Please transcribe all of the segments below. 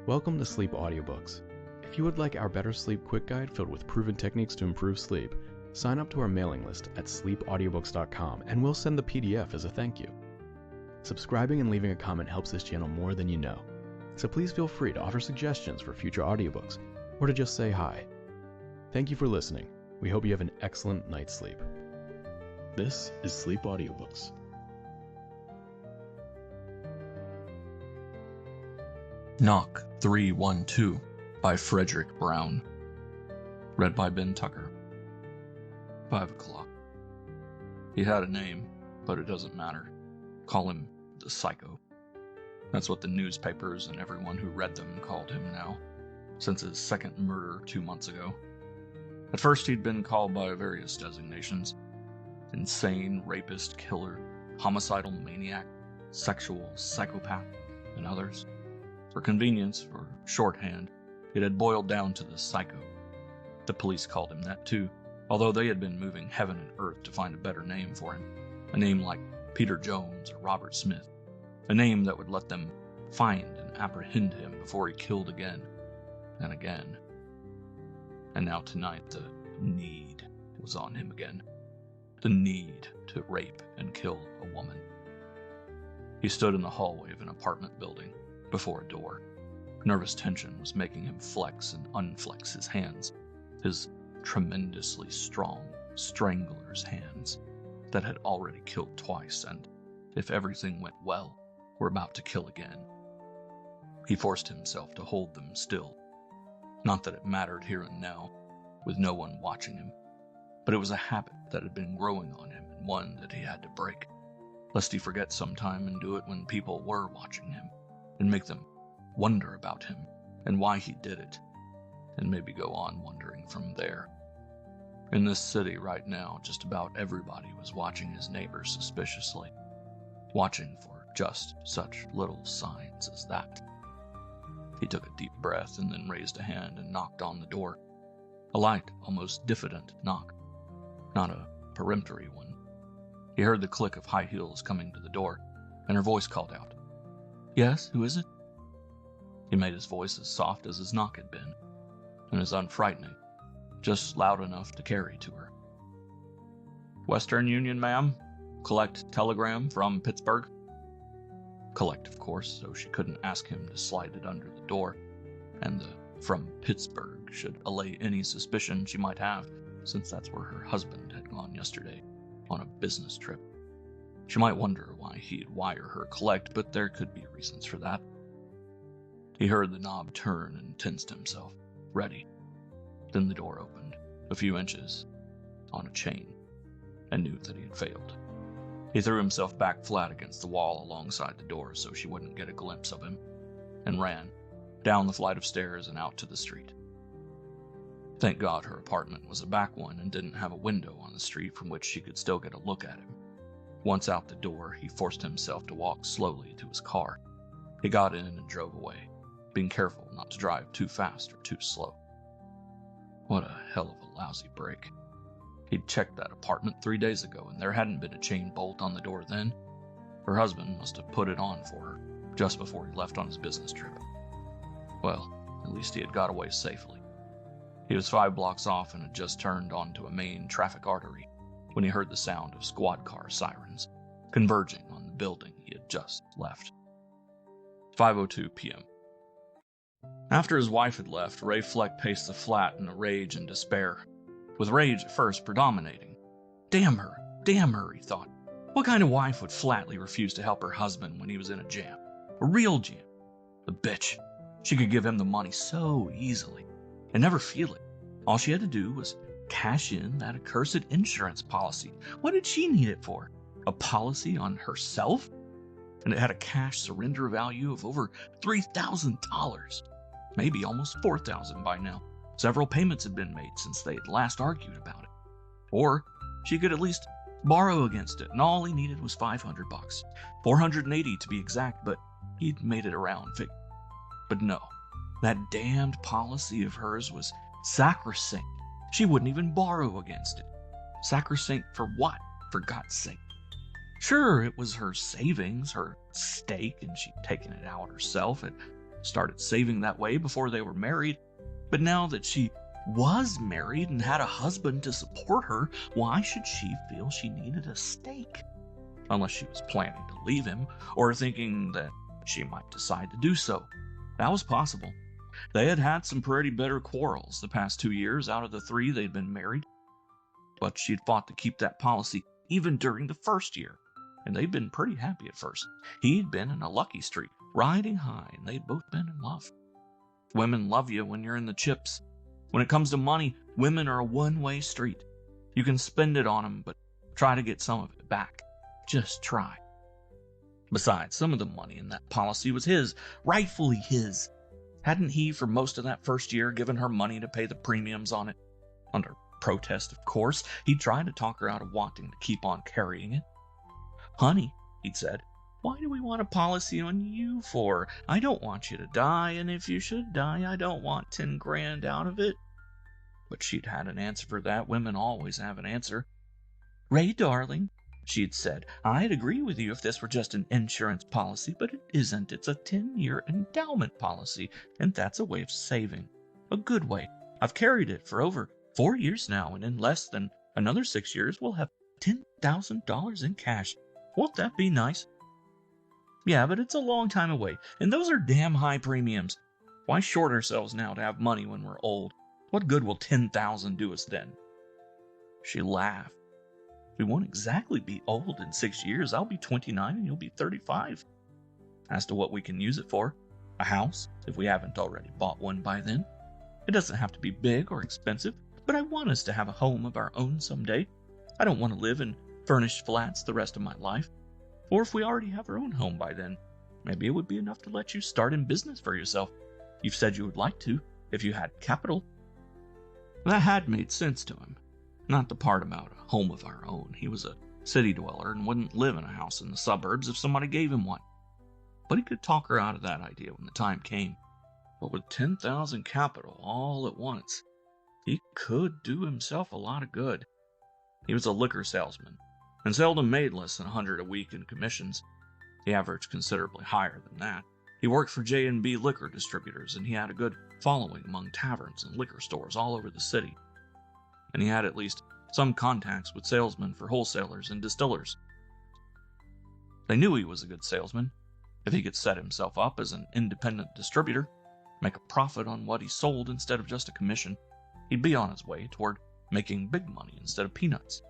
Welcome to Sleep Audiobooks. If you would like our Better Sleep Quick Guide filled with proven techniques to improve sleep, sign up to our mailing list at sleepaudiobooks.com and we'll send the PDF as a thank you. Subscribing and leaving a comment helps this channel more than you know, so please feel free to offer suggestions for future audiobooks or to just say hi. Thank you for listening. We hope you have an excellent night's sleep. This is Sleep Audiobooks. Knock 312 by Fredric Brown. Read by Ben Tucker. 5 o'clock. He had a name, but it doesn't matter. Call him the Psycho. That's what the newspapers and everyone who read them called him now, since his second murder 2 months ago. At first he'd been called by various designations: insane rapist killer, homicidal maniac, sexual psychopath, and others. For convenience, or shorthand, it had boiled down to the Psycho. The police called him that too, although they had been moving heaven and earth to find a better name for him. A name like Peter Jones or Robert Smith. A name that would let them find and apprehend him before he killed again and again. And now tonight the need was on him again. The need to rape and kill a woman. He stood in the hallway of an apartment building, before a door. Nervous tension was making him flex and unflex his hands, his tremendously strong strangler's hands that had already killed twice and, if everything went well, were about to kill again. He forced himself to hold them still. Not that it mattered here and now, with no one watching him, but it was a habit that had been growing on him and one that he had to break, lest he forget sometime and do it when people were watching him, and make them wonder about him and why he did it, and maybe go on wondering from there. In this city right now, just about everybody was watching his neighbors suspiciously, watching for just such little signs as that. He took a deep breath and then raised a hand and knocked on the door. A light, almost diffident knock, not a peremptory one. He heard the click of high heels coming to the door, and her voice called out, "Yes, who is it?" He made his voice as soft as his knock had been, and as unfrightening, just loud enough to carry to her. "Western Union, ma'am. Collect telegram from Pittsburgh." Collect, of course, so she couldn't ask him to slide it under the door, and the "from Pittsburgh" should allay any suspicion she might have, since that's where her husband had gone yesterday, on a business trip. She might wonder why he'd wire her collect, but there could be reasons for that. He heard the knob turn and tensed himself, ready. Then the door opened, a few inches, on a chain, and knew that he had failed. He threw himself back flat against the wall alongside the door so she wouldn't get a glimpse of him, and ran, down the flight of stairs and out to the street. Thank God her apartment was a back one and didn't have a window on the street from which she could still get a look at him. Once out the door, he forced himself to walk slowly to his car. He got in and drove away, being careful not to drive too fast or too slow. What a hell of a lousy break. He'd checked that apartment 3 days ago, and there hadn't been a chain bolt on the door then. Her husband must have put it on for her, just before he left on his business trip. Well, at least he had got away safely. He was 5 blocks off and had just turned onto a main traffic artery when he heard the sound of squad car sirens, converging on the building he had just left. 5:02 p.m. After his wife had left, Ray Fleck paced the flat in a rage and despair, with rage at first predominating. Damn her, he thought. What kind of wife would flatly refuse to help her husband when he was in a jam? A real jam. The bitch. She could give him the money so easily, and never feel it. All she had to do was cash in that accursed insurance policy. What did she need it for? A policy on herself? And it had a cash surrender value of over $3,000. Maybe almost $4,000 by now. Several payments had been made since they had last argued about it. Or she could at least borrow against it, and all he needed was $500. $480 to be exact, but he'd made it a round figure. But no, that damned policy of hers was sacrosanct. She wouldn't even borrow against it. Sacrosanct for what, for God's sake? Sure, it was her savings, her stake, and she'd taken it out herself. It started saving that way before they were married. But now that she was married and had a husband to support her, why should she feel she needed a stake? Unless she was planning to leave him, or thinking that she might decide to do so. That was possible. They had had some pretty bitter quarrels the past 2 years out of the 3 they'd been married. But she'd fought to keep that policy even during the first year, and they'd been pretty happy at first. He'd been in a lucky streak, riding high, and they'd both been in love. Women love you when you're in the chips. When it comes to money, women are a one-way street. You can spend it on them, but try to get some of it back. Just try. Besides, some of the money in that policy was his, rightfully his. Hadn't he, for most of that first year, given her money to pay the premiums on it? Under protest, of course. He'd tried to talk her out of wanting to keep on carrying it. "Honey," he'd said, "why do we want a policy on you for? I don't want you to die, and if you should die, I don't want 10 grand out of it." But she'd had an answer for that. Women always have an answer. "Ray, darling," she'd said, "I'd agree with you if this were just an insurance policy, but it isn't. It's a 10-year endowment policy, and that's a way of saving. A good way. I've carried it for over 4 years now, and in less than another 6 years, we'll have $10,000 in cash. Won't that be nice?" "Yeah, but it's a long time away, and those are damn high premiums. Why short ourselves now to have money when we're old? What good will 10,000 do us then?" She laughed. "We won't exactly be old in 6 years. I'll be 29 and you'll be 35. As to what we can use it for, a house, if we haven't already bought one by then. It doesn't have to be big or expensive, but I want us to have a home of our own someday. I don't want to live in furnished flats the rest of my life. Or if we already have our own home by then, maybe it would be enough to let you start in business for yourself. You've said you would like to, if you had capital." That had made sense to him. Not the part about a home of our own. He was a city dweller and wouldn't live in a house in the suburbs if somebody gave him one. But he could talk her out of that idea when the time came. But with 10,000 capital all at once, he could do himself a lot of good. He was a liquor salesman, and seldom made less than $100 a week in commissions. He averaged considerably higher than that. He worked for J&B liquor distributors, and he had a good following among taverns and liquor stores all over the city. And he had at least some contacts with salesmen for wholesalers and distillers. They knew he was a good salesman. If he could set himself up as an independent distributor, make a profit on what he sold instead of just a commission, he'd be on his way toward making big money instead of peanuts.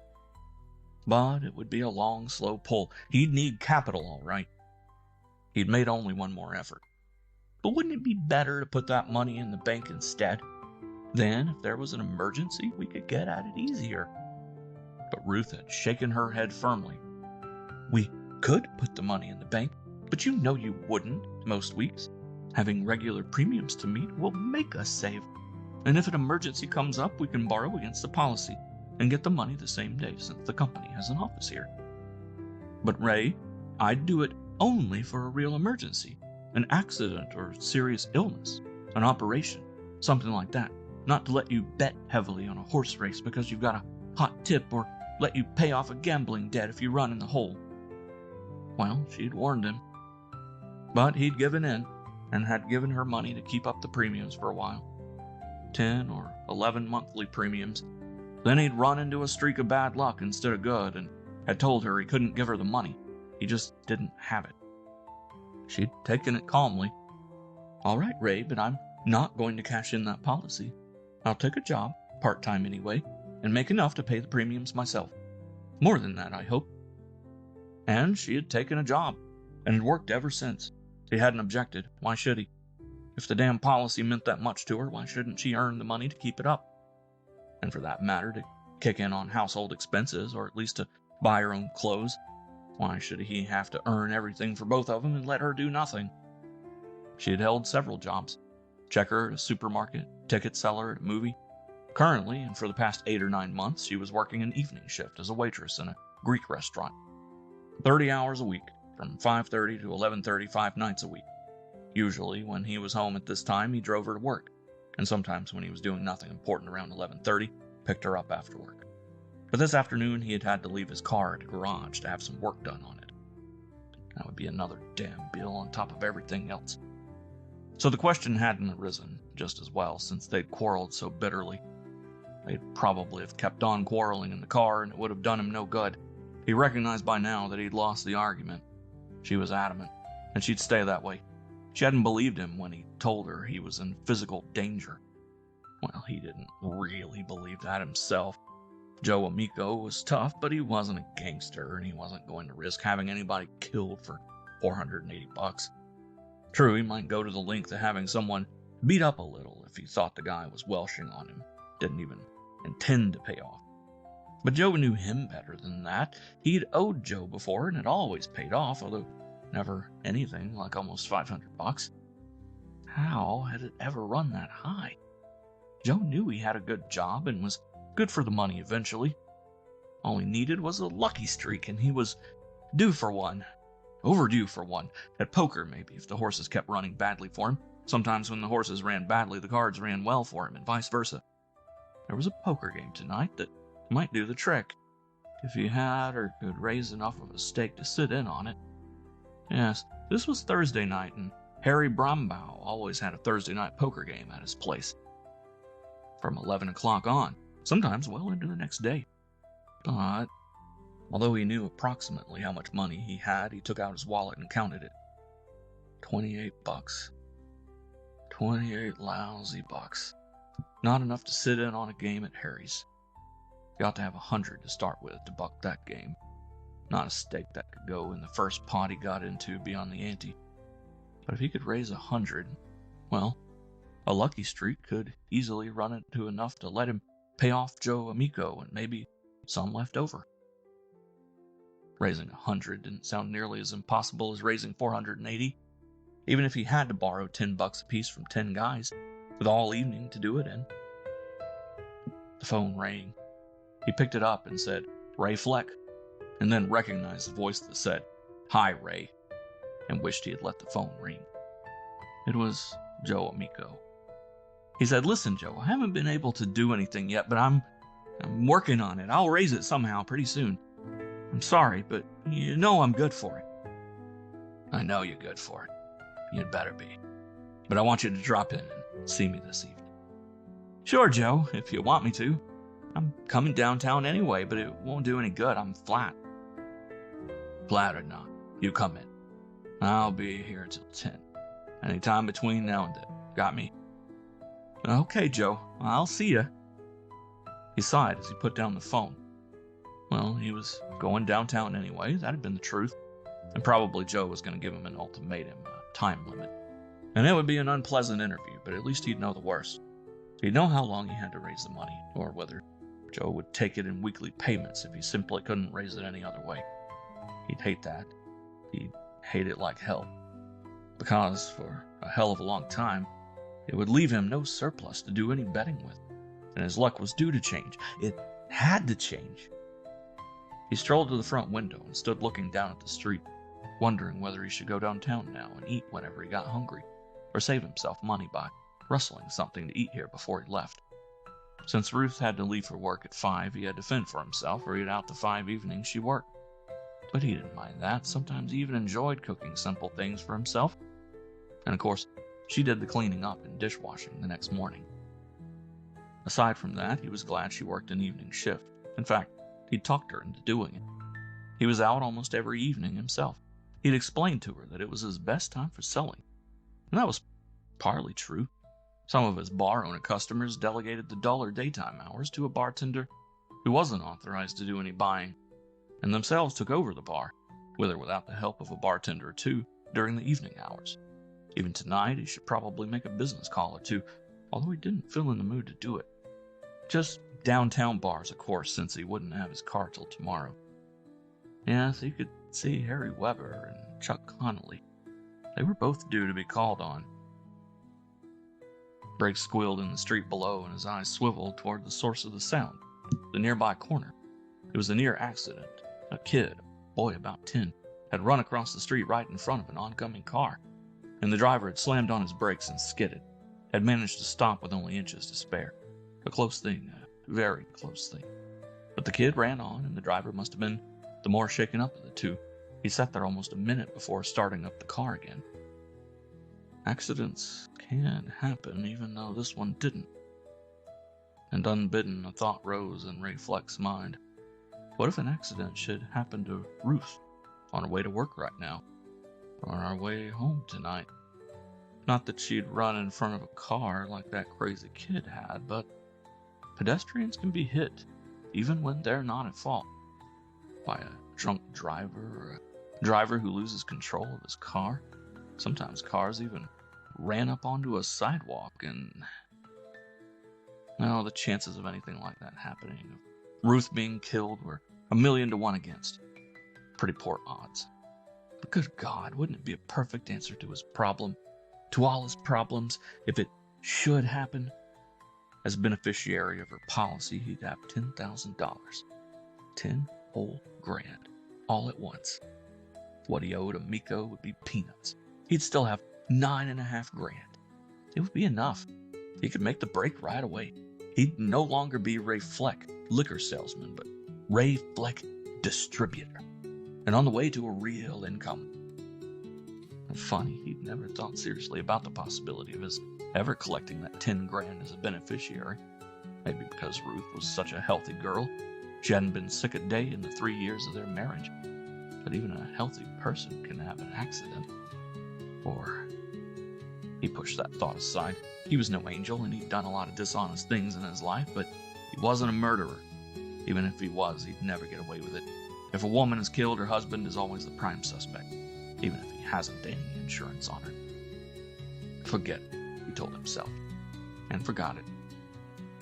But it would be a long, slow pull. He'd need capital, all right. He'd made only one more effort. But wouldn't it be better to put that money in the bank instead? Then, if there was an emergency, we could get at it easier. But Ruth had shaken her head firmly. "We could put the money in the bank, but you know you wouldn't most weeks. Having regular premiums to meet will make us save. And if an emergency comes up, we can borrow against the policy and get the money the same day since the company has an office here." "But Ray, I'd do it only for a real emergency. An accident or serious illness. An operation. Something like that. Not to let you bet heavily on a horse race because you've got a hot tip, or let you pay off a gambling debt if you run in the hole." Well, she'd warned him. But he'd given in, and had given her money to keep up the premiums for a while. 10 or 11 monthly premiums. Then he'd run into a streak of bad luck instead of good, and had told her he couldn't give her the money. He just didn't have it. She'd taken it calmly. "All right, Ray, but I'm not going to cash in that policy. I'll take a job, part-time anyway, and make enough to pay the premiums myself. More than that, I hope." And she had taken a job, and had worked ever since. He hadn't objected. Why should he? If the damn policy meant that much to her, why shouldn't she earn the money to keep it up? And for that matter, to kick in on household expenses, or at least to buy her own clothes. Why should he have to earn everything for both of them and let her do nothing? She had held several jobs. Checker at a supermarket, ticket seller at a movie. Currently, and for the past 8 or 9 months, she was working an evening shift as a waitress in a Greek restaurant. 30 hours a week, from 5:30 to 11:30, 5 nights a week. Usually, when he was home at this time, he drove her to work, and sometimes when he was doing nothing important around 11:30, picked her up after work. But this afternoon, he had had to leave his car at a garage to have some work done on it. That would be another damn bill on top of everything else. So the question hadn't arisen just as well, since they'd quarreled so bitterly. They'd probably have kept on quarreling in the car, and it would have done him no good. He recognized by now that he'd lost the argument. She was adamant, and she'd stay that way. She hadn't believed him when he told her he was in physical danger. Well, he didn't really believe that himself. Joe Amico was tough, but he wasn't a gangster, and he wasn't going to risk having anybody killed for $480. True, he might go to the length of having someone beat up a little if he thought the guy was welshing on him, didn't even intend to pay off. But Joe knew him better than that. He'd owed Joe before, and it always paid off, although never anything like almost $500. How had it ever run that high? Joe knew he had a good job and was good for the money eventually. All he needed was a lucky streak, and he was due for one. Overdue for one. At poker, maybe, if the horses kept running badly for him. Sometimes when the horses ran badly, the cards ran well for him, and vice versa. There was a poker game tonight that might do the trick, if he had or could raise enough of a stake to sit in on it. Yes, this was Thursday night, and Harry Brombaugh always had a Thursday night poker game at his place. From 11 o'clock on, sometimes well into the next day. But although he knew approximately how much money he had, he took out his wallet and counted it. $28. 28 lousy bucks. Not enough to sit in on a game at Harry's. You ought to have 100 to start with to buck that game. Not a stake that could go in the first pot he got into beyond the ante. But if he could raise 100, well, a lucky streak could easily run it to enough to let him pay off Joe Amico and maybe some left over. Raising 100 didn't sound nearly as impossible as raising 480, even if he had to borrow $10 apiece from 10 guys, with all evening to do it in. The phone rang. He picked it up and said, "Ray Fleck," and then recognized the voice that said, "Hi, Ray," and wished he had let the phone ring. It was Joe Amico. He said, "Listen, Joe, I haven't been able to do anything yet, but I'm working on it. I'll raise it somehow pretty soon. I'm sorry, but you know I'm good for it." "I know you're good for it. You'd better be. But I want you to drop in and see me this evening." "Sure, Joe, if you want me to. I'm coming downtown anyway, but it won't do any good. I'm flat." "Flat or not, you come in. I'll be here till 10. Any time between now and then. Got me?" "Okay, Joe. I'll see you." He sighed as he put down the phone. Well, he was going downtown anyway. That had been the truth. And probably Joe was going to give him an ultimatum, a time limit. And it would be an unpleasant interview, but at least he'd know the worst. He'd know how long he had to raise the money, or whether Joe would take it in weekly payments if he simply couldn't raise it any other way. He'd hate that. He'd hate it like hell. Because, for a hell of a long time, it would leave him no surplus to do any betting with. And his luck was due to change. It had to change. He strolled to the front window and stood looking down at the street, wondering whether he should go downtown now and eat whenever he got hungry, or save himself money by rustling something to eat here before he left. Since Ruth had to leave for work at 5, he had to fend for himself or eat out the 5 evenings she worked. But he didn't mind that. Sometimes he even enjoyed cooking simple things for himself. And of course, she did the cleaning up and dishwashing the next morning. Aside from that, he was glad she worked an evening shift. In fact, he'd talked her into doing it. He was out almost every evening himself. He'd explained to her that it was his best time for selling. And that was partly true. Some of his bar owner customers delegated the duller daytime hours to a bartender who wasn't authorized to do any buying, and themselves took over the bar, with or without the help of a bartender or two, during the evening hours. Even tonight, he should probably make a business call or two, although he didn't feel in the mood to do it. Just downtown bars, of course, since he wouldn't have his car till tomorrow. Yes, he could see Harry Weber and Chuck Connolly. They were both due to be called on. Brakes squealed in the street below, and his eyes swiveled toward the source of the sound, the nearby corner. It was a near accident. A kid, a boy about 10, had run across the street right in front of an oncoming car, and the driver had slammed on his brakes and skidded, had managed to stop with only inches to spare. A close thing, a very close thing. But the kid ran on, and the driver must have been the more shaken up of the two. He sat there almost a minute before starting up the car again. Accidents can happen even though this one didn't. And unbidden, a thought rose in Ray Fleck's mind. What if an accident should happen to Ruth on her way to work right now, or on our way home tonight? Not that she'd run in front of a car like that crazy kid had, but pedestrians can be hit, even when they're not at fault, by a drunk driver or a driver who loses control of his car. Sometimes cars even ran up onto a sidewalk, and the chances of anything like that happening, of Ruth being killed, were 1,000,000 to 1 against. Pretty poor odds. But good God, wouldn't it be a perfect answer to his problem, to all his problems, if it should happen? As beneficiary of her policy, he'd have $10,000. 10 whole grand, all at once. What he owed Amiko would be peanuts. He'd still have 9.5 grand. It would be enough. He could make the break right away. He'd no longer be Ray Fleck, liquor salesman, but Ray Fleck, distributor, and on the way to a real income. And funny, he'd never thought seriously about the possibility of his ever collecting that 10 grand as a beneficiary. Maybe because Ruth was such a healthy girl. She hadn't been sick a day in the 3 years of their marriage. But even a healthy person can have an accident. Or he pushed that thought aside. He was no angel, and he'd done a lot of dishonest things in his life, but he wasn't a murderer. Even if he was, he'd never get away with it. If a woman is killed, her husband is always the prime suspect, even if he hasn't any insurance on her. Forget it, he told himself, and forgot it.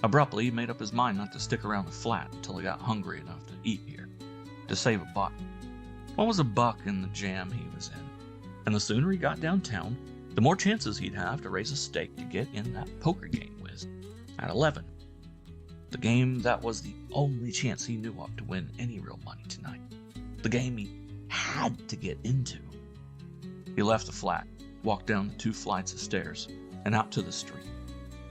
Abruptly, he made up his mind not to stick around the flat until he got hungry enough to eat here, to save $1. What was $1 in the jam he was in? And the sooner he got downtown, the more chances he'd have to raise a stake to get in that poker game with at 11. The game that was the only chance he knew of to win any real money tonight. The game he had to get into. He left the flat, walked down the 2 flights of stairs, and out to the street.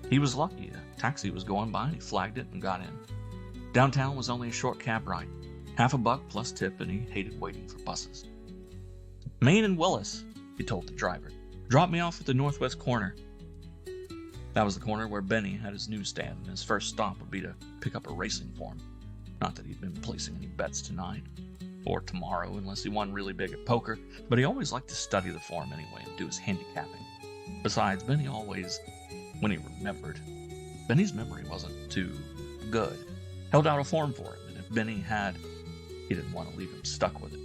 He was lucky. A taxi was going by, and he flagged it and got in. Downtown was only a short cab ride, $1 plus tip, and he hated waiting for buses. Main and Willis, he told the driver. Drop me off at the northwest corner. That was the corner where Benny had his newsstand, and his first stop would be to pick up a racing form. Not that he'd been placing any bets tonight, or tomorrow, unless he won really big at poker, but he always liked to study the form anyway and do his handicapping. Besides, Benny always, when he remembered, Benny's memory wasn't too good, held out a form for him, and if Benny had, he didn't want to leave him stuck with it.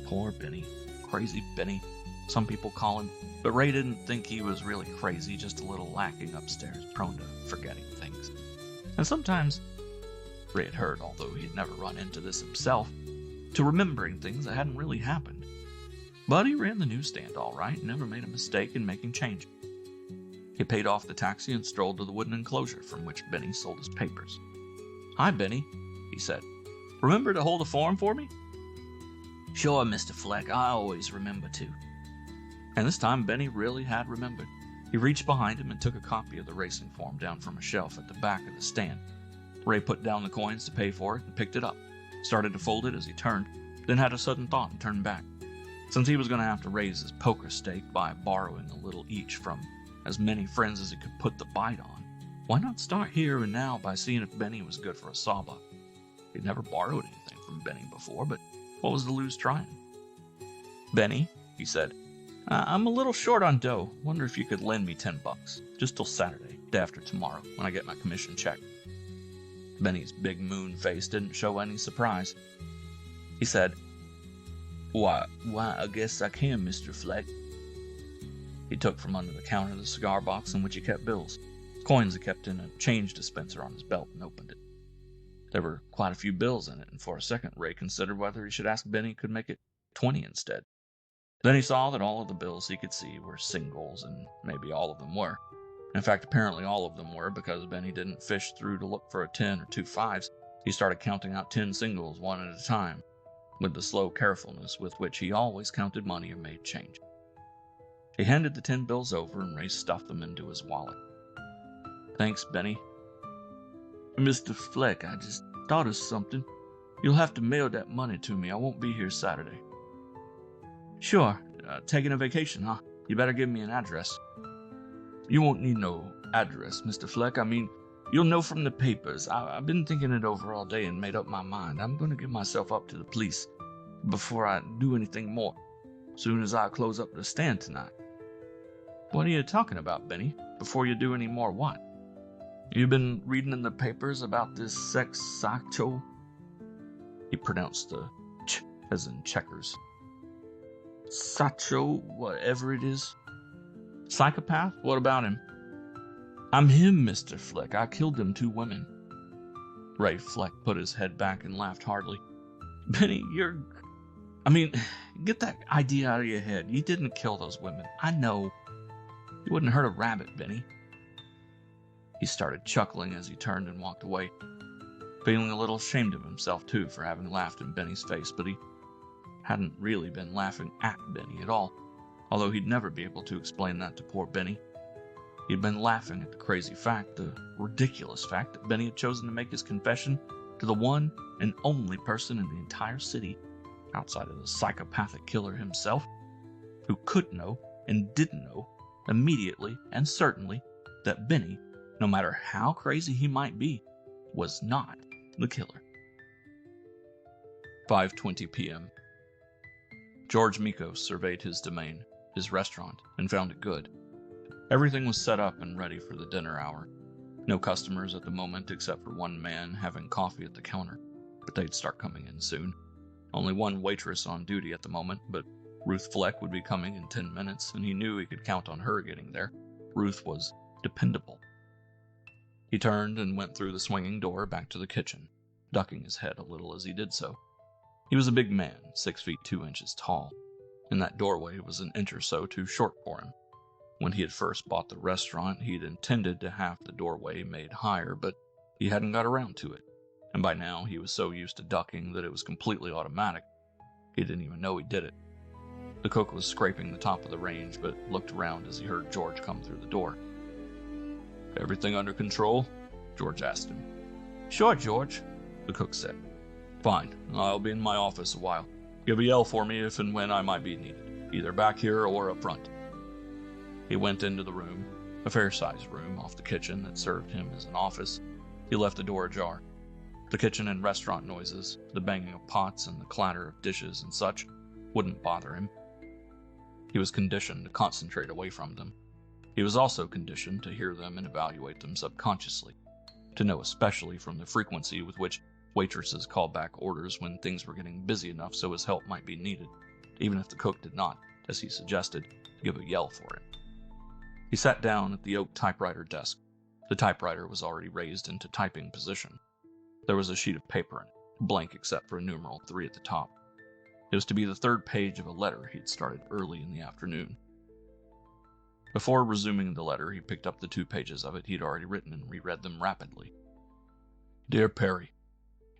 Poor Benny. Crazy Benny, some people call him, but Ray didn't think he was really crazy, just a little lacking upstairs, prone to forgetting things. And sometimes, Ray had heard, although he had never run into this himself, to remembering things that hadn't really happened. But he ran the newsstand all right and never made a mistake in making change. He paid off the taxi and strolled to the wooden enclosure from which Benny sold his papers. "Hi, Benny," he said. "Remember to hold a form for me?" "Sure, Mr. Fleck, I always remember to." And this time Benny really had remembered. He reached behind him and took a copy of the racing form down from a shelf at the back of the stand. Ray put down the coins to pay for it and picked it up, started to fold it as he turned, then had a sudden thought and turned back. Since he was going to have to raise his poker stake by borrowing a little each from as many friends as he could put the bite on, why not start here and now by seeing if Benny was good for a sawbuck? He'd never borrowed anything from Benny before, but what was to lose trying? "Benny," he said, "I'm a little short on dough. Wonder if you could lend me $10, just till Saturday, day after tomorrow, when I get my commission check." Benny's big moon face didn't show any surprise. He said, Why, I guess I can, Mr. Fleck." He took from under the counter the cigar box in which he kept bills, coins he kept in a change dispenser on his belt, and opened it. There were quite a few bills in it, and for a second Ray considered whether he should ask Benny could make it 20 instead. Then he saw that all of the bills he could see were singles, and maybe all of them were. In fact, apparently all of them were, because Benny didn't fish through to look for a 10 or 2 5s. He started counting out 10 singles one at a time, with the slow carefulness with which he always counted money or made change. He handed the 10 bills over, and Ray stuffed them into his wallet. "Thanks, Benny." "Mr. Fleck, I just thought of something. You'll have to mail that money to me. I won't be here Saturday." "Sure. Taking a vacation, huh?" You better give me an address." "You won't need no address, Mr. Fleck. I mean, you'll know from the papers. I've been thinking it over all day and made up my mind. I'm going to give myself up to the police before I do anything more, soon as I close up the stand tonight." "What are you talking about, Benny? Before you do any more what?" "You've been reading in the papers about this sex psycho?" He pronounced the ch as in checkers. "Psycho, whatever it is." "Psychopath? What about him?" "I'm him, Mr. Fleck. I killed them 2 women. Ray Fleck put his head back and laughed heartily. "Benny, get that idea out of your head. You didn't kill those women. I know. You wouldn't hurt a rabbit, Benny." He started chuckling as he turned and walked away, feeling a little ashamed of himself, too, for having laughed in Benny's face, but he hadn't really been laughing at Benny at all, although he'd never be able to explain that to poor Benny. He'd been laughing at the crazy fact, the ridiculous fact, that Benny had chosen to make his confession to the one and only person in the entire city, outside of the psychopathic killer himself, who could know and didn't know immediately and certainly that Benny, no matter how crazy he might be, was not the killer. 5:20 p.m. George Mikos surveyed his domain, his restaurant, and found it good. Everything was set up and ready for the dinner hour. No customers at the moment except for one man having coffee at the counter, but they'd start coming in soon. Only one waitress on duty at the moment, but Ruth Fleck would be coming in 10 minutes, and he knew he could count on her getting there. Ruth was dependable. He turned and went through the swinging door back to the kitchen, ducking his head a little as he did so. He was a big man, 6 feet 2 inches tall, and that doorway was an inch or so too short for him. When he had first bought the restaurant, he'd intended to have the doorway made higher, but he hadn't got around to it, and by now he was so used to ducking that it was completely automatic. He didn't even know he did it. The cook was scraping the top of the range, but looked around as he heard George come through the door. "Everything under control?" George asked him. "Sure, George," the cook said. "Fine. I'll be in my office a while. Give a yell for me if and when I might be needed, either back here or up front." He went into the room, a fair-sized room off the kitchen that served him as an office. He left the door ajar. The kitchen and restaurant noises, the banging of pots and the clatter of dishes and such, wouldn't bother him. He was conditioned to concentrate away from them. He was also conditioned to hear them and evaluate them subconsciously, to know especially from the frequency with which waitresses called back orders when things were getting busy enough so his help might be needed, even if the cook did not, as he suggested, give a yell for him. He sat down at the oak typewriter desk. The typewriter was already raised into typing position. There was a sheet of paper in it, blank except for a numeral 3 at the top. It was to be the 3rd page of a letter he'd started early in the afternoon. Before resuming the letter, he picked up the 2 pages of it he'd already written and reread them rapidly. "Dear Perry,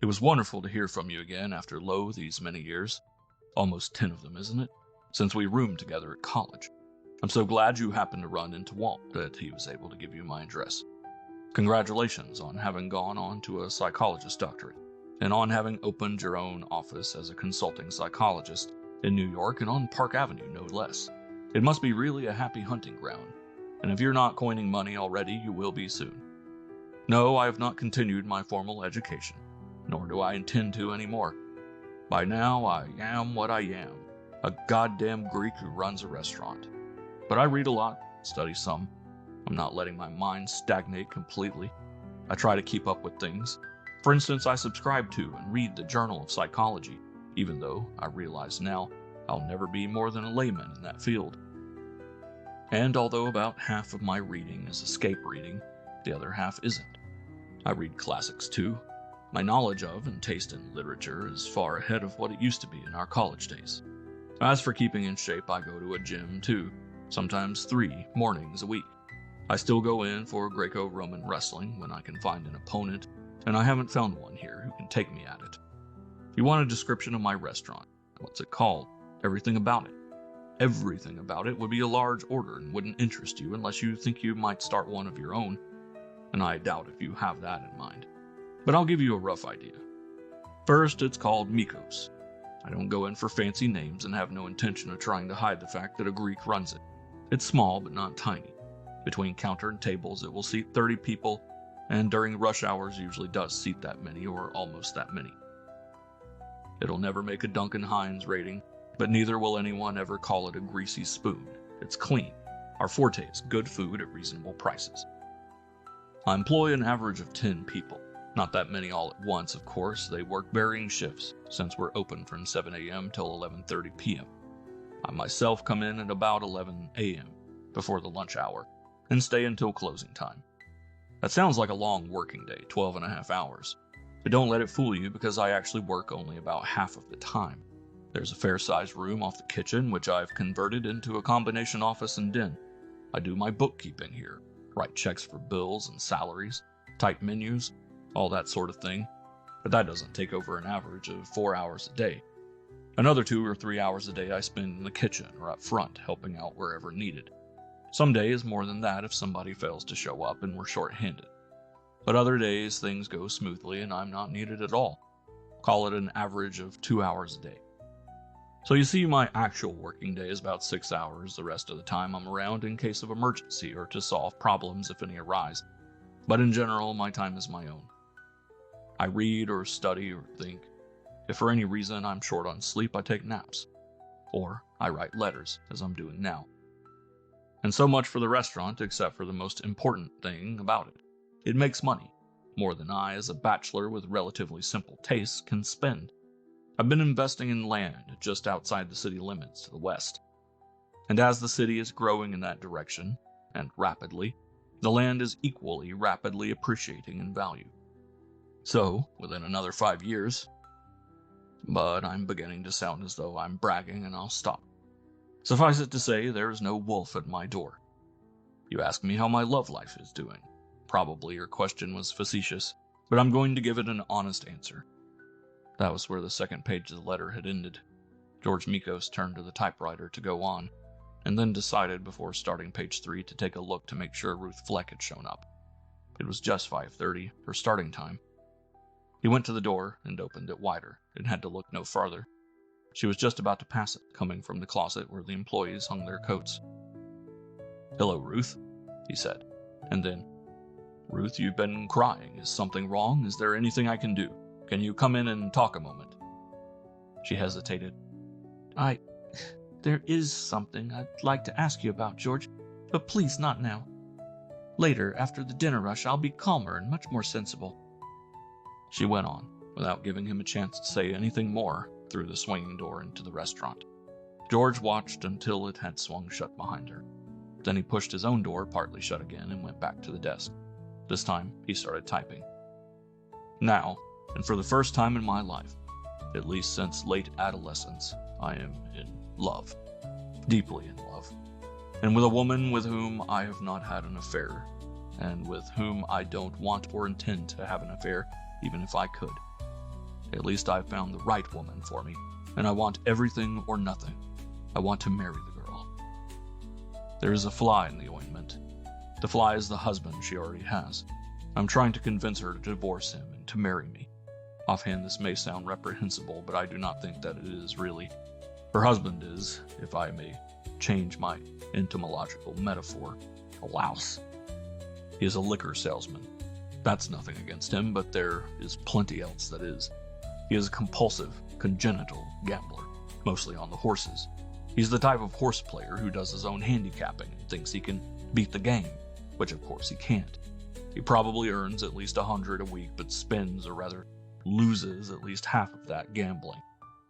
it was wonderful to hear from you again after these many years. Almost 10 of them, isn't it? Since we roomed together at college. I'm so glad you happened to run into Walt, that he was able to give you my address. Congratulations on having gone on to a psychologist doctorate, and on having opened your own office as a consulting psychologist in New York and on Park Avenue, no less. It must be really a happy hunting ground, and if you're not coining money already, you will be soon. No, I have not continued my formal education, nor do I intend to anymore. By now, I am what I am, a goddamn Greek who runs a restaurant. But I read a lot, study some. I'm not letting my mind stagnate completely. I try to keep up with things. For instance, I subscribe to and read the Journal of Psychology, even though I realize now I'll never be more than a layman in that field. And although about half of my reading is escape reading, the other half isn't. I read classics too. My knowledge of and taste in literature is far ahead of what it used to be in our college days. As for keeping in shape, I go to a gym too, sometimes 3 mornings a week. I still go in for Greco-Roman wrestling when I can find an opponent, and I haven't found one here who can take me at it. You want a description of my restaurant? What's it called? Everything about it. Everything about it would be a large order and wouldn't interest you unless you think you might start one of your own, and I doubt if you have that in mind. But I'll give you a rough idea. First, it's called Mikos. I don't go in for fancy names and have no intention of trying to hide the fact that a Greek runs it. It's small but not tiny. Between counter and tables, it will seat 30 people, and during rush hours usually does seat that many or almost that many. It'll never make a Duncan Hines rating, but neither will anyone ever call it a greasy spoon. It's clean. Our forte is good food at reasonable prices. I employ an average of 10 people. Not that many all at once, of course. They work varying shifts, since we're open from 7 a.m. till 11:30 p.m. I myself come in at about 11 a.m., before the lunch hour, and stay until closing time. That sounds like a long working day, 12 and a half hours. But don't let it fool you, because I actually work only about half of the time. There's a fair-sized room off the kitchen, which I've converted into a combination office and den. I do my bookkeeping here, write checks for bills and salaries, type menus, all that sort of thing. But that doesn't take over an average of 4 hours a day. Another 2 or 3 hours a day I spend in the kitchen or up front, helping out wherever needed. Some days more than that if somebody fails to show up and we're short-handed. But other days things go smoothly and I'm not needed at all. Call it an average of 2 hours a day. So you see, my actual working day is about 6 hours. The rest of the time I'm around in case of emergency or to solve problems if any arise. But in general, my time is my own. I read or study or think. If for any reason I'm short on sleep, I take naps. Or I write letters, as I'm doing now. And so much for the restaurant, except for the most important thing about it. It makes money. More than I, as a bachelor with relatively simple tastes, can spend. I've been investing in land just outside the city limits to the west. And as the city is growing in that direction, and rapidly, the land is equally rapidly appreciating in value. So, within another 5 years... But I'm beginning to sound as though I'm bragging, and I'll stop. Suffice it to say, there is no wolf at my door. You ask me how my love life is doing. Probably your question was facetious, but I'm going to give it an honest answer. That was where the second page of the letter had ended. George Mikos turned to the typewriter to go on, and then decided before starting page 3 to take a look to make sure Ruth Fleck had shown up. It was just 5:30, her starting time. He went to the door and opened it wider, and had to look no farther. She was just about to pass it, coming from the closet where the employees hung their coats. "Hello, Ruth," he said, and then, "Ruth, you've been crying. Is something wrong? Is there anything I can do? Can you come in and talk a moment?" She hesitated. There is something I'd like to ask you about, George, but please not now. Later, after the dinner rush, I'll be calmer and much more sensible." She went on, without giving him a chance to say anything more, through the swinging door into the restaurant. George watched until it had swung shut behind her. Then he pushed his own door partly shut again and went back to the desk. This time, he started typing. Now, and for the first time in my life, at least since late adolescence, I am in love. Deeply in love. And with a woman with whom I have not had an affair, and with whom I don't want or intend to have an affair, even if I could. At least I've found the right woman for me, and I want everything or nothing. I want to marry the girl. There is a fly in the ointment. The fly is the husband she already has. I'm trying to convince her to divorce him and to marry me. Offhand, this may sound reprehensible, but I do not think that it is really. Her husband is, if I may change my entomological metaphor, a louse. He is a liquor salesman. That's nothing against him, but there is plenty else that is. He is a compulsive, congenital gambler, mostly on the horses. He's the type of horse player who does his own handicapping and thinks he can beat the game, which of course he can't. He probably earns at least $100 a week, but spends, or rather loses, at least half of that gambling,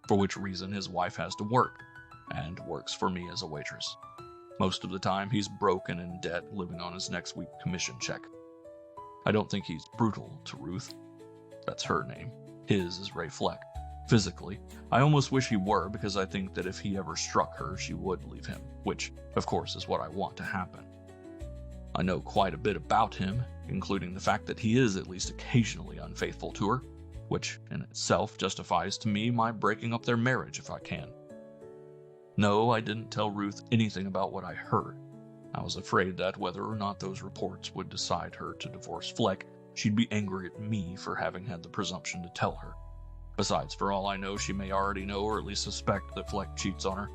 for which reason his wife has to work, and works for me as a waitress. Most of the time he's broke and in debt, living on his next week's commission check. I don't think he's brutal to Ruth. That's her name. His is Ray Fleck. Physically, I almost wish he were, because I think that if he ever struck her, she would leave him, which, of course, is what I want to happen. I know quite a bit about him, including the fact that he is at least occasionally unfaithful to her, which in itself justifies to me my breaking up their marriage if I can. No, I didn't tell Ruth anything about what I heard. I was afraid that whether or not those reports would decide her to divorce Fleck, she'd be angry at me for having had the presumption to tell her. Besides, for all I know, she may already know or at least suspect that Fleck cheats on her.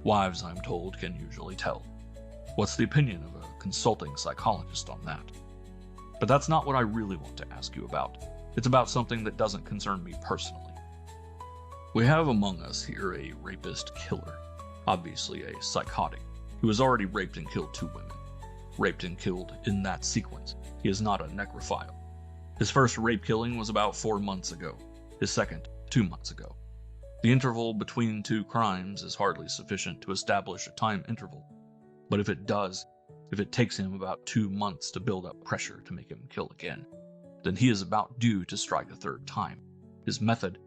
Wives, I'm told, can usually tell. What's the opinion of a consulting psychologist on that? But that's not what I really want to ask you about. It's about something that doesn't concern me personally. We have among us here a rapist killer, obviously a psychotic, who has already raped and killed 2 women. Raped and killed in that sequence. He is not a necrophile. His first rape killing was about 4 months ago. His second, 2 months ago. The interval between 2 crimes is hardly sufficient to establish a time interval. But if it takes him about 2 months to build up pressure to make him kill again, then he is about due to strike a 3rd time. His method...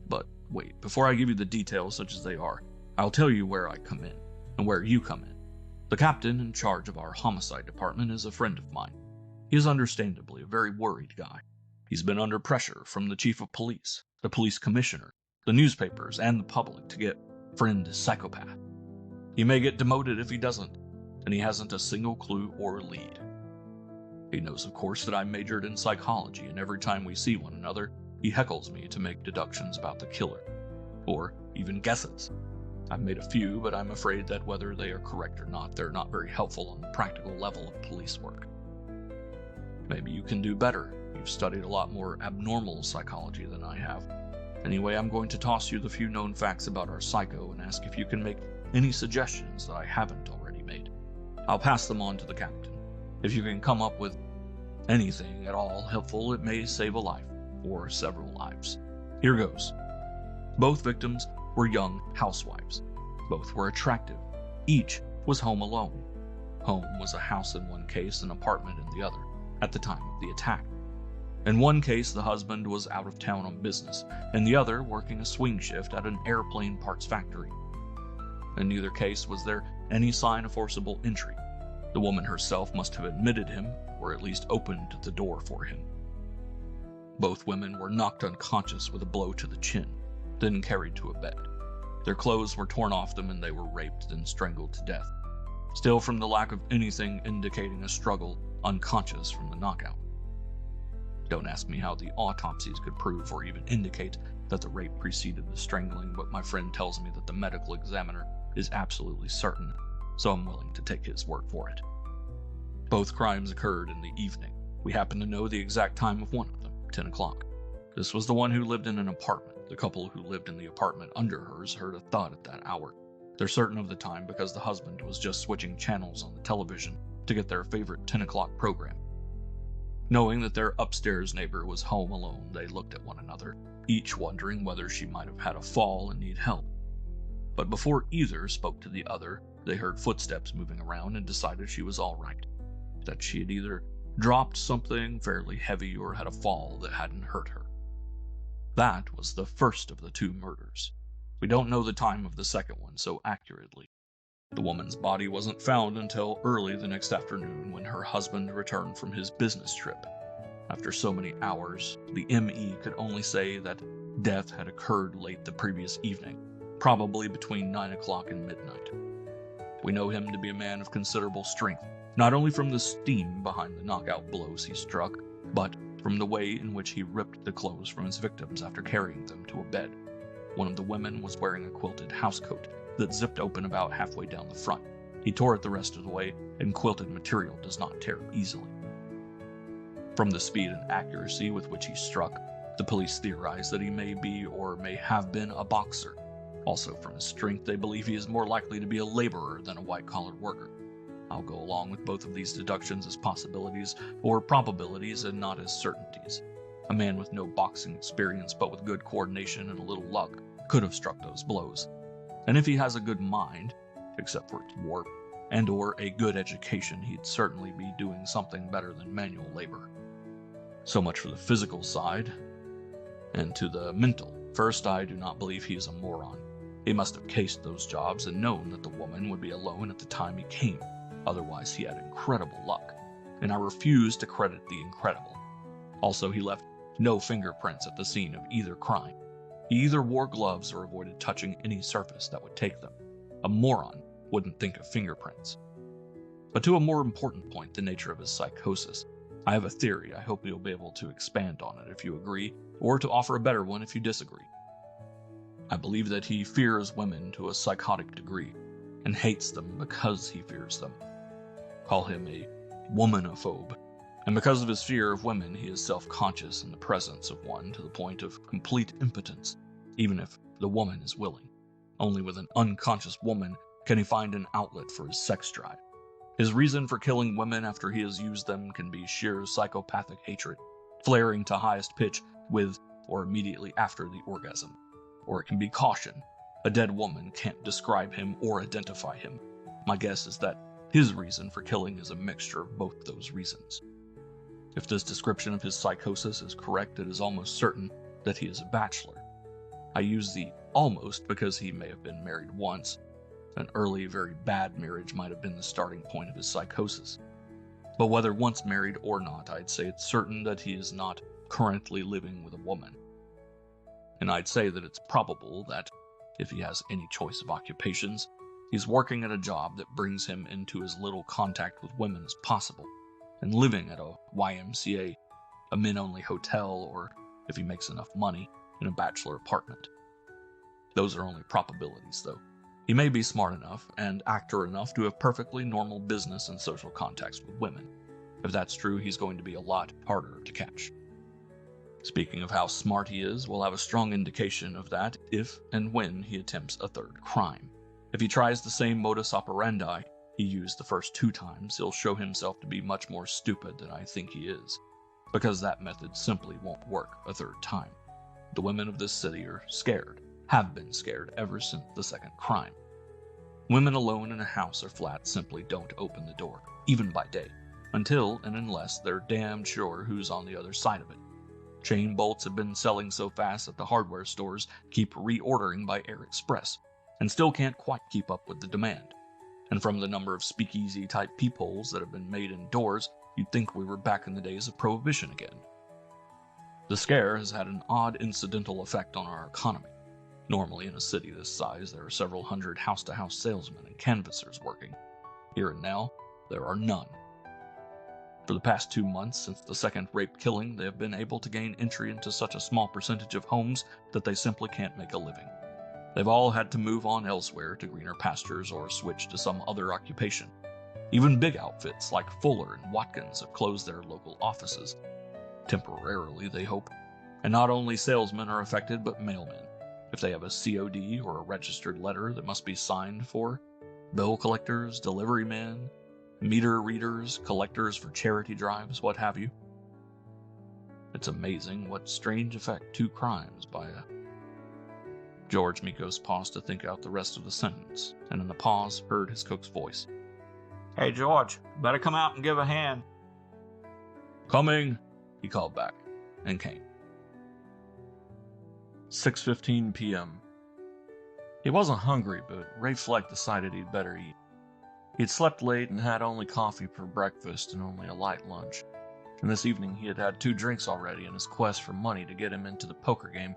But wait, before I give you the details such as they are, I'll tell you where I come in, and where you come in. The captain in charge of our homicide department is a friend of mine. He is understandably a very worried guy. He's been under pressure from the chief of police, the police commissioner, the newspapers, and the public to get friend psychopath. He may get demoted if he doesn't, and he hasn't a single clue or lead. He knows, of course, that I majored in psychology, and every time we see one another, he heckles me to make deductions about the killer, or even guesses. I've made a few, but I'm afraid that whether they are correct or not, they're not very helpful on the practical level of police work. Maybe you can do better. You've studied a lot more abnormal psychology than I have. Anyway, I'm going to toss you the few known facts about our psycho and ask if you can make any suggestions that I haven't already made. I'll pass them on to the captain. If you can come up with anything at all helpful, it may save a life, or several lives. Here goes. Both victims were young housewives. Both were attractive. Each was home alone. Home was a house in one case, an apartment in the other, at the time of the attack. In one case, the husband was out of town on business, in the other working a swing shift at an airplane parts factory. In neither case was there any sign of forcible entry. The woman herself must have admitted him, or at least opened the door for him. Both women were knocked unconscious with a blow to the chin, then carried to a bed. Their clothes were torn off them and they were raped, then strangled to death. Still, from the lack of anything indicating a struggle, unconscious from the knockout. Don't ask me how the autopsies could prove or even indicate that the rape preceded the strangling, but my friend tells me that the medical examiner is absolutely certain, so I'm willing to take his word for it. Both crimes occurred in the evening. We happen to know the exact time of one of them, 10 o'clock. This was the one who lived in an apartment. The couple who lived in the apartment under hers heard a thud at that hour. They're certain of the time because the husband was just switching channels on the television to get their favorite 10 o'clock program. Knowing that their upstairs neighbor was home alone, they looked at one another, each wondering whether she might have had a fall and need help. But before either spoke to the other, they heard footsteps moving around and decided she was all right, that she had either dropped something fairly heavy or had a fall that hadn't hurt her. That was the first of the 2 murders. We don't know the time of the second one so accurately. The woman's body wasn't found until early the next afternoon when her husband returned from his business trip. After so many hours, the ME could only say that death had occurred late the previous evening, probably between 9 o'clock and midnight. We know him to be a man of considerable strength, not only from the steam behind the knockout blows he struck, but from the way in which he ripped the clothes from his victims after carrying them to a bed. One of the women was wearing a quilted housecoat that zipped open about halfway down the front. He tore it the rest of the way, and quilted material does not tear easily. From the speed and accuracy with which he struck, the police theorize that he may be or may have been a boxer. Also, from his strength, they believe he is more likely to be a laborer than a white-collar worker. I'll go along with both of these deductions as possibilities or probabilities and not as certainties. A man with no boxing experience but with good coordination and a little luck could have struck those blows. And if he has a good mind, except for its warp, and or a good education, he'd certainly be doing something better than manual labor. So much for the physical side. And to the mental. First, I do not believe he is a moron. He must have cased those jobs and known that the woman would be alone at the time he came. Otherwise, he had incredible luck, and I refuse to credit the incredible. Also, he left no fingerprints at the scene of either crime. He either wore gloves or avoided touching any surface that would take them. A moron wouldn't think of fingerprints. But to a more important point, the nature of his psychosis, I have a theory. I hope you'll be able to expand on it if you agree, or to offer a better one if you disagree. I believe that he fears women to a psychotic degree. and hates them because he fears them. Call him a womanophobe, and because of his fear of women, he is self-conscious in the presence of one to the point of complete impotence, even if the woman is willing. Only with an unconscious woman can he find an outlet for his sex drive. His reason for killing women after he has used them can be sheer psychopathic hatred, flaring to highest pitch with or immediately after the orgasm. Or it can be caution. A dead woman can't describe him or identify him. My guess is that his reason for killing is a mixture of both those reasons. If this description of his psychosis is correct, it is almost certain that he is a bachelor. I use the almost because he may have been married once. An early, very bad marriage might have been the starting point of his psychosis. But whether once married or not, I'd say it's certain that he is not currently living with a woman. And I'd say that it's probable that, if he has any choice of occupations, he's working at a job that brings him into as little contact with women as possible, and living at a YMCA, a men-only hotel, or, if he makes enough money, in a bachelor apartment. Those are only probabilities, though. He may be smart enough and actor enough to have perfectly normal business and social contacts with women. If that's true, he's going to be a lot harder to catch. Speaking of how smart he is, we'll have a strong indication of that if and when he attempts a third crime. If he tries the same modus operandi he used the first 2 times, he'll show himself to be much more stupid than I think he is, because that method simply won't work a third time. The women of this city are scared, have been scared ever since the second crime. Women alone in a house or flat simply don't open the door, even by day, until and unless they're damn sure who's on the other side of it. Chain bolts have been selling so fast that the hardware stores keep reordering by Air Express, and still can't quite keep up with the demand. And from the number of speakeasy-type peepholes that have been made indoors, you'd think we were back in the days of Prohibition again. The scare has had an odd incidental effect on our economy. Normally, in a city this size, there are several hundred house-to-house salesmen and canvassers working. Here and now, there are none. For the past 2 months, since the second rape killing, they have been able to gain entry into such a small percentage of homes that they simply can't make a living. They've all had to move on elsewhere to greener pastures or switch to some other occupation. Even big outfits like Fuller and Watkins have closed their local offices. Temporarily, they hope. And not only salesmen are affected, but mailmen. If they have a COD or a registered letter that must be signed for, bill collectors, delivery men, meter readers, collectors for charity drives, what have you. It's amazing what strange effect 2 crimes by a... George Mikos paused to think out the rest of the sentence, and in the pause heard his cook's voice. Hey, George, better come out and give a hand. Coming, he called back, and came. 6:15 p.m. He wasn't hungry, but Ray Fleck decided he'd better eat. He'd slept late and had only coffee for breakfast and only a light lunch. And this evening he had had 2 drinks already in his quest for money to get him into the poker game.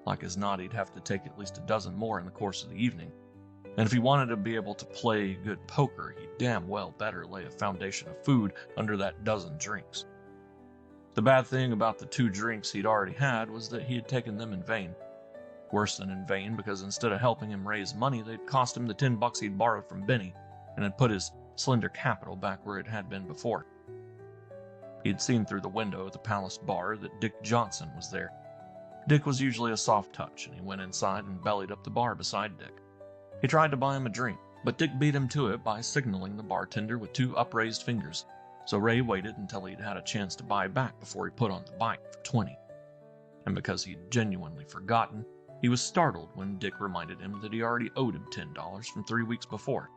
Like as not, he'd have to take at least a dozen more in the course of the evening. And if he wanted to be able to play good poker, he'd damn well better lay a foundation of food under that dozen drinks. The bad thing about the 2 drinks he'd already had was that he had taken them in vain. Worse than in vain, because instead of helping him raise money, they'd cost him the $10 he'd borrowed from Benny, and had put his slender capital back where it had been before. He had seen through the window of the Palace bar that Dick Johnson was there. Dick was usually a soft touch, and he went inside and bellied up the bar beside Dick. He tried to buy him a drink, but Dick beat him to it by signaling the bartender with 2 upraised fingers, so Ray waited until he'd had a chance to buy back before he put on the bite for 20. And because he'd genuinely forgotten, he was startled when Dick reminded him that he already owed him $10 from 3 weeks before.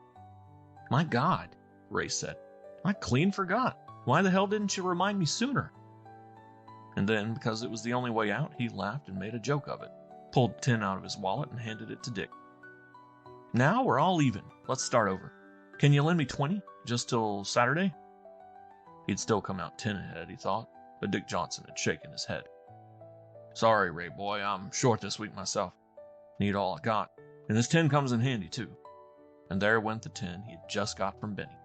"My God," Ray said, "I clean forgot. Why the hell didn't you remind me sooner?" And then, because it was the only way out, he laughed and made a joke of it, pulled 10 out of his wallet and handed it to Dick. "Now we're all even. Let's start over. Can you lend me 20, just till Saturday?" He'd still come out 10 ahead, he thought, but Dick Johnson had shaken his head. "Sorry, Ray boy, I'm short this week myself. Need all I got, and this 10 comes in handy too." And there went the 10 he had just got from Benny.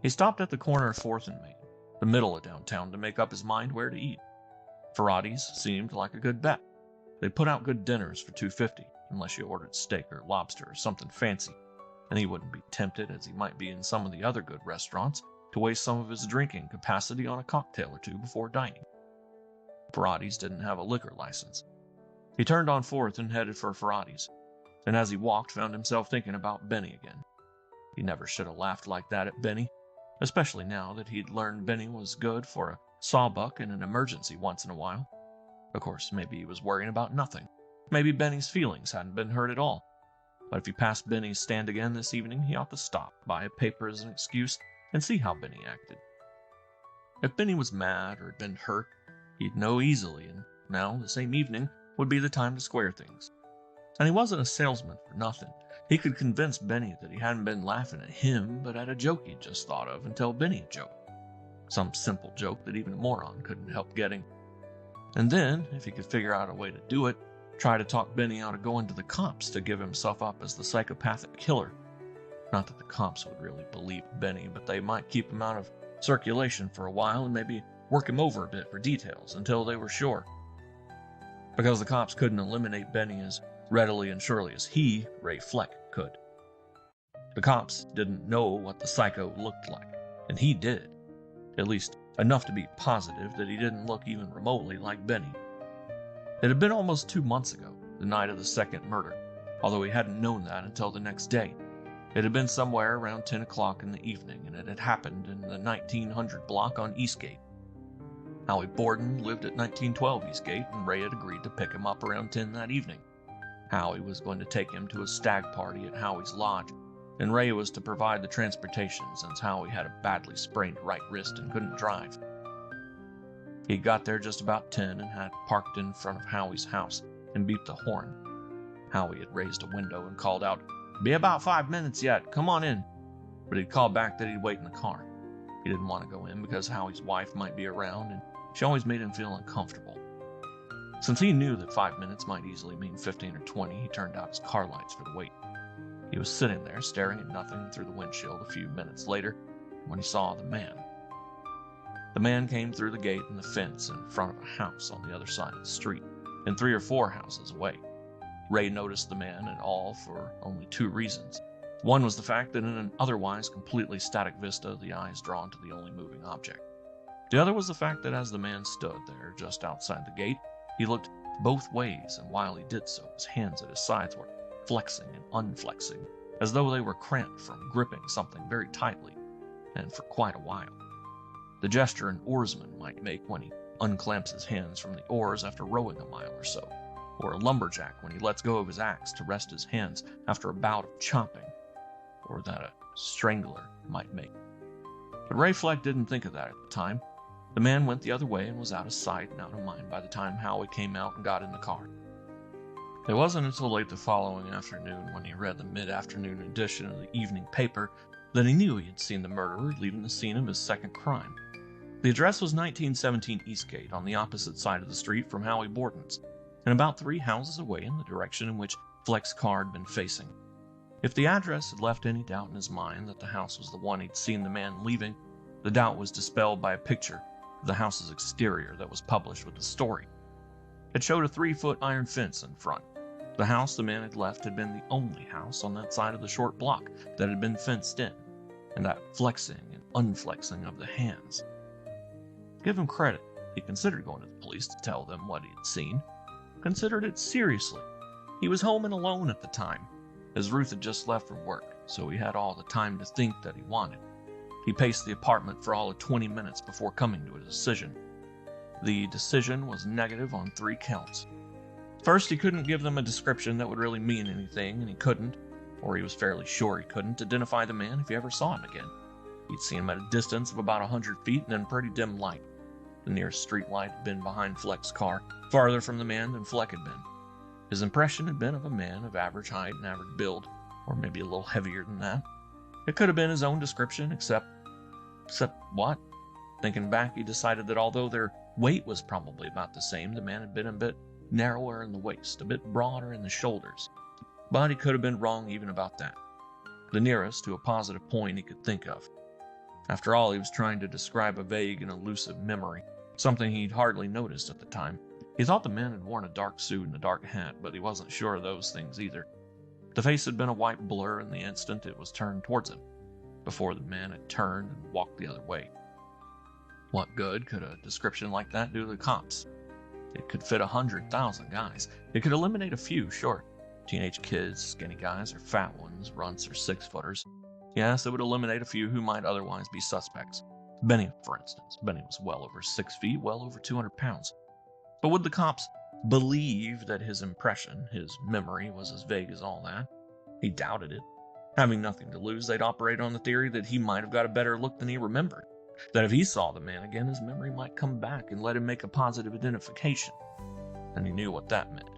He stopped at the corner of 4th and Main, the middle of downtown, to make up his mind where to eat. Ferrati's seemed like a good bet. They put out good dinners for $2.50, unless you ordered steak or lobster or something fancy, and he wouldn't be tempted, as he might be in some of the other good restaurants, to waste some of his drinking capacity on a cocktail or two before dining. Ferrati's didn't have a liquor license. He turned on 4th and headed for Ferrati's, and as he walked, found himself thinking about Benny again. He never should have laughed like that at Benny, especially now that he'd learned Benny was good for a sawbuck in an emergency once in a while. Of course, maybe he was worrying about nothing. Maybe Benny's feelings hadn't been hurt at all. But if he passed Benny's stand again this evening, he ought to stop, buy a paper as an excuse, and see how Benny acted. If Benny was mad or had been hurt, he'd know easily, and now, the same evening, would be the time to square things. And he wasn't a salesman for nothing. He could convince Benny that he hadn't been laughing at him, but at a joke he'd just thought of and tell Benny a joke. Some simple joke that even a moron couldn't help getting. And then, if he could figure out a way to do it, try to talk Benny out of going to the cops to give himself up as the psychopathic killer. Not that the cops would really believe Benny, but they might keep him out of circulation for a while and maybe work him over a bit for details until they were sure. Because the cops couldn't eliminate Benny as readily and surely as he, Ray Fleck, could. The cops didn't know what the psycho looked like, and he did. At least enough to be positive that he didn't look even remotely like Benny. It had been almost 2 months ago, the night of the second murder, although he hadn't known that until the next day. It had been somewhere around 10 o'clock in the evening, and it had happened in the 1900 block on Eastgate. Howie Borden lived at 1912 Eastgate, and Ray had agreed to pick him up around 10 that evening. Howie was going to take him to a stag party at Howie's lodge, and Ray was to provide the transportation since Howie had a badly sprained right wrist and couldn't drive. He got there just about 10 and had parked in front of Howie's house and beeped the horn. Howie had raised a window and called out, "Be about 5 minutes yet, come on in." But he'd called back that he'd wait in the car. He didn't want to go in because Howie's wife might be around, and she always made him feel uncomfortable. Since he knew that 5 minutes might easily mean 15 or 20, he turned out his car lights for the wait. He was sitting there staring at nothing through the windshield a few minutes later when he saw the man. The man came through the gate and the fence in front of a house on the other side of the street, and 3 or 4 houses away. Ray noticed the man and all for only 2 reasons. One was the fact that in an otherwise completely static vista, the eye is drawn to the only moving object. The other was the fact that as the man stood there just outside the gate, he looked both ways, and while he did so, his hands at his sides were flexing and unflexing, as though they were cramped from gripping something very tightly, and for quite a while. The gesture an oarsman might make when he unclamps his hands from the oars after rowing a mile or so, or a lumberjack when he lets go of his axe to rest his hands after a bout of chopping, or that a strangler might make. But Ray Fleck didn't think of that at the time. The man went the other way and was out of sight and out of mind by the time Howie came out and got in the car. It wasn't until late the following afternoon, when he read the mid-afternoon edition of the evening paper, that he knew he had seen the murderer leaving the scene of his second crime. The address was 1917 Eastgate, on the opposite side of the street from Howie Borden's, and about 3 houses away in the direction in which Fleck's car had been facing. If the address had left any doubt in his mind that the house was the one he'd seen the man leaving, the doubt was dispelled by a picture of the house's exterior that was published with the story. It showed a 3-foot iron fence in front. The house the man had left had been the only house on that side of the short block that had been fenced in, and that flexing and unflexing of the hands. Give him credit. He considered going to the police to tell them what he had seen. Considered it seriously. He was home and alone at the time, as Ruth had just left from work, so he had all the time to think that he wanted. He paced the apartment for all of 20 minutes before coming to a decision. The decision was negative on 3 counts. First, he couldn't give them a description that would really mean anything, and he couldn't, or he was fairly sure he couldn't, identify the man if he ever saw him again. He'd seen him at a distance of about 100 feet and in pretty dim light. The nearest street light had been behind Fleck's car, farther from the man than Fleck had been. His impression had been of a man of average height and average build, or maybe a little heavier than that. It could have been his own description, except what? Thinking back, he decided that although their weight was probably about the same, the man had been a bit narrower in the waist, a bit broader in the shoulders. But he could have been wrong even about that. The nearest to a positive point he could think of. After all, he was trying to describe a vague and elusive memory, something he'd hardly noticed at the time. He thought the man had worn a dark suit and a dark hat, but he wasn't sure of those things either. The face had been a white blur in the instant it was turned towards him, before the man had turned and walked the other way. What good could a description like that do to the cops? It could fit 100,000 guys. It could eliminate a few, sure. Teenage kids, skinny guys, or fat ones, runts or 6-footers. Yes, it would eliminate a few who might otherwise be suspects. Benny, for instance. Benny was well over 6 feet, well over 200 pounds. But would the cops believe that his impression, his memory, was as vague as all that? He doubted it. Having nothing to lose, they'd operate on the theory that he might have got a better look than he remembered. That if he saw the man again, his memory might come back and let him make a positive identification. And he knew what that meant.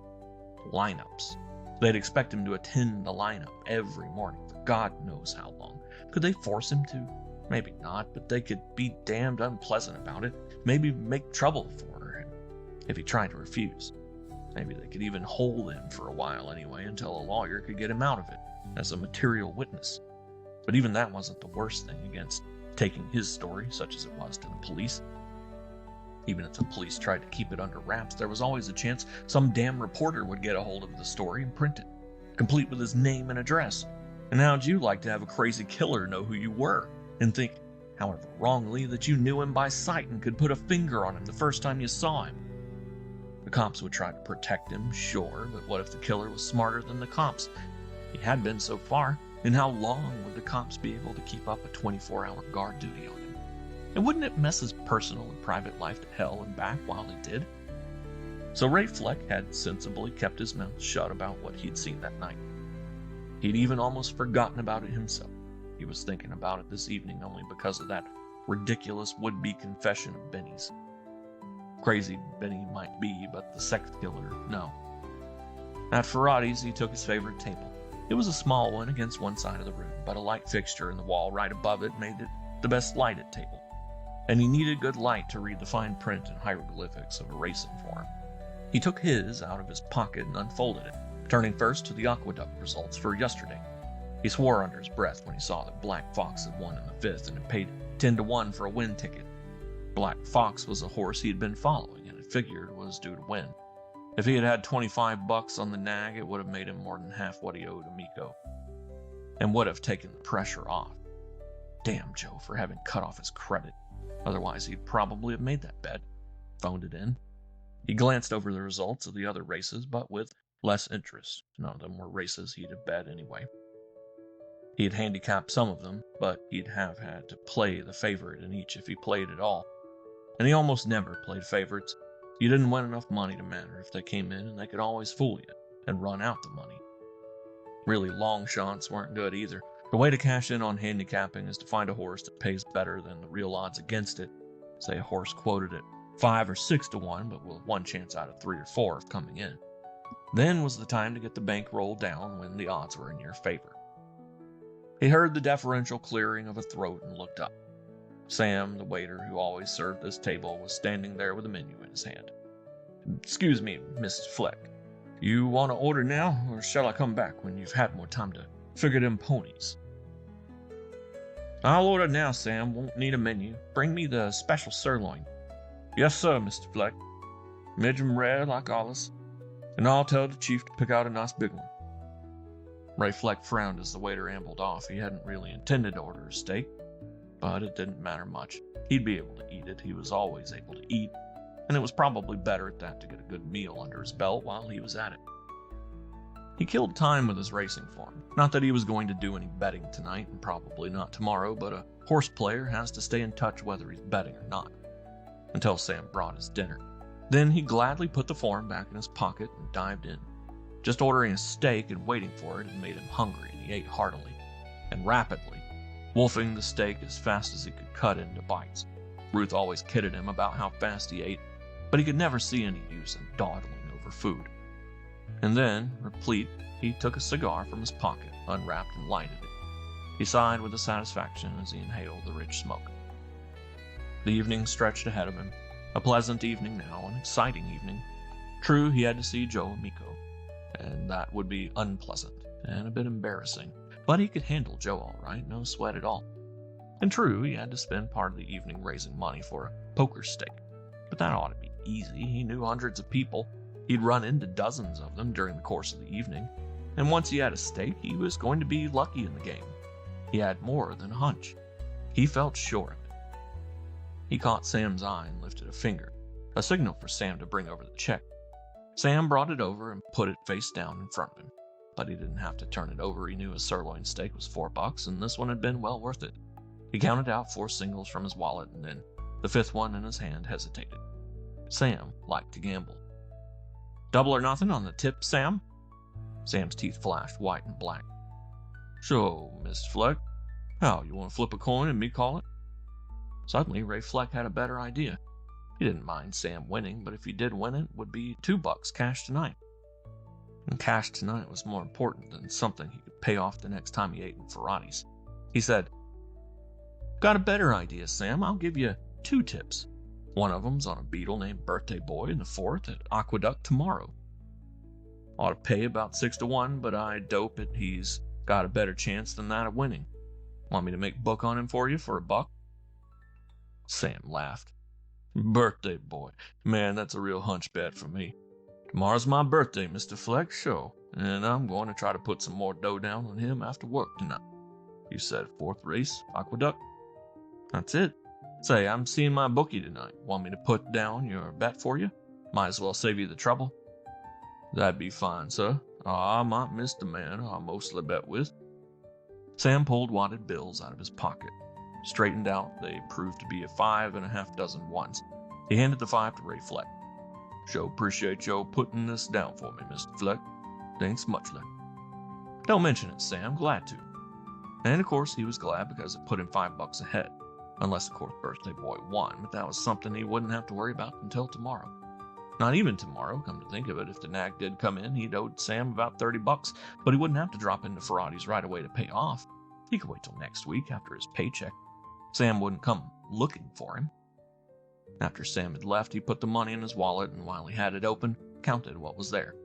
Lineups. They'd expect him to attend the lineup every morning for God knows how long. Could they force him to? Maybe not, but they could be damned unpleasant about it. Maybe make trouble for him if he tried to refuse. Maybe they could even hold him for a while anyway until a lawyer could get him out of it as a material witness. But even that wasn't the worst thing against taking his story, such as it was, to the police. Even if the police tried to keep it under wraps, there was always a chance some damn reporter would get a hold of the story and print it, complete with his name and address. And how'd you like to have a crazy killer know who you were, and think, however wrongly, that you knew him by sight and could put a finger on him the first time you saw him? The cops would try to protect him, sure, but what if the killer was smarter than the cops? He had been so far. And how long would the cops be able to keep up a 24-hour guard duty on him? And wouldn't it mess his personal and private life to hell and back while it did? So Ray Fleck had sensibly kept his mouth shut about what he'd seen that night. He'd even almost forgotten about it himself. He was thinking about it this evening only because of that ridiculous would-be confession of Benny's. Crazy Benny might be, but the sex killer, no. At Ferrati's, he took his favorite table. It was a small one against one side of the room, but a light fixture in the wall right above it made it the best lighted table. And he needed good light to read the fine print and hieroglyphics of a racing form. He took his out of his pocket and unfolded it, turning first to the aqueduct results for yesterday. He swore under his breath when he saw that Black Fox had won in the 5th and had paid 10-1 for a win ticket. Black Fox was a horse he had been following and had figured was due to win. If he had had $25 on the nag, it would have made him more than half what he owed Amico, and would have taken the pressure off. Damn Joe for having cut off his credit. Otherwise, he'd probably have made that bet, phoned it in. He glanced over the results of the other races, but with less interest. None of them were races he'd have bet anyway. He had handicapped some of them, but he'd have had to play the favorite in each if he played at all. And he almost never played favorites. You didn't win enough money to matter if they came in, and they could always fool you and run out the money. Really long shots weren't good either. The way to cash in on handicapping is to find a horse that pays better than the real odds against it. Say a horse quoted at 5 or 6-1, but with one chance out of 3 or 4 of coming in. Then was the time to get the bankroll down when the odds were in your favor. He heard the deferential clearing of a throat and looked up. Sam, the waiter who always served this table, was standing there with a menu in his hand. "Excuse me, Mrs. Fleck. You want to order now, or shall I come back when you've had more time to figure them ponies?" "I'll order now, Sam. Won't need a menu. Bring me the special sirloin." "Yes, sir, Mr. Fleck. Medium rare like always. And I'll tell the chief to pick out a nice big one." Ray Fleck frowned as the waiter ambled off. He hadn't really intended to order a steak, but it didn't matter much. He'd be able to eat it. He was always able to eat, and it was probably better at that to get a good meal under his belt while he was at it. He killed time with his racing form. Not that he was going to do any betting tonight, and probably not tomorrow, but a horse player has to stay in touch whether he's betting or not, until Sam brought his dinner. Then he gladly put the form back in his pocket and dived in. Just ordering a steak and waiting for it had made him hungry, and he ate heartily and rapidly, wolfing the steak as fast as he could cut into bites. Ruth always kidded him about how fast he ate, but he could never see any use in dawdling over food. And then, replete, he took a cigar from his pocket, unwrapped and lighted it. He sighed with a satisfaction as he inhaled the rich smoke. The evening stretched ahead of him, a pleasant evening now, an exciting evening. True, he had to see Joe Amico, and that would be unpleasant and a bit embarrassing, but he could handle Joe all right, no sweat at all. And true, he had to spend part of the evening raising money for a poker stake, but that ought to be easy. He knew hundreds of people. He'd run into dozens of them during the course of the evening. And once he had a stake, he was going to be lucky in the game. He had more than a hunch. He felt sure of it. He caught Sam's eye and lifted a finger, a signal for Sam to bring over the check. Sam brought it over and put it face down in front of him. But he didn't have to turn it over. He knew a sirloin steak was $4, and this one had been well worth it. He counted out 4 singles from his wallet, and then the 5th one in his hand hesitated. Sam liked to gamble. "Double or nothing on the tip, Sam?" Sam's teeth flashed white and black. "So, Mr. Fleck, how, you want to flip a coin and me call it?" Suddenly, Ray Fleck had a better idea. He didn't mind Sam winning, but if he did win, it would be $2 cash tonight. And cash tonight was more important than something he could pay off the next time he ate in Ferrati's. He said, "Got a better idea, Sam. I'll give you 2 tips. One of them's on a beetle named Birthday Boy, and the 4th at Aqueduct tomorrow. Ought to pay about 6 to 1, but I dope it he's got a better chance than that of winning. Want me to make book on him for you for $1?" Sam laughed. "Birthday Boy. Man, that's a real hunch bet for me. Tomorrow's my birthday, Mr. Fleck, sure, and I'm going to try to put some more dough down on him after work tonight. You said 4th race, Aqueduct?" "That's it. Say, I'm seeing my bookie tonight. Want me to put down your bet for you? Might as well save you the trouble." "That'd be fine, sir. I might miss the man I mostly bet with." Sam pulled wadded bills out of his pocket. Straightened out, they proved to be 5 and a half dozen ones. He handed the 5 to Ray Fleck. "Sure appreciate you putting this down for me, Mr. Fleck. Thanks muchly." "Don't mention it, Sam. Glad to." And of course he was glad because it put him $5 ahead. Unless, of course, Birthday Boy won, but that was something he wouldn't have to worry about until tomorrow. Not even tomorrow, come to think of it. If the nag did come in, he'd owed Sam about $30, but he wouldn't have to drop into Ferrati's right away to pay off. He could wait till next week after his paycheck. Sam wouldn't come looking for him. After Sam had left, he put the money in his wallet, and while he had it open, counted what was there.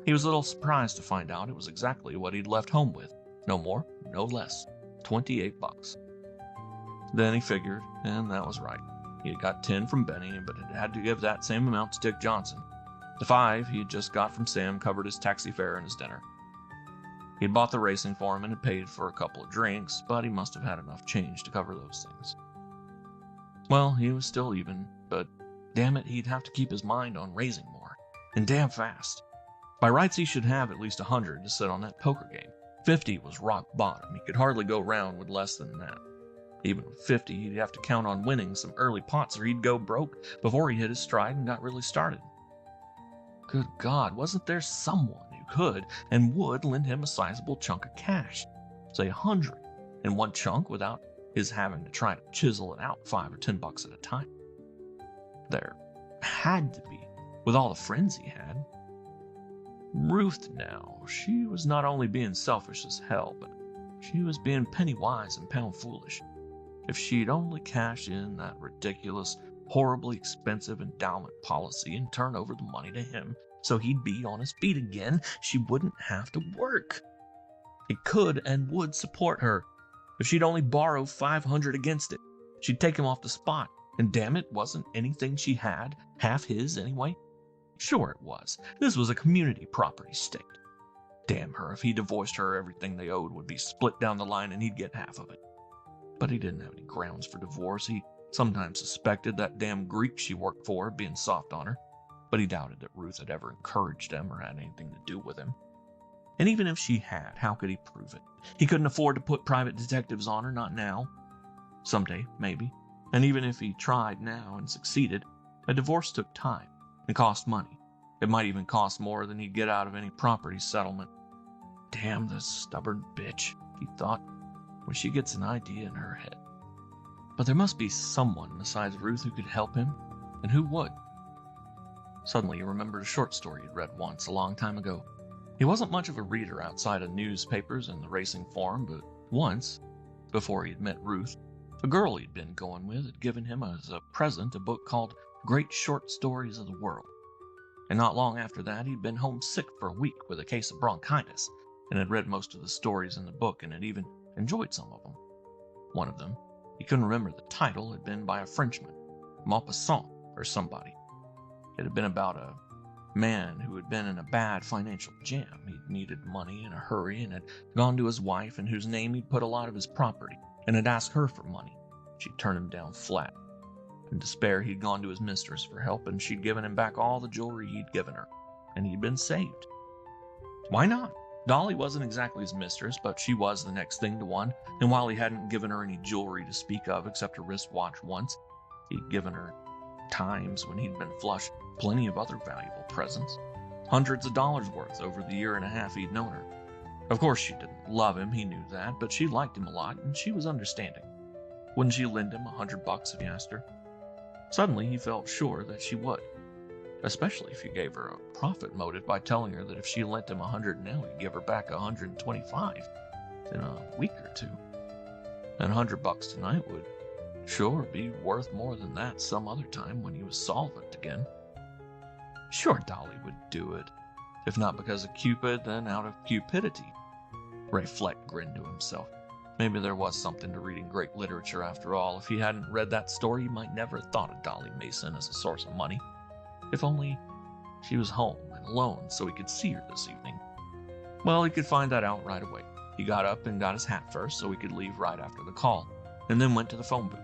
He was a little surprised to find out it was exactly what he'd left home with. No more, no less. $28. Then he figured, and that was right. He had got 10 from Benny, but had had to give that same amount to Dick Johnson. The 5 he had just got from Sam covered his taxi fare and his dinner. He had bought the racing for him and had paid for a couple of drinks, but he must have had enough change to cover those things. Well, he was still even, but damn it, he'd have to keep his mind on raising more, and damn fast. By rights, he should have at least 100 to sit on that poker game. 50 was rock bottom. He could hardly go round with less than that. Even with 50, he'd have to count on winning some early pots or he'd go broke before he hit his stride and got really started. Good God, wasn't there someone who could and would lend him a sizable chunk of cash? Say 100 in one chunk without his having to try to chisel it out $5 or $10 at a time. There had to be, with all the friends he had. Ruth now, she was not only being selfish as hell, but she was being penny wise and pound foolish. If she'd only cash in that ridiculous, horribly expensive endowment policy and turn over the money to him so he'd be on his feet again, she wouldn't have to work. He could and would support her. If she'd only borrow $500 against it, she'd take him off the spot. And damn it, wasn't anything she had half his anyway? Sure it was. This was a community property state. Damn her, if he divorced her, everything they owed would be split down the line and he'd get half of it. But he didn't have any grounds for divorce. He sometimes suspected that damn Greek she worked for being soft on her, but he doubted that Ruth had ever encouraged him or had anything to do with him. And even if she had, how could he prove it? He couldn't afford to put private detectives on her, not now. Someday, maybe. And even if he tried now and succeeded, a divorce took time and cost money. It might even cost more than he'd get out of any property settlement. Damn the stubborn bitch, he thought, when she gets an idea in her head. But there must be someone besides Ruth who could help him, and who would? Suddenly he remembered a short story he'd read once, a long time ago. He wasn't much of a reader outside of newspapers and the racing forum, but once, before he'd met Ruth, a girl he'd been going with had given him as a present a book called Great Short Stories of the World. And not long after that, he'd been homesick for a week with a case of bronchitis, and had read most of the stories in the book and had even enjoyed some of them. One of them, he couldn't remember the title, had been by a Frenchman, Maupassant or somebody. It had been about a Man who had been in a bad financial jam. He'd needed money in a hurry and had gone to his wife, in whose name he'd put a lot of his property, and had asked her for money. She'd turned him down flat. In despair, he'd gone to his mistress for help, and she'd given him back all the jewelry he'd given her, and he'd been saved. Why not? Dolly wasn't exactly his mistress, but she was the next thing to one, and while he hadn't given her any jewelry to speak of except a wristwatch once, he'd given her, times when he'd been flush, plenty of other valuable presents. Hundreds of dollars worth over the year and a half he'd known her. Of course she didn't love him, he knew that, but she liked him a lot, and she was understanding. Wouldn't she lend him $100 if he asked her? Suddenly he felt sure that she would, especially if he gave her a profit motive by telling her that if she lent him $100 now, he'd give her back $125 in a week or two. And $100 tonight would sure be worth more than that some other time when he was solvent again. Sure, Dolly would do it, if not because of Cupid, then out of cupidity. Ray Fleck grinned to himself. Maybe there was something to reading great literature after all. If he hadn't read that story, he might never have thought of Dolly Mason as a source of money. If only she was home and alone so he could see her this evening. Well, he could find that out right away. He got up and got his hat first so he could leave right after the call, and then went to the phone booth.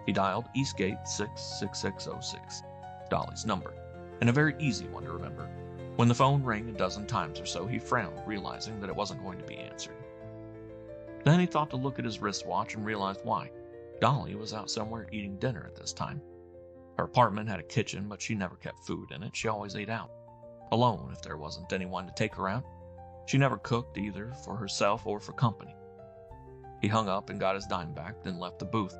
He dialed Eastgate 66606, Dolly's number, and a very easy one to remember. When the phone rang a dozen times or so, he frowned, realizing that it wasn't going to be answered. Then he thought to look at his wristwatch and realized why. Dolly was out somewhere eating dinner at this time. Her apartment had a kitchen, but she never kept food in it. She always ate out, alone if there wasn't anyone to take her out. She never cooked either for herself or for company. He hung up and got his dime back, then left the booth.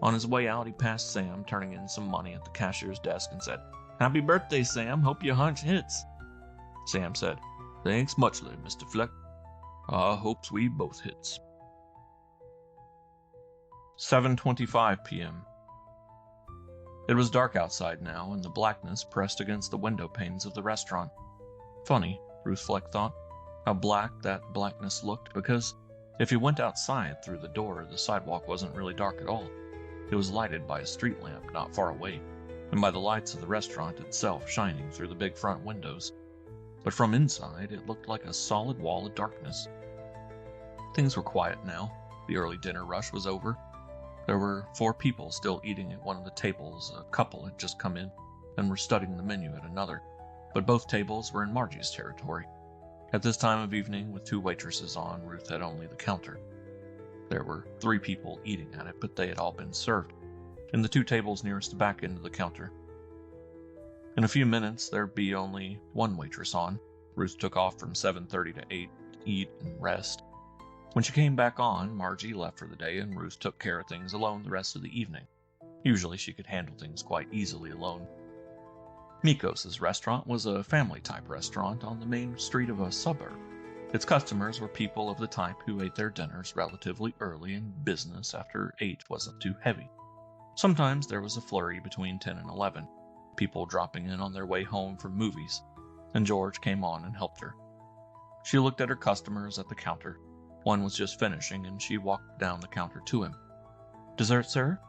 On his way out, he passed Sam, turning in some money at the cashier's desk, and said, "Happy birthday, Sam. Hope your hunch hits." Sam said, "Thanks muchly, Mr. Fleck. I hopes we both hits." 7:25 p.m. It was dark outside now, and the blackness pressed against the window panes of the restaurant. Funny, Ruth Fleck thought, how black that blackness looked, because if you went outside through the door, the sidewalk wasn't really dark at all. It was lighted by a street lamp not far away, and by the lights of the restaurant itself shining through the big front windows. But from inside, it looked like a solid wall of darkness. Things were quiet now. The early dinner rush was over. There were 4 people still eating at one of the tables. A couple had just come in and were studying the menu at another, but both tables were in Margie's territory. At this time of evening, with 2 waitresses on, Ruth had only the counter. There were 3 people eating at it, but they had all been served, in the 2 tables nearest the back end of the counter. In a few minutes, there'd be only 1 waitress on. Ruth took off from 7:30 to 8 to eat and rest. When she came back on, Margie left for the day, and Ruth took care of things alone the rest of the evening. Usually she could handle things quite easily alone. Mikos' restaurant was a family-type restaurant on the main street of a suburb. Its customers were people of the type who ate their dinners relatively early, and business after 8 wasn't too heavy. Sometimes there was a flurry between 10 and 11, people dropping in on their way home from movies, and George came on and helped her. She looked at her customers at the counter. One was just finishing, and she walked down the counter to him. "Dessert, sir?"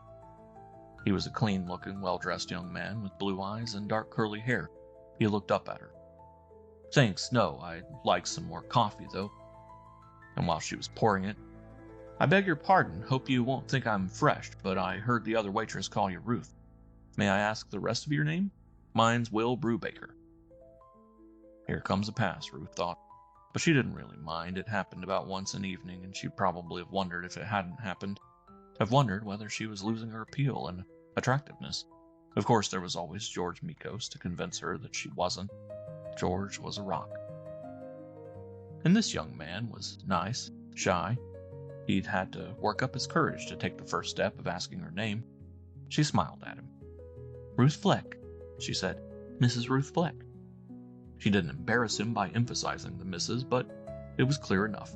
He was a clean-looking, well-dressed young man with blue eyes and dark curly hair. He looked up at her. "Thanks, no. I'd like some more coffee, though." And while she was pouring it, "I beg your pardon. Hope you won't think I'm fresh, but I heard the other waitress call you Ruth. May I ask the rest of your name? Mine's Will Brubaker." Here comes a pass, Ruth thought. But she didn't really mind. It happened about once an evening, and she'd probably have wondered if it hadn't happened. Have wondered whether she was losing her appeal and attractiveness. Of course, there was always George Mikos to convince her that she wasn't. George was a rock. And this young man was nice, shy. He'd had to work up his courage to take the first step of asking her name. She smiled at him. "Ruth Fleck," she said. "Mrs. Ruth Fleck." She didn't embarrass him by emphasizing the Mrs., but it was clear enough.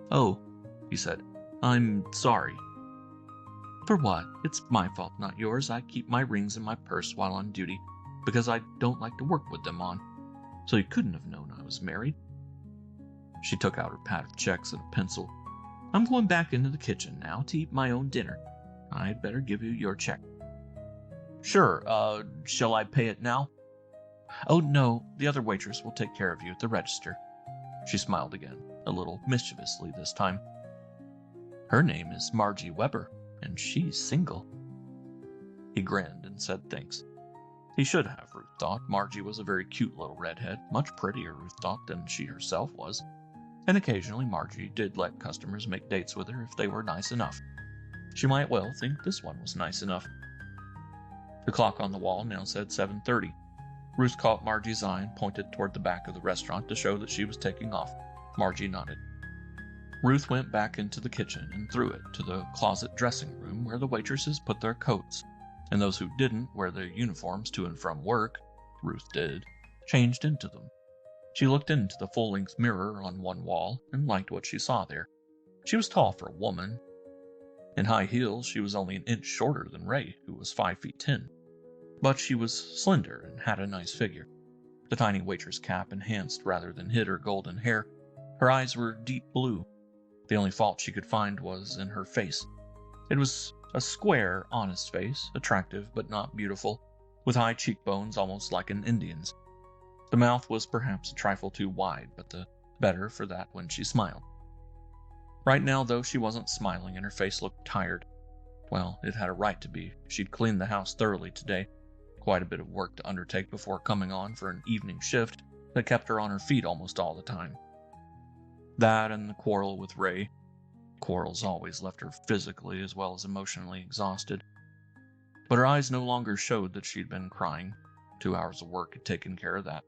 "Oh," he said, "I'm sorry." "For what? It's my fault, not yours. I keep my rings in my purse while on duty, because I don't like to work with them on. So you couldn't have known I was married." She took out her pad of checks and a pencil. "I'm going back into the kitchen now to eat my own dinner. I'd better give you your check." "Sure, shall I pay it now?" "Oh no, the other waitress will take care of you at the register." She smiled again, a little mischievously this time. "Her name is Margie Weber, and she's single." He grinned and said thanks. He should have, Ruth thought. Margie was a very cute little redhead, much prettier, Ruth thought, than she herself was. And occasionally Margie did let customers make dates with her if they were nice enough. She might well think this one was nice enough. The clock on the wall now said 7:30. Ruth caught Margie's eye and pointed toward the back of the restaurant to show that she was taking off. Margie nodded. Ruth went back into the kitchen and through it to the closet dressing room where the waitresses put their coats, and those who didn't wear their uniforms to and from work, Ruth did, changed into them. She looked into the full-length mirror on one wall and liked what she saw there. She was tall for a woman. In high heels, she was only an inch shorter than Ray, who was 5'10". But she was slender and had a nice figure. The tiny waitress cap enhanced rather than hid her golden hair. Her eyes were deep blue. The only fault she could find was in her face. It was a square, honest face, attractive but not beautiful, with high cheekbones almost like an Indian's. The mouth was perhaps a trifle too wide, but the better for that when she smiled. Right now, though, she wasn't smiling and her face looked tired. Well, it had a right to be. She'd cleaned the house thoroughly today. Quite a bit of work to undertake before coming on for an evening shift that kept her on her feet almost all the time. That and the quarrel with Ray. Quarrels always left her physically as well as emotionally exhausted. But her eyes no longer showed that she'd been crying. 2 hours of work had taken care of that.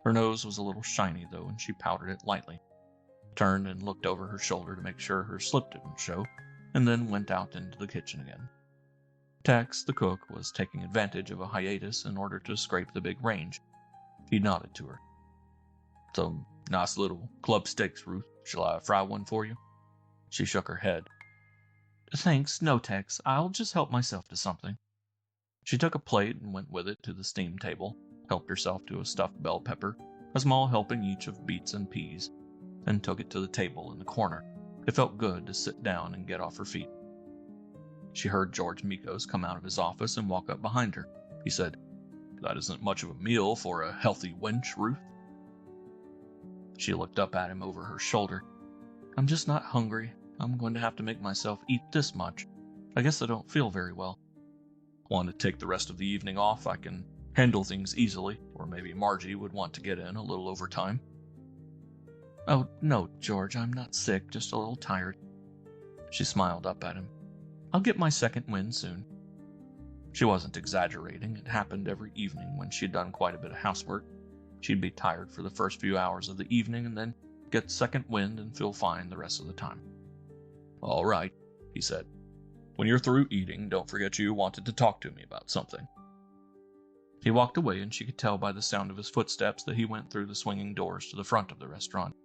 Her nose was a little shiny, though, and she powdered it lightly. Turned and looked over her shoulder to make sure her slip didn't show, and then went out into the kitchen again. Tex, the cook, was taking advantage of a hiatus in order to scrape the big range. He nodded to her. "Some nice little club steaks, Ruth. Shall I fry one for you?" She shook her head. "Thanks, no, Tex. I'll just help myself to something." She took a plate and went with it to the steam table, helped herself to a stuffed bell pepper, a small helping each of beets and peas, and took it to the table in the corner. It felt good to sit down and get off her feet. She heard George Mikos come out of his office and walk up behind her. He said, "That isn't much of a meal for a healthy wench, Ruth." She looked up at him over her shoulder. "I'm just not hungry. I'm going to have to make myself eat this much. I guess I don't feel very well." "Want to take the rest of the evening off? I can handle things easily, or maybe Margie would want to get in a little overtime." "Oh, no, George, I'm not sick, just a little tired." She smiled up at him. "I'll get my second wind soon." She wasn't exaggerating. It happened every evening when she'd done quite a bit of housework. She'd be tired for the first few hours of the evening and then get second wind and feel fine the rest of the time. "All right," he said. "When you're through eating, don't forget you wanted to talk to me about something." He walked away, and she could tell by the sound of his footsteps that he went through the swinging doors to the front of the restaurant.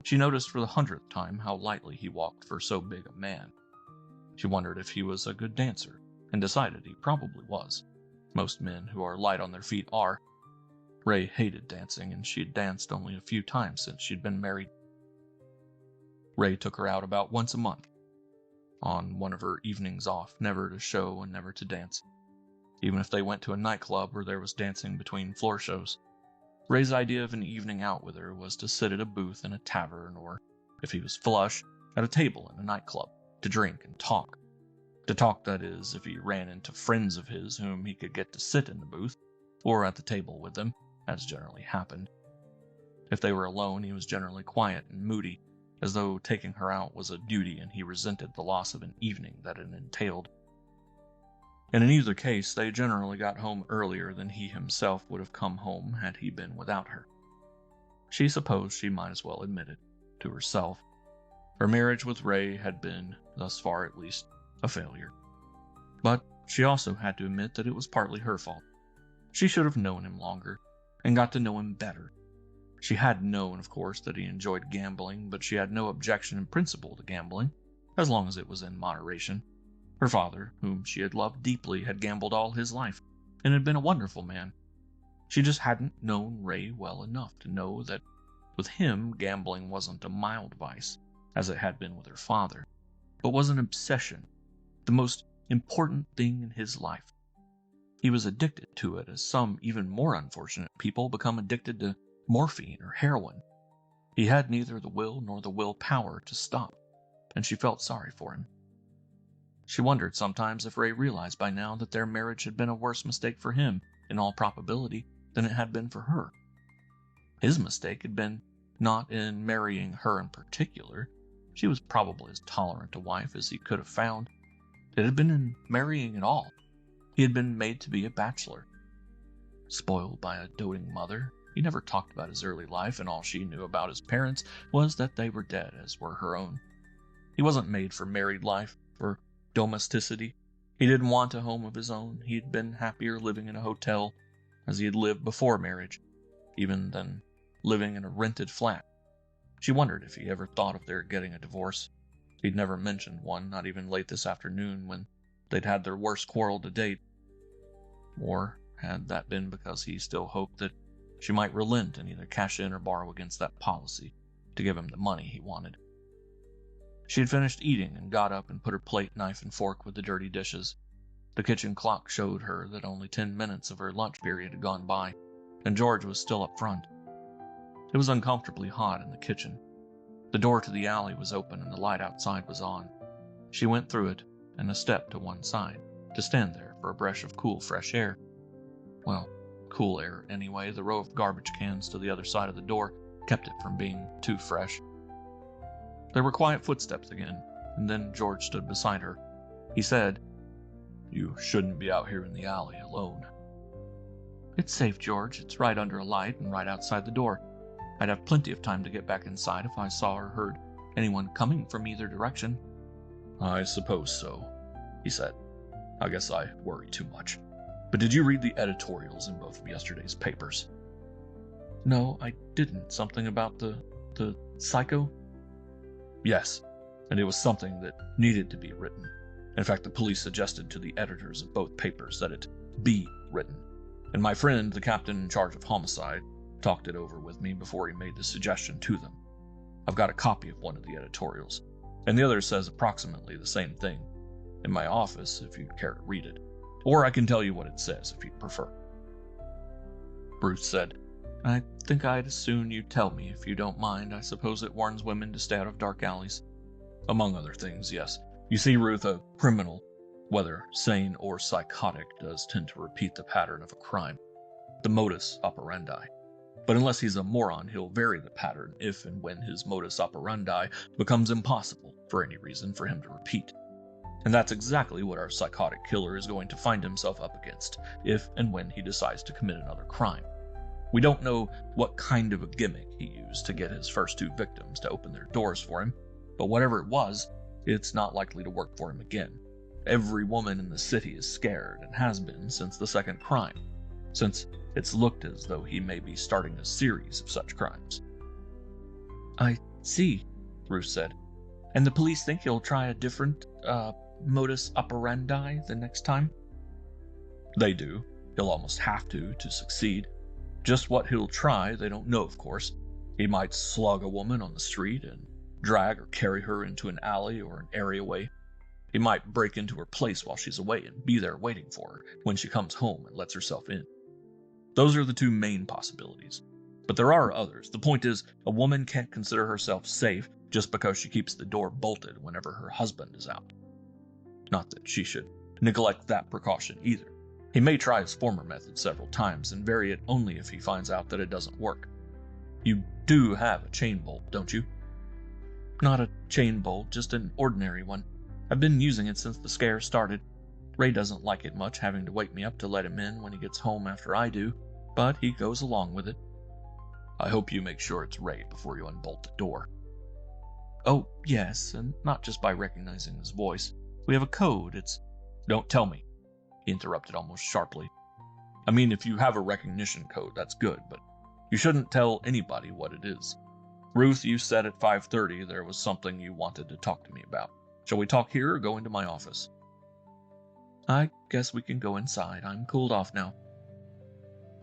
She noticed for the 100th time how lightly he walked for so big a man. She wondered if he was a good dancer, and decided he probably was. Most men who are light on their feet are. Ray hated dancing, and she had danced only a few times since she'd been married. Ray took her out about once a month, on one of her evenings off, never to show and never to dance. Even if they went to a nightclub where there was dancing between floor shows. Ray's idea of an evening out with her was to sit at a booth in a tavern, or, if he was flush, at a table in a nightclub, to drink and talk. To talk, that is, if he ran into friends of his whom he could get to sit in the booth, or at the table with them, as generally happened. If they were alone, he was generally quiet and moody, as though taking her out was a duty and he resented the loss of an evening that it entailed. And in either case, they generally got home earlier than he himself would have come home had he been without her. She supposed she might as well admit it, to herself. Her marriage with Ray had been, thus far at least, a failure. But she also had to admit that it was partly her fault. She should have known him longer, and got to know him better. She had known, of course, that he enjoyed gambling, but she had no objection in principle to gambling, as long as it was in moderation. Her father, whom she had loved deeply, had gambled all his life, and had been a wonderful man. She just hadn't known Ray well enough to know that with him, gambling wasn't a mild vice, as it had been with her father, but was an obsession, the most important thing in his life. He was addicted to it, as some even more unfortunate people become addicted to morphine or heroin. He had neither the will nor the willpower to stop, and she felt sorry for him. She wondered sometimes if Ray realized by now that their marriage had been a worse mistake for him, in all probability, than it had been for her. His mistake had been not in marrying her in particular. She was probably as tolerant a wife as he could have found. It had been in marrying at all. He had been made to be a bachelor. Spoiled by a doting mother, he never talked about his early life, and all she knew about his parents was that they were dead, as were her own. He wasn't made for married life, for domesticity. He didn't want a home of his own. He had been happier living in a hotel, as he had lived before marriage, even than living in a rented flat. She wondered if he ever thought of their getting a divorce. He'd never mentioned one, not even late this afternoon when they'd had their worst quarrel to date. Or had that been because he still hoped that she might relent and either cash in or borrow against that policy to give him the money he wanted? She had finished eating and got up and put her plate, knife, and fork with the dirty dishes. The kitchen clock showed her that only 10 minutes of her lunch period had gone by, and George was still up front. It was uncomfortably hot in the kitchen. The door to the alley was open and the light outside was on. She went through it and a step to one side, to stand there for a breath of cool, fresh air. Well, cool air anyway. The row of garbage cans to the other side of the door kept it from being too fresh. There were quiet footsteps again, and then George stood beside her. He said, "You shouldn't be out here in the alley alone." "It's safe, George. It's right under a light and right outside the door. I'd have plenty of time to get back inside if I saw or heard anyone coming from either direction." "I suppose so," he said. "I guess I worry too much. But did you read the editorials in both of yesterday's papers?" "No, I didn't. Something about the psycho?" "Yes, and it was something that needed to be written. In fact, the police suggested to the editors of both papers that it be written. And my friend, the captain in charge of homicide, talked it over with me before he made the suggestion to them. I've got a copy of one of the editorials, and the other says approximately the same thing, in my office if you'd care to read it. Or I can tell you what it says if you'd prefer." Bruce said, "I think I'd as soon you tell me if you don't mind. I suppose it warns women to stay out of dark alleys." "Among other things, yes. You see, Ruth, a criminal, whether sane or psychotic, does tend to repeat the pattern of a crime, the modus operandi. But unless he's a moron, he'll vary the pattern if and when his modus operandi becomes impossible for any reason for him to repeat. And that's exactly what our psychotic killer is going to find himself up against if and when he decides to commit another crime. We don't know what kind of a gimmick he used to get his first two victims to open their doors for him, but whatever it was, it's not likely to work for him again. Every woman in the city is scared and has been since the second crime, since it's looked as though he may be starting a series of such crimes." "I see," Bruce said. "And the police think he'll try a different, modus operandi the next time?" "They do. He'll almost have to succeed. Just what he'll try, they don't know, of course. He might slug a woman on the street and drag or carry her into an alley or an areaway. He might break into her place while she's away and be there waiting for her when she comes home and lets herself in. Those are the two main possibilities. But there are others. The point is, a woman can't consider herself safe just because she keeps the door bolted whenever her husband is out. Not that she should neglect that precaution either. He may try his former method several times and vary it only if he finds out that it doesn't work. You do have a chain bolt, don't you?" "Not a chain bolt, just an ordinary one. I've been using it since the scare started. Ray doesn't like it much having to wake me up to let him in when he gets home after I do, but he goes along with it." "I hope you make sure it's Ray before you unbolt the door." "Oh, yes, and not just by recognizing his voice. We have a code. It's—" "Don't tell me," he interrupted almost sharply. "I mean, if you have a recognition code, that's good, but you shouldn't tell anybody what it is. Ruth, you said at 5:30 there was something you wanted to talk to me about. Shall we talk here or go into my office?" "I guess we can go inside. I'm cooled off now."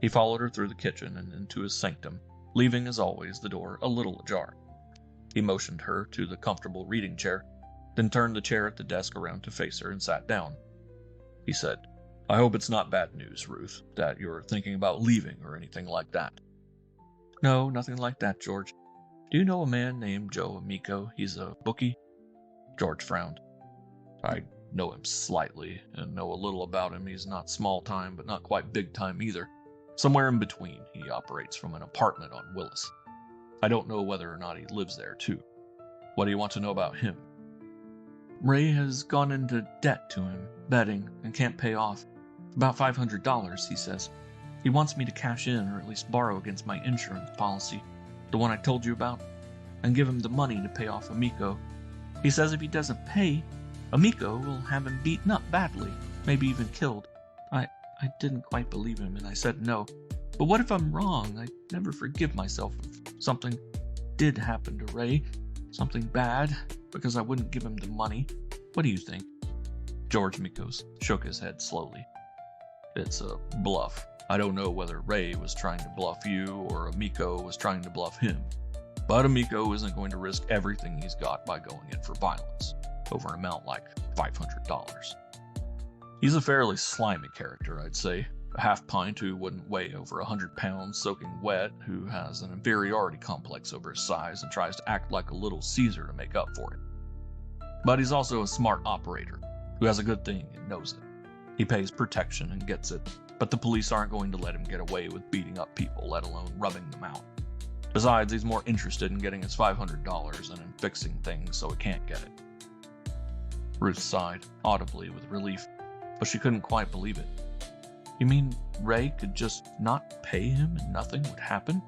He followed her through the kitchen and into his sanctum, leaving, as always, the door a little ajar. He motioned her to the comfortable reading chair, then turned the chair at the desk around to face her and sat down. He said, I hope it's not bad news, Ruth, that you're thinking about leaving or anything like that. No, nothing like that, George. Do you know a man named Joe Amico? He's a bookie. George frowned. I know him slightly and know a little about him. He's not small time, but not quite big time either. Somewhere in between. He operates from an apartment on Willis. I don't know whether or not he lives there too. What do you want to know about him? Ray has gone into debt to him, betting, and can't pay off. About $500, he says. He wants me to cash in or at least borrow against my insurance policy, the one I told you about, and give him the money to pay off Amico. He says if he doesn't pay, Amico will have him beaten up badly, maybe even killed. I didn't quite believe him and I said no. But what if I'm wrong? I'd never forgive myself if something did happen to Ray, something bad, because I wouldn't give him the money. What do you think? George Mikos shook his head slowly. It's a bluff. I don't know whether Ray was trying to bluff you or Amico was trying to bluff him. But Amico isn't going to risk everything he's got by going in for violence over an amount like $500. He's a fairly slimy character, I'd say. A half pint who wouldn't weigh over 100 pounds soaking wet, who has an inferiority complex over his size and tries to act like a little Caesar to make up for it. But he's also a smart operator who has a good thing and knows it. He pays protection and gets it, but the police aren't going to let him get away with beating up people, let alone rubbing them out. Besides, he's more interested in getting his $500 than in fixing things so he can't get it. Ruth sighed, audibly with relief, but she couldn't quite believe it. You mean Ray could just not pay him and nothing would happen?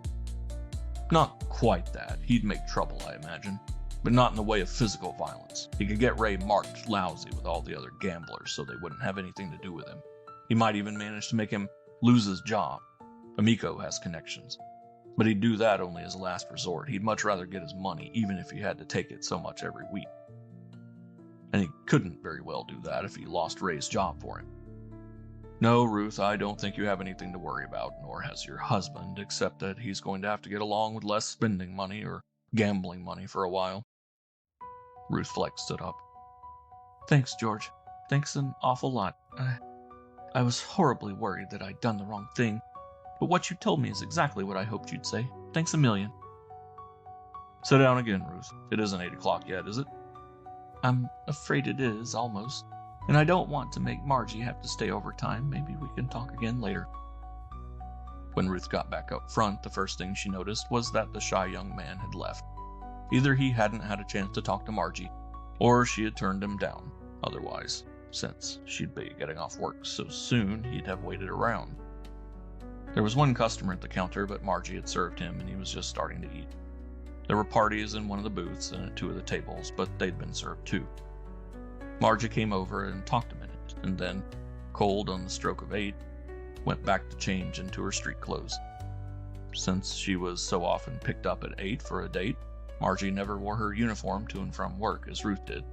Not quite that. He'd make trouble, I imagine. But not in the way of physical violence. He could get Ray marked lousy with all the other gamblers so they wouldn't have anything to do with him. He might even manage to make him lose his job. Amico has connections. But he'd do that only as a last resort. He'd much rather get his money, even if he had to take it so much every week. And he couldn't very well do that if he lost Ray's job for him. No, Ruth, I don't think you have anything to worry about, nor has your husband, except that he's going to have to get along with less spending money or gambling money for a while. Ruth Fleck stood up. Thanks, George. Thanks an awful lot. I was horribly worried that I'd done the wrong thing, but what you told me is exactly what I hoped you'd say. Thanks a million. Sit down again, Ruth. It isn't 8 o'clock yet, is it? I'm afraid it is, almost. And I don't want to make Margie have to stay overtime. Maybe we can talk again later. When Ruth got back up front, the first thing she noticed was that the shy young man had left. Either he hadn't had a chance to talk to Margie, or she had turned him down. Otherwise, since she'd be getting off work so soon, he'd have waited around. There was one customer at the counter, but Margie had served him and he was just starting to eat. There were parties in one of the booths and at 2 of the tables, but they'd been served too. Margie came over and talked a minute, and then, cold on the stroke of 8, went back to change into her street clothes. Since she was so often picked up at 8 for a date, Margie never wore her uniform to and from work as Ruth did.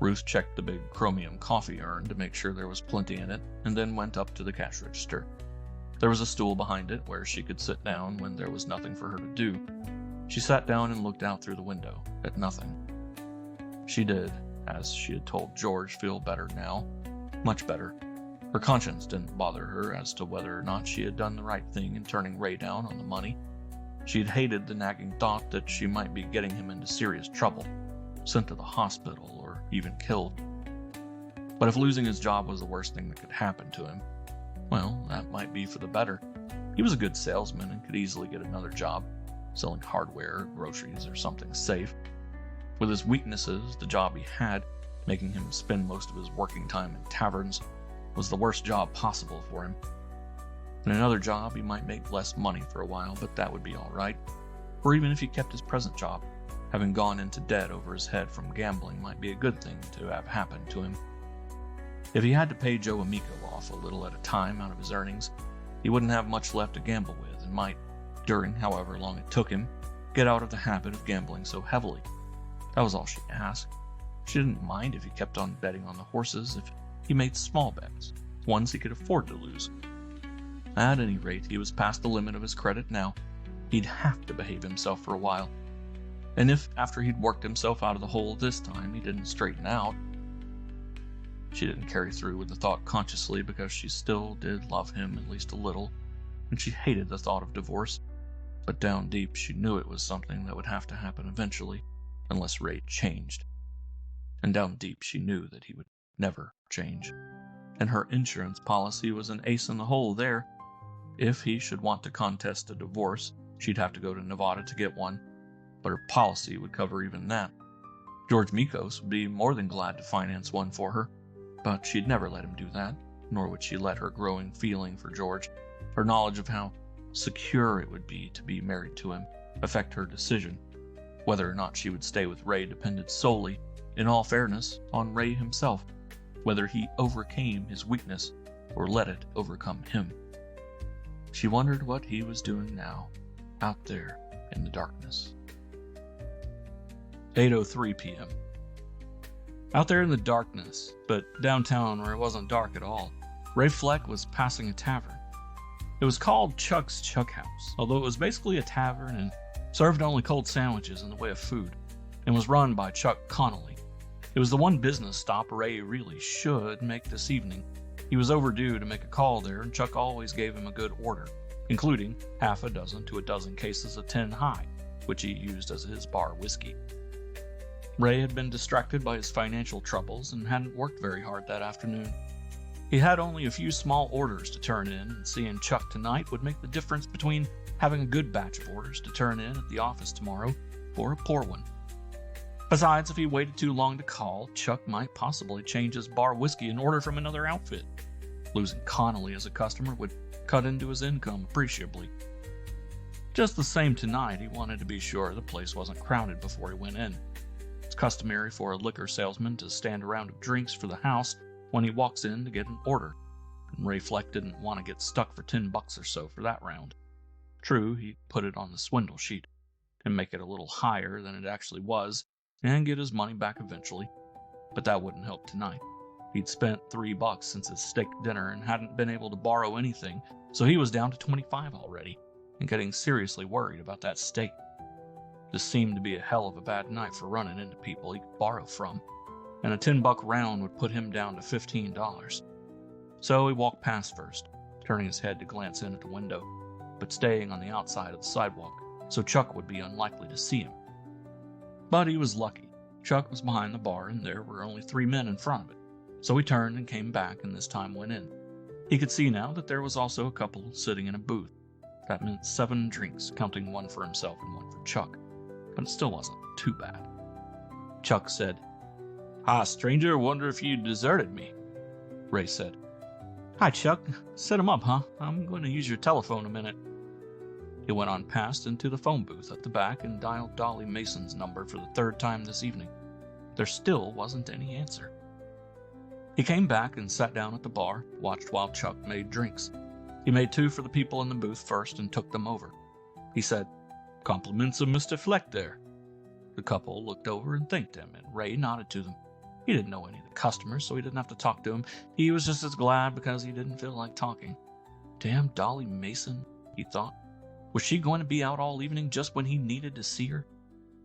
Ruth checked the big chromium coffee urn to make sure there was plenty in it, and then went up to the cash register. There was a stool behind it where she could sit down when there was nothing for her to do. She sat down and looked out through the window at nothing. She did, as she had told George, feel better now. Much better. Her conscience didn't bother her as to whether or not she had done the right thing in turning Ray down on the money. She had hated the nagging thought that she might be getting him into serious trouble, sent to the hospital, or even killed. But if losing his job was the worst thing that could happen to him, well, that might be for the better. He was a good salesman and could easily get another job, selling hardware, groceries, or something safe. With his weaknesses, the job he had, making him spend most of his working time in taverns, was the worst job possible for him. In another job, he might make less money for a while, but that would be all right. Or even if he kept his present job, having gone into debt over his head from gambling might be a good thing to have happened to him. If he had to pay Joe Amico off a little at a time out of his earnings, he wouldn't have much left to gamble with and might, during however long it took him, get out of the habit of gambling so heavily. That was all she asked. She didn't mind if he kept on betting on the horses, if he made small bets, ones he could afford to lose. At any rate, he was past the limit of his credit now. He'd have to behave himself for a while. And if, after he'd worked himself out of the hole this time, he didn't straighten out, She didn't carry through with the thought consciously because she still did love him at least a little, and she hated the thought of divorce. But down deep, she knew it was something that would have to happen eventually, unless Ray changed. And down deep, she knew that he would never change. And her insurance policy was an ace in the hole there. If he should want to contest a divorce, she'd have to go to Nevada to get one, but her policy would cover even that. George Mikos would be more than glad to finance one for her, but she'd never let him do that, nor would she let her growing feeling for George, her knowledge of how secure it would be to be married to him, affect her decision. Whether or not she would stay with Ray depended solely, in all fairness, on Ray himself, whether he overcame his weakness or let it overcome him. She wondered what he was doing now, out there in the darkness. 8:03 p.m. Out there in the darkness, but downtown where it wasn't dark at all, Ray Fleck was passing a tavern. It was called Chuck's Chuck House, although it was basically a tavern and served only cold sandwiches in the way of food, and was run by Chuck Connolly. It was the one business stop Ray really should make this evening. He was overdue to make a call there, and Chuck always gave him a good order, including half a dozen to a dozen cases of 10 High, which he used as his bar whiskey. Ray had been distracted by his financial troubles and hadn't worked very hard that afternoon. He had only a few small orders to turn in, and seeing Chuck tonight would make the difference between having a good batch of orders to turn in at the office tomorrow or a poor one. Besides, if he waited too long to call, Chuck might possibly change his bar whiskey and order from another outfit. Losing Connolly as a customer would cut into his income appreciably. Just the same tonight, he wanted to be sure the place wasn't crowded before he went in. It's customary for a liquor salesman to stand a round of drinks for the house when he walks in to get an order, and Ray Fleck didn't want to get stuck for $10 or so for that round. True, he'd put it on the swindle sheet and make it a little higher than it actually was and get his money back eventually, but that wouldn't help tonight. He'd spent $3 since his steak dinner and hadn't been able to borrow anything, so he was down to 25 already and getting seriously worried about that steak. This seemed to be a hell of a bad night for running into people he could borrow from, and a $10 round would put him down to $15. So he walked past first, turning his head to glance in at the window, but staying on the outside of the sidewalk, so Chuck would be unlikely to see him. But he was lucky. Chuck was behind the bar, and there were only 3 men in front of it, so he turned and came back and this time went in. He could see now that there was also a couple sitting in a booth. That meant 7 drinks, counting one for himself and one for Chuck, but it still wasn't too bad. Chuck said, "Hi, stranger, wonder if you deserted me." Ray said, "Hi, Chuck. Set him up, huh? I'm going to use your telephone a minute." He went on past into the phone booth at the back and dialed Dolly Mason's number for the 3rd time this evening. There still wasn't any answer. He came back and sat down at the bar, watched while Chuck made drinks. He made 2 for the people in the booth first and took them over. He said, "Compliments of Mr. Fleck there." The couple looked over and thanked him, and Ray nodded to them. He didn't know any of the customers, so he didn't have to talk to him. He was just as glad because he didn't feel like talking. Damn Dolly Mason, he thought. Was she going to be out all evening just when he needed to see her?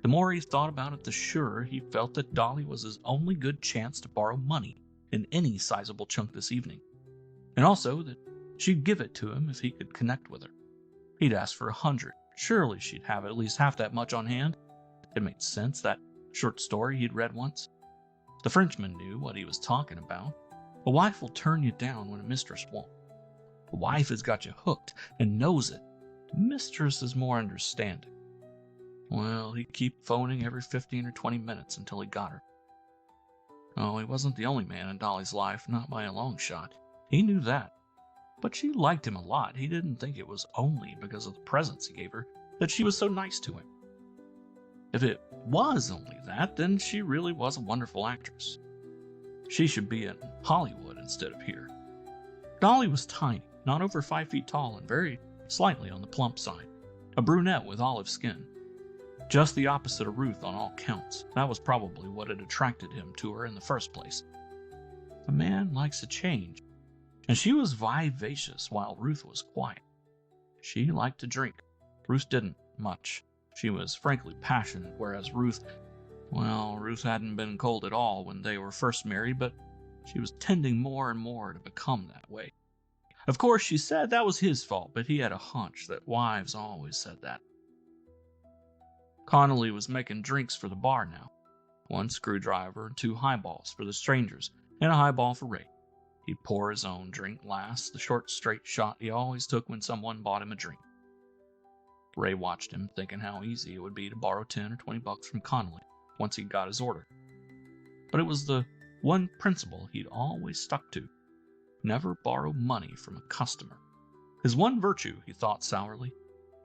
The more he thought about it, the surer he felt that Dolly was his only good chance to borrow money in any sizable chunk this evening. And also that she'd give it to him if he could connect with her. He'd asked for 100. Surely she'd have at least half that much on hand. It made sense, that short story he'd read once. The Frenchman knew what he was talking about. A wife will turn you down when a mistress won't. A wife has got you hooked and knows it. The mistress is more understanding. Well, he'd keep phoning every 15 or 20 minutes until he got her. Oh, he wasn't the only man in Dolly's life, not by a long shot. He knew that. But she liked him a lot. He didn't think it was only because of the presents he gave her that she was so nice to him. If it was only that, then she really was a wonderful actress. She should be in Hollywood instead of here. Dolly was tiny, not over 5 feet tall, and very slightly on the plump side. A brunette with olive skin. Just the opposite of Ruth on all counts. That was probably what had attracted him to her in the first place. A man likes a change. And she was vivacious while Ruth was quiet. She liked to drink. Ruth didn't much. She was frankly passionate, whereas Ruth hadn't been cold at all when they were first married, but she was tending more and more to become that way. Of course, she said that was his fault, but he had a hunch that wives always said that. Connolly was making drinks for the bar now. 1 screwdriver and 2 highballs for the strangers, and a highball for Ray. He'd pour his own drink last, the short, straight shot he always took when someone bought him a drink. Ray watched him, thinking how easy it would be to borrow $10 or $20 from Connolly once he'd got his order. But it was the one principle he'd always stuck to. Never borrow money from a customer. His one virtue, he thought sourly.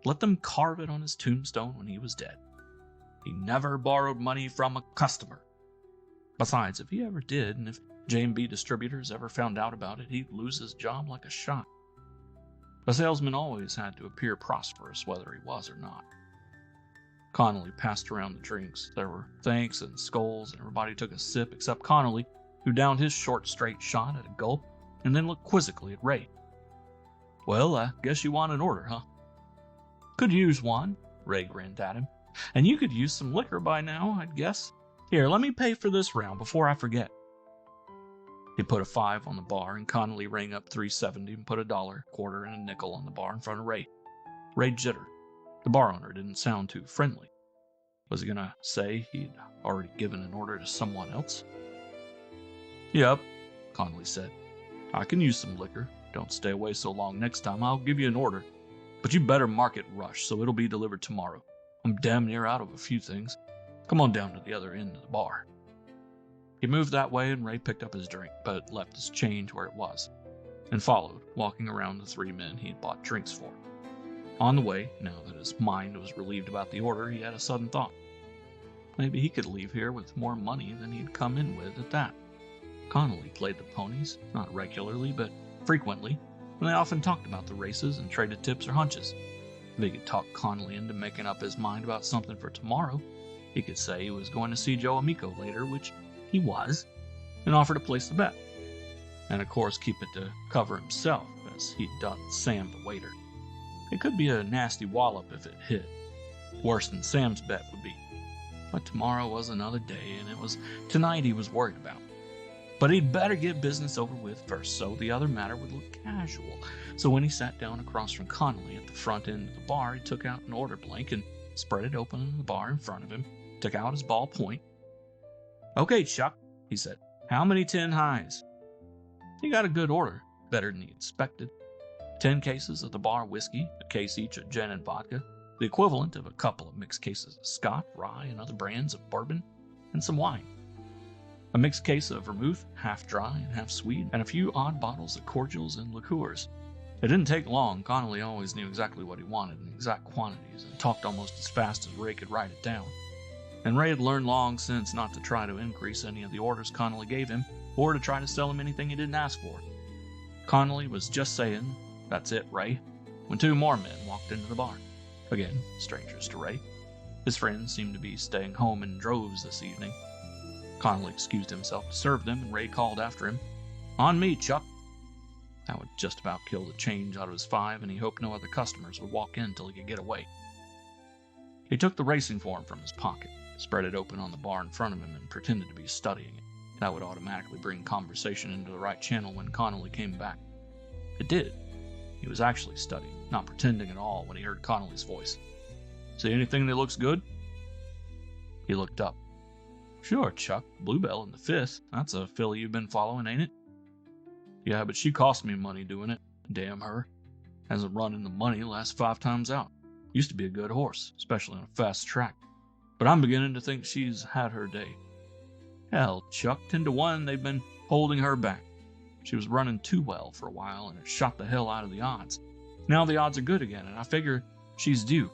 Let them carve it on his tombstone when he was dead. He never borrowed money from a customer. Besides, if he ever did, and if J&B Distributors ever found out about it, he'd lose his job like a shot. A salesman always had to appear prosperous, whether he was or not. Connolly passed around the drinks. There were thanks and skulls, and everybody took a sip except Connolly, who downed his short, straight shot at a gulp, and then looked quizzically at Ray. "Well, I guess you want an order, huh?" "Could use one," Ray grinned at him. "And you could use some liquor by now, I'd guess. Here, let me pay for this round before I forget." He put a 5 on the bar, and Connolly rang up $3.70 and put a $1, quarter, and a nickel on the bar in front of Ray. Ray jittered. The bar owner didn't sound too friendly. Was he gonna say he'd already given an order to someone else? "Yep," Connolly said. "I can use some liquor. Don't stay away so long next time. I'll give you an order. But you better mark it rush, so it'll be delivered tomorrow. I'm damn near out of a few things. Come on down to the other end of the bar." He moved that way, and Ray picked up his drink, but left his change where it was, and followed, walking around the 3 men he'd bought drinks for. On the way, now that his mind was relieved about the order, he had a sudden thought. Maybe he could leave here with more money than he'd come in with at that. Connolly played the ponies, not regularly, but frequently, and they often talked about the races and traded tips or hunches. If he could talk Connolly into making up his mind about something for tomorrow, he could say he was going to see Joe Amico later, which he was, and offer to place the bet. And of course keep it to cover himself, as he'd done Sam the waiter. It could be a nasty wallop if it hit. Worse than Sam's bet would be. But tomorrow was another day, and it was tonight he was worried about. But he'd better get business over with first, so the other matter would look casual. So when he sat down across from Connolly at the front end of the bar, he took out an order blank and spread it open in the bar in front of him, took out his ballpoint. "Okay, Chuck," he said. "How many 10 highs?" He got a good order, better than he expected. 10 cases of the bar whiskey, a case each of gin and vodka, the equivalent of a couple of mixed cases of Scotch, rye, and other brands of bourbon, and some wine. A mixed case of vermouth, half dry and half sweet, and a few odd bottles of cordials and liqueurs. It didn't take long. Connolly always knew exactly what he wanted in exact quantities, and talked almost as fast as Ray could write it down. And Ray had learned long since not to try to increase any of the orders Connolly gave him, or to try to sell him anything he didn't ask for. Connolly was just saying, "That's it, Ray," when 2 more men walked into the bar. Again, strangers to Ray. His friends seemed to be staying home in droves this evening. Connolly excused himself to serve them, and Ray called after him, "On me, Chuck." That would just about kill the change out of his 5, and he hoped no other customers would walk in till he could get away. He took the racing form from his pocket, spread it open on the bar in front of him, and pretended to be studying it. That would automatically bring conversation into the right channel when Connolly came back. It did. He was actually studying, not pretending at all when he heard Connolly's voice. "See anything that looks good?" He looked up. "Sure, Chuck. Bluebell in the 5th. That's a filly you've been following, ain't it?" "Yeah, but she cost me money doing it. Damn her. Hasn't run in the money the last 5 times out. Used to be a good horse, especially on a fast track. But I'm beginning to think she's had her day. Hell, Chuck, 10 to 1 they've been holding her back. She was running too well for a while, and it shot the hell out of the odds. Now the odds are good again, and I figure she's due.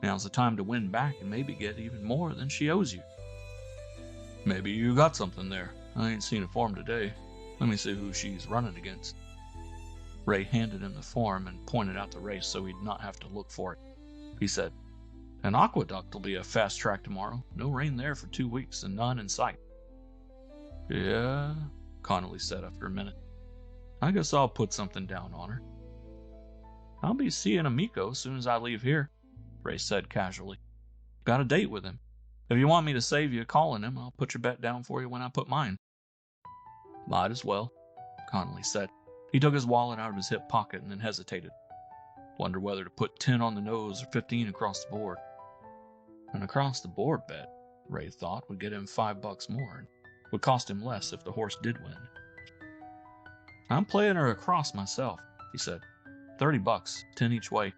Now's the time to win back and maybe get even more than she owes you." "Maybe you got something there. I ain't seen a form today. Let me see who she's running against." Ray handed him the form and pointed out the race so he'd not have to look for it. He said, "An aqueduct'll be a fast track tomorrow. No rain there for 2 weeks and none in sight." "Yeah," Connolly said after a minute. "I guess I'll put something down on her." "I'll be seeing Amico as soon as I leave here," Ray said casually. "Got a date with him. If you want me to save you calling him, I'll put your bet down for you when I put mine." Might as well, Connolly said. He took his wallet out of his hip pocket and then hesitated. Wonder whether to put 10 on the nose or 15 across the board. An across the board bet, Ray thought, would get him $5 more and would cost him less if the horse did win. I'm playing her across myself, he said. $30, 10 each way.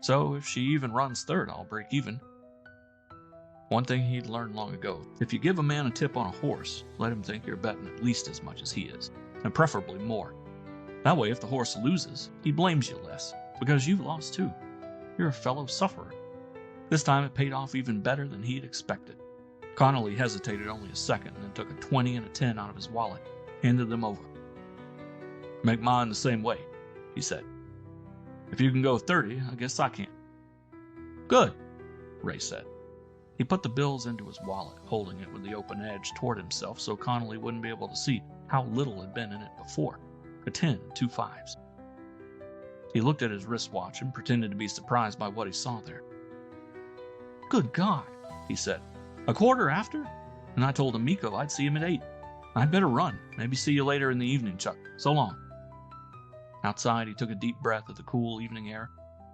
So if she even runs third, I'll break even. One thing he'd learned long ago, if you give a man a tip on a horse, let him think you're betting at least as much as he is, and preferably more. That way, if the horse loses, he blames you less, because you've lost too. You're a fellow sufferer. This time it paid off even better than he'd expected. Connolly hesitated only a second and then took a 20 and a 10 out of his wallet, handed them over. Make mine the same way, he said. If you can go 30, I guess I can. Good, Ray said. He put the bills into his wallet, holding it with the open edge toward himself so Connolly wouldn't be able to see how little had been in it before. A 10 and 2 5s. He looked at his wristwatch and pretended to be surprised by what he saw there. Good God, he said. A quarter after? And I told Amico I'd see him at 8. I'd better run. Maybe see you later in the evening, Chuck. So long. Outside, he took a deep breath of the cool evening air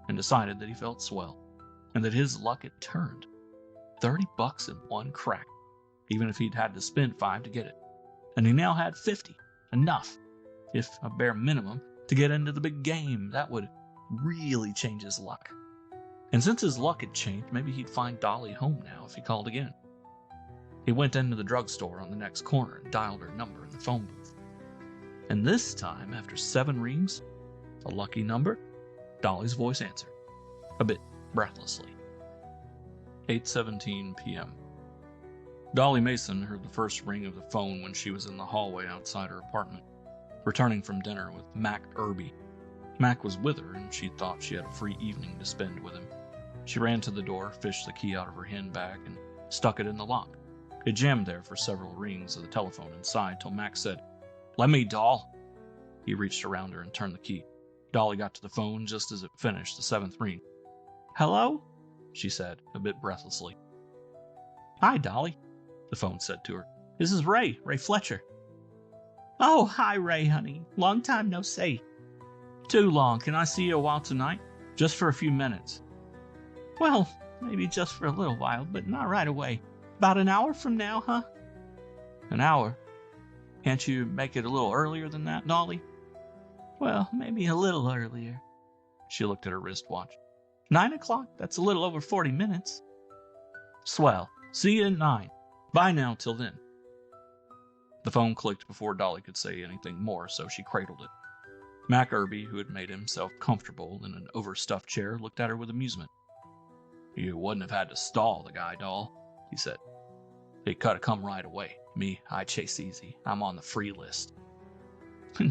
and decided that he felt swell, and that his luck had turned. $30 in one crack, even if he'd had to spend 5 to get it. And he now had 50. Enough, if a bare minimum, to get into the big game. That would really change his luck. And since his luck had changed, maybe he'd find Dolly home now if he called again. He went into the drugstore on the next corner and dialed her number in the phone booth. And this time, after 7 rings, a lucky number, Dolly's voice answered, a bit breathlessly. 8:17 p.m. Dolly Mason heard the first ring of the phone when she was in the hallway outside her apartment, returning from dinner with Mac Irby. Mac was with her, and she thought she had a free evening to spend with him. She ran to the door, fished the key out of her handbag, and stuck it in the lock. It jammed there for several rings of the telephone inside till Mac said, "Let me, doll." He reached around her and turned the key. Dolly got to the phone just as it finished the 7th ring. "Hello?" she said, a bit breathlessly. "Hi, Dolly," the phone said to her. "This is Ray Fletcher." "Oh, hi, Ray, honey. Long time no see." "Too long. Can I see you a while tonight? Just for a few minutes." "Well, maybe just for a little while, but not right away. About an hour from now, huh?" "An hour? Can't you make it a little earlier than that, Dolly?" "Well, maybe a little earlier." She looked at her wristwatch. 9 o'clock? That's a little over 40 minutes. "Swell. See you at 9. Bye now till then." The phone clicked before Dolly could say anything more, so she cradled it. Mac Irby, who had made himself comfortable in an overstuffed chair, looked at her with amusement. "You wouldn't have had to stall the guy, doll," he said. "He could have come right away. Me, I chase easy. I'm on the free list."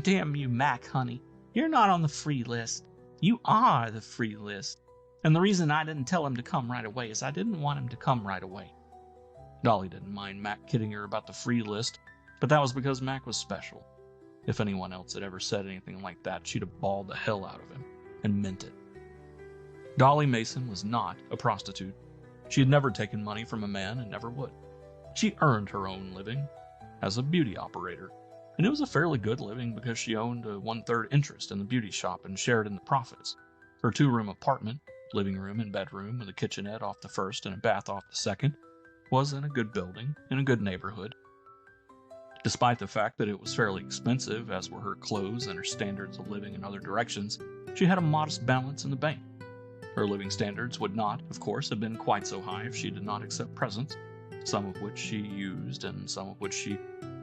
"Damn you, Mac, honey. You're not on the free list. You are the free list. And the reason I didn't tell him to come right away is I didn't want him to come right away." Dolly didn't mind Mac kidding her about the free list, but that was because Mac was special. If anyone else had ever said anything like that, she'd have bawled the hell out of him, and meant it. Dolly Mason was not a prostitute. She had never taken money from a man and never would. She earned her own living as a beauty operator, and it was a fairly good living because she owned a 1/3 interest in the beauty shop and shared in the profits. Her 2-room apartment, living room and bedroom with a kitchenette off the first and a bath off the second, was in a good building, in a good neighborhood. Despite the fact that it was fairly expensive, as were her clothes and her standards of living in other directions, she had a modest balance in the bank. Her living standards would not, of course, have been quite so high if she did not accept presents, some of which she used and some of which she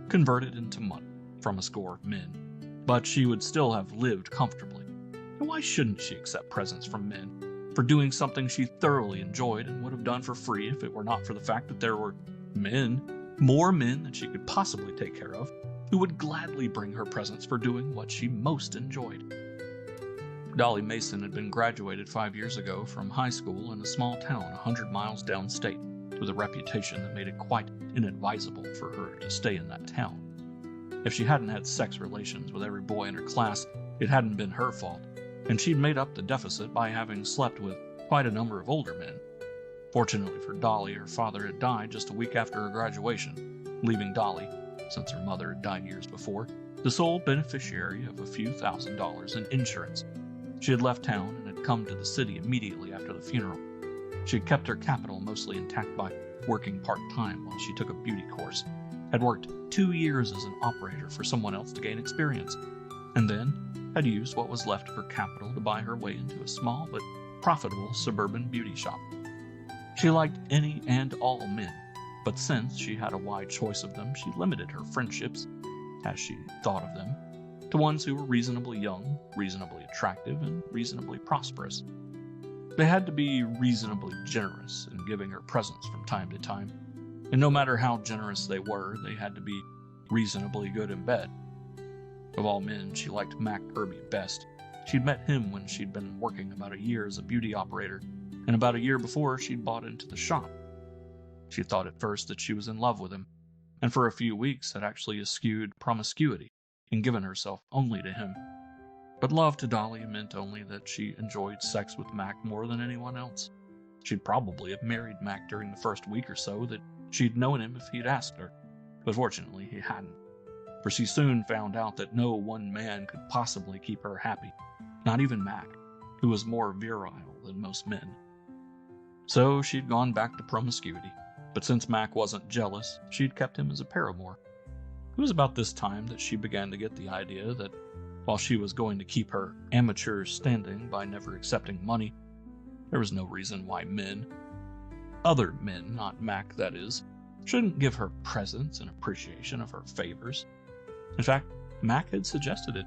converted into money from a score of men. But she would still have lived comfortably. And why shouldn't she accept presents from men for doing something she thoroughly enjoyed and would have done for free if it were not for the fact that there were men, more men than she could possibly take care of, who would gladly bring her presents for doing what she most enjoyed? Dolly Mason had been graduated 5 years ago from high school in a small town 100 miles downstate, with a reputation that made it quite inadvisable for her to stay in that town. If she hadn't had sex relations with every boy in her class, it hadn't been her fault, and she'd made up the deficit by having slept with quite a number of older men. Fortunately for Dolly, her father had died just a week after her graduation, leaving Dolly, since her mother had died years before, the sole beneficiary of a few $1,000s in insurance. She had left town and had come to the city immediately after the funeral. She had kept her capital mostly intact by working part-time while she took a beauty course, had worked 2 years as an operator for someone else to gain experience, and then had used what was left of her capital to buy her way into a small but profitable suburban beauty shop. She liked any and all men, but since she had a wide choice of them, she limited her friendships, as she thought of them, to ones who were reasonably young, reasonably attractive, and reasonably prosperous. They had to be reasonably generous in giving her presents from time to time, and no matter how generous they were, they had to be reasonably good in bed. Of all men, she liked Mac Irby best. She'd met him when she'd been working about a year as a beauty operator, and about a year before she'd bought into the shop. She thought at first that she was in love with him, and for a few weeks had actually eschewed promiscuity and given herself only to him. But love to Dolly meant only that she enjoyed sex with Mac more than anyone else. She'd probably have married Mac during the first week or so that she'd known him if he'd asked her, but fortunately he hadn't, for she soon found out that no one man could possibly keep her happy, not even Mac, who was more virile than most men. So she'd gone back to promiscuity, but since Mac wasn't jealous, she'd kept him as a paramour. It was about this time that she began to get the idea that while she was going to keep her amateur standing by never accepting money, there was no reason why men, other men, not Mac that is, shouldn't give her presents in appreciation of her favors. In fact, Mac had suggested it.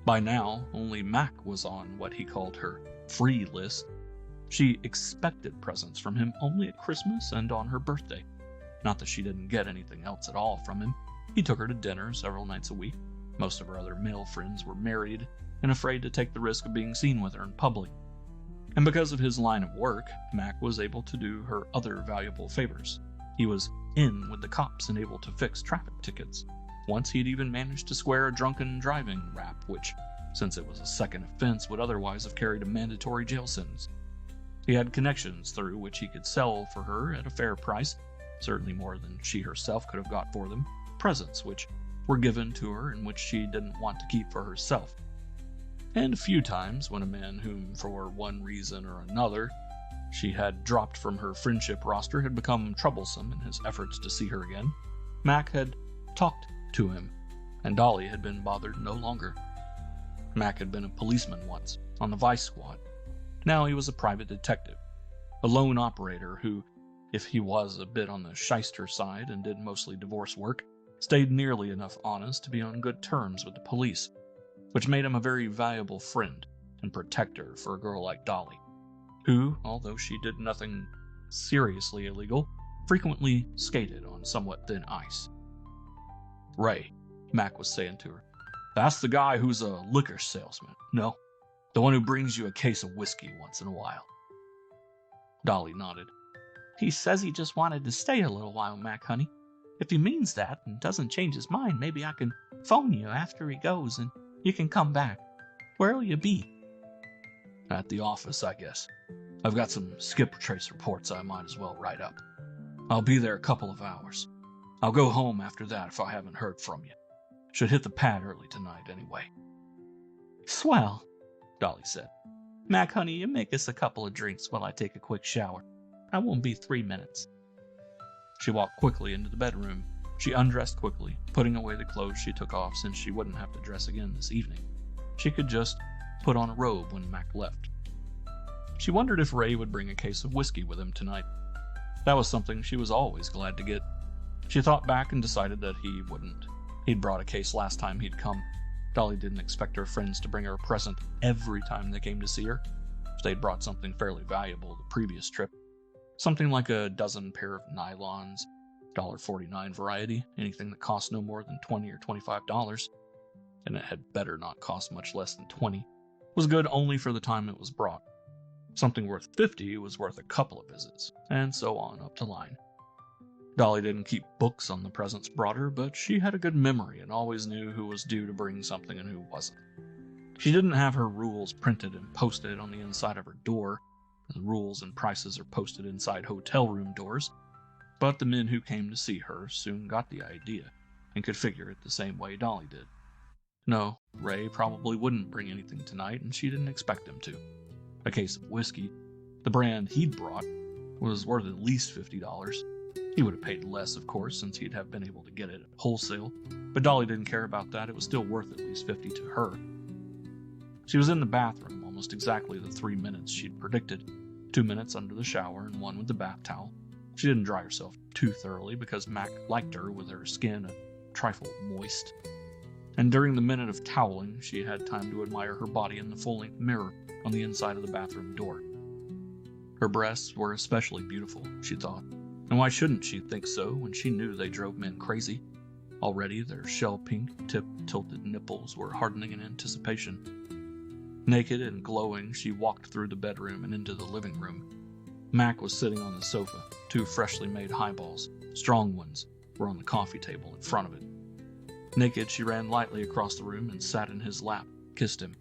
By now, only Mac was on what he called her free list. She expected presents from him only at Christmas and on her birthday. Not that she didn't get anything else at all from him. He took her to dinner several nights a week. Most of her other male friends were married and afraid to take the risk of being seen with her in public. And because of his line of work, Mac was able to do her other valuable favors. He was in with the cops and able to fix traffic tickets. Once he'd even managed to square a drunken driving rap, which, since it was a second offense, would otherwise have carried a mandatory jail sentence. He had connections through which he could sell for her at a fair price, certainly more than she herself could have got for them, presents which were given to her and which she didn't want to keep for herself. And a few times, when a man whom, for one reason or another, she had dropped from her friendship roster had become troublesome in his efforts to see her again, Mac had talked to him, and Dolly had been bothered no longer. Mac had been a policeman once, on the Vice Squad. Now he was a private detective, a lone operator who, if he was a bit on the shyster side and did mostly divorce work, stayed nearly enough honest to be on good terms with the police, which made him a very valuable friend and protector for a girl like Dolly, who, although she did nothing seriously illegal, frequently skated on somewhat thin ice. "Ray," Mac was saying to her, "that's the guy who's a liquor salesman, no? The one who brings you a case of whiskey once in a while." Dolly nodded. "He says he just wanted to stay a little while, Mac, honey. If he means that and doesn't change his mind, maybe I can phone you after he goes and you can come back. Where'll you be?" "At the office, I guess. I've got some skip trace reports I might as well write up. I'll be there a couple of hours. I'll go home after that if I haven't heard from you. Should hit the pad early tonight anyway." "Swell," Dolly said. "Mac, honey, you make us a couple of drinks while I take a quick shower. I won't be 3 minutes. She walked quickly into the bedroom. She undressed quickly, putting away the clothes she took off since she wouldn't have to dress again this evening. She could just put on a robe when Mac left. She wondered if Ray would bring a case of whiskey with him tonight. That was something she was always glad to get. She thought back and decided that he wouldn't. He'd brought a case last time he'd come. Dolly didn't expect her friends to bring her a present every time they came to see her. They'd brought something fairly valuable the previous trip. Something like a dozen pair of nylons, $1.49 variety, anything that cost no more than $20 or $25, and it had better not cost much less than $20, was good only for the time it was brought. Something worth $50 was worth a couple of visits, and so on up the line. Dolly didn't keep books on the presents brought her, but she had a good memory and always knew who was due to bring something and who wasn't. She didn't have her rules printed and posted on the inside of her door. The rules and prices are posted inside hotel room doors, but the men who came to see her soon got the idea and could figure it the same way Dolly did. No, Ray probably wouldn't bring anything tonight, and she didn't expect him to. A case of whiskey, the brand he'd brought, was worth at least $50. He would have paid less, of course, since he'd have been able to get it at wholesale, but Dolly didn't care about that. It was still worth at least $50 to her. She was in the bathroom almost exactly the 3 minutes she'd predicted. 2 minutes under the shower and 1 with the bath towel. She didn't dry herself too thoroughly because Mac liked her with her skin a trifle moist. And during the minute of toweling, she had time to admire her body in the full-length mirror on the inside of the bathroom door. Her breasts were especially beautiful, she thought. And why shouldn't she think so when she knew they drove men crazy? Already their shell-pink, tip-tilted nipples were hardening in anticipation. Naked and glowing, she walked through the bedroom and into the living room. Mac was sitting on the sofa. 2 freshly made highballs, strong ones, were on the coffee table in front of it. Naked, she ran lightly across the room and sat in his lap, kissed him.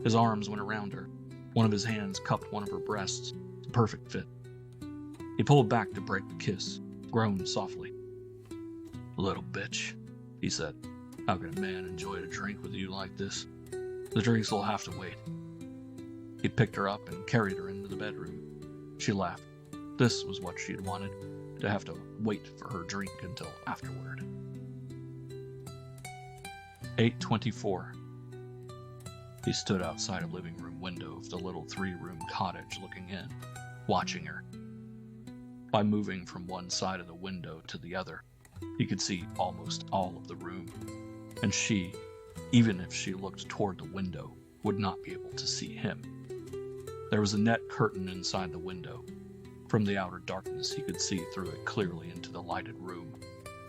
His arms went around her. One of his hands cupped one of her breasts. A perfect fit. He pulled back to break the kiss, groaned softly. "Little bitch," he said. "How can a man enjoy a drink with you like this? The drinks will have to wait." He picked her up and carried her into the bedroom. She laughed. This was what she had wanted, to have to wait for her drink until afterward. 8:24. He stood outside a living room window of the little 3-room cottage looking in, watching her. By moving from one side of the window to the other, he could see almost all of the room, and she, even if she looked toward the window, would not be able to see him. There was a net curtain inside the window. From the outer darkness, he could see through it clearly into the lighted room,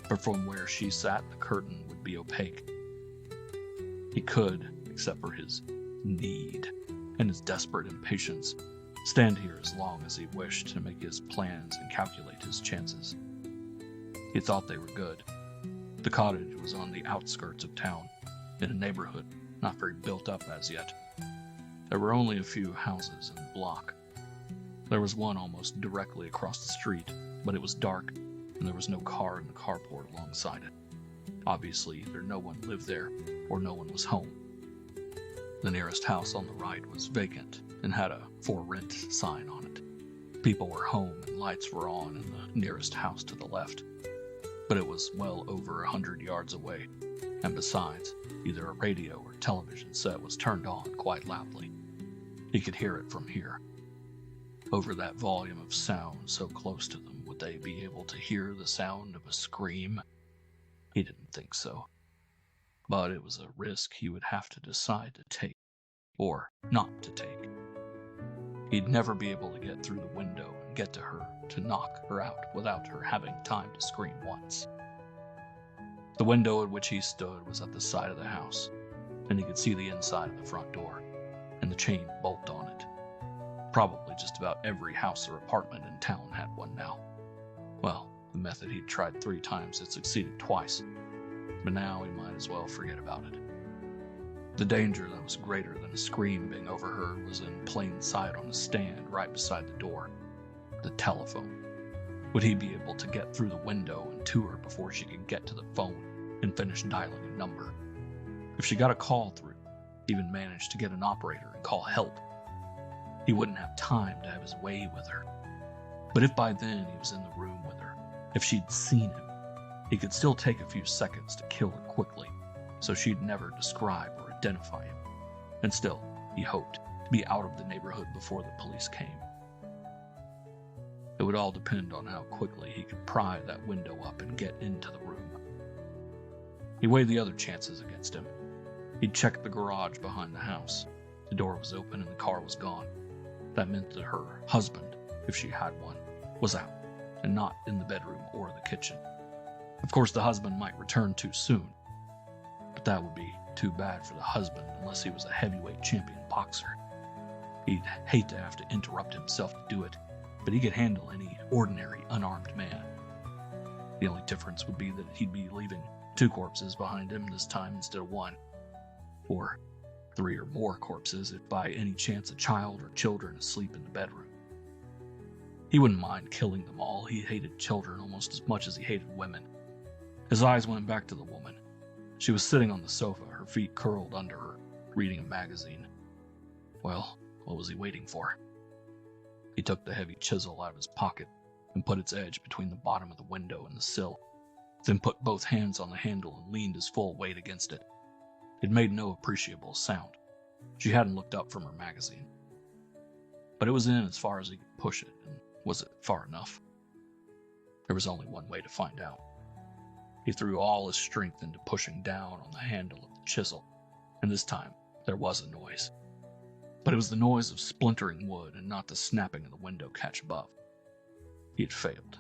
but from where she sat, the curtain would be opaque. He could, except for his need and his desperate impatience, stand here as long as he wished to make his plans and calculate his chances. He thought they were good. The cottage was on the outskirts of town, in a neighborhood not very built up as yet. There were only a few houses in the block. There was one almost directly across the street, but it was dark, and there was no car in the carport alongside it. Obviously, either no one lived there, or no one was home. The nearest house on the right was vacant, and had a "for rent" sign on it. People were home, and lights were on in the nearest house to the left. But it was well over 100 yards away, and besides, either a radio or television set was turned on quite loudly. He could hear it from here. Over that volume of sound so close to them, would they be able to hear the sound of a scream? He didn't think so. But it was a risk he would have to decide to take, or not to take. He'd never be able to get through the window and get to her to knock her out without her having time to scream once. The window at which he stood was at the side of the house, and he could see the inside of the front door, and the chain bolt on it. Probably just about every house or apartment in town had one now. Well, the method he'd tried 3 times had succeeded twice, but now he might as well forget about it. The danger that was greater than a scream being overheard was in plain sight on a stand right beside the door. The telephone. Would he be able to get through the window and to her before she could get to the phone and finish dialing a number? If she got a call through, even managed to get an operator and call help, he wouldn't have time to have his way with her. But if by then he was in the room with her, if she'd seen him, he could still take a few seconds to kill her quickly, so she'd never describe or identify him. And still, he hoped to be out of the neighborhood before the police came. It would all depend on how quickly he could pry that window up and get into the room. He weighed the other chances against him. He'd checked the garage behind the house. The door was open and the car was gone. That meant that her husband, if she had one, was out, and not in the bedroom or the kitchen. Of course, the husband might return too soon, but that would be too bad for the husband unless he was a heavyweight champion boxer. He'd hate to have to interrupt himself to do it, but he could handle any ordinary unarmed man. The only difference would be that he'd be leaving 2 corpses behind him this time instead of 1, or 3 or more corpses if by any chance a child or children asleep in the bedroom. He wouldn't mind killing them all. He hated children almost as much as he hated women. His eyes went back to the woman, She was sitting on the sofa, her feet curled under her, reading a magazine. Well, what was he waiting for? He took the heavy chisel out of his pocket and put its edge between the bottom of the window and the sill, then put both hands on the handle and leaned his full weight against it. It made no appreciable sound. She hadn't looked up from her magazine. But it was in as far as he could push it, and was it far enough? There was only one way to find out. He threw all his strength into pushing down on the handle of the chisel, and this time there was a noise. But it was the noise of splintering wood and not the snapping of the window catch above. He had failed.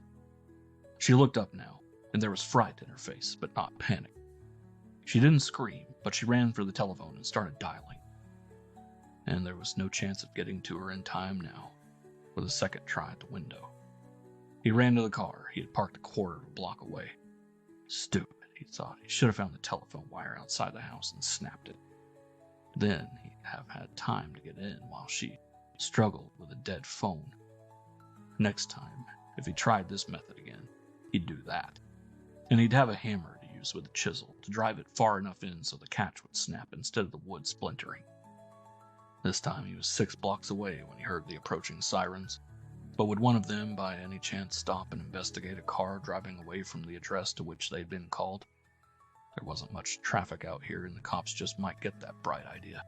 She looked up now, and there was fright in her face, but not panic. She didn't scream, but she ran for the telephone and started dialing. And there was no chance of getting to her in time now, with a second try at the window. He ran to the car. He had parked a quarter of a block away. Stupid, he thought. He should have found the telephone wire outside the house and snapped it. Then he'd have had time to get in while she struggled with a dead phone. Next time, if he tried this method again, he'd do that. And he'd have a hammer to use with a chisel to drive it far enough in so the catch would snap instead of the wood splintering. This time he was 6 blocks away when he heard the approaching sirens. But would one of them by any chance stop and investigate a car driving away from the address to which they'd been called? There wasn't much traffic out here, and the cops just might get that bright idea.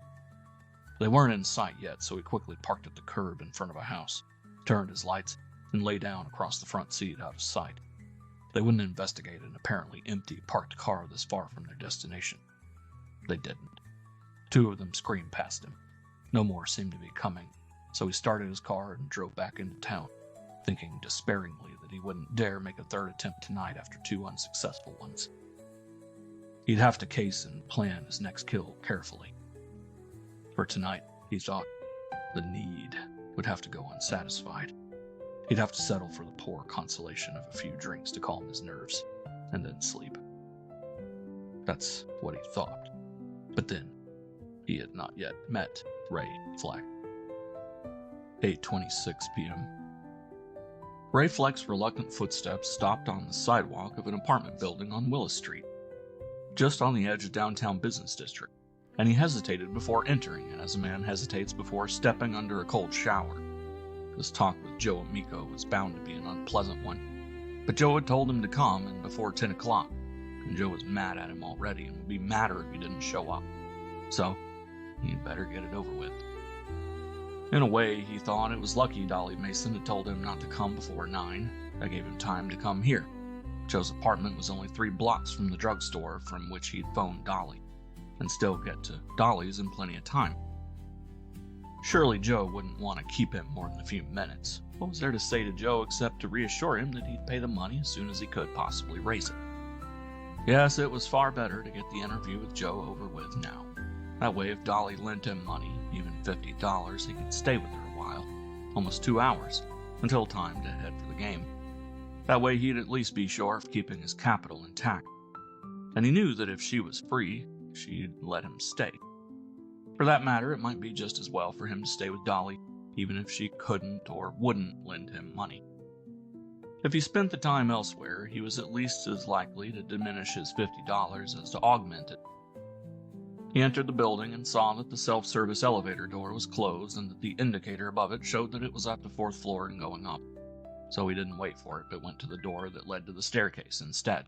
They weren't in sight yet, so he quickly parked at the curb in front of a house, turned his lights, and lay down across the front seat out of sight. They wouldn't investigate an apparently empty parked car this far from their destination. They didn't. 2 of them screamed past him. No more seemed to be coming, so he started his car and drove back into town, thinking despairingly that he wouldn't dare make a third attempt tonight after 2 unsuccessful ones. He'd have to case and plan his next kill carefully. For tonight, he thought, the need would have to go unsatisfied. He'd have to settle for the poor consolation of a few drinks to calm his nerves, and then sleep. That's what he thought. But then, he had not yet met Ray Fleck. 8:26 p.m. Ray Fleck's reluctant footsteps stopped on the sidewalk of an apartment building on Willis Street, just on the edge of downtown business district, and he hesitated before entering, as a man hesitates before stepping under a cold shower. This talk with Joe Amico was bound to be an unpleasant one, but Joe had told him to come and before 10 o'clock, and Joe was mad at him already and would be madder if he didn't show up. So, he'd better get it over with. In a way, he thought it was lucky Dolly Mason had told him not to come before 9. That gave him time to come here. Joe's apartment was only 3 blocks from the drugstore from which he'd phoned Dolly, and still get to Dolly's in plenty of time. Surely Joe wouldn't want to keep him more than a few minutes. What was there to say to Joe except to reassure him that he'd pay the money as soon as he could possibly raise it? Yes, it was far better to get the interview with Joe over with now. That way, if Dolly lent him money, even $50, he could stay with her a while, almost 2 hours, until time to head for the game. That way he'd at least be sure of keeping his capital intact. And he knew that if she was free, she'd let him stay. For that matter, it might be just as well for him to stay with Dolly, even if she couldn't or wouldn't lend him money. If he spent the time elsewhere, he was at least as likely to diminish his $50 as to augment it. He entered the building and saw that the self-service elevator door was closed and that the indicator above it showed that it was at the 4th floor and going up. So he didn't wait for it, but went to the door that led to the staircase instead.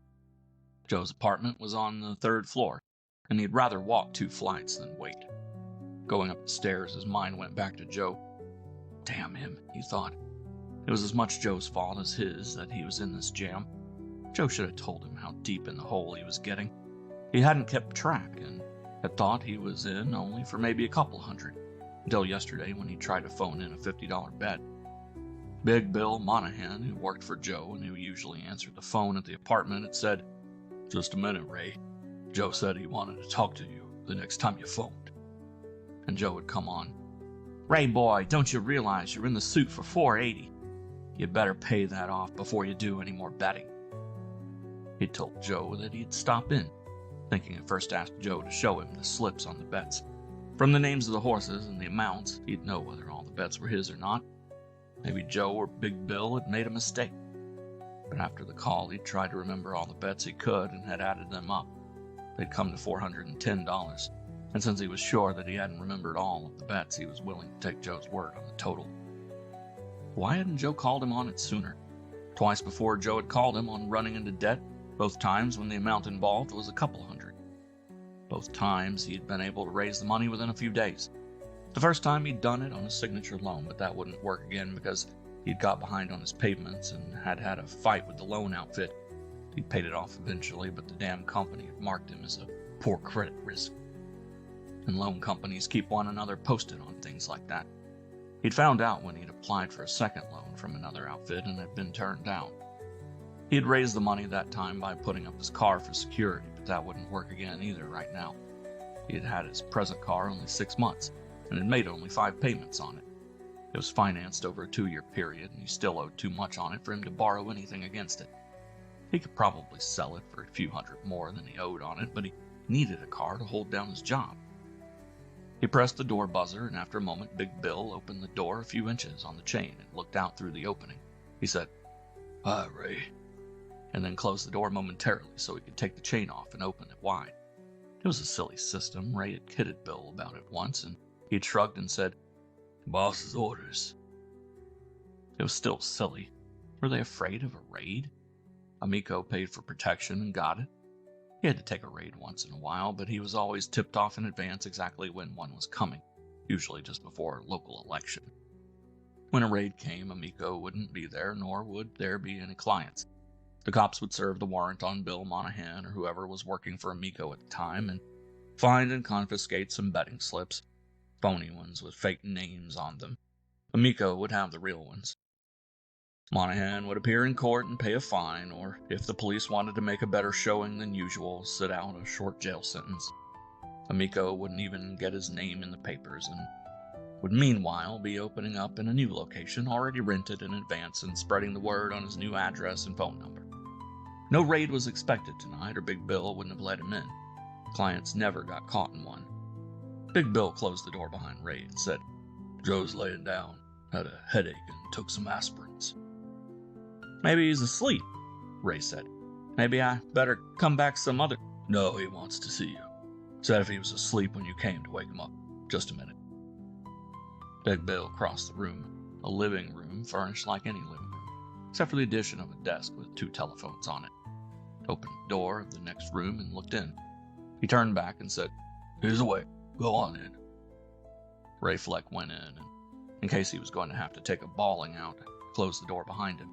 Joe's apartment was on the 3rd floor, and he'd rather walk 2 flights than wait. Going up the stairs, his mind went back to Joe. Damn him, he thought. It was as much Joe's fault as his that he was in this jam. Joe should have told him how deep in the hole he was getting. He hadn't kept track, and had thought he was in only for maybe a couple hundred, until yesterday when he tried to phone in a $50 bet. Big Bill Monahan, who worked for Joe and who usually answered the phone at the apartment, had said, "Just a minute, Ray. Joe said he wanted to talk to you the next time you phoned." And Joe would come on. "Ray boy, don't you realize you're in the suit for $480? You better pay that off before you do any more betting." He told Joe that he'd stop in, thinking at first to ask Joe to show him the slips on the bets. From the names of the horses and the amounts, he'd know whether all the bets were his or not. Maybe Joe or Big Bill had made a mistake. But after the call, he'd tried to remember all the bets he could and had added them up. They'd come to $410, and since he was sure that he hadn't remembered all of the bets, he was willing to take Joe's word on the total. Why hadn't Joe called him on it sooner? Twice before, Joe had called him on running into debt, both times when the amount involved was a couple hundred. Both times he'd been able to raise the money within a few days. The first time he'd done it on a signature loan, but that wouldn't work again because he'd got behind on his payments and had had a fight with the loan outfit. He'd paid it off eventually, but the damn company had marked him as a poor credit risk. And loan companies keep one another posted on things like that. He'd found out when he'd applied for a second loan from another outfit and had been turned down. He had raised the money that time by putting up his car for security, but that wouldn't work again either right now. He had had his present car only 6 months and had made only 5 payments on it. It was financed over a 2-year period, and he still owed too much on it for him to borrow anything against it. He could probably sell it for a few hundred more than he owed on it, but he needed a car to hold down his job. He pressed the door buzzer, and after a moment, Big Bill opened the door a few inches on the chain and looked out through the opening. He said, "Hi, Ray," and then closed the door momentarily so he could take the chain off and open it wide. It was a silly system. Ray had kidded Bill about it once, and he had shrugged and said, "Boss's orders." It was still silly. Were they afraid of a raid? Amico paid for protection and got it. He had to take a raid once in a while, but he was always tipped off in advance exactly when one was coming, usually just before a local election. When a raid came, Amico wouldn't be there, nor would there be any clients. The cops would serve the warrant on Bill Monahan or whoever was working for Amico at the time and find and confiscate some betting slips, phony ones with fake names on them. Amico would have the real ones. Monahan would appear in court and pay a fine, or if the police wanted to make a better showing than usual, sit out a short jail sentence. Amico wouldn't even get his name in the papers and would meanwhile be opening up in a new location already rented in advance and spreading the word on his new address and phone number. No raid was expected tonight, or Big Bill wouldn't have let him in. Clients never got caught in one. Big Bill closed the door behind Ray and said, "Joe's laying down, had a headache and took some aspirins." "Maybe he's asleep," Ray said. "Maybe I better come back some other—" "No, he wants to see you. Said if he was asleep when you came to wake him up. Just a minute." Big Bill crossed the room, a living room furnished like any living room, except for the addition of a desk with 2 telephones on it. Opened the door of the next room and looked in. He turned back and said, "He's awake. Go on in." Ray Fleck went in, and in case he was going to have to take a bawling out, closed the door behind him.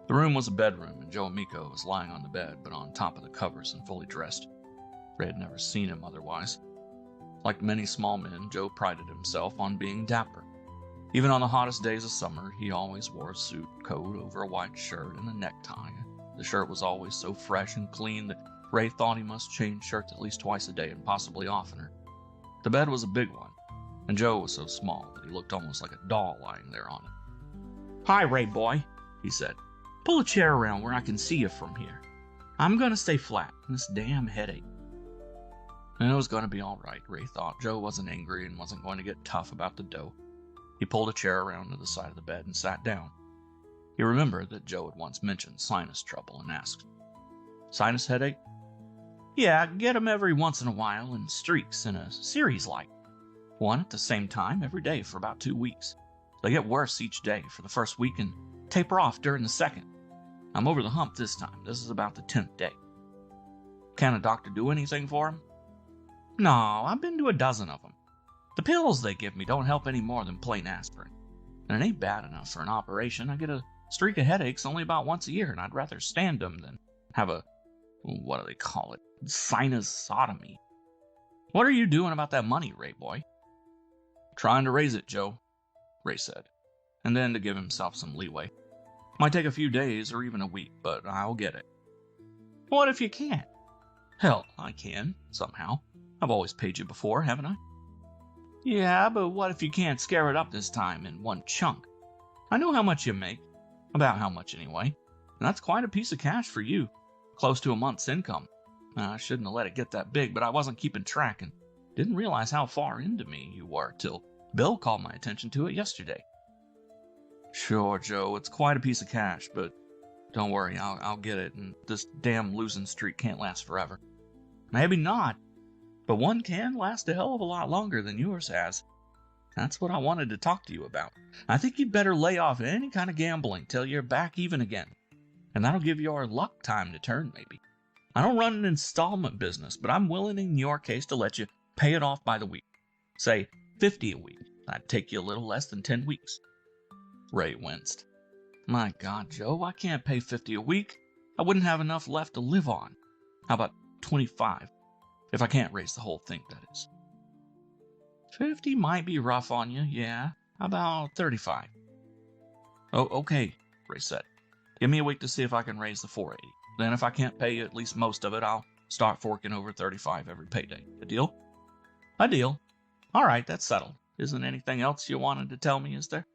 The room was a bedroom, and Joe Amico was lying on the bed, but on top of the covers and fully dressed. Ray had never seen him otherwise. Like many small men, Joe prided himself on being dapper. Even on the hottest days of summer, he always wore a suit coat over a white shirt and a necktie. The shirt was always so fresh and clean that Ray thought he must change shirts at least twice a day and possibly oftener. The bed was a big one, and Joe was so small that he looked almost like a doll lying there on it. "Hi, Ray boy," he said. "Pull a chair around where I can see you from here. I'm going to stay flat. This damn headache." And it was going to be all right, Ray thought. Joe wasn't angry and wasn't going to get tough about the dough. He pulled a chair around to the side of the bed and sat down. He remembered that Joe had once mentioned sinus trouble and asked, "Sinus headache?" "Yeah, I get 'em every once in a while in streaks in a series like. One at the same time every day for about 2 weeks. They get worse each day for the first week and taper off during the second. I'm over the hump this time. This is about the 10th day." "Can a doctor do anything for him?" "No, I've been to a dozen of them. The pills they give me don't help any more than plain aspirin. And it ain't bad enough for an operation. I get a streak of headaches only about once a year, and I'd rather stand them than have a, what do they call it, sinusotomy. What are you doing about that money, Ray boy?" "Trying to raise it, Joe," Ray said, and then to give himself some leeway. "Might take a few days or even a week, but I'll get it." "What if you can't?" "Hell, I can, somehow. I've always paid you before, haven't I?" "Yeah, but what if you can't scare it up this time in one chunk? I know how much you make. About how much, anyway. And that's quite a piece of cash for you. Close to a month's income. I shouldn't have let it get that big, but I wasn't keeping track and didn't realize how far into me you were till Bill called my attention to it yesterday." "Sure, Joe, it's quite a piece of cash, but don't worry, I'll get it, and this damn losing streak can't last forever." Maybe not, but one can last a hell of a lot longer than yours has. That's what I wanted to talk to you about. I think you'd better lay off any kind of gambling till you're back even again, and that'll give your luck time to turn, maybe. I don't run an installment business, but I'm willing in your case to let you pay it off by the week. Say $50 a week. That'd take you a little less than 10 weeks. Ray winced. My God, Joe, I can't pay $50 a week. I wouldn't have enough left to live on. How about 25? If I can't raise the whole thing, that is. 50 might be rough on you, yeah. How about 35? Oh, okay, Ray said. Give me a week to see if I can raise the 480. Then if I can't pay you at least most of it, I'll start forking over 35 every payday. A deal? A deal. All right, that's settled. Isn't anything else you wanted to tell me, is there?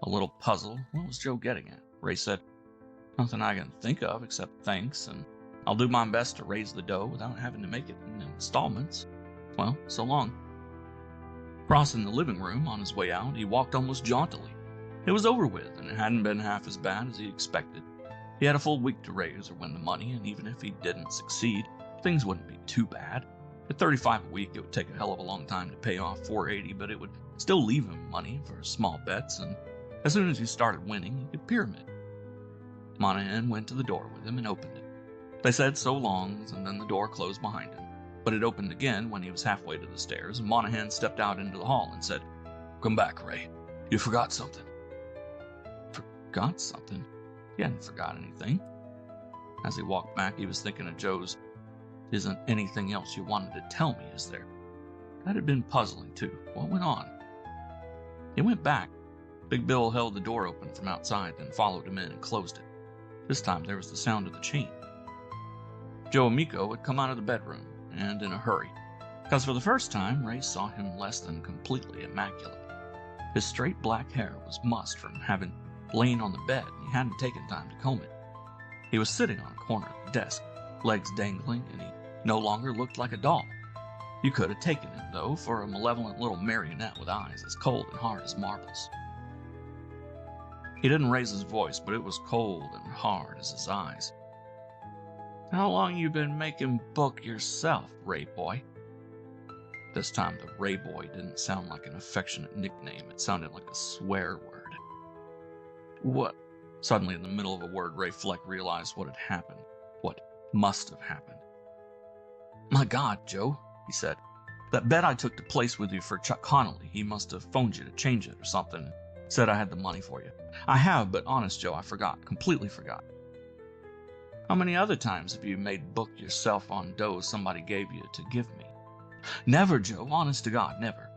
A little puzzled. What was Joe getting at? Ray said, nothing I can think of except thanks, and I'll do my best to raise the dough without having to make it in installments. Well, so long. Crossing the living room on his way out, he walked almost jauntily. It was over with, and it hadn't been half as bad as he expected. He had a full week to raise or win the money, and even if he didn't succeed, things wouldn't be too bad. At 35 a week, it would take a hell of a long time to pay off 480, but it would still leave him money for small bets, and as soon as he started winning, he could pyramid. Monahan went to the door with him and opened it. They said so longs, and then the door closed behind him. But it opened again when he was halfway to the stairs, and Monahan stepped out into the hall and said, Come back, Ray. You forgot something. Forgot something? He hadn't forgot anything. As he walked back, he was thinking of Joe's, Isn't anything else you wanted to tell me, is there? That had been puzzling, too. What went on? He went back. Big Bill held the door open from outside, then followed him in and closed it. This time there was the sound of the chain. Joe Amico had come out of the bedroom, and in a hurry, because for the first time Ray saw him less than completely immaculate. His straight black hair was mussed from having lain on the bed, and he hadn't taken time to comb it. He was sitting on a corner of the desk, legs dangling, and he no longer looked like a doll. You could have taken him, though, for a malevolent little marionette with eyes as cold and hard as marbles. He didn't raise his voice, but it was cold and hard as his eyes. How long you been making book yourself, Ray Boy? This time the Ray Boy didn't sound like an affectionate nickname. It sounded like a swear word. What? Suddenly in the middle of a word, Ray Fleck realized what had happened. What must have happened. My God, Joe, he said. That bet I took to place with you for Chuck Connolly, he must have phoned you to change it or something. Said I had the money for you. I have, but honest, Joe, I forgot. Completely forgot. How many other times have you made book yourself on dough somebody gave you to give me? Never, Joe, honest to God, never.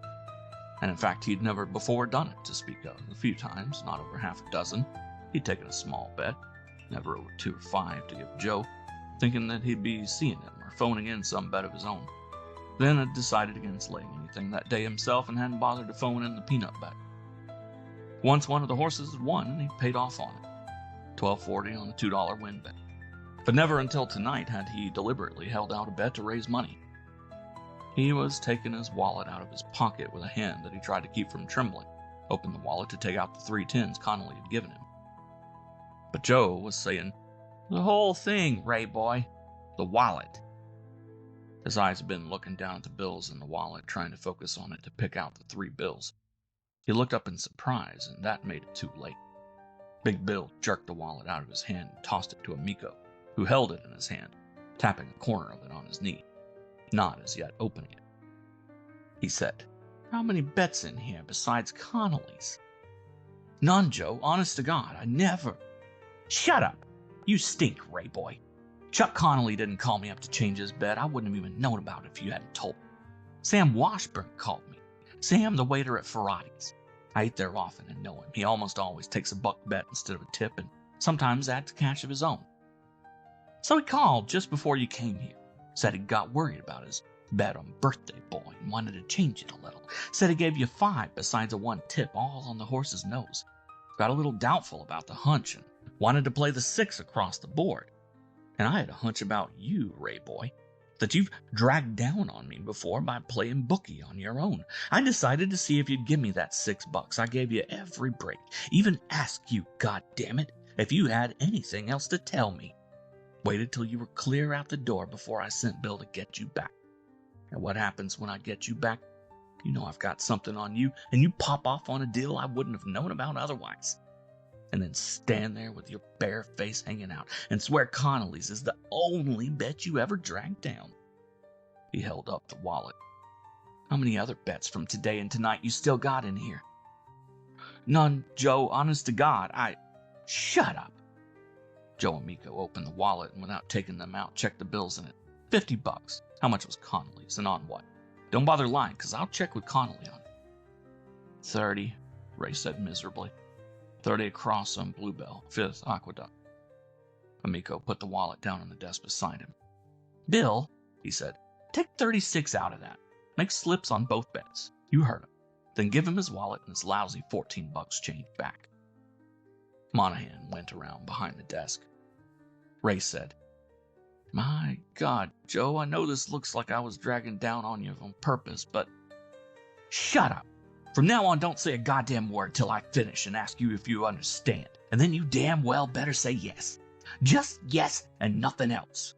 And in fact, he'd never before done it to speak of. A few times, not over half a dozen. He'd taken a small bet, never over 2 or 5, to give Joe, thinking that he'd be seeing him or phoning in some bet of his own. Then had decided against laying anything that day himself and hadn't bothered to phone in the peanut bet. Once one of the horses had won, and he paid off on it. $12.40 on a $2 win bet. But never until tonight had he deliberately held out a bet to raise money. He was taking his wallet out of his pocket with a hand that he tried to keep from trembling, opened the wallet to take out the 3 tins Connolly had given him. But Joe was saying, The whole thing, Ray Boy. The wallet. His eyes had been looking down at the bills in the wallet, trying to focus on it to pick out the 3 bills. He looked up in surprise, and that made it too late. Big Bill jerked the wallet out of his hand and tossed it to Amico, who held it in his hand, tapping a corner of it on his knee, not as yet opening it. He said, How many bets in here besides Connolly's? None, Joe, honest to God, I never. Shut up. You stink, Ray Boy. Chuck Connolly didn't call me up to change his bet. I wouldn't have even known about it if you hadn't told me. Sam Washburn called me. Sam, the waiter at Ferrati's. I eat there often and know him. He almost always takes a buck bet instead of a tip, and sometimes adds cash of his own. So he called just before you came here. Said he got worried about his bet on Birthday Boy and wanted to change it a little. Said he gave you 5 besides a 1 tip, all on the horse's nose. Got a little doubtful about the hunch and wanted to play the 6 across the board. And I had a hunch about you, Ray Boy, that you've dragged down on me before by playing bookie on your own. I decided to see if you'd give me that $6. I gave you every break, even asked you, goddammit, if you had anything else to tell me. Waited till you were clear out the door before I sent Bill to get you back. And what happens when I get you back? You know I've got something on you, and you pop off on a deal I wouldn't have known about otherwise. And then stand there with your bare face hanging out and swear Connolly's is the only bet you ever dragged down. He held up the wallet. How many other bets from today and tonight you still got in here? None, Joe, honest to God, Shut up. Joe Amico opened the wallet and without taking them out, checked the bills in it. $50. How much was Connolly's and on what? Don't bother lying, because I'll check with Connolly on it. 30, Ray said miserably. 30 across on Bluebell, 5th Aqueduct. Amico put the wallet down on the desk beside him. Bill, he said, take 36 out of that. Make slips on both bets. You heard him. Then give him his wallet and his lousy $14 change back. Monahan went around behind the desk. Ray said, My God, Joe, I know this looks like I was dragging down on you on purpose, but... Shut up. From now on, don't say a goddamn word till I finish and ask you if you understand. And then you damn well better say yes. Just yes and nothing else.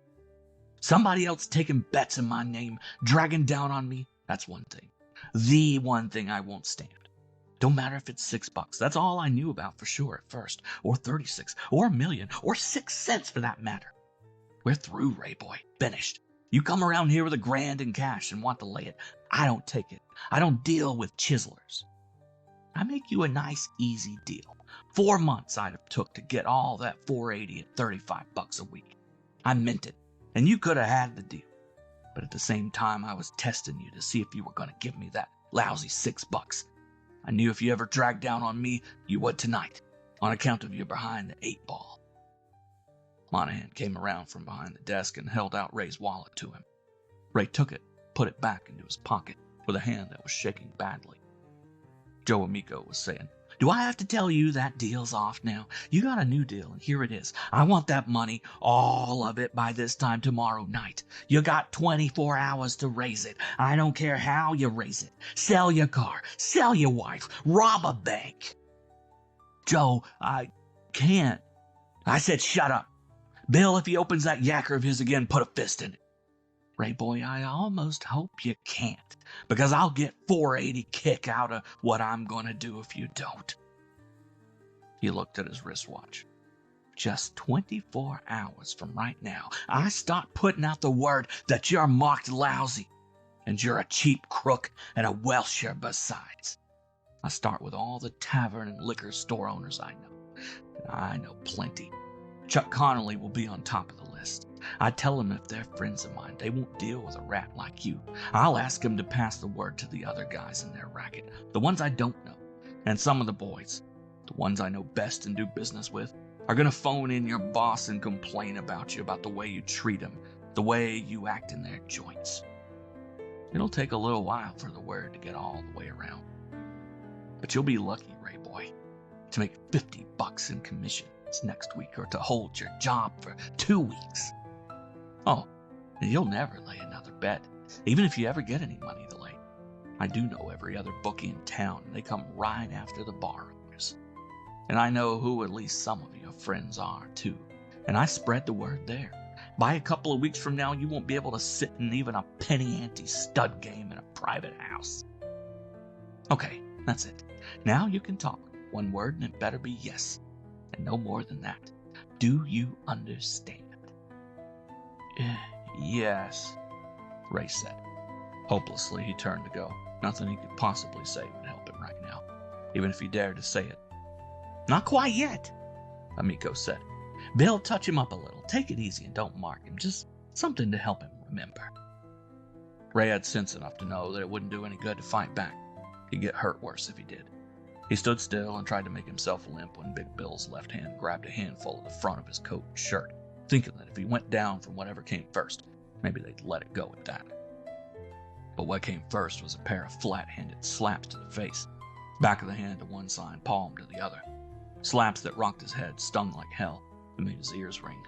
Somebody else taking bets in my name, dragging down on me, that's one thing. The one thing I won't stand. Don't matter if it's $6. That's all I knew about for sure at first. Or 36, or a million, or 6 cents for that matter. We're through, Ray boy. Finished. You come around here with $1,000 in cash and want to lay it. I don't take it. I don't deal with chiselers. I make you a nice, easy deal. 4 months I'd have took to get all that $480 at $35 a week. I meant it, and you could have had the deal. But at the same time, I was testing you to see if you were going to give me that lousy $6. I knew if you ever dragged down on me, you would tonight, on account of you're behind the 8 ball. Monahan came around from behind the desk and held out Ray's wallet to him. Ray took it, put it back into his pocket with a hand that was shaking badly. Joe Amico was saying, Do I have to tell you that deal's off now? You got a new deal, and here it is. I want that money, all of it, by this time tomorrow night. You got 24 hours to raise it. I don't care how you raise it. Sell your car, sell your wife, rob a bank. Joe, I can't. I said shut up. Bill, if he opens that yacker of his again, put a fist in it. Ray boy, I almost hope you can't, because I'll get $480 kick out of what I'm going to do if you don't. He looked at his wristwatch. Just 24 hours from right now, I start putting out the word that you're marked lousy, and you're a cheap crook and a Welsher besides. I start with all the tavern and liquor store owners I know, and I know plenty. Chuck Connolly will be on top of the list. I tell them if they're friends of mine, they won't deal with a rat like you. I'll ask them to pass the word to the other guys in their racket, the ones I don't know, and some of the boys, the ones I know best and do business with, are going to phone in your boss and complain about you, about the way you treat them, the way you act in their joints. It'll take a little while for the word to get all the way around. But you'll be lucky, Ray boy, to make $50 in commissions next week or to hold your job for 2 weeks. Oh, and you'll never lay another bet, even if you ever get any money to lay. I do know every other bookie in town, and they come right after the bar owners. And I know who at least some of your friends are, too. And I spread the word there. By a couple of weeks from now, you won't be able to sit in even a penny ante stud game in a private house. Okay, that's it. Now you can talk. One word, and it better be yes. And no more than that. Do you understand? Yes, Ray said. Hopelessly, he turned to go. Nothing he could possibly say would help him right now, even if he dared to say it. Not quite yet, Amico said. Bill, touch him up a little. Take it easy and don't mark him. Just something to help him remember. Ray had sense enough to know that it wouldn't do any good to fight back. He'd get hurt worse if he did. He stood still and tried to make himself limp when Big Bill's left hand grabbed a handful of the front of his coat and shirt, thinking that if he went down from whatever came first, maybe they'd let it go at that. But what came first was a pair of flat-handed slaps to the face, back of the hand to one side, palm to the other. Slaps that rocked his head, stung like hell, and made his ears ring.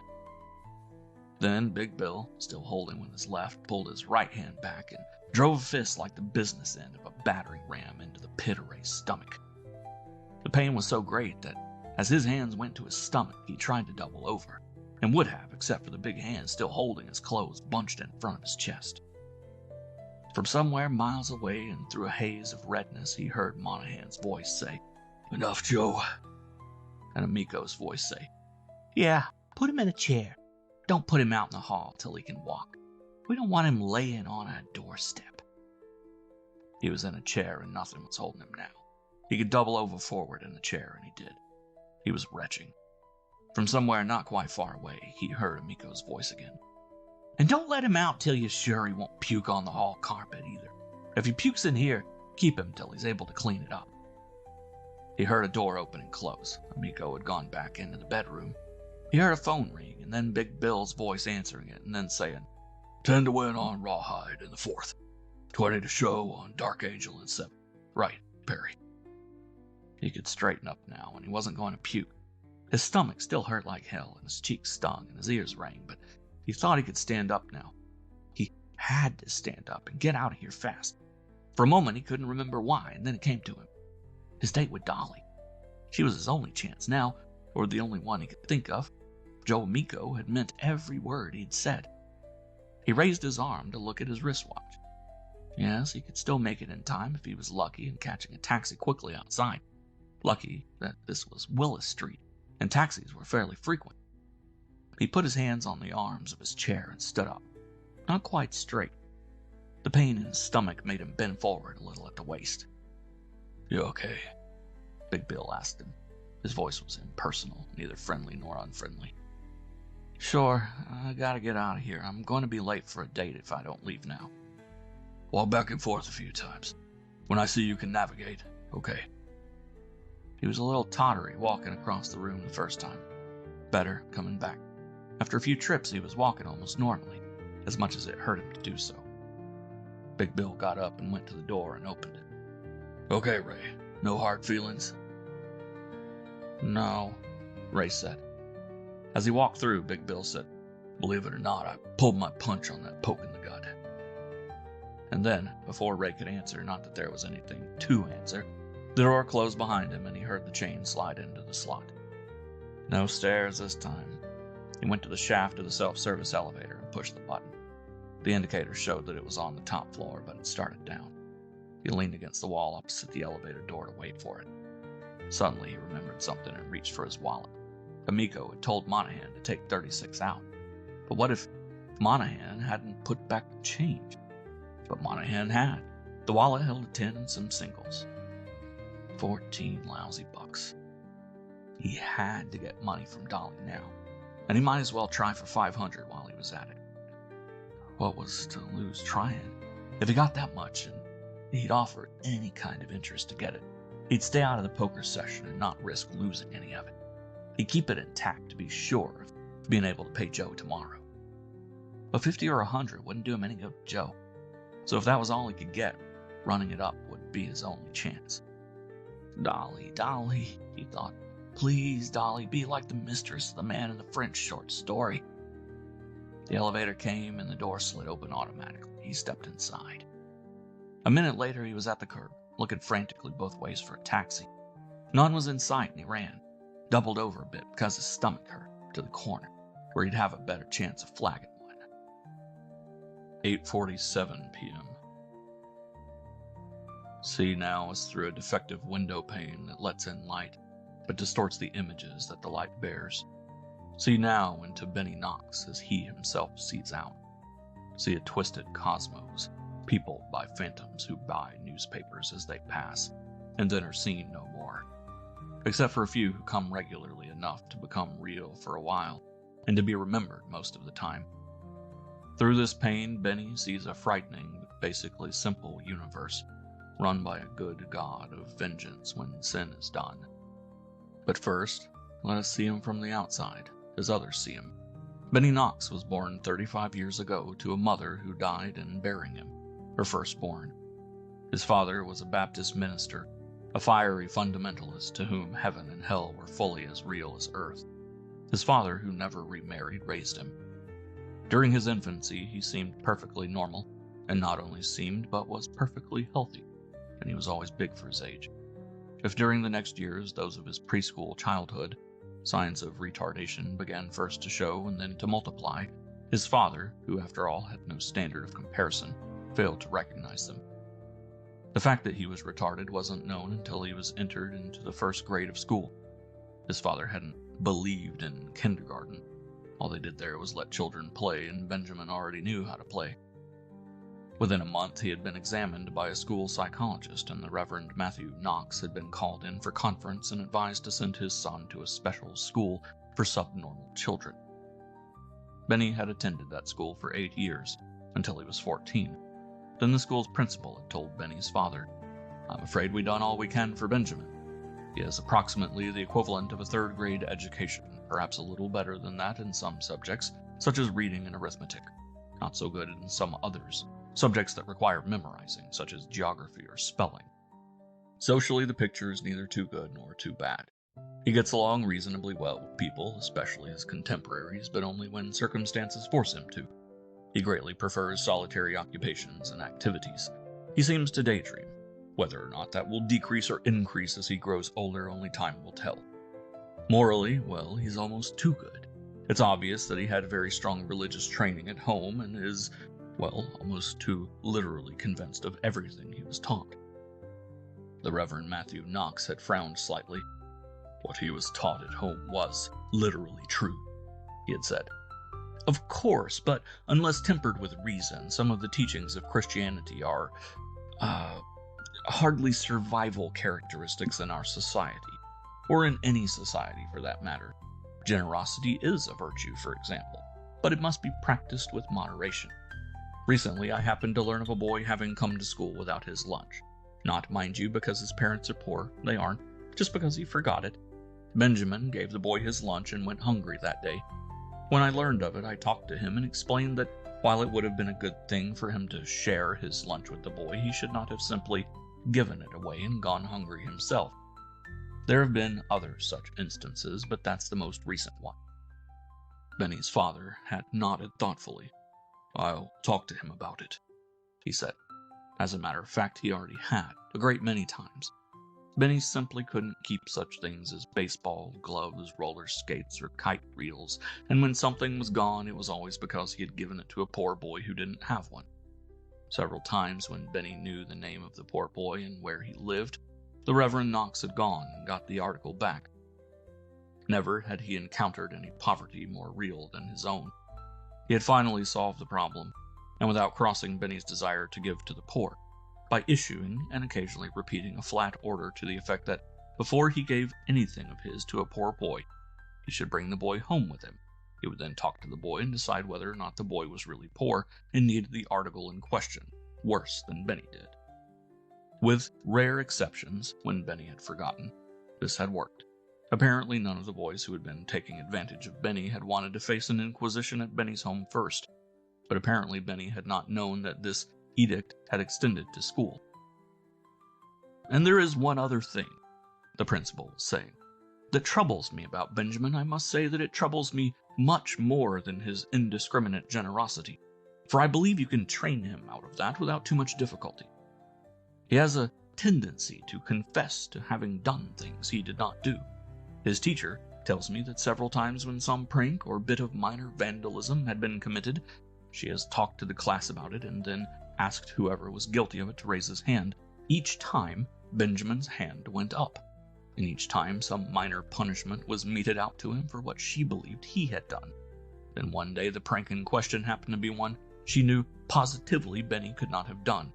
Then Big Bill, still holding with his left, pulled his right hand back and drove a fist like the business end of a battering ram into the pit of Ray's stomach. The pain was so great that, as his hands went to his stomach, he tried to double over, and would have except for the big hand still holding his clothes bunched in front of his chest. From somewhere miles away and through a haze of redness, he heard Monahan's voice say, "Enough, Joe," and Amico's voice say, "Yeah, put him in a chair. Don't put him out in the hall till he can walk. We don't want him laying on our doorstep." He was in a chair and nothing was holding him now. He could double over forward in the chair, and he did. He was retching. From somewhere not quite far away, he heard Amico's voice again. "And don't let him out till you're sure he won't puke on the hall carpet either. If he pukes in here, keep him till he's able to clean it up." He heard a door open and close. Amico had gone back into the bedroom. He heard a phone ring, and then Big Bill's voice answering it, and then saying, "10 to win on Rawhide in the 4th. 20 to show on Dark Angel in 7th. Right, Perry." He could straighten up now, and he wasn't going to puke. His stomach still hurt like hell, and his cheeks stung, and his ears rang, but he thought he could stand up now. He had to stand up and get out of here fast. For a moment, he couldn't remember why, and then it came to him. His date with Dolly. She was his only chance now, or the only one he could think of. Joe Amico had meant every word he'd said. He raised his arm to look at his wristwatch. Yes, he could still make it in time if he was lucky and catching a taxi quickly outside. Lucky that this was Willis Street, and taxis were fairly frequent. He put his hands on the arms of his chair and stood up. Not quite straight. The pain in his stomach made him bend forward a little at the waist. "You okay?" Big Bill asked him. His voice was impersonal, neither friendly nor unfriendly. "Sure, I gotta get out of here. I'm going to be late for a date if I don't leave now." "Walk back and forth a few times. When I see you can navigate, okay." He was a little tottery walking across the room the first time. Better coming back. After a few trips, he was walking almost normally, as much as it hurt him to do so. Big Bill got up and went to the door and opened it. "Okay, Ray. No hard feelings?" "No," Ray said. As he walked through, Big Bill said, "Believe it or not, I pulled my punch on that poke in the gut." And then, before Ray could answer, not that there was anything to answer, the door closed behind him and he heard the chain slide into the slot. No stairs this time. He went to the shaft of the self-service elevator and pushed the button. The indicator showed that it was on the top floor, but it started down. He leaned against the wall opposite the elevator door to wait for it. Suddenly, he remembered something and reached for his wallet. Amico had told Monahan to take 36 out. But what if Monahan hadn't put back the change? But Monahan had. The wallet held a 10 and some singles. 14 lousy bucks. He had to get money from Dolly now, and he might as well try for 500 while he was at it. What was to lose trying? If he got that much, and he'd offer any kind of interest to get it, he'd stay out of the poker session and not risk losing any of it. He'd keep it intact to be sure of being able to pay Joe tomorrow. But 50 or 100 wouldn't do him any good with Joe. So if that was all he could get, running it up would be his only chance. Dolly, Dolly, he thought. Please, Dolly, be like the mistress of the man in the French short story. The elevator came and the door slid open automatically. He stepped inside. A minute later, he was at the curb, looking frantically both ways for a taxi. None was in sight and he ran, doubled over a bit because his stomach hurt, to the corner, where he'd have a better chance of flagging one. 8:47 p.m. See now is through a defective window pane that lets in light, but distorts the images that the light bears. See now into Benny Knox as he himself sees out. See a twisted cosmos, peopled by phantoms who buy newspapers as they pass, and then are seen no more, except for a few who come regularly enough to become real for a while, and to be remembered most of the time. Through this pane, Benny sees a frightening but basically simple universe, run by a good God of vengeance when sin is done. But first, let us see him from the outside, as others see him. Benny Knox was born 35 years ago to a mother who died in bearing him, her firstborn. His father was a Baptist minister, a fiery fundamentalist to whom heaven and hell were fully as real as earth. His father, who never remarried, raised him. During his infancy, he seemed perfectly normal, and not only seemed, but was perfectly healthy, and he was always big for his age. If during the next years, those of his preschool childhood, Signs of retardation began first to show and then to multiply. His father, who after all had no standard of comparison, failed to recognize them. The fact that he was retarded wasn't known until he was entered into the first grade of school. His father hadn't believed in kindergarten. All they did there was let children play, and Benjamin already knew how to play. Within a month, he had been examined by a school psychologist, and the Reverend Matthew Knox had been called in for conference and advised to send his son to a special school for subnormal children. Benny had attended that school for 8 years, until he was 14. Then the school's principal had told Benny's father, "I'm afraid we've done all we can for Benjamin. He has approximately the equivalent of a third-grade education, perhaps a little better than that in some subjects, such as reading and arithmetic. Not so good in some others, subjects that require memorizing, such as geography or spelling. Socially, the picture is neither too good nor too bad. He gets along reasonably well with people, especially his contemporaries, but only when circumstances force him to. He greatly prefers solitary occupations and activities. He seems to daydream. Whether or not that will decrease or increase as he grows older, only time will tell. Morally, well, he's almost too good. It's obvious that he had very strong religious training at home and is, well, almost too literally convinced of everything he was taught." The Reverend Matthew Knox had frowned slightly. "What he was taught at home was literally true," he had said. "Of course, but unless tempered with reason, some of the teachings of Christianity are, hardly survival characteristics in our society, or in any society for that matter. Generosity is a virtue, for example, but it must be practiced with moderation. Recently, I happened to learn of a boy having come to school without his lunch. Not, mind you, because his parents are poor, they aren't, just because he forgot it. Benjamin gave the boy his lunch and went hungry that day. When I learned of it, I talked to him and explained that while it would have been a good thing for him to share his lunch with the boy, he should not have simply given it away and gone hungry himself. There have been other such instances, but that's the most recent one." Benny's father had nodded thoughtfully. "I'll talk to him about it," he said. As a matter of fact, he already had, a great many times. Benny simply couldn't keep such things as baseball, gloves, roller skates, or kite reels, and when something was gone, it was always because he had given it to a poor boy who didn't have one. Several times when Benny knew the name of the poor boy and where he lived, the Reverend Knox had gone and got the article back. Never had he encountered any poverty more real than his own. He had finally solved the problem, and without crossing Benny's desire to give to the poor, by issuing and occasionally repeating a flat order to the effect that before he gave anything of his to a poor boy, he should bring the boy home with him. He would then talk to the boy and decide whether or not the boy was really poor and needed the article in question, worse than Benny did. With rare exceptions, when Benny had forgotten, this had worked. Apparently none of the boys who had been taking advantage of Benny had wanted to face an inquisition at Benny's home first, but apparently Benny had not known that this edict had extended to school. "And there is one other thing," the principal was saying, "that troubles me about Benjamin. I must say that it troubles me much more than his indiscriminate generosity, for I believe you can train him out of that without too much difficulty. He has a tendency to confess to having done things he did not do. His teacher tells me that several times when some prank or bit of minor vandalism had been committed, she has talked to the class about it and then asked whoever was guilty of it to raise his hand. Each time, Benjamin's hand went up, and each time some minor punishment was meted out to him for what she believed he had done. Then one day the prank in question happened to be one she knew positively Benny could not have done,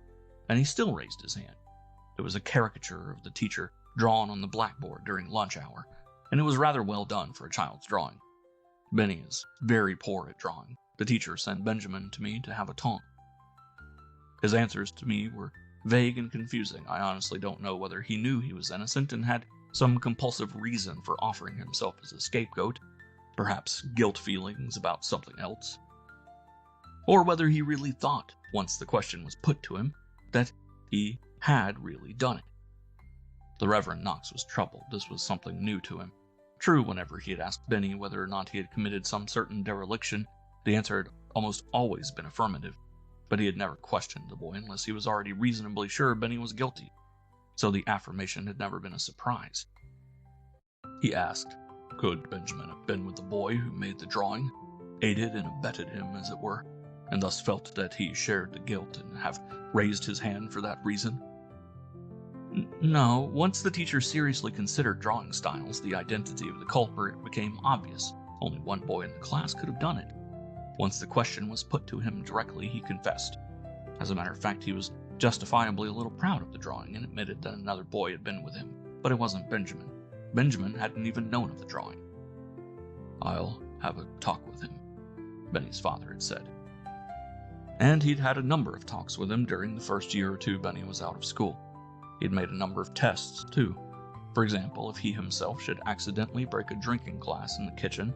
and he still raised his hand. It was a caricature of the teacher drawn on the blackboard during lunch hour, and it was rather well done for a child's drawing. Benny is very poor at drawing. The teacher sent Benjamin to me to have a taunt. His answers to me were vague and confusing. I honestly don't know whether he knew he was innocent and had some compulsive reason for offering himself as a scapegoat, perhaps guilt feelings about something else, or whether he really thought, once the question was put to him, that he had really done it. The Reverend Knox was troubled. This was something new to him. True, whenever he had asked Benny whether or not he had committed some certain dereliction, the answer had almost always been affirmative, but he had never questioned the boy unless he was already reasonably sure Benny was guilty, so the affirmation had never been a surprise. He asked, Could Benjamin have been with the boy who made the drawing, aided and abetted him, as it were, and thus felt that he shared the guilt and have raised his hand for that reason? No, once the teacher seriously considered drawing styles, the identity of the culprit became obvious. Only one boy in the class could have done it. Once the question was put to him directly, he confessed. As a matter of fact, he was justifiably a little proud of the drawing and admitted that another boy had been with him, but it wasn't Benjamin. Benjamin hadn't even known of the drawing. "I'll have a talk with him," Benny's father had said. And he'd had a number of talks with him during the first year or two Benny was out of school. He'd made a number of tests, too. For example, if he himself should accidentally break a drinking glass in the kitchen,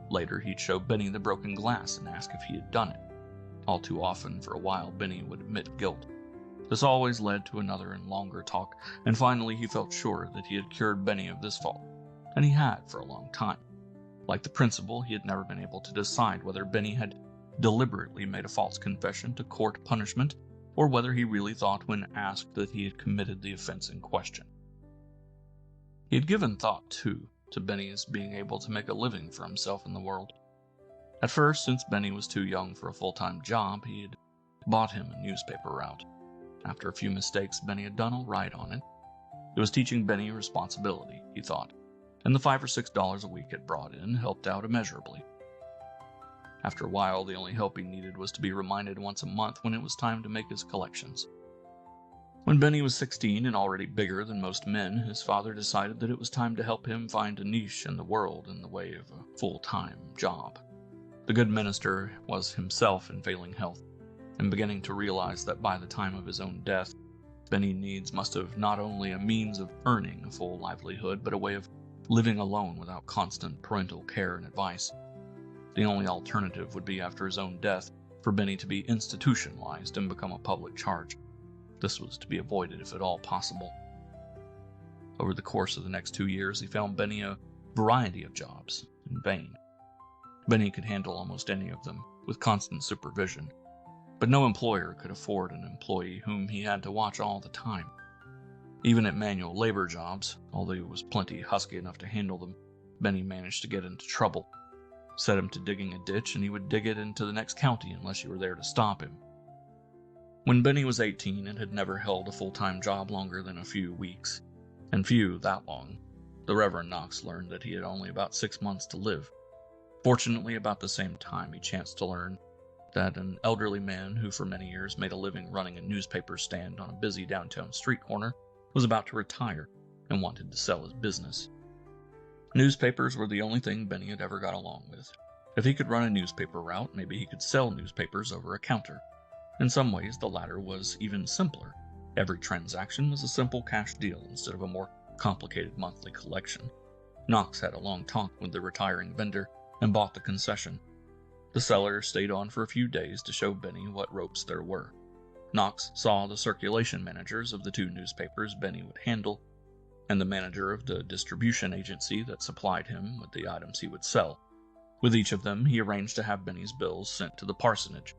later he'd show Benny the broken glass and ask if he had done it. All too often, for a while, Benny would admit guilt. This always led to another and longer talk, and finally he felt sure that he had cured Benny of this fault, and he had for a long time. Like the principal, he had never been able to decide whether Benny had deliberately made a false confession to court punishment, or whether he really thought when asked that he had committed the offense in question. He had given thought, too, to Benny's being able to make a living for himself in the world. At first, since Benny was too young for a full-time job, he had bought him a newspaper route. After a few mistakes, Benny had done all right on it. It was teaching Benny responsibility, he thought, and the $5 or $6 a week it brought in helped out immeasurably. After a while, the only help he needed was to be reminded once a month when it was time to make his collections. When Benny was 16 and already bigger than most men, his father decided that it was time to help him find a niche in the world in the way of a full-time job. The good minister was himself in failing health, and beginning to realize that by the time of his own death, Benny needs must have not only a means of earning a full livelihood, but a way of living alone without constant parental care and advice. The only alternative would be, after his own death, for Benny to be institutionalized and become a public charge. This was to be avoided if at all possible. Over the course of the next 2 years, he found Benny a variety of jobs, in vain. Benny could handle almost any of them, with constant supervision, but no employer could afford an employee whom he had to watch all the time. Even at manual labor jobs, although he was plenty husky enough to handle them, Benny managed to get into trouble. Set him to digging a ditch, and he would dig it into the next county unless you were there to stop him. When Benny was 18 and had never held a full-time job longer than a few weeks, and few that long, the Reverend Knox learned that he had only about 6 months to live. Fortunately, about the same time, he chanced to learn that an elderly man who for many years made a living running a newspaper stand on a busy downtown street corner was about to retire and wanted to sell his business. Newspapers were the only thing Benny had ever got along with. If he could run a newspaper route, maybe he could sell newspapers over a counter. In some ways, the latter was even simpler. Every transaction was a simple cash deal instead of a more complicated monthly collection. Knox had a long talk with the retiring vendor and bought the concession. The seller stayed on for a few days to show Benny what ropes there were. Knox saw the circulation managers of the 2 newspapers Benny would handle, and the manager of the distribution agency that supplied him with the items he would sell. With each of them, he arranged to have Benny's bills sent to the parsonage.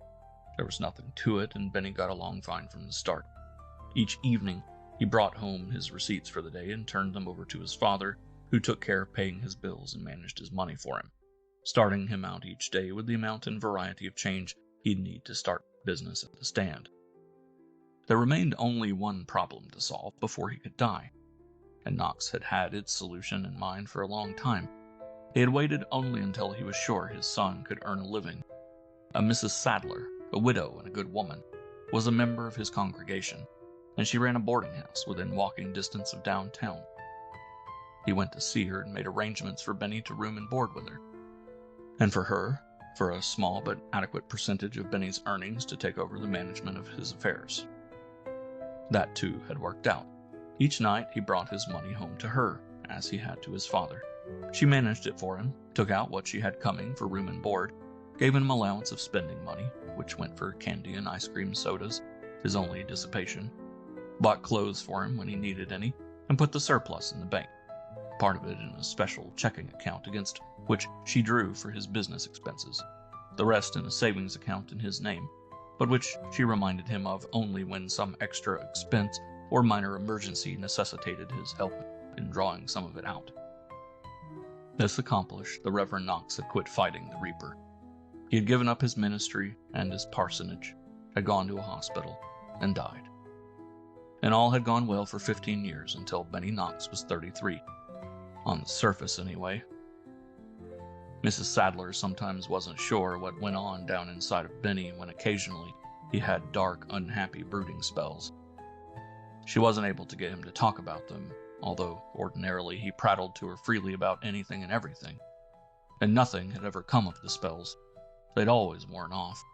There was nothing to it, and Benny got along fine from the start. Each evening, he brought home his receipts for the day and turned them over to his father, who took care of paying his bills and managed his money for him, starting him out each day with the amount and variety of change he'd need to start business at the stand. There remained only one problem to solve before he could die, and Knox had had its solution in mind for a long time. He had waited only until he was sure his son could earn a living. A Mrs. Sadler, a widow and a good woman, was a member of his congregation, and she ran a boarding house within walking distance of downtown. He went to see her and made arrangements for Benny to room and board with her, and for her, for a small but adequate percentage of Benny's earnings, to take over the management of his affairs. That, too, had worked out. Each night he brought his money home to her, as he had to his father. She managed it for him, took out what she had coming for room and board, gave him an allowance of spending money, which went for candy and ice cream sodas, his only dissipation, bought clothes for him when he needed any, and put the surplus in the bank, part of it in a special checking account against which she drew for his business expenses, the rest in a savings account in his name, but which she reminded him of only when some extra expense or minor emergency necessitated his help in drawing some of it out. This accomplished, the Reverend Knox had quit fighting the Reaper. He had given up his ministry and his parsonage, had gone to a hospital, and died. And all had gone well for 15 years until Benny Knox was 33. On the surface, anyway. Mrs. Sadler sometimes wasn't sure what went on down inside of Benny when occasionally he had dark, unhappy brooding spells. She wasn't able to get him to talk about them, although ordinarily he prattled to her freely about anything and everything. And nothing had ever come of the spells. They'd always worn off.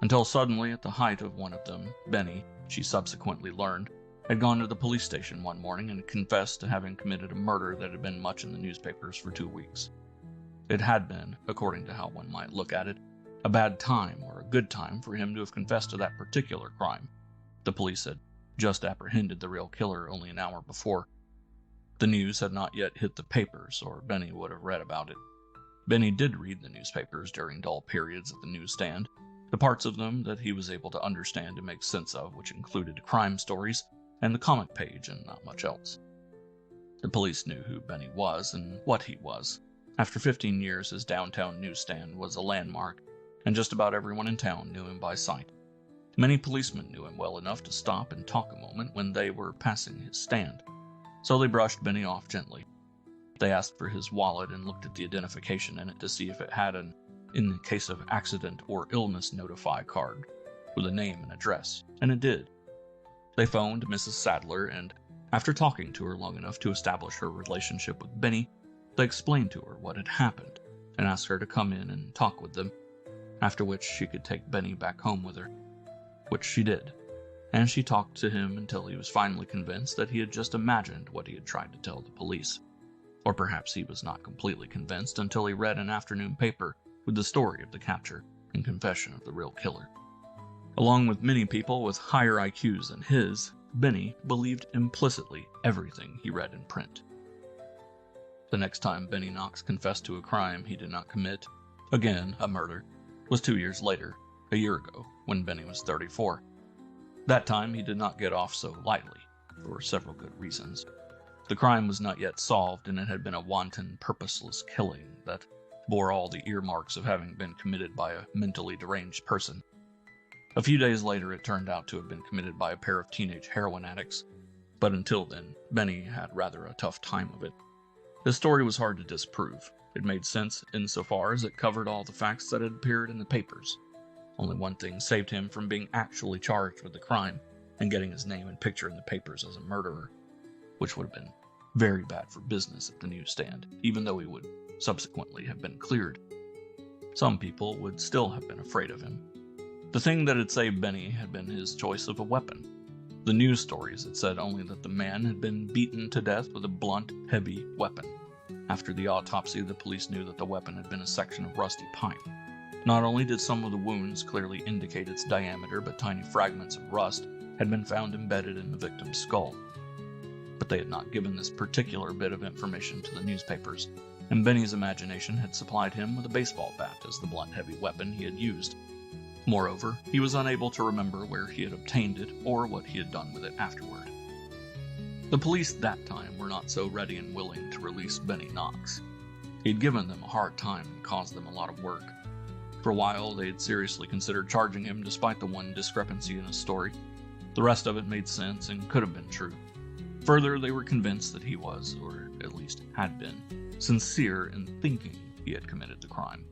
Until suddenly, at the height of one of them, Benny, she subsequently learned, had gone to the police station one morning and confessed to having committed a murder that had been much in the newspapers for 2 weeks. It had been, according to how one might look at it, a bad time or a good time for him to have confessed to that particular crime. The police had just apprehended the real killer only an hour before. The news had not yet hit the papers, or Benny would have read about it. Benny did read the newspapers during dull periods at the newsstand, the parts of them that he was able to understand and make sense of, which included crime stories and the comic page and not much else. The police knew who Benny was and what he was. After 15 years, his downtown newsstand was a landmark, and just about everyone in town knew him by sight. Many policemen knew him well enough to stop and talk a moment when they were passing his stand, so they brushed Benny off gently. They asked for his wallet and looked at the identification in it to see if it had an "in the case of accident or illness notify" card with a name and address, and it did. They phoned Mrs. Sadler, and after talking to her long enough to establish her relationship with Benny, they explained to her what had happened and asked her to come in and talk with them, after which she could take Benny back home with her, which she did, and she talked to him until he was finally convinced that he had just imagined what he had tried to tell the police. Or perhaps he was not completely convinced until he read an afternoon paper with the story of the capture and confession of the real killer. Along with many people with higher IQs than his, Benny believed implicitly everything he read in print. The next time Benny Knox confessed to a crime he did not commit, again a murder, was 2 years later, a year ago, when Benny was 34. That time he did not get off so lightly, for several good reasons. The crime was not yet solved, and it had been a wanton, purposeless killing that bore all the earmarks of having been committed by a mentally deranged person. A few days later, it turned out to have been committed by a pair of teenage heroin addicts, but until then, Benny had rather a tough time of it. His story was hard to disprove. It made sense insofar as it covered all the facts that had appeared in the papers. Only one thing saved him from being actually charged with the crime and getting his name and picture in the papers as a murderer, which would have been very bad for business at the newsstand, even though he would subsequently have been cleared. Some people would still have been afraid of him. The thing that had saved Benny had been his choice of a weapon. The news stories had said only that the man had been beaten to death with a blunt, heavy weapon. After the autopsy, the police knew that the weapon had been a section of rusty pipe. Not only did some of the wounds clearly indicate its diameter, but tiny fragments of rust had been found embedded in the victim's skull. But they had not given this particular bit of information to the newspapers, and Benny's imagination had supplied him with a baseball bat as the blunt, heavy weapon he had used. Moreover, he was unable to remember where he had obtained it or what he had done with it afterward. The police that time were not so ready and willing to release Benny Knox. He had given them a hard time and caused them a lot of work. For a while, they had seriously considered charging him despite the one discrepancy in his story. The rest of it made sense and could have been true. Further, they were convinced that he was, or at least had been, sincere in thinking he had committed the crime.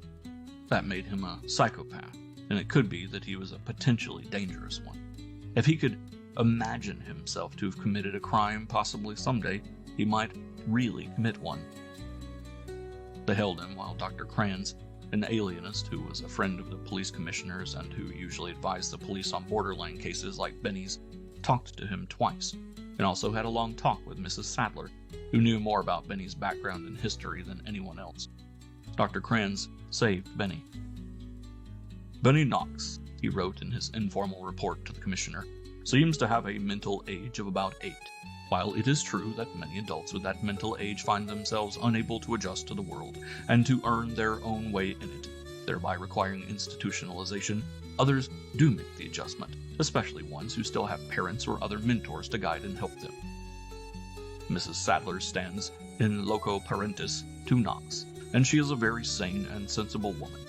That made him a psychopath, and it could be that he was a potentially dangerous one. If he could imagine himself to have committed a crime, possibly someday he might really commit one. They held him while Dr. Kranz, an alienist who was a friend of the police commissioners and who usually advised the police on borderline cases like Benny's, talked to him twice, and also had a long talk with Mrs. Sadler, who knew more about Benny's background and history than anyone else. Dr. Kranz saved Benny. "Benny Knox," he wrote in his informal report to the commissioner, "seems to have a mental age of about 8. While it is true that many adults with that mental age find themselves unable to adjust to the world and to earn their own way in it, thereby requiring institutionalization, others do make the adjustment, especially ones who still have parents or other mentors to guide and help them. Mrs. Sadler stands in loco parentis to Knox, and she is a very sane and sensible woman.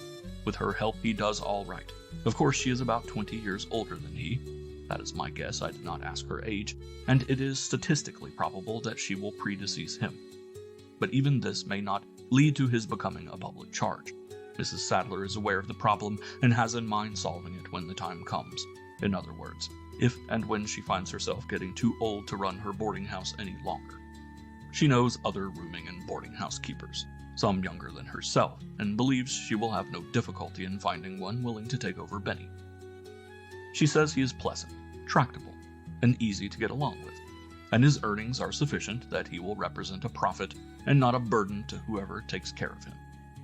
With her help, he does all right. Of course, she is about 20 years older than he. That is my guess. I did not ask her age, and it is statistically probable that she will predecease him. But even this may not lead to his becoming a public charge. Mrs. Sadler is aware of the problem and has in mind solving it when the time comes. In other words, if and when she finds herself getting too old to run her boarding house any longer. She knows other rooming and boarding house keepers, some younger than herself, and believes she will have no difficulty in finding one willing to take over Benny. She says he is pleasant, tractable, and easy to get along with, and his earnings are sufficient that he will represent a profit and not a burden to whoever takes care of him.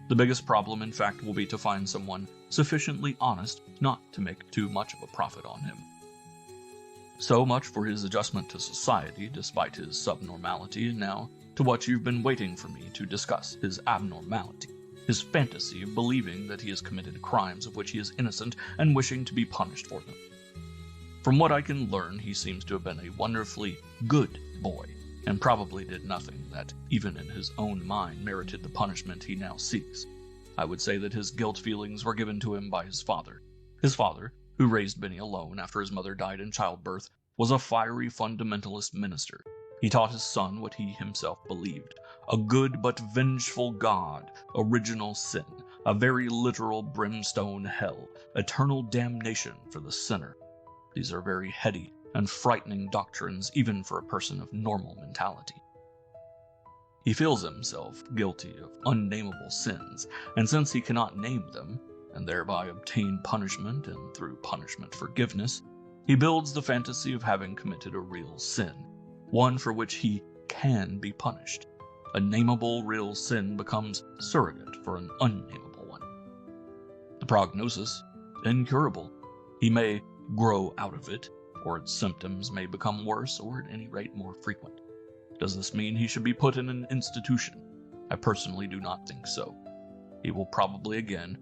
The biggest problem, in fact, will be to find someone sufficiently honest not to make too much of a profit on him. So much for his adjustment to society, despite his subnormality, and now to what you've been waiting for me to discuss, his abnormality, his fantasy of believing that he has committed crimes of which he is innocent and wishing to be punished for them. From what I can learn, he seems to have been a wonderfully good boy, and probably did nothing that, even in his own mind, merited the punishment he now seeks. I would say that his guilt feelings were given to him by his father. His father, who raised Benny alone after his mother died in childbirth, was a fiery fundamentalist minister. He taught his son what he himself believed: a good but vengeful God, original sin, a very literal brimstone hell, eternal damnation for the sinner. These are very heady and frightening doctrines even for a person of normal mentality. He feels himself guilty of unnameable sins, and since he cannot name them, and thereby obtain punishment and through punishment forgiveness, he builds the fantasy of having committed a real sin, one for which he can be punished. A nameable real sin becomes surrogate for an unnameable one. The prognosis, incurable. He may grow out of it, or its symptoms may become worse or at any rate more frequent. Does this mean he should be put in an institution? I personally do not think so. He will probably again,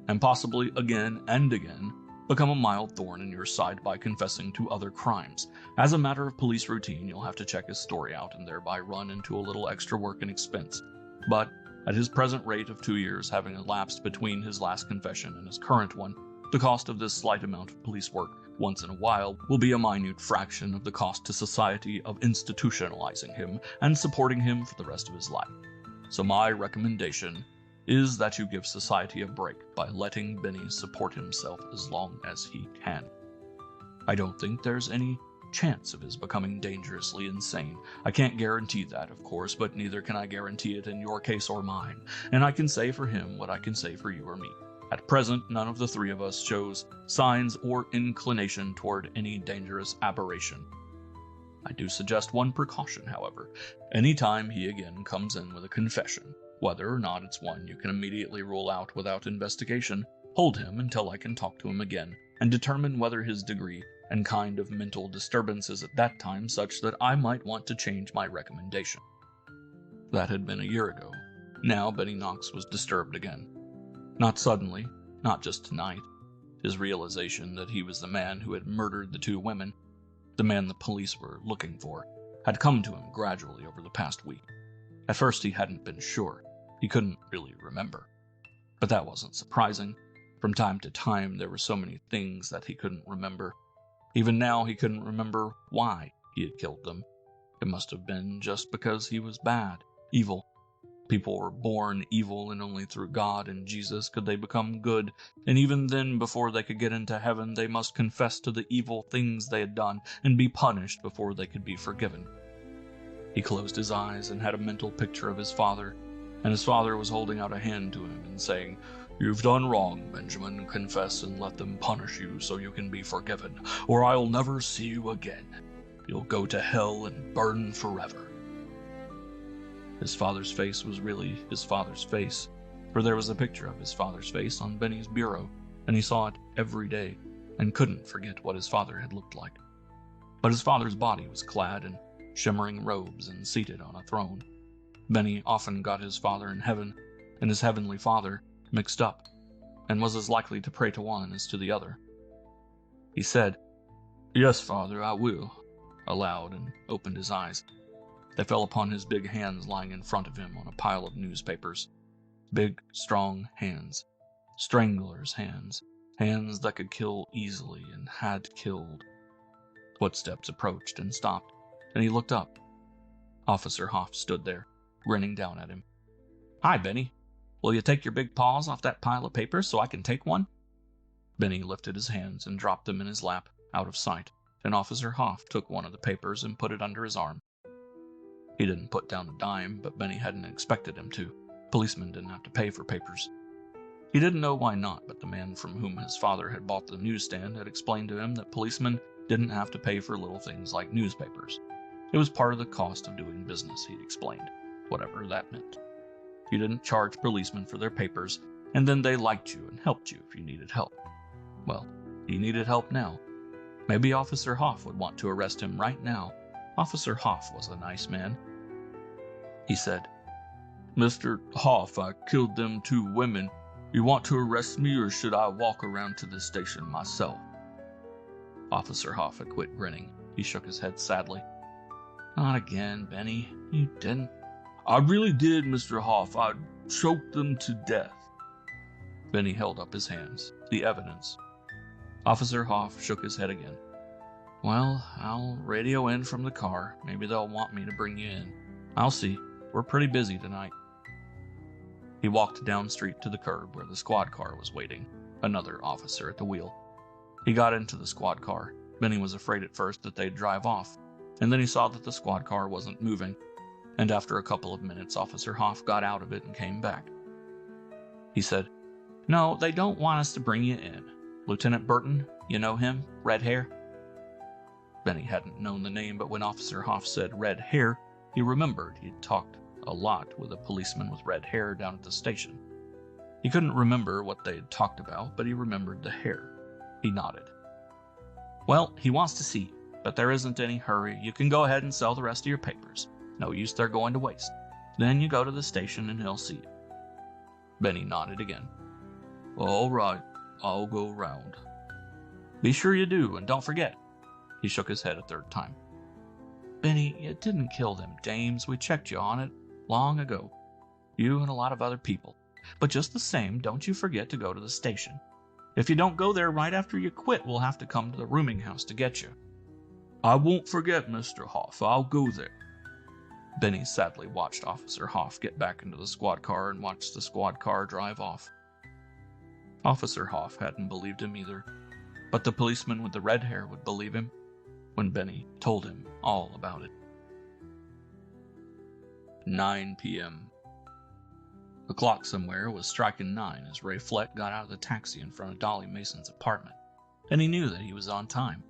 and possibly again and again, become a mild thorn in your side by confessing to other crimes. As a matter of police routine, you'll have to check his story out and thereby run into a little extra work and expense. But at his present rate of 2 years having elapsed between his last confession and his current one, the cost of this slight amount of police work once in a while will be a minute fraction of the cost to society of institutionalizing him and supporting him for the rest of his life. So my recommendation is that you give society a break by letting Benny support himself as long as he can. I don't think there's any chance of his becoming dangerously insane. I can't guarantee that, of course, but neither can I guarantee it in your case or mine, and I can say for him what I can say for you or me. At present, none of the three of us shows signs or inclination toward any dangerous aberration. I do suggest one precaution, however. Any time he again comes in with a confession, whether or not it's one you can immediately rule out without investigation, hold him until I can talk to him again and determine whether his degree and kind of mental disturbance is at that time such that I might want to change my recommendation. That had been a year ago. Now Benny Knox was disturbed again. Not suddenly, not just tonight. His realization that he was the man who had murdered the two women, the man the police were looking for, had come to him gradually over the past week. At first he hadn't been sure. He couldn't really remember. But that wasn't surprising. From time to time there were so many things that he couldn't remember. Even now he couldn't remember why he had killed them. It must have been just because he was bad, evil. People were born evil, and only through God and Jesus could they become good, and even then, before they could get into heaven, they must confess to the evil things they had done and be punished before they could be forgiven. He closed his eyes and had a mental picture of his father, and his father was holding out a hand to him and saying, "You've done wrong, Benjamin. Confess and let them punish you so you can be forgiven, or I'll never see you again. You'll go to hell and burn forever." His father's face was really his father's face, for there was a picture of his father's face on Benny's bureau, and he saw it every day and couldn't forget what his father had looked like. But his father's body was clad in shimmering robes and seated on a throne. Benny often got his father in heaven and his heavenly father mixed up, and was as likely to pray to one as to the other. He said, "Yes, Father, I will," aloud, and opened his eyes. They fell upon his big hands lying in front of him on a pile of newspapers. Big, strong hands. Strangler's hands. Hands that could kill easily and had killed. Footsteps approached and stopped, and he looked up. Officer Hoff stood there, grinning down at him. "Hi, Benny. Will you take your big paws off that pile of papers so I can take one?" Benny lifted his hands and dropped them in his lap, out of sight, and Officer Hoff took one of the papers and put it under his arm. He didn't put down a dime, but Benny hadn't expected him to. Policemen didn't have to pay for papers. He didn't know why not, but the man from whom his father had bought the newsstand had explained to him that policemen didn't have to pay for little things like newspapers. It was part of the cost of doing business, he'd explained, whatever that meant. You didn't charge policemen for their papers, and then they liked you and helped you if you needed help. Well, he needed help now. Maybe Officer Hoff would want to arrest him right now. Officer Hoff was a nice man. He said, "Mr. Hoff, I killed them 2 women. You want to arrest me, or should I walk around to the station myself?" Officer Hoff had quit grinning. He shook his head sadly. "Not again, Benny. You didn't." "I really did, Mr. Hoff. I choked them to death." Benny held up his hands. The evidence. Officer Hoff shook his head again. "Well, I'll radio in from the car. Maybe they'll want me to bring you in. I'll see. We're pretty busy tonight." He walked down street to the curb where the squad car was waiting, another officer at the wheel. He got into the squad car. Benny was afraid at first that they'd drive off, and then he saw that the squad car wasn't moving, and after a couple of minutes, Officer Hoff got out of it and came back. He said, "No, they don't want us to bring you in. Lieutenant Burton, you know him? Red hair?" Benny hadn't known the name, but when Officer Hoff said red hair, he remembered he'd talked a lot with a policeman with red hair down at the station. He couldn't remember what they'd talked about, but he remembered the hair. He nodded. "Well, he wants to see you, but there isn't any hurry. You can go ahead and sell the rest of your papers. No use they're going to waste. Then you go to the station and he'll see you." Benny nodded again. "All right, I'll go round." "Be sure you do, and don't forget." He shook his head a third time. "Benny, you didn't kill them dames. We checked you on it long ago. You and a lot of other people. But just the same, don't you forget to go to the station. If you don't go there right after you quit, we'll have to come to the rooming house to get you." "I won't forget, Mr. Hoff. I'll go there." Benny sadly watched Officer Hoff get back into the squad car and watched the squad car drive off. Officer Hoff hadn't believed him either, but the policeman with the red hair would believe him when Benny told him all about it. 9 p.m. The clock somewhere was striking 9 as Ray Fleck got out of the taxi in front of Dolly Mason's apartment, and he knew that he was on time.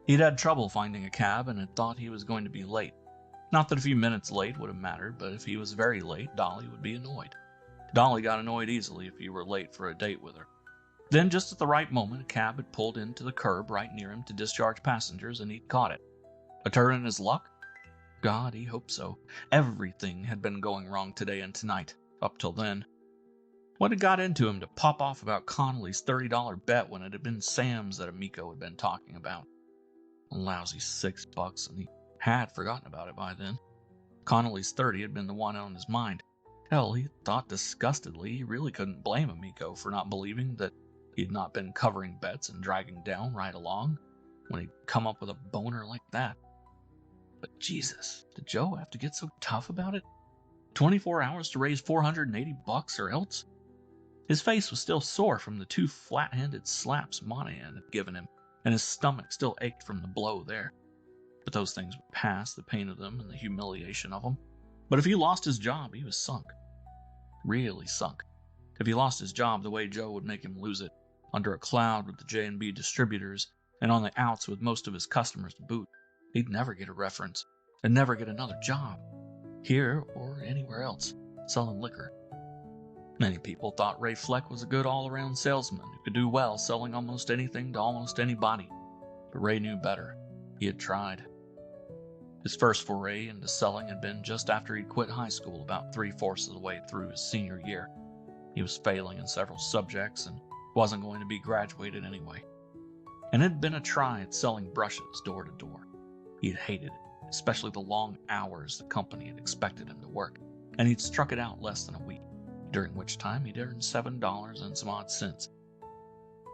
He'd had trouble finding a cab and had thought he was going to be late. Not that a few minutes late would have mattered, but if he was very late, Dolly would be annoyed. Dolly got annoyed easily if you were late for a date with her. Then, just at the right moment, a cab had pulled into the curb right near him to discharge passengers, and he'd caught it. A turn in his luck? God, he hoped so. Everything had been going wrong today and tonight, up till then. What had got into him to pop off about Connolly's $30 bet when it had been Sam's that Amico had been talking about? A lousy $6, and he had forgotten about it by then. Connolly's 30 had been the one on his mind. Hell, he thought disgustedly he really couldn't blame Amico for not believing that he'd not been covering bets and dragging down right along when he'd come up with a boner like that. But Jesus, did Joe have to get so tough about it? 24 hours to raise $480 or else? His face was still sore from the 2 flat-handed slaps Monahan had given him, and his stomach still ached from the blow there. But those things would pass, the pain of them and the humiliation of them. But if he lost his job, he was sunk. Really sunk. If he lost his job the way Joe would make him lose it, under a cloud with the J&B distributors, and on the outs with most of his customers to boot, he'd never get a reference, and never get another job, here or anywhere else, selling liquor. Many people thought Ray Fleck was a good all-around salesman who could do well selling almost anything to almost anybody. But Ray knew better. He had tried. His first foray into selling had been just after he'd quit high school, about 3/4 of the way through his senior year. He was failing in several subjects and wasn't going to be graduated anyway. And it had been a try at selling brushes door to door. He had hated it, especially the long hours the company had expected him to work, and he'd struck it out less than a week, during which time he'd earned $7 and some odd cents.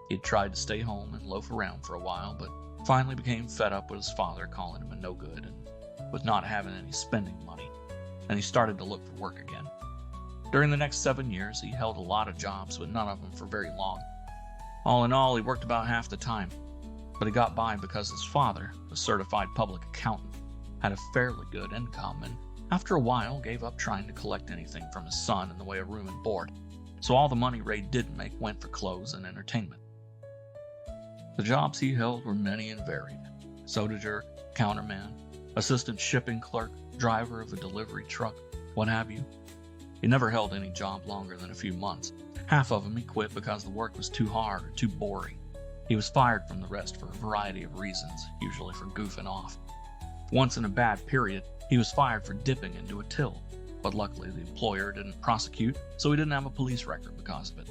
He'd tried to stay home and loaf around for a while, but finally became fed up with his father calling him a no-good and with not having any spending money, and he started to look for work again. During the next 7 years, he held a lot of jobs, but none of them for very long. All in all, he worked about half the time, but he got by because his father, a certified public accountant, had a fairly good income, and after a while gave up trying to collect anything from his son in the way of room and board, so all the money Ray did make went for clothes and entertainment. The jobs he held were many and varied: sodager, counterman, assistant shipping clerk, driver of a delivery truck, what have you. He never held any job longer than a few months. Half of them he quit because the work was too hard or too boring. He was fired from the rest for a variety of reasons, usually for goofing off. Once in a bad period, he was fired for dipping into a till, but luckily the employer didn't prosecute, so he didn't have a police record because of it.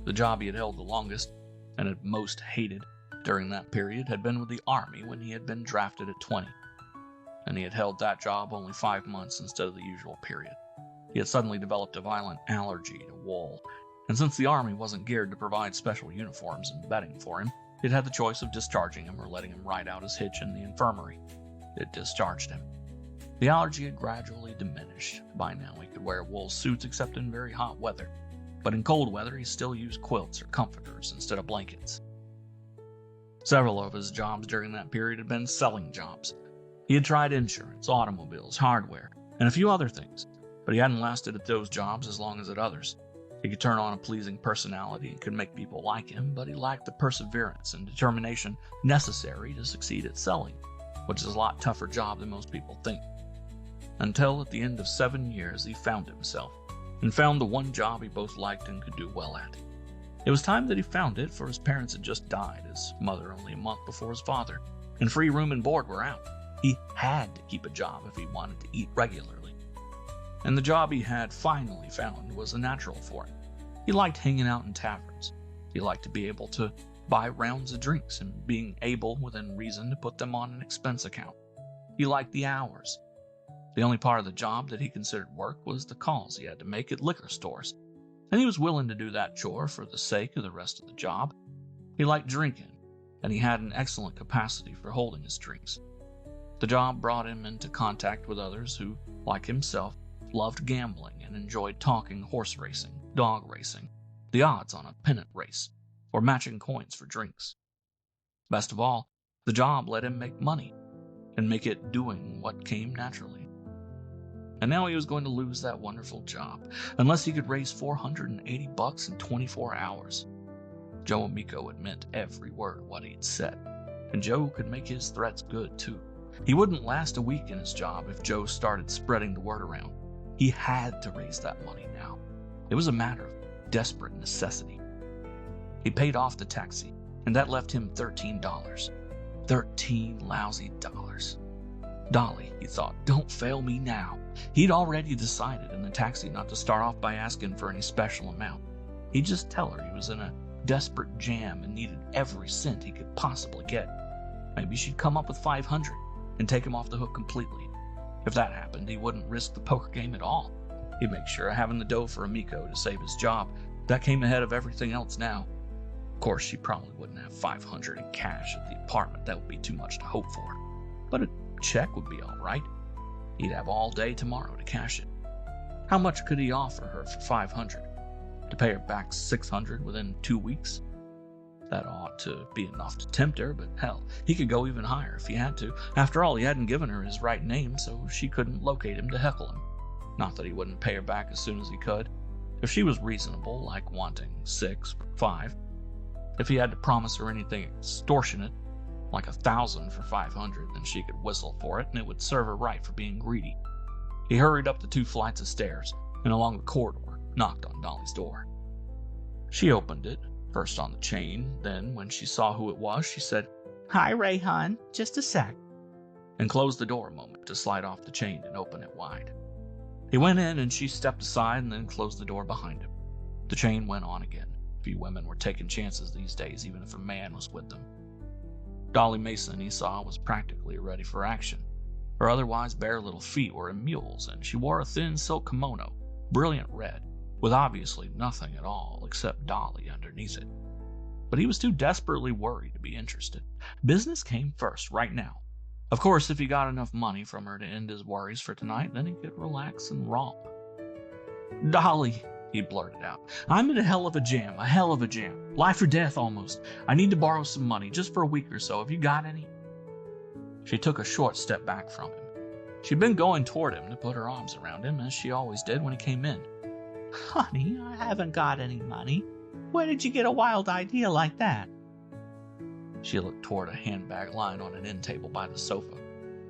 The job he had held the longest, and had most hated during that period, had been with the Army when he had been drafted at 20, and he had held that job only 5 months instead of the usual period. He had suddenly developed a violent allergy to wool, and since the Army wasn't geared to provide special uniforms and bedding for him, it had the choice of discharging him or letting him ride out his hitch in the infirmary. It discharged him. The allergy had gradually diminished. By now he could wear wool suits except in very hot weather, but in cold weather he still used quilts or comforters instead of blankets. Several of his jobs during that period had been selling jobs. He had tried insurance, automobiles, hardware, and a few other things, but he hadn't lasted at those jobs as long as at others. He could turn on a pleasing personality and could make people like him, but he lacked the perseverance and determination necessary to succeed at selling, which is a lot tougher job than most people think. Until at the end of 7 years he found himself, and found the one job he both liked and could do well at. It was time that he found it, for his parents had just died, his mother only a month before his father, and free room and board were out. He had to keep a job if he wanted to eat regularly. And the job he had finally found was a natural for him. He liked hanging out in taverns. He liked to be able to buy rounds of drinks and being able, within reason, to put them on an expense account. He liked the hours. The only part of the job that he considered work was the calls he had to make at liquor stores, and he was willing to do that chore for the sake of the rest of the job. He liked drinking, and he had an excellent capacity for holding his drinks. The job brought him into contact with others who, like himself, loved gambling and enjoyed talking horse racing, dog racing, the odds on a pennant race, or matching coins for drinks. Best of all, the job let him make money, and make it doing what came naturally. And now he was going to lose that wonderful job, unless he could raise $480 in 24 hours. Joe Amico had meant every word of what he'd said, and Joe could make his threats good too. He wouldn't last a week in his job if Joe started spreading the word around. He had to raise that money now. It was a matter of desperate necessity. He paid off the taxi, and that left him $13. 13 lousy dollars. Dolly, he thought, don't fail me now. He'd already decided in the taxi not to start off by asking for any special amount. He'd just tell her he was in a desperate jam and needed every cent he could possibly get. Maybe she'd come up with $500 and take him off the hook completely. If that happened, he wouldn't risk the poker game at all. He'd make sure of having the dough for Amico to save his job. That came ahead of everything else now. Of course, she probably wouldn't have $500 in cash at the apartment. That would be too much to hope for. But a check would be all right. He'd have all day tomorrow to cash it. How much could he offer her for $500? To pay her back $600 within 2 weeks? That ought to be enough to tempt her, but hell, he could go even higher if he had to. After all, he hadn't given her his right name, so she couldn't locate him to heckle him. Not that he wouldn't pay her back as soon as he could. If she was reasonable, like wanting 6 or 5. If he had to promise her anything extortionate, like $1,000 for $500, then she could whistle for it, and it would serve her right for being greedy. He hurried up the 2 flights of stairs, and along the corridor, knocked on Dolly's door. She opened it, first on the chain, then, when she saw who it was, she said, "Hi, Ray, hon, just a sec," and closed the door a moment to slide off the chain and open it wide. He went in, and she stepped aside and then closed the door behind him. The chain went on again. Few women were taking chances these days, even if a man was with them. Dolly Mason, he saw, was practically ready for action. Her otherwise bare little feet were in mules, and she wore a thin silk kimono, brilliant red, with obviously nothing at all except Dolly underneath it. But he was too desperately worried to be interested. Business came first, right now. Of course, if he got enough money from her to end his worries for tonight, then he could relax and romp. "Dolly," he blurted out, "I'm in a hell of a jam. Life or death, almost. I need to borrow some money, just for a week or so. Have you got any?" She took a short step back from him. She'd been going toward him to put her arms around him, as she always did when he came in. "Honey, I haven't got any money. Where did you get a wild idea like that?" She looked toward a handbag lying on an end table by the sofa.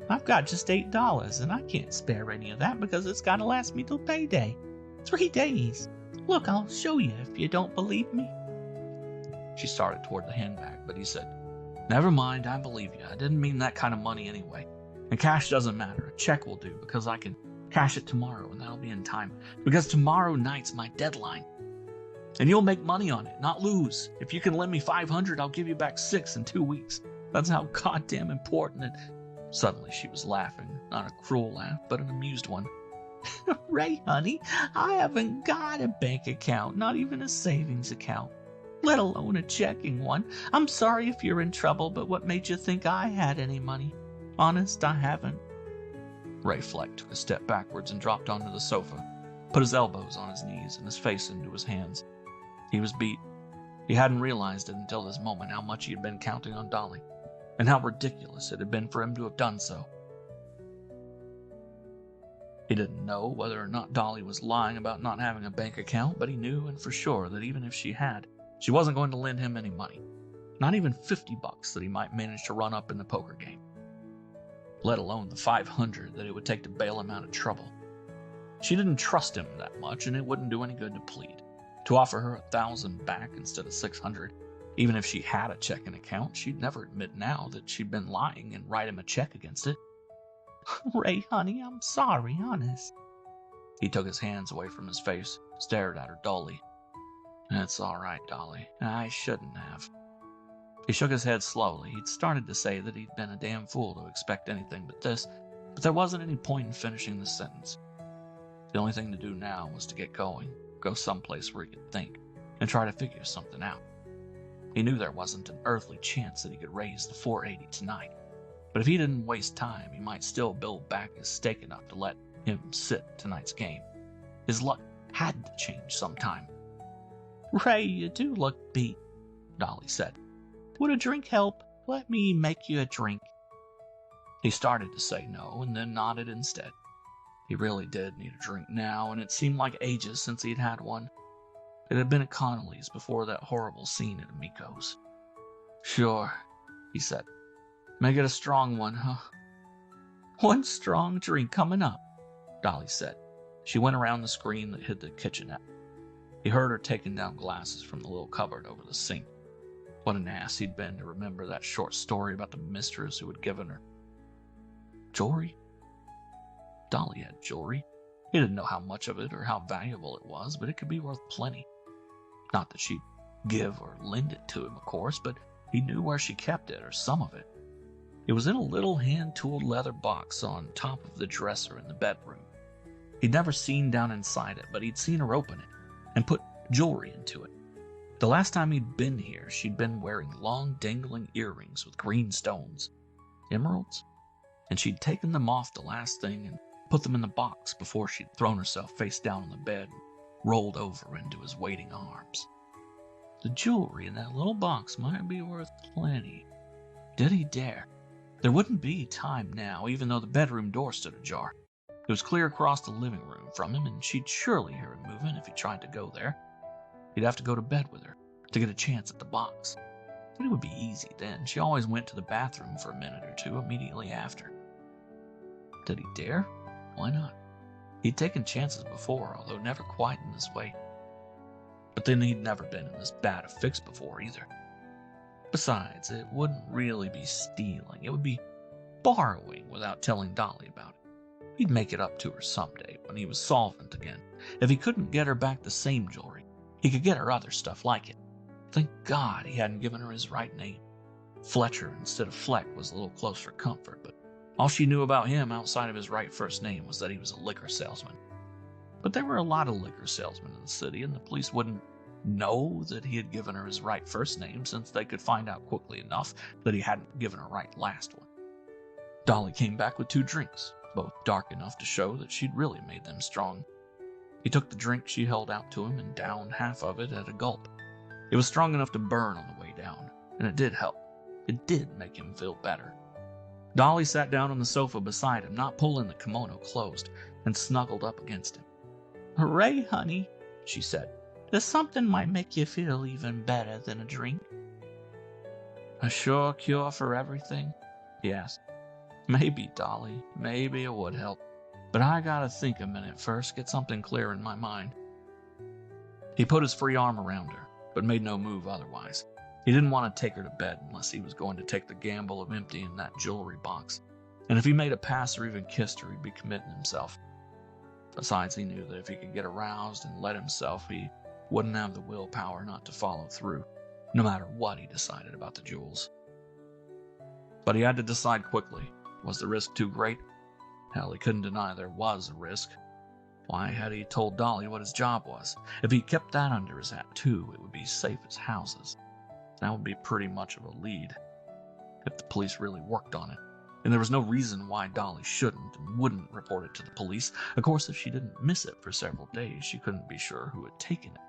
"I've got just $8, and I can't spare any of that because it's got to last me till payday. 3 days. Look, I'll show you if you don't believe me." She started toward the handbag, but he said, "Never mind, I believe you. I didn't mean that kind of money anyway. And cash doesn't matter. A check will do, because I can cash it tomorrow, and that'll be in time. Because tomorrow night's my deadline. And you'll make money on it, not lose. If you can lend me $500, I'll give you back $6 in 2 weeks. That's how goddamn important it..." Suddenly she was laughing, not a cruel laugh, but an amused one. "Ray, honey, I haven't got a bank account, not even a savings account, let alone a checking one. I'm sorry if you're in trouble, but what made you think I had any money? Honest, I haven't." Ray Fleck took a step backwards and dropped onto the sofa, put his elbows on his knees and his face into his hands. He was beat. He hadn't realized it until this moment how much he had been counting on Dolly, and how ridiculous it had been for him to have done so. He didn't know whether or not Dolly was lying about not having a bank account, but he knew and for sure that even if she had, she wasn't going to lend him any money. Not even $50 that he might manage to run up in the poker game. Let alone the $500 that it would take to bail him out of trouble. She didn't trust him that much, and it wouldn't do any good to plead. To offer her $1,000 back instead of $600, even if she had a checking account, she'd never admit now that she'd been lying and write him a check against it. "Ray, honey, I'm sorry, honest." He took his hands away from his face, stared at her dully. "It's all right, Dolly. I shouldn't have." He shook his head slowly. He'd started to say that he'd been a damn fool to expect anything but this, but there wasn't any point in finishing the sentence. The only thing to do now was to get going, go someplace where he could think, and try to figure something out. He knew there wasn't an earthly chance that he could raise the $480 tonight, but if he didn't waste time, he might still build back his stake enough to let him sit tonight's game. His luck had to change sometime. "Ray, you do look beat," Dolly said. "Would a drink help? Let me make you a drink." He started to say no, and then nodded instead. He really did need a drink now, and it seemed like ages since he'd had one. It had been at Connolly's before that horrible scene at Amico's. "Sure," he said. "Make it a strong one, huh?" "One strong drink coming up," Dolly said. She went around the screen that hid the kitchenette. He heard her taking down glasses from the little cupboard over the sink. What an ass he'd been to remember that short story about the mistress who had given her jewelry. Dolly had jewelry. He didn't know how much of it or how valuable it was, but it could be worth plenty. Not that she'd give or lend it to him, of course, but he knew where she kept it, or some of it. It was in a little hand-tooled leather box on top of the dresser in the bedroom. He'd never seen down inside it, but he'd seen her open it and put jewelry into it. The last time he'd been here, she'd been wearing long, dangling earrings with green stones. Emeralds? And she'd taken them off the last thing and put them in the box before she'd thrown herself face down on the bed and rolled over into his waiting arms. The jewelry in that little box might be worth plenty. Did he dare? There wouldn't be time now, even though the bedroom door stood ajar. It was clear across the living room from him, and she'd surely hear him moving if he tried to go there. He'd have to go to bed with her to get a chance at the box. But it would be easy then. She always went to the bathroom for a minute or two immediately after. Did he dare? Why not? He'd taken chances before, although never quite in this way. But then he'd never been in this bad a fix before either. Besides, it wouldn't really be stealing. It would be borrowing without telling Dolly about it. He'd make it up to her someday when he was solvent again. If he couldn't get her back the same jewelry, he could get her other stuff like it. Thank God he hadn't given her his right name. Fletcher instead of Fleck was a little close for comfort, but All she knew about him outside of his right first name was that he was a liquor salesman. But there were a lot of liquor salesmen in the city, and the police wouldn't know that he had given her his right first name since they could find out quickly enough that he hadn't given her right last one. Dolly came back with 2 drinks, both dark enough to show that she'd really made them strong. He took the drink she held out to him and downed half of it at a gulp. It was strong enough to burn on the way down, and it did help. It did make him feel better. Dolly sat down on the sofa beside him, not pulling the kimono closed, and snuggled up against him. "Ray, honey," she said, "there's something might make you feel even better than a drink." "A sure cure for everything?" he asked. "Maybe, Dolly, maybe it would help. But I gotta think a minute first, get something clear in my mind." He put his free arm around her, but made no move otherwise. He didn't want to take her to bed unless he was going to take the gamble of emptying that jewelry box. And if he made a pass or even kissed her, he'd be committing himself. Besides, he knew that if he could get aroused and let himself, he wouldn't have the willpower not to follow through, no matter what he decided about the jewels. But he had to decide quickly. Was the risk too great? Hell, he couldn't deny there was a risk. Why had he told Dolly what his job was? If he kept that under his hat too, it would be safe as houses. That would be pretty much of a lead, if the police really worked on it. And there was no reason why Dolly shouldn't and wouldn't report it to the police. Of course, if she didn't miss it for several days, she couldn't be sure who had taken it.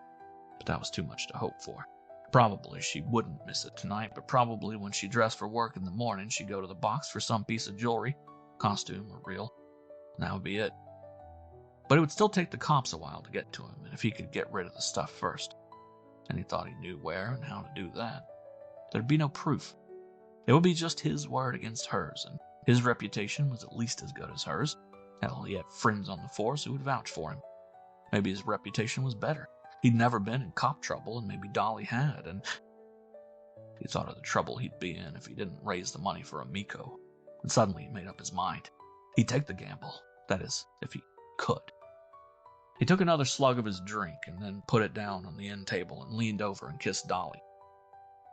But that was too much to hope for. Probably she wouldn't miss it tonight, but probably when she dressed for work in the morning, she'd go to the box for some piece of jewelry, costume or real, and that would be it. But it would still take the cops a while to get to him, and if he could get rid of the stuff first, and he thought he knew where and how to do that, there'd be no proof. It would be just his word against hers, and his reputation was at least as good as hers. Hell, he had friends on the force who would vouch for him. Maybe his reputation was better. He'd never been in cop trouble, and maybe Dolly had, and he thought of the trouble he'd be in if he didn't raise the money for a Miko. And suddenly he made up his mind. He'd take the gamble. That is, if he could. He took another slug of his drink and then put it down on the end table and leaned over and kissed Dolly.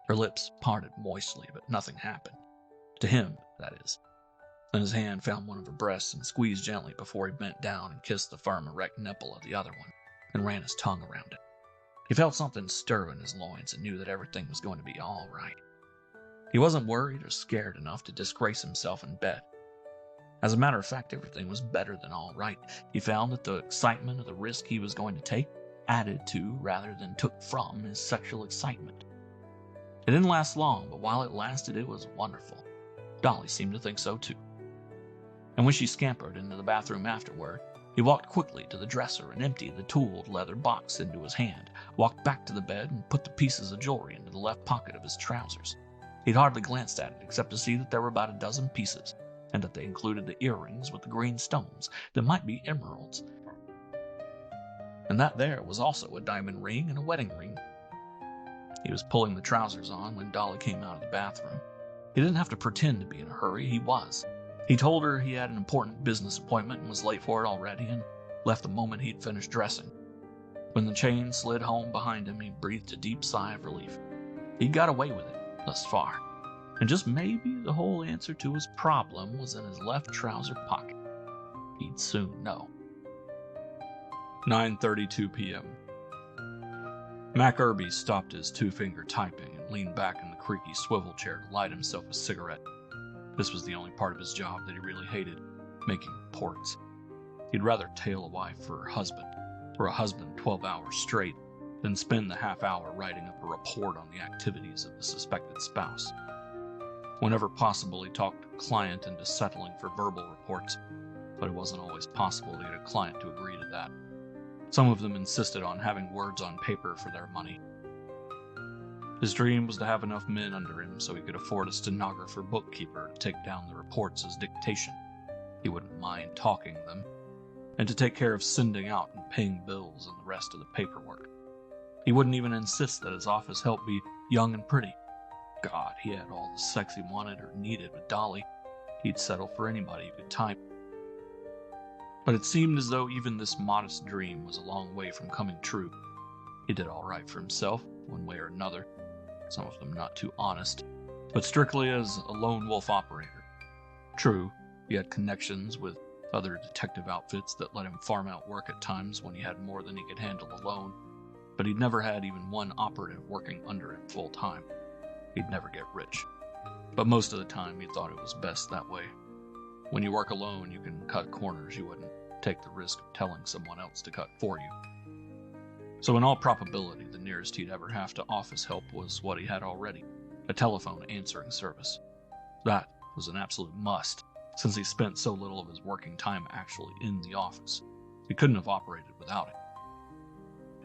Her lips parted moistly, but nothing happened. To him, that is. Then his hand found one of her breasts and squeezed gently before he bent down and kissed the firm, erect nipple of the other one and ran his tongue around it. He felt something stir in his loins and knew that everything was going to be all right. He wasn't worried or scared enough to disgrace himself in bed. As a matter of fact, everything was better than all right. He found that the excitement of the risk he was going to take added to rather than took from his sexual excitement. It didn't last long, but while it lasted, it was wonderful. Dolly seemed to think so too. And when she scampered into the bathroom afterward, he walked quickly to the dresser and emptied the tooled leather box into his hand, walked back to the bed and put the pieces of jewelry into the left pocket of his trousers. He'd hardly glanced at it except to see that there were about a dozen pieces, and that they included the earrings with the green stones that might be emeralds. And that there was also a diamond ring and a wedding ring. He was pulling the trousers on when Dolly came out of the bathroom. He didn't have to pretend to be in a hurry, he was. He told her he had an important business appointment and was late for it already, and left the moment he'd finished dressing. When the chain slid home behind him, he breathed a deep sigh of relief. He'd got away with it, thus far. And just maybe the whole answer to his problem was in his left trouser pocket. He'd soon know. 9:32 p.m. Mac Irby stopped his two-finger typing and leaned back in the creaky swivel chair to light himself a cigarette. This was the only part of his job that he really hated, making reports. He'd rather tail a wife for her husband, or a husband 12 hours straight, than spend the half hour writing up a report on the activities of the suspected spouse. Whenever possible, he talked a client into settling for verbal reports, but it wasn't always possible to get a client to agree to that. Some of them insisted on having words on paper for their money. His dream was to have enough men under him so he could afford a stenographer bookkeeper to take down the reports as dictation. He wouldn't mind talking them, and to take care of sending out and paying bills and the rest of the paperwork. He wouldn't even insist that his office help be young and pretty. God, he had all the sex he wanted or needed with Dolly. He'd settle for anybody who could type. But it seemed as though even this modest dream was a long way from coming true. He did all right for himself, one way or another. Some of them not too honest, but strictly as a lone wolf operator. True, He had connections with other detective outfits that let him farm out work at times when he had more than he could handle alone, but he'd never had even one operative working under him full time. He'd never get rich, but most of the time he thought it was best that way. When you work alone, you can cut corners you wouldn't take the risk of telling someone else to cut for you. So in all probability, the nearest he'd ever have to office help was what he had already, a telephone answering service. That was an absolute must, since he spent so little of his working time actually in the office. He couldn't have operated without it.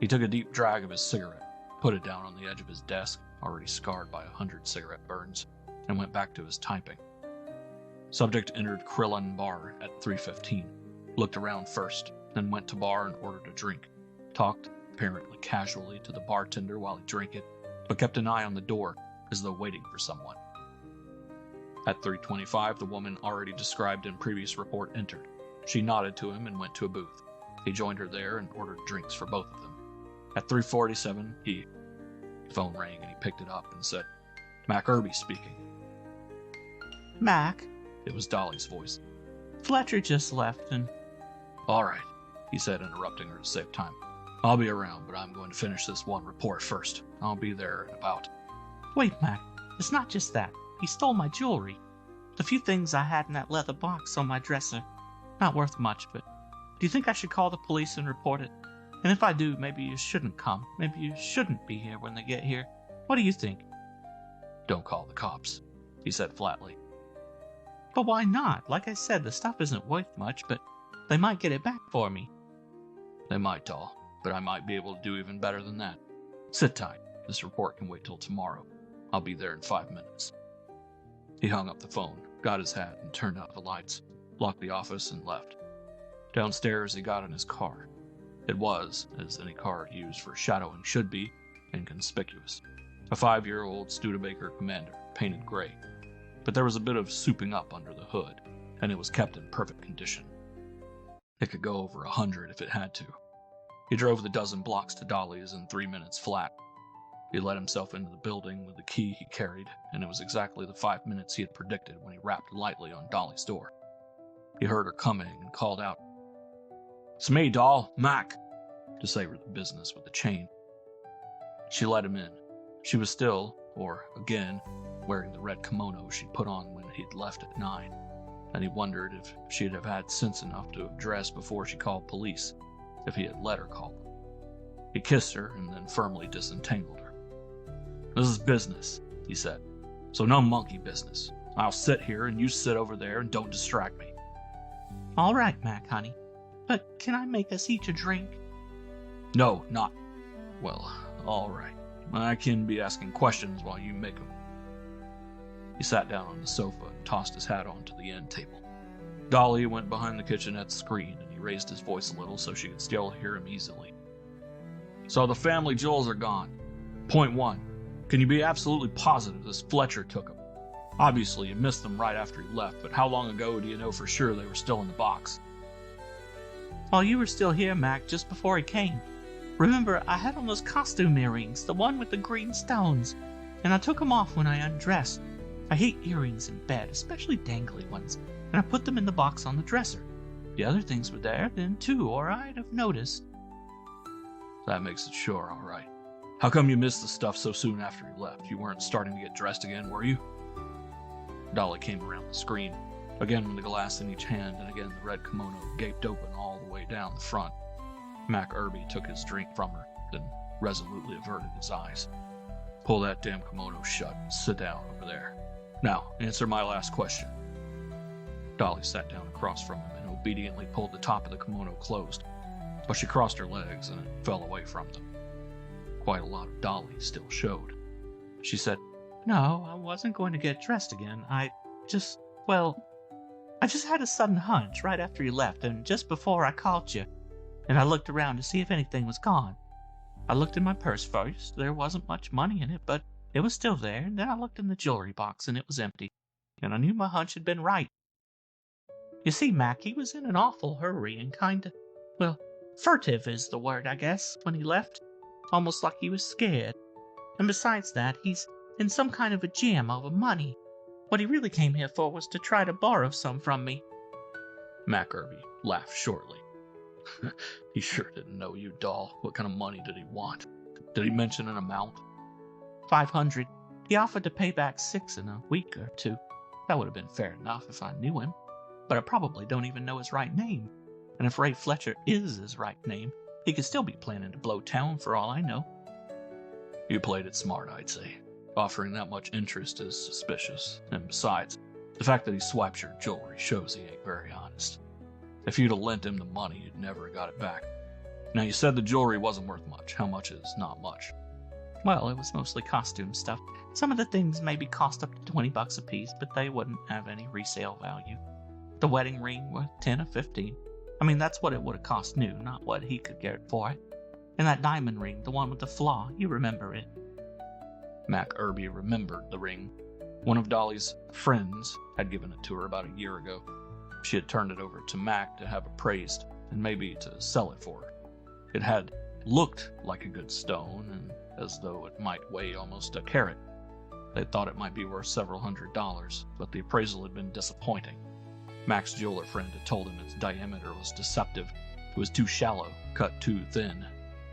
He took a deep drag of his cigarette, put it down on the edge of his desk, already scarred by 100 cigarette burns, and went back to his typing. Subject entered Krillin Bar at 3:15, looked around first, then went to bar and ordered a drink, talked apparently casually to the bartender while he drank it, but kept an eye on the door as though waiting for someone. At 3:25, the woman already described in previous report entered. She nodded to him and went to a booth. He joined her there and ordered drinks for both of them. At 3:47, the phone rang and he picked it up and said, "Mac Irby speaking." Mac, It was Dolly's voice. Fletcher just left and... "All right," he said, interrupting her to save time. "I'll be around, but I'm going to finish this one report first. I'll be there in about..." Wait, Mac, it's not just that. He stole my jewelry. The few things I had in that leather box on my dresser. Not worth much, but do you think I should call the police and report it? And if I do, maybe you shouldn't come. Maybe you shouldn't be here when they get here. What do you think? "Don't call the cops," he said flatly. But why not? Like I said, the stuff isn't worth much, but they might get it back for me. "They might, Doll, but I might be able to do even better than that. Sit tight. This report can wait till tomorrow. I'll be there in 5 minutes." He hung up the phone, got his hat and turned out the lights, locked the office and left. Downstairs, he got in his car. It was, as any car used for shadowing should be, inconspicuous. A 5-year-old Studebaker Commander, painted gray. But there was a bit of souping up under the hood, and it was kept in perfect condition. It could go over 100 if it had to. He drove the dozen blocks to Dolly's in 3 minutes flat. He let himself into the building with the key he carried, and it was exactly the 5 minutes he had predicted when he rapped lightly on Dolly's door. He heard her coming and called out, "It's me, Doll, Mac," to savor the business with the chain. She let him in. She was still, or again, wearing the red kimono she'd put on when he'd left at 9, and he wondered if she'd have had sense enough to have dressed before she called police, if he had let her call them. He kissed her and then firmly disentangled her. "This is business," he said, "so no monkey business. I'll sit here and you sit over there and don't distract me." All right, Mac, honey. But can I make us each a drink? "No, not..." "Well, all right. I can be asking questions while you make them." He sat down on the sofa and tossed his hat onto the end table. Dolly went behind the kitchenette screen and he raised his voice a little so she could still hear him easily. "So the family jewels are gone. Point 1. Can you be absolutely positive this Fletcher took them? Obviously, you missed them right after he left, but how long ago do you know for sure they were still in the box?" While you were still here, Mac, just before he came. Remember, I had on those costume earrings, the one with the green stones, and I took them off when I undressed. I hate earrings in bed, especially dangly ones, and I put them in the box on the dresser. The other things were there then too, or I'd have noticed. "That makes it sure all right. How come you missed the stuff so soon after he left? You weren't starting to get dressed again, were you?" Dolly came around the screen, again with the glass in each hand, and again the red kimono gaped open all the way down the front. Mac Irby took his drink from her, then resolutely averted his eyes. "Pull that damn kimono shut and sit down over there. Now, answer my last question." Dolly sat down across from him and obediently pulled the top of the kimono closed, but she crossed her legs and it fell away from them. Quite a lot of Dolly still showed. She said, No, I wasn't going to get dressed again. I just had a sudden hunch right after you left and just before I called you, and I looked around to see if anything was gone. I looked in my purse first. There wasn't much money in it, but it was still there, and then I looked in the jewelry box and it was empty, and I knew my hunch had been right. You see, Mac, he was in an awful hurry and furtive is the word, I guess, when he left. Almost like he was scared. And besides that, he's in some kind of a jam over money. What he really came here for was to try to borrow some from me. Mac Irby laughed shortly. He sure didn't know you, doll. What kind of money did he want? Did he mention an amount? 500. He offered to pay back 6 in a week or 2. That would have been fair enough if I knew him. But I probably don't even know his right name. And if Ray Fletcher is his right name, he could still be planning to blow town for all I know. You played it smart, I'd say. Offering that much interest is suspicious. And besides, the fact that he swipes your jewelry shows he ain't very honest. If you'd have lent him the money, you'd never have got it back. Now, you said the jewelry wasn't worth much. How much is not much? Well, it was mostly costume stuff. Some of the things maybe cost up to $20 a piece, but they wouldn't have any resale value. The wedding ring worth 10 or 15. I mean, that's what it would have cost new, not what he could get it for it. And that diamond ring, the one with the flaw, you remember it. Mac Irby remembered the ring. One of Dolly's friends had given it to her about a year ago. She had turned it over to Mac to have appraised, and maybe to sell it for her. It had looked like a good stone, and as though it might weigh almost a carat. They thought it might be worth several $100s, but the appraisal had been disappointing. Mac's jeweler friend had told him its diameter was deceptive. It was too shallow, cut too thin,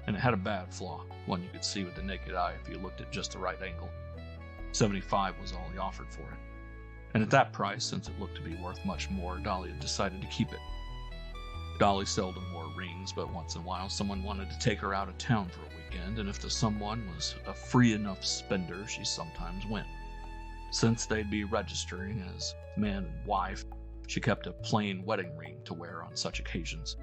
and it had a bad flaw, one you could see with the naked eye if you looked at just the right angle. $75 was all he offered for it. And at that price, since it looked to be worth much more, Dolly had decided to keep it. Dolly seldom wore rings, but once in a while someone wanted to take her out of town for a weekend, and if the someone was a free enough spender, she sometimes went. Since they'd be registering as man and wife, she kept a plain wedding ring to wear on such occasions,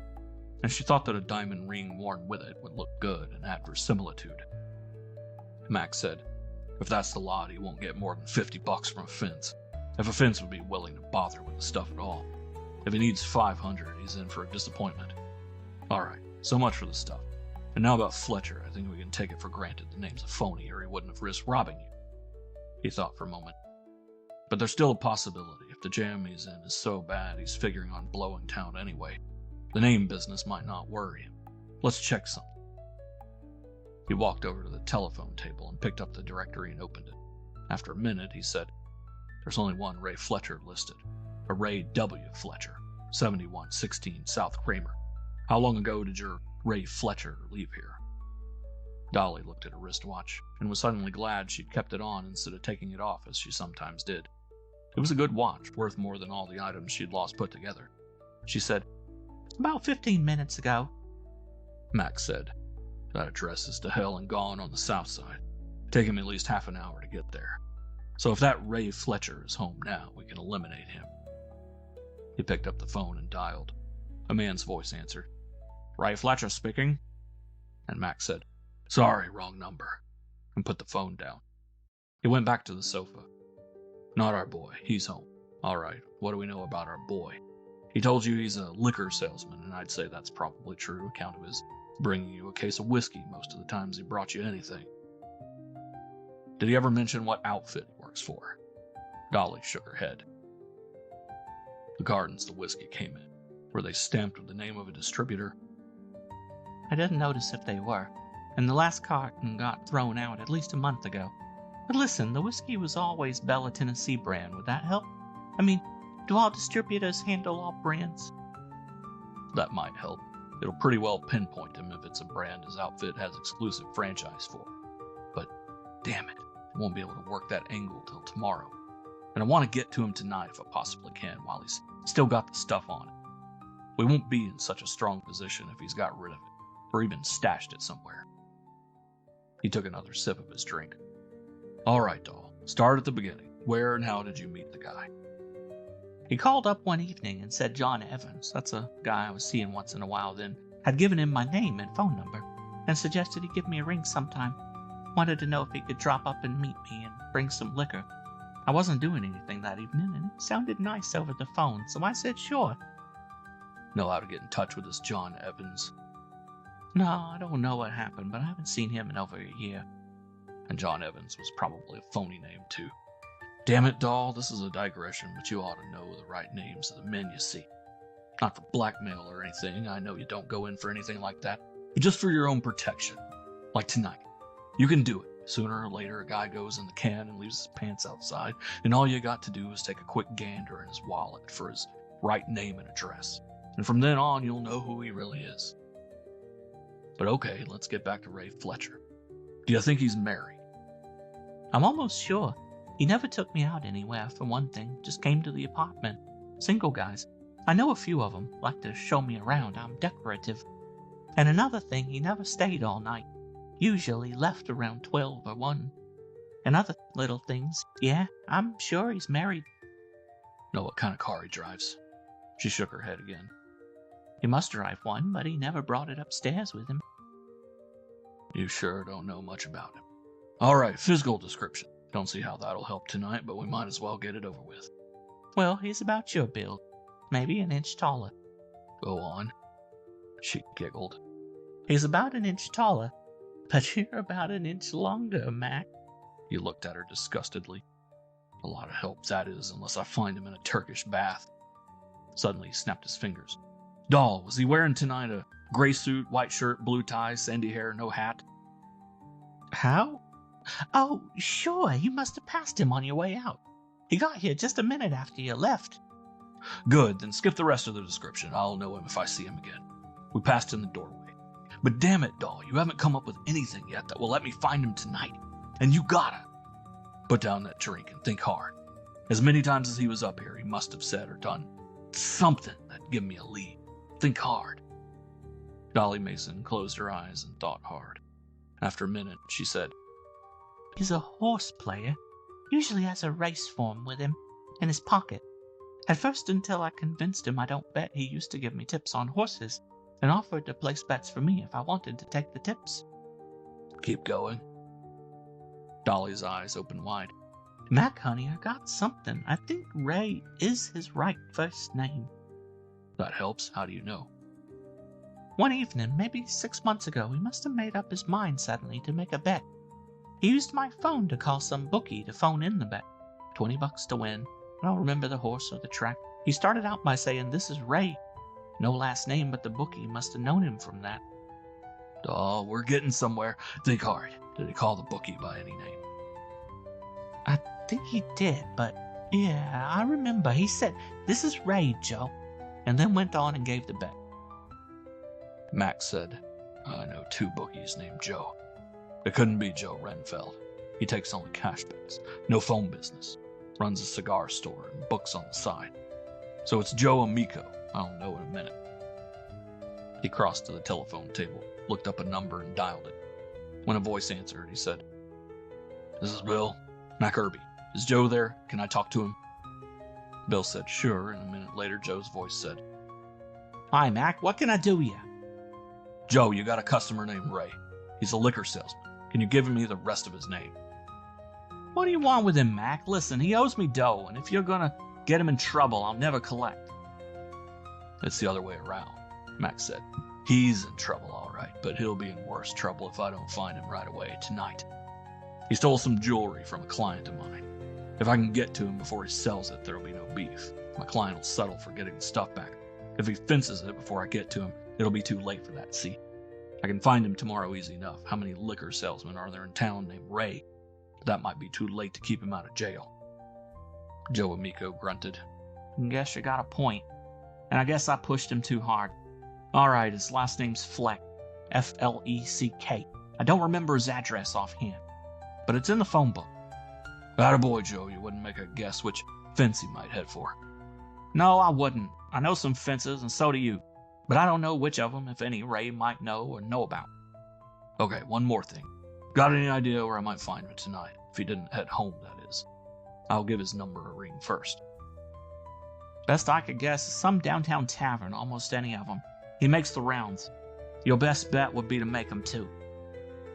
and she thought that a diamond ring worn with it would look good and add verisimilitude. Mac said, if that's the lot, he won't get more than $50 from a fence. If a fence would be willing to bother with the stuff at all. If he needs 500, he's in for a disappointment. Alright, so much for the stuff. And now about Fletcher, I think we can take it for granted the name's a phony, or he wouldn't have risked robbing you. He thought for a moment. But there's still a possibility. If the jam he's in is so bad he's figuring on blowing town anyway, the name business might not worry him. Let's check something. He walked over to the telephone table and picked up the directory and opened it. After a minute, he said, there's only one Ray Fletcher listed. A Ray W. Fletcher, 7116 South Kramer. How long ago did your Ray Fletcher leave here? Dolly looked at her wristwatch and was suddenly glad she'd kept it on instead of taking it off as she sometimes did. It was a good watch, worth more than all the items she'd lost put together. She said, About 15 minutes ago. Max said, that address is to hell and gone on the south side. Take him at least half an hour to get there. So if that Ray Fletcher is home now, we can eliminate him. He picked up the phone and dialed. A man's voice answered. Ray Fletcher speaking? And Max said, sorry, wrong number, and put the phone down. He went back to the sofa. Not our boy, he's home. All right, what do we know about our boy? He told you he's a liquor salesman, and I'd say that's probably true, account of his bringing you a case of whiskey most of the times he brought you anything. Did he ever mention what outfit he works for? Dolly shook her head. The gardens the whiskey came in. Were they stamped with the name of a distributor? I didn't notice if they were, and the last carton got thrown out at least a month ago. But listen, the whiskey was always Bella Tennessee brand. Would that help? I mean, do all distributors handle all brands? That might help. It'll pretty well pinpoint him if it's a brand his outfit has exclusive franchise for. But, damn it, I won't be able to work that angle till tomorrow. And I want to get to him tonight if I possibly can while he's still got the stuff on him. We won't be in such a strong position if he's got rid of it, or even stashed it somewhere. He took another sip of his drink. All right, doll, start at the beginning. Where and how did you meet the guy? He called up one evening and said John Evans, that's a guy I was seeing once in a while then, had given him my name and phone number, and suggested he give me a ring sometime. Wanted to know if he could drop up and meet me and bring some liquor. I wasn't doing anything that evening, and it sounded nice over the phone, so I said sure. Know how to get in touch with this John Evans? No, I don't know what happened, but I haven't seen him in over a year. And John Evans was probably a phony name, too. Damn it, doll, this is a digression, but you ought to know the right names of the men you see. Not for blackmail or anything, I know you don't go in for anything like that, but just for your own protection. Like tonight. You can do it. Sooner or later, a guy goes in the can and leaves his pants outside, and all you got to do is take a quick gander in his wallet for his right name and address. And from then on, you'll know who he really is. But okay, let's get back to Ray Fletcher. Do you think he's married? I'm almost sure. He never took me out anywhere, for one thing, just came to the apartment. Single guys. I know a few of them, like to show me around, I'm decorative. And another thing, he never stayed all night. Usually left around 12 or 1. And other little things, yeah, I'm sure he's married. Know what kind of car he drives? She shook her head again. He must drive one, but he never brought it upstairs with him. You sure don't know much about him. All right, physical description. Don't see how that'll help tonight, but we might as well get it over with. Well, he's about your build. Maybe an inch taller. Go on. She giggled. He's about an inch taller, but you're about an inch longer, Mac. He looked at her disgustedly. A lot of help that is, unless I find him in a Turkish bath. Suddenly he snapped his fingers. Doll, was he wearing tonight a gray suit, white shirt, blue tie, sandy hair, no hat? How? Oh, sure, you must have passed him on your way out. He got here just a minute after you left. Good, then skip the rest of the description. I'll know him if I see him again. We passed in the doorway. But damn it, Doll, you haven't come up with anything yet that will let me find him tonight. And you gotta. Put down that drink and think hard. As many times as he was up here, he must have said or done something that'd give me a lead. Think hard. Dolly Mason closed her eyes and thought hard. After a minute, she said, He's a horse player. Usually has a race form with him in his pocket. At first, until I convinced him I don't bet, he used to give me tips on horses and offered to place bets for me if I wanted to take the tips. Keep going. Dolly's eyes opened wide. Mac, honey, I got something. I think Ray is his right first name. That helps. How do you know? One evening, maybe 6 months ago, he must have made up his mind suddenly to make a bet. He used my phone to call some bookie to phone in the bet. $20 to win. I don't remember the horse or the track. He started out by saying, "This is Ray." No last name, but the bookie must have known him from that. Oh, we're getting somewhere. Think hard. Did he call the bookie by any name? I think he did, but yeah, I remember. He said, "This is Ray, Joe," and then went on and gave the bet. Max said, I know 2 bookies named Joe. It couldn't be Joe Renfeld. He takes only cash bets, no phone business, runs a cigar store and books on the side. So it's Joe Amico. I'll know in a minute. He crossed to the telephone table, looked up a number and dialed it. When a voice answered, he said, This is Bill. Mac Irby. Is Joe there? Can I talk to him? Bill said sure, and a minute later Joe's voice said, Hi, Mac. What can I do ya? Joe, you got a customer named Ray. He's a liquor salesman. Can you give me the rest of his name? What do you want with him, Mac? Listen, he owes me dough, and if you're gonna get him in trouble, I'll never collect. It's the other way around, Max said. He's in trouble, all right, but he'll be in worse trouble if I don't find him right away tonight. He stole some jewelry from a client of mine. If I can get to him before he sells it, there'll be no beef. My client will settle for getting the stuff back. If he fences it before I get to him, it'll be too late for that, see? I can find him tomorrow easy enough. How many liquor salesmen are there in town named Ray? But that might be too late to keep him out of jail. Joe Amico grunted. Guess you got a point. And I guess I pushed him too hard. All right, his last name's Fleck. F-L-E-C-K. I don't remember his address offhand, but it's in the phone book. Attaboy, Joe. You wouldn't make a guess which fence he might head for. No, I wouldn't. I know some fences, and so do you. But I don't know which of them, if any, Ray might know or know about. Okay, one more thing. Got any idea where I might find him tonight? If he didn't head home, that is. I'll give his number a ring first. Best I could guess is some downtown tavern, almost any of them. He makes the rounds. Your best bet would be to make him too.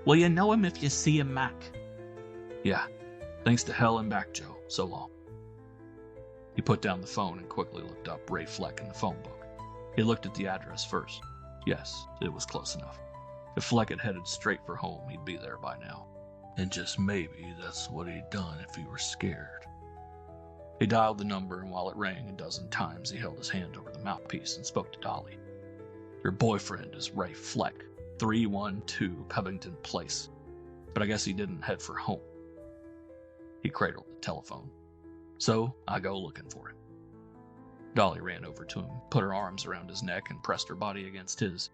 Will you know him if you see him, Mac? Yeah. Thanks to hell and back, Joe. So long. He put down the phone and quickly looked up Ray Fleck in the phone book. He looked at the address first. Yes, it was close enough. If Fleck had headed straight for home, he'd be there by now. And just maybe that's what he'd done if he were scared. He dialed the number, and while it rang a dozen times, he held his hand over the mouthpiece and spoke to Dolly. Your boyfriend is Ray Fleck, 312 Covington Place. But I guess he didn't head for home. He cradled the telephone. So I go looking for him. Dolly ran over to him, put her arms around his neck, and pressed her body against his.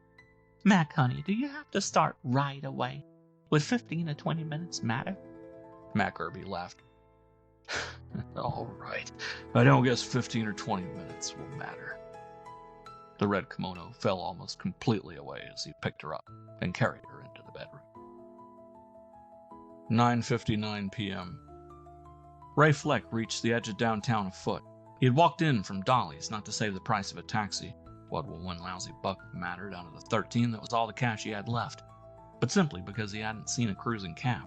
Mac, honey, do you have to start right away? Would 15 to 20 minutes matter? Mac Irby laughed. All right. I don't guess 15 or 20 minutes will matter. The red kimono fell almost completely away as he picked her up and carried her into the bedroom. 9:59 p.m. Ray Fleck reached the edge of downtown afoot. He had walked in from Dolly's not to save the price of a taxi. What will one lousy buck mattered out of the 13 that was all the cash he had left? But simply because he hadn't seen a cruising cab.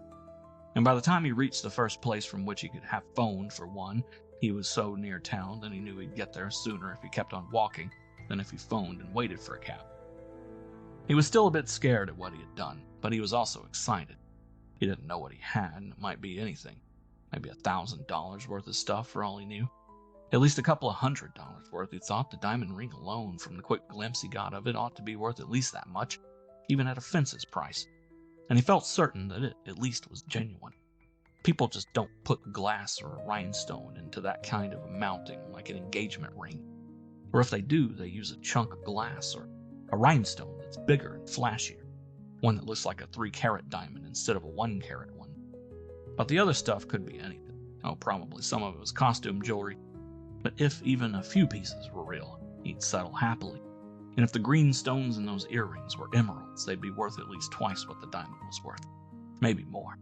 And by the time he reached the first place from which he could have phoned for one, he was so near town that he knew he'd get there sooner if he kept on walking than if he phoned and waited for a cab. He was still a bit scared at what he had done, but he was also excited. He didn't know what he had, and it might be anything. Maybe $1,000 worth of stuff for all he knew. At least a couple of $100 worth. He thought the diamond ring alone, from the quick glimpse he got of it, ought to be worth at least that much, even at a fence's price. And he felt certain that it at least was genuine. People just don't put glass or a rhinestone into that kind of a mounting like an engagement ring. Or if they do, they use a chunk of glass or a rhinestone that's bigger and flashier. One that looks like a 3-carat diamond instead of a 1-carat one. But the other stuff could be anything. Oh, probably some of it was costume jewelry. But if even a few pieces were real, he'd settle happily. And if the green stones in those earrings were emeralds, they'd be worth at least twice what the diamond was worth. Maybe more.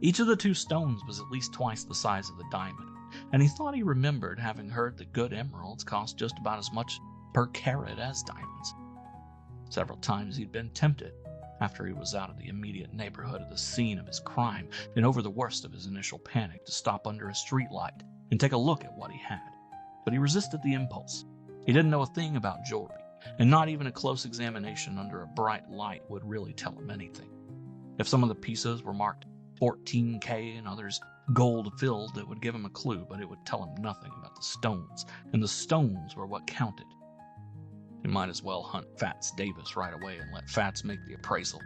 Each of the 2 stones was at least twice the size of the diamond, and he thought he remembered having heard that good emeralds cost just about as much per carat as diamonds. Several times he'd been tempted, after he was out of the immediate neighborhood of the scene of his crime and over the worst of his initial panic, to stop under a streetlight and take a look at what he had. But he resisted the impulse. He didn't know a thing about jewelry, and not even a close examination under a bright light would really tell him anything. If some of the pieces were marked 14K and others gold-filled, it would give him a clue, but it would tell him nothing about the stones, and the stones were what counted. He might as well hunt Fats Davis right away and let Fats make the appraisal.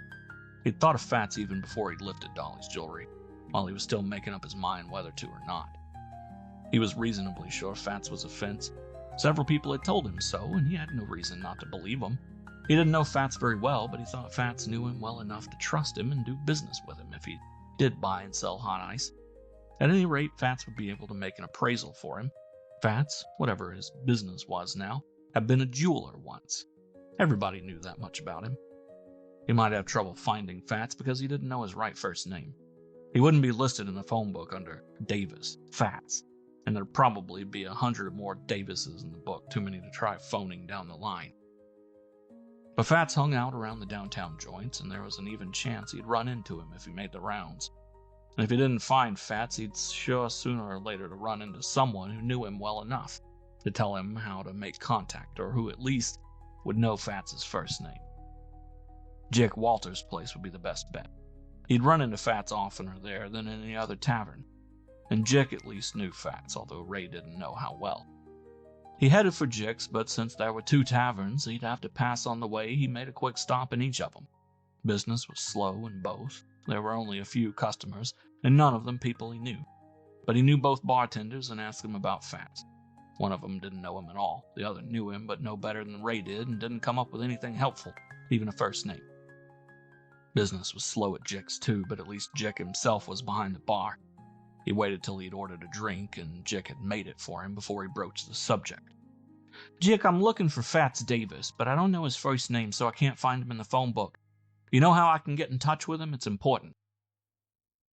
He'd thought of Fats even before he'd lifted Dolly's jewelry, while he was still making up his mind whether to or not. He was reasonably sure Fats was a fence. Several people had told him so, and he had no reason not to believe them. He didn't know Fats very well, but he thought Fats knew him well enough to trust him and do business with him if he did buy and sell hot ice. At any rate, Fats would be able to make an appraisal for him. Fats, whatever his business was now, had been a jeweler once. Everybody knew that much about him. He might have trouble finding Fats because he didn't know his right first name. He wouldn't be listed in the phone book under Davis, Fats, and there'd probably be 100 more Davises in the book, too many to try phoning down the line. But Fats hung out around the downtown joints, and there was an even chance he'd run into him if he made the rounds. And if he didn't find Fats, he'd sure sooner or later to run into someone who knew him well enough to tell him how to make contact, or who at least would know Fats's first name. Jick Walters' place would be the best bet. He'd run into Fats oftener there than in any other tavern, and Jick at least knew Fats, although Ray didn't know how well. He headed for Jick's, but since there were 2 taverns, he'd have to pass on the way. He made a quick stop in each of them. Business was slow in both. There were only a few customers, and none of them people he knew. But he knew both bartenders and asked them about Fats. One of them didn't know him at all. The other knew him, but no better than Ray did, and didn't come up with anything helpful, even a first name. Business was slow at Jick's too, but at least Jick himself was behind the bar. He waited till he'd ordered a drink, and Jick had made it for him before he broached the subject. "Jick, I'm looking for Fats Davis, but I don't know his first name, so I can't find him in the phone book. You know how I can get in touch with him? It's important."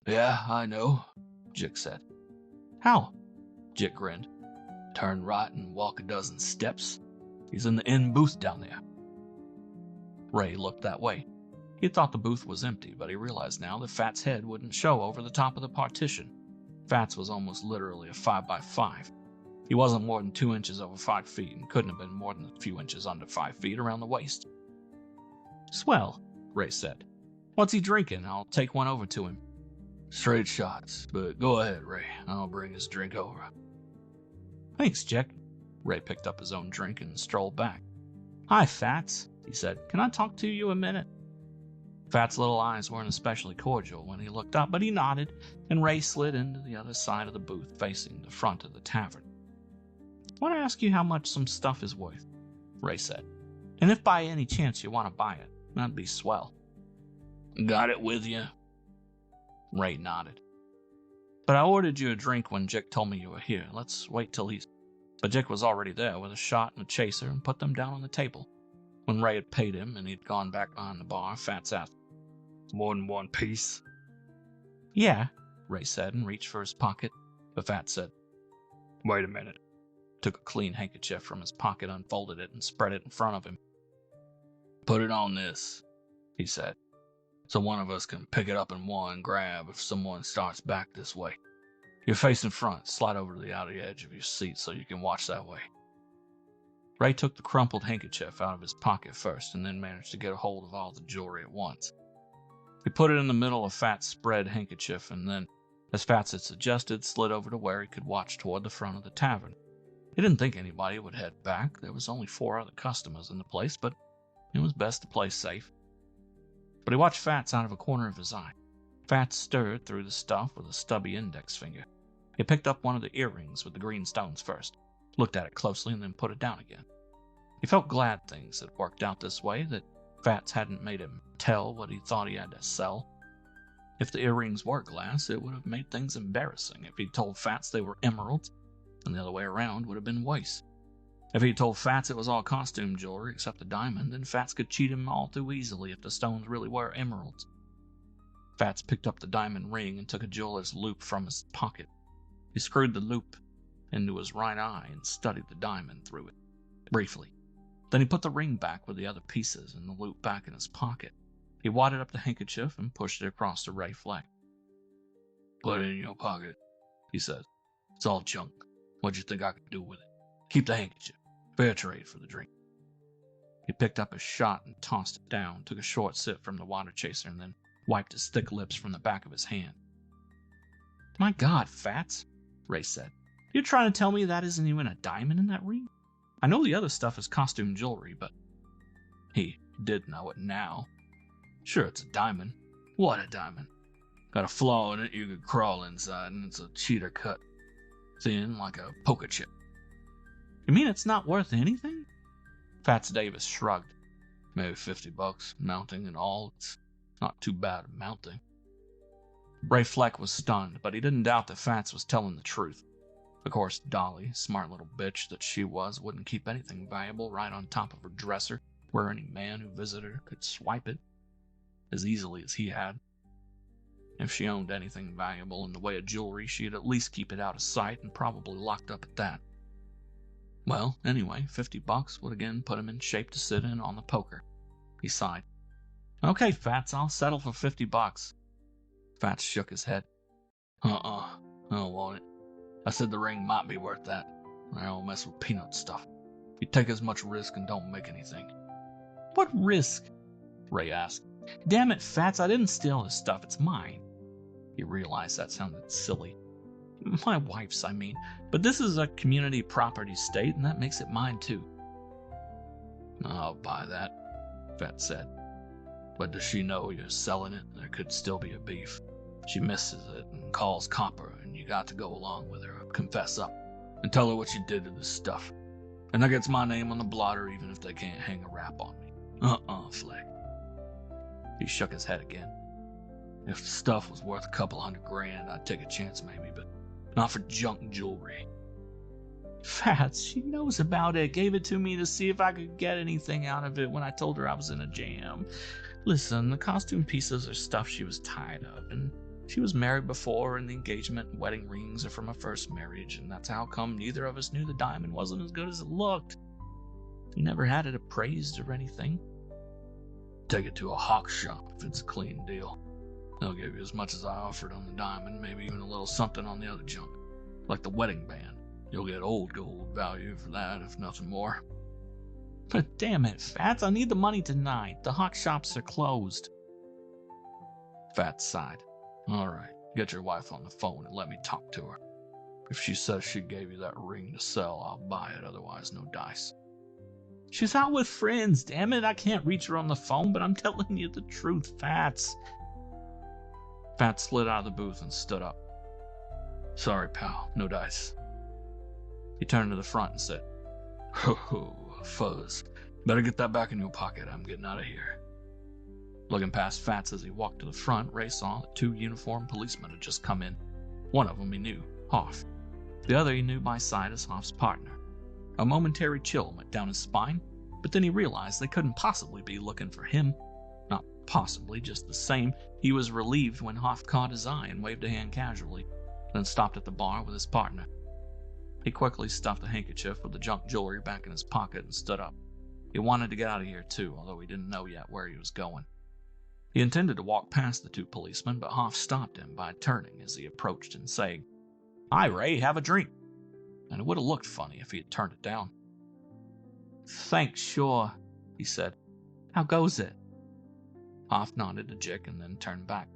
"Yeah, I know," Jick said. "How?" Jick grinned. "Turn right and walk a dozen steps. He's in the inn booth down there." Ray looked that way. He thought the booth was empty, but he realized now that Fats' head wouldn't show over the top of the partition. Fats was almost literally a 5x5. He wasn't more than 2 inches over 5 feet, and couldn't have been more than a few inches under 5 feet around the waist. "Swell," Ray said. "What's he drinking? I'll take one over to him." "Straight shots, but go ahead, Ray. I'll bring his drink over." "Thanks, Jick." Ray picked up his own drink and strolled back. "Hi, Fats," he said. "Can I talk to you a minute?" Fats' little eyes weren't especially cordial when he looked up, but he nodded, and Ray slid into the other side of the booth facing the front of the tavern. want to ask you how much some stuff is worth," Ray said. "And if by any chance you want to buy it, that'd be swell." Got it with you? Ray nodded. "But I ordered you a drink when Jick told me you were here. Let's wait till he's..." But Jick was already there with a shot and a chaser and put them down on the table. When Ray had paid him and he'd gone back behind the bar, Fats asked, "More than one piece?" "Yeah," Ray said and reached for his pocket. But Fats said, "Wait a minute." Took a clean handkerchief from his pocket, unfolded it, and spread it in front of him. "Put it on this," he said, "so one of us can pick it up in one grab if someone starts back this way. You're facing front. Slide over to the outer edge of your seat so you can watch that way." Ray took the crumpled handkerchief out of his pocket first and then managed to get a hold of all the jewelry at once. He put it in the middle of Fats' spread handkerchief and then, as Fats had suggested, slid over to where he could watch toward the front of the tavern. He didn't think anybody would head back. There was only 4 other customers in the place, but it was best to play safe. But he watched Fats out of a corner of his eye. Fats stirred through the stuff with a stubby index finger. He picked up one of the earrings with the green stones first, looked at it closely, and then put it down again. He felt glad things had worked out this way, that Fats hadn't made him tell what he thought he had to sell. If the earrings were glass, it would have made things embarrassing. If he'd told Fats they were emeralds, and the other way around would have been worse. If he'd told Fats it was all costume jewelry except the diamond, then Fats could cheat him all too easily if the stones really were emeralds. Fats picked up the diamond ring and took a jeweler's loupe from his pocket. He screwed the loupe into his right eye and studied the diamond through it, briefly. Then he put the ring back with the other pieces and the loupe back in his pocket. He wadded up the handkerchief and pushed it across to Ray Fleck. "Put it in your pocket," he said. "It's all junk. What'd you think I could do with it? Keep the handkerchief. Fair trade for the drink." He picked up his shot and tossed it down, took a short sip from the water chaser, and then wiped his thick lips from the back of his hand. "My God, Fats," Ray said. "You're trying to tell me that isn't even a diamond in that ring? I know the other stuff is costume jewelry, but..." He did know it now. "Sure, it's a diamond." "What a diamond? Got a flaw in it you could crawl inside, and it's a cheater cut. Thin like a poker chip." "You mean it's not worth anything?" Fats Davis shrugged. "Maybe $50, mounting and all. It's not too bad mounting." Ray Fleck was stunned, but he didn't doubt that Fats was telling the truth. Of course, Dolly, smart little bitch that she was, wouldn't keep anything valuable right on top of her dresser where any man who visited her could swipe it as easily as he had. If she owned anything valuable in the way of jewelry, she'd at least keep it out of sight and probably locked up at that. Well, anyway, $50 would again put him in shape to sit in on the poker. He sighed. "Okay, Fats, I'll settle for $50. Fats shook his head. I don't want it. I said the ring might be worth that. I don't mess with peanut stuff. You take as much risk and don't make anything." "What risk?" Ray asked. "Damn it, Fats, I didn't steal his stuff. It's mine." He realized that sounded silly. "My wife's, I mean. But this is a community property state, and that makes it mine, too." "I'll buy that," Fats said. "But does she know you're selling it? There could still be a beef. She misses it and calls copper, and you got to go along with her, confess up, and tell her what you did to this stuff. And that gets my name on the blotter even if they can't hang a rap on me. Fleck." He shook his head again. "If the stuff was worth a couple $100,000, I'd take a chance maybe, but not for junk jewelry." "Fats, she knows about it. Gave it to me to see if I could get anything out of it when I told her I was in a jam. Listen, the costume pieces are stuff she was tired of, and she was married before, and the engagement and wedding rings are from her first marriage, and that's how come neither of us knew the diamond wasn't as good as it looked. We never had it appraised or anything." "Take it to a hawk shop if it's a clean deal. They'll give you as much as I offered on the diamond, maybe even a little something on the other junk, like the wedding band. You'll get old gold value for that, if nothing more." "But damn it, Fats, I need the money tonight. The hawk shops are closed." Fats sighed. "All right, get your wife on the phone and let me talk to her. If she says she gave you that ring to sell, I'll buy it, otherwise no dice." "She's out with friends, damn it. I can't reach her on the phone, but I'm telling you the truth, Fats." Fats slid out of the booth and stood up. "Sorry, pal, no dice." He turned to the front and said, "Ho ho, fuzz. Better get that back in your pocket. I'm getting out of here." Looking past Fats as he walked to the front, Ray saw that 2 uniformed policemen had just come in. One of them he knew, Hoff. The other he knew by sight as Hoff's partner. A momentary chill went down his spine, but then he realized they couldn't possibly be looking for him. Not possibly, just the same. He was relieved when Hoff caught his eye and waved a hand casually, then stopped at the bar with his partner. He quickly stuffed a handkerchief with the junk jewelry back in his pocket and stood up. He wanted to get out of here too, although he didn't know yet where he was going. He intended to walk past the 2 policemen, but Hoff stopped him by turning as he approached and saying, "Hi, Ray, have a drink." And it would have looked funny if he had turned it down. "Thanks, sure," he said. "How goes it?" Hoff nodded to Jick and then turned back.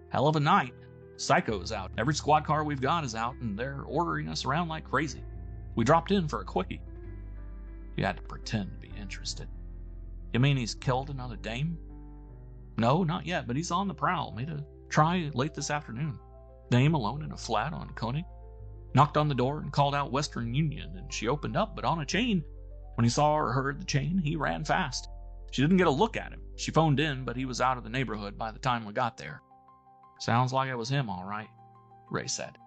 "Hell of a night. Psycho's out. Every squad car we've got is out, and they're ordering us around like crazy. We dropped in for a quickie." He had to pretend to be interested. "You mean he's killed another dame?" "No, not yet, but he's on the prowl. Made a try late this afternoon. Dame alone in a flat on Koenig. Knocked on the door and called out Western Union, and she opened up, but on a chain. When he saw or heard the chain, he ran fast. She didn't get a look at him. She phoned in, but he was out of the neighborhood by the time we got there." "Sounds like it was him, all right," Ray said.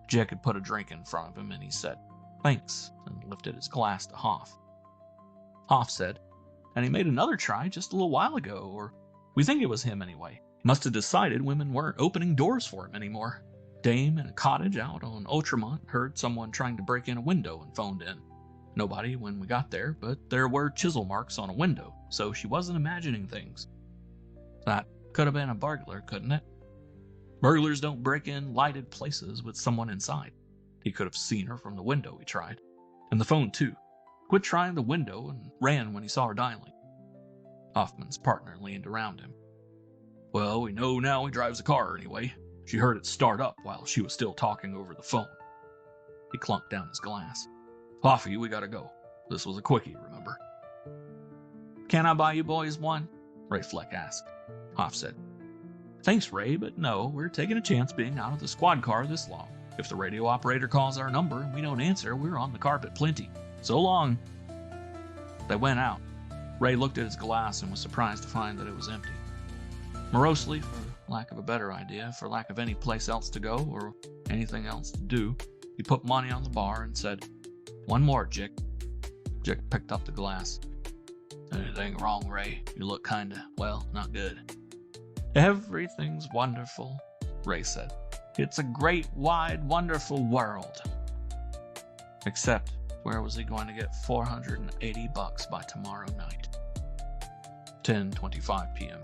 Jick had put a drink in front of him, and he said, "Thanks," and lifted his glass to Hoff. Hoff said, "And he made another try just a little while ago, or we think it was him anyway. Must have decided women weren't opening doors for him anymore. Dame in a cottage out on Outremont heard someone trying to break in a window and phoned in. Nobody when we got there, but there were chisel marks on a window, so she wasn't imagining things." "That could have been a burglar, couldn't it?" "Burglars don't break in lighted places with someone inside. He could have seen her from the window, he tried. And the phone, too. Quit trying the window and ran when he saw her dialing." Hoffman's partner leaned around him. "Well, we know now he drives a car anyway. She heard it start up while she was still talking over the phone." He clunked down his glass. "Hoffy, we gotta go. This was a quickie, remember?" "Can I buy you boys one?" Ray Fleck asked. Hoff said, "Thanks, Ray, but no, we're taking a chance being out of the squad car this long. If the radio operator calls our number and we don't answer, we're on the carpet plenty. So long." They went out. Ray looked at his glass and was surprised to find that it was empty. Morosely, for lack of a better idea, for lack of any place else to go or anything else to do, he put money on the bar and said, "One more, Jick." Jick picked up the glass. "Anything wrong, Ray? You look kinda, well, not good." "Everything's wonderful," Ray said. "It's a great, wide, wonderful world." Except, where was he going to get $480 by tomorrow night? 10:25 p.m.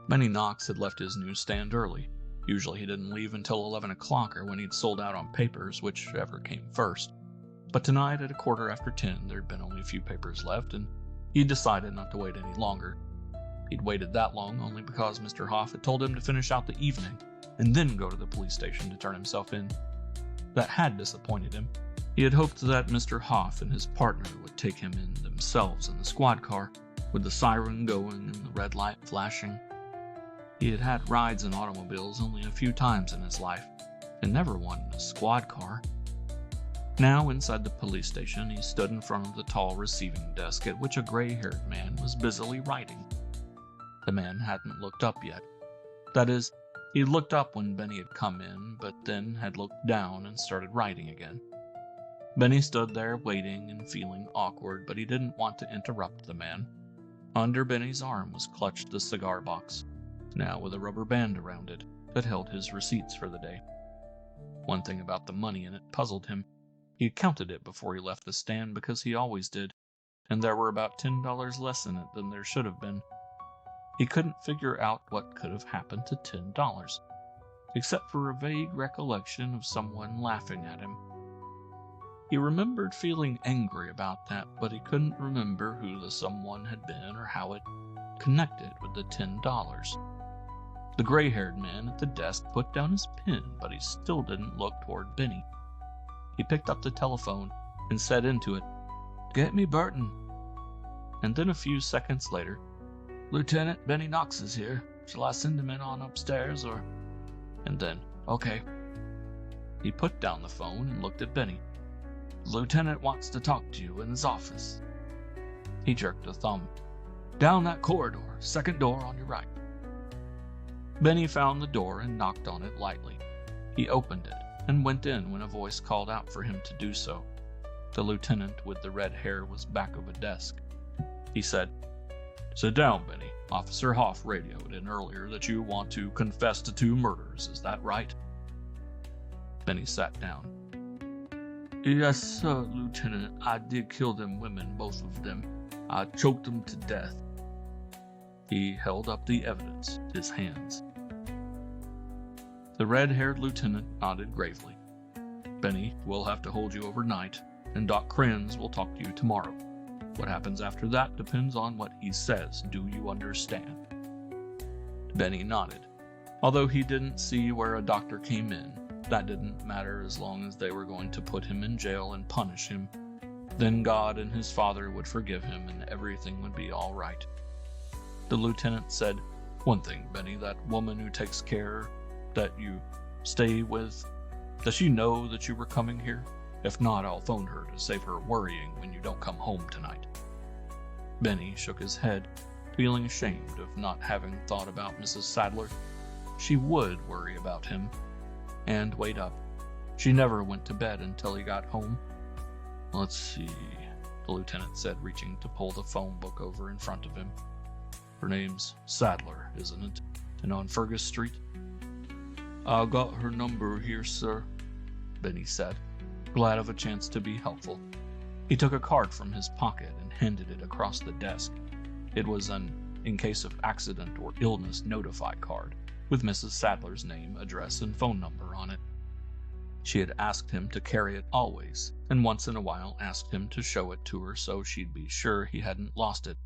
Benny Knox had left his newsstand early. Usually he didn't leave until 11 o'clock or when he'd sold out on papers, whichever came first. But tonight at 10:15 there'd been only a few papers left, and he'd decided not to wait any longer. He'd waited that long only because Mr. Hoff had told him to finish out the evening and then go to the police station to turn himself in. That had disappointed him. He had hoped that Mr. Hoff and his partner would take him in themselves in the squad car, with the siren going and the red light flashing. He had had rides in automobiles only a few times in his life, and never one in a squad car. Now, inside the police station, he stood in front of the tall receiving desk at which a gray-haired man was busily writing. The man hadn't looked up yet. That is, he looked up when Benny had come in, but then had looked down and started writing again. Benny stood there waiting and feeling awkward, but he didn't want to interrupt the man. Under Benny's arm was clutched the cigar box, now with a rubber band around it, that held his receipts for the day. One thing about the money in it puzzled him. He had counted it before he left the stand because he always did, and there were about $10 less in it than there should have been. He couldn't figure out what could have happened to $10, except for a vague recollection of someone laughing at him. He remembered feeling angry about that, but he couldn't remember who the someone had been or how it connected with the $10. The gray-haired man at the desk put down his pen, but he still didn't look toward Benny. He picked up the telephone and said into it, "Get me Burton." And then a few seconds later, "Lieutenant Benny Knox is here. Shall I send him in on upstairs or—" And then, "Okay." He put down the phone and looked at Benny. The lieutenant wants to talk to you in his office." He jerked a thumb. "Down that corridor, second door on your right." Benny found the door and knocked on it lightly. He opened it and went in when a voice called out for him to do so. The lieutenant with the red hair was back of a desk. He said, "Sit down, Benny. Officer Hoff radioed in earlier that you want to confess to 2 murders. Is that right?" Benny sat down. "Yes, sir, Lieutenant. I did kill them women, both of them. I choked them to death." He held up the evidence, his hands. The red-haired lieutenant nodded gravely. "Benny, we'll have to hold you overnight, and Doc Kranz will talk to you tomorrow. What happens after that depends on what he says. Do you understand?" Benny nodded. Although he didn't see where a doctor came in, that didn't matter as long as they were going to put him in jail and punish him. Then God and his father would forgive him and everything would be all right. The lieutenant said, "One thing, Benny, that woman who takes care that you stay with, does she know that you were coming here? If not, I'll phone her to save her worrying when you don't come home tonight." Benny shook his head, feeling ashamed of not having thought about Mrs. Sadler. She would worry about him and wait up. She never went to bed until he got home. "Let's see," the lieutenant said, reaching to pull the phone book over in front of him. "Her name's Sadler, isn't it? And on Fergus Street?" "I got her number here, sir," Benny said, glad of a chance to be helpful. He took a card from his pocket and handed it across the desk. It was an in case of accident or illness notify card, with Mrs. Sadler's name, address, and phone number on it. She had asked him to carry it always, and once in a while asked him to show it to her so she'd be sure he hadn't lost it.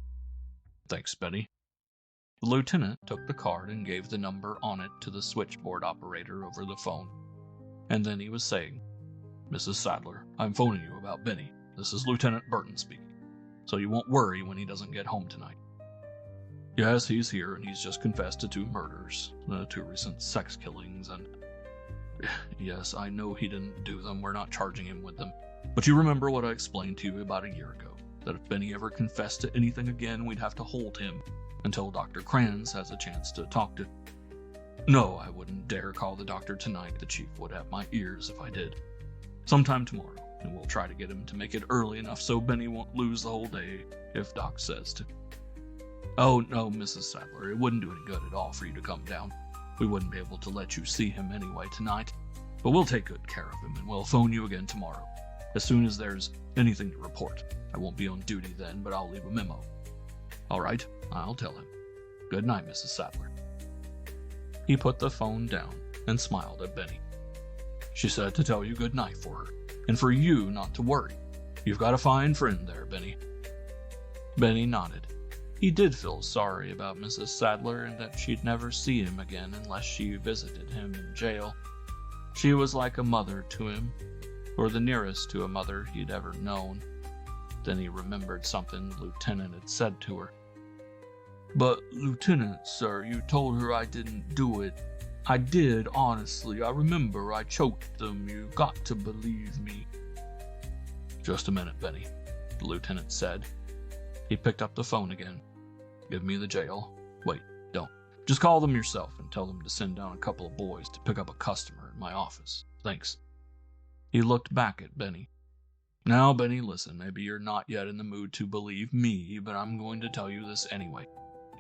"Thanks, Benny." The lieutenant took the card and gave the number on it to the switchboard operator over the phone. And then he was saying, "Mrs. Sadler, I'm phoning you about Benny. This is Lieutenant Burton speaking, so you won't worry when he doesn't get home tonight. Yes, he's here, and he's just confessed to 2 murders, 2 recent sex killings, and yes, I know he didn't do them. We're not charging him with them. But you remember what I explained to you about a year ago, that if Benny ever confessed to anything again, we'd have to hold him until Dr. Kranz has a chance to talk to. No, I wouldn't dare call the doctor tonight. The chief would have my ears if I did. Sometime tomorrow, and we'll try to get him to make it early enough so Benny won't lose the whole day if Doc says to." "Oh, no, Mrs. Sadler, it wouldn't do any good at all for you to come down. We wouldn't be able to let you see him anyway tonight. But we'll take good care of him, and we'll phone you again tomorrow, as soon as there's anything to report. I won't be on duty then, but I'll leave a memo." "All right, I'll tell him. Good night, Mrs. Sadler." He put the phone down and smiled at Benny. "She said to tell you good night for her, and for you not to worry. You've got a fine friend there, Benny." Benny nodded. He did feel sorry about Mrs. Sadler and that she'd never see him again unless she visited him in jail. She was like a mother to him, or the nearest to a mother he'd ever known. Then he remembered something the lieutenant had said to her. "But, Lieutenant, sir, you told her I didn't do it. I did, honestly. I remember I choked them. You got to believe me." "Just a minute, Benny," the lieutenant said. He picked up the phone again. "Give me the jail. Wait, don't. Just call them yourself and tell them to send down a couple of boys to pick up a customer at my office. Thanks." He looked back at Benny. "Now, Benny, listen, maybe you're not yet in the mood to believe me, but I'm going to tell you this anyway.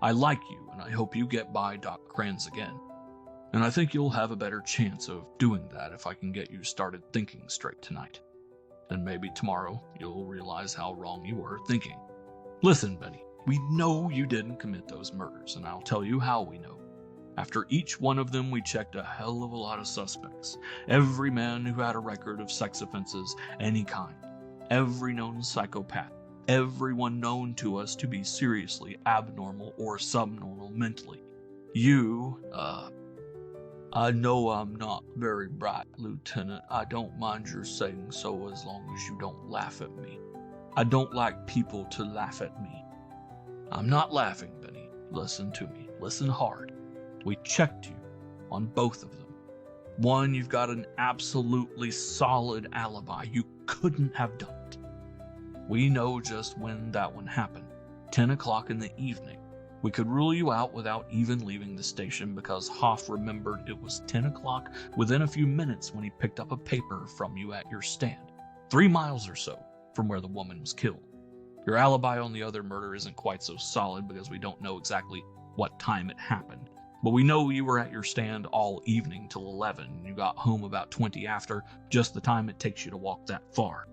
I like you, and I hope you get by Doc Kranz again. And I think you'll have a better chance of doing that if I can get you started thinking straight tonight. Then maybe tomorrow you'll realize how wrong you were thinking. Listen, Benny, we know you didn't commit those murders, and I'll tell you how we know. After each one of them, we checked a hell of a lot of suspects. Every man who had a record of sex offenses, any kind. Every known psychopath. Everyone known to us to be seriously abnormal or subnormal mentally. You, I know I'm not very bright, Lieutenant. I don't mind your saying so as long as you don't laugh at me. I don't like people to laugh at me. I'm not laughing, Benny. Listen to me. Listen hard. We checked you on both of them. One, you've got an absolutely solid alibi. You couldn't have done it. We know just when that one happened. 10 o'clock in the evening. We could rule you out without even leaving the station because Hoff remembered it was 10 o'clock within a few minutes when he picked up a paper from you at your stand, 3 miles or so from where the woman was killed. Your alibi on the other murder isn't quite so solid because we don't know exactly what time it happened. But we know you were at your stand all evening till 11. You got home about 20 after, just the time it takes you to walk that far.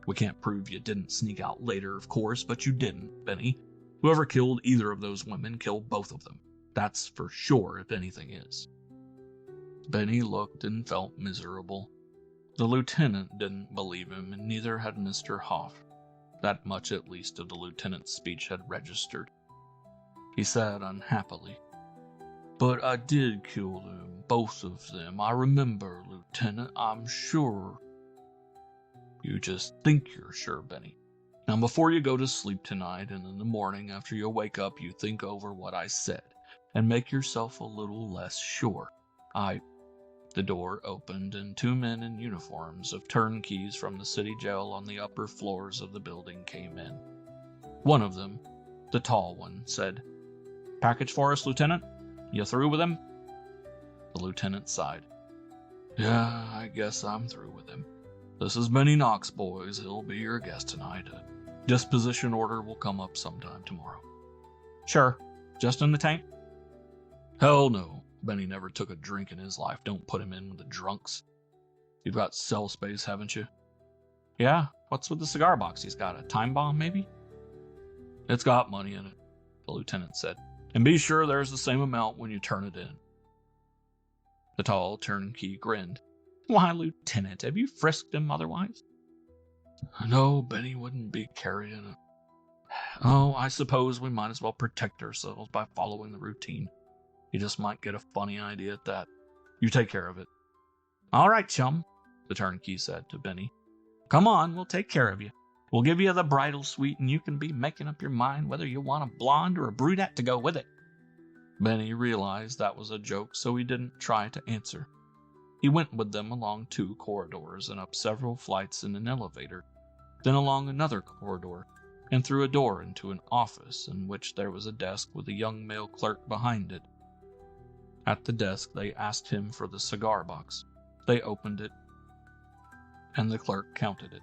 We can't prove you didn't sneak out later, of course, but you didn't, Benny. Whoever killed either of those women killed both of them. That's for sure, if anything is. Benny looked and felt miserable. The lieutenant didn't believe him, and neither had Mr. Hoff. That much at least of the lieutenant's speech had registered. He said unhappily, "But I did kill them, both of them. I remember, Lieutenant, I'm sure." "You just think you're sure, Benny. Now before you go to sleep tonight and in the morning after you wake up, you think over what I said and make yourself a little less sure. The door opened and 2 men in uniforms of turnkeys from the city jail on the upper floors of the building came in. One of them, the tall one, said, "Package for us, Lieutenant? You through with him?" The lieutenant sighed. "Yeah, I guess I'm through with him. This is Benny Knox, boys. He'll be your guest tonight. A disposition order will come up sometime tomorrow." "Sure. Just in the tank?" "Hell no. Benny never took a drink in his life. Don't put him in with the drunks. You've got cell space, haven't you?" "Yeah. What's with the cigar box he's got? A time bomb, maybe?" "It's got money in it," the lieutenant said. "And be sure there's the same amount when you turn it in." The tall turnkey grinned. "Why, Lieutenant, have you frisked him otherwise?" "No, Benny wouldn't be carrying it." "Oh, I suppose we might as well protect ourselves by following the routine. He just might get a funny idea at that. You take care of it." "All right, chum," the turnkey said to Benny. "Come on, we'll take care of you. We'll give you the bridal suite, and you can be making up your mind whether you want a blonde or a brunette to go with it." Benny realized that was a joke, so he didn't try to answer. He went with them along 2 corridors and up several flights in an elevator, then along another corridor, and through a door into an office in which there was a desk with a young male clerk behind it. At the desk, they asked him for the cigar box. They opened it, and the clerk counted it.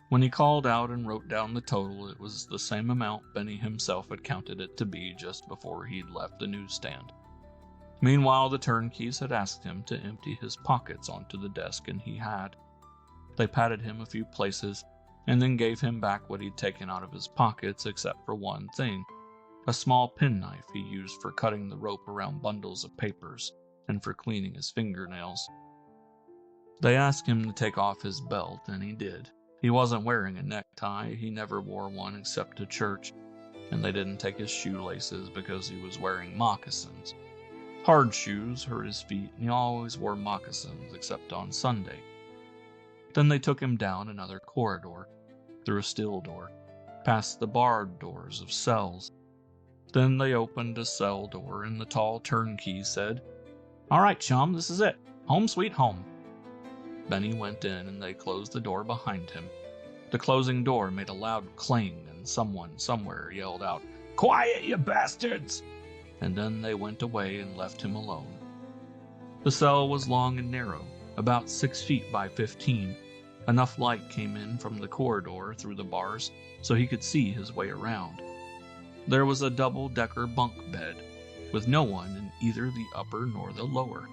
When he called out and wrote down the total, it was the same amount Benny himself had counted it to be just before he'd left the newsstand. Meanwhile, the turnkeys had asked him to empty his pockets onto the desk, and he had. They patted him a few places, and then gave him back what he'd taken out of his pockets except for one thing. A small penknife he used for cutting the rope around bundles of papers and for cleaning his fingernails. They asked him to take off his belt, and he did. He wasn't wearing a necktie, he never wore one except to church, and they didn't take his shoelaces because he was wearing moccasins. Hard shoes hurt his feet, and he always wore moccasins except on Sunday. Then they took him down another corridor, through a still door, past the barred doors of cells. Then they opened a cell door, and the tall turnkey said, "All right, chum, this is it. Home sweet home." Benny went in, and they closed the door behind him. The closing door made a loud clang, and someone somewhere yelled out, "Quiet, you bastards!" And then they went away and left him alone. The cell was long and narrow, about 6 feet by 15. Enough light came in from the corridor through the bars so he could see his way around. There was a double-decker bunk bed, with no one in either the upper nor the lower.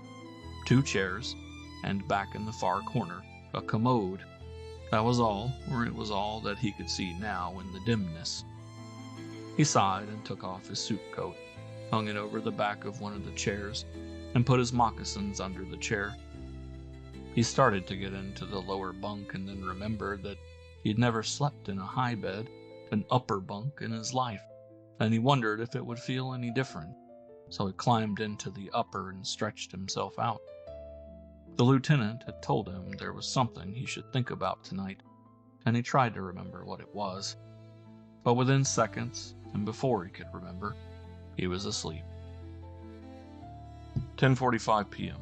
2 chairs, and back in the far corner, a commode. That was all, or it was all that he could see now in the dimness. He sighed and took off his suit coat, hung it over the back of one of the chairs, and put his moccasins under the chair. He started to get into the lower bunk and then remembered that he'd never slept in a high bed, an upper bunk, in his life, and he wondered if it would feel any different, so he climbed into the upper and stretched himself out. The lieutenant had told him there was something he should think about tonight, and he tried to remember what it was. But within seconds, and before he could remember, he was asleep. 10:45 p.m.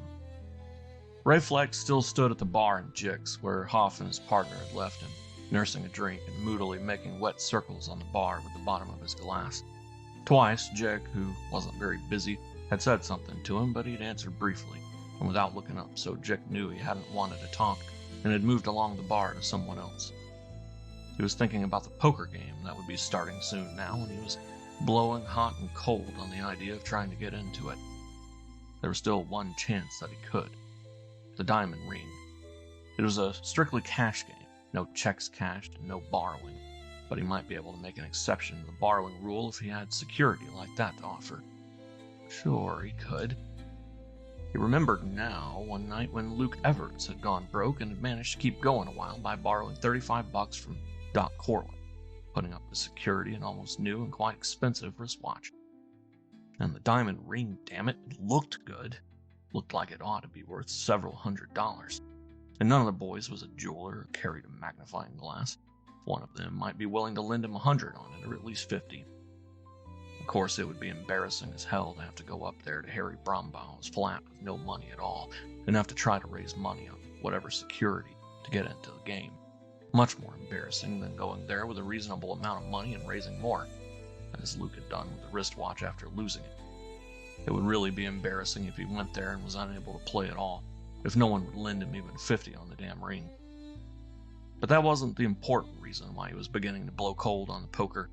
Ray Fleck still stood at the bar in Jick's, where Hoff and his partner had left him, nursing a drink and moodily making wet circles on the bar with the bottom of his glass. Twice, Jick, who wasn't very busy, had said something to him, but he'd answered briefly, and without looking up, so Jick knew he hadn't wanted to talk, and had moved along the bar to someone else. He was thinking about the poker game that would be starting soon now, and he was blowing hot and cold on the idea of trying to get into it. There was still one chance that he could. The diamond ring. It was a strictly cash game, no checks cashed and no borrowing, but he might be able to make an exception to the borrowing rule if he had security like that to offer. Sure, he could. He remembered now one night when Luke Everts had gone broke and had managed to keep going a while by borrowing $35 from Doc Corlin, putting up the security an almost new and quite expensive wristwatch. And the diamond ring, damn it, looked good. Looked like it ought to be worth several $100s. And none of the boys was a jeweler or carried a magnifying glass. One of them might be willing to lend him 100 on it, or at least 50. Of course, it would be embarrassing as hell to have to go up there to Harry Brombaugh's flat with no money at all, and have to try to raise money on whatever security to get into the game. Much more embarrassing than going there with a reasonable amount of money and raising more, as Luke had done with the wristwatch after losing it. It would really be embarrassing if he went there and was unable to play at all, if no one would lend him even 50 on the damn ring. But that wasn't the important reason why he was beginning to blow cold on the poker,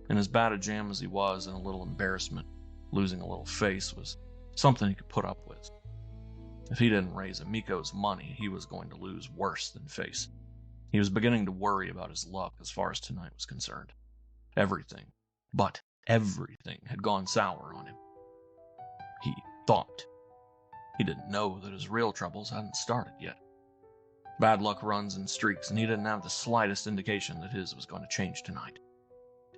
and as bad a jam as he was in a little embarrassment, losing a little face was something he could put up with. If he didn't raise Amiko's money, he was going to lose worse than face. He was beginning to worry about his luck as far as tonight was concerned. Everything, but everything, had gone sour on him. He thought. He didn't know that his real troubles hadn't started yet. Bad luck runs in streaks, and he didn't have the slightest indication that his was going to change tonight.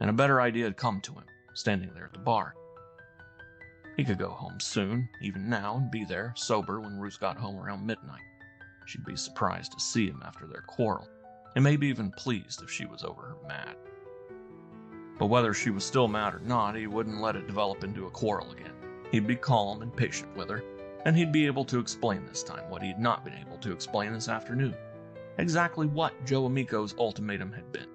And a better idea had come to him, standing there at the bar. He could go home soon, even now, and be there, sober, when Ruth got home around midnight. She'd be surprised to see him after their quarrel, and maybe even pleased if she was over her mad. But whether she was still mad or not, he wouldn't let it develop into a quarrel again. He'd be calm and patient with her, and he'd be able to explain this time what he'd not been able to explain this afternoon. Exactly what Joe Amico's ultimatum had been.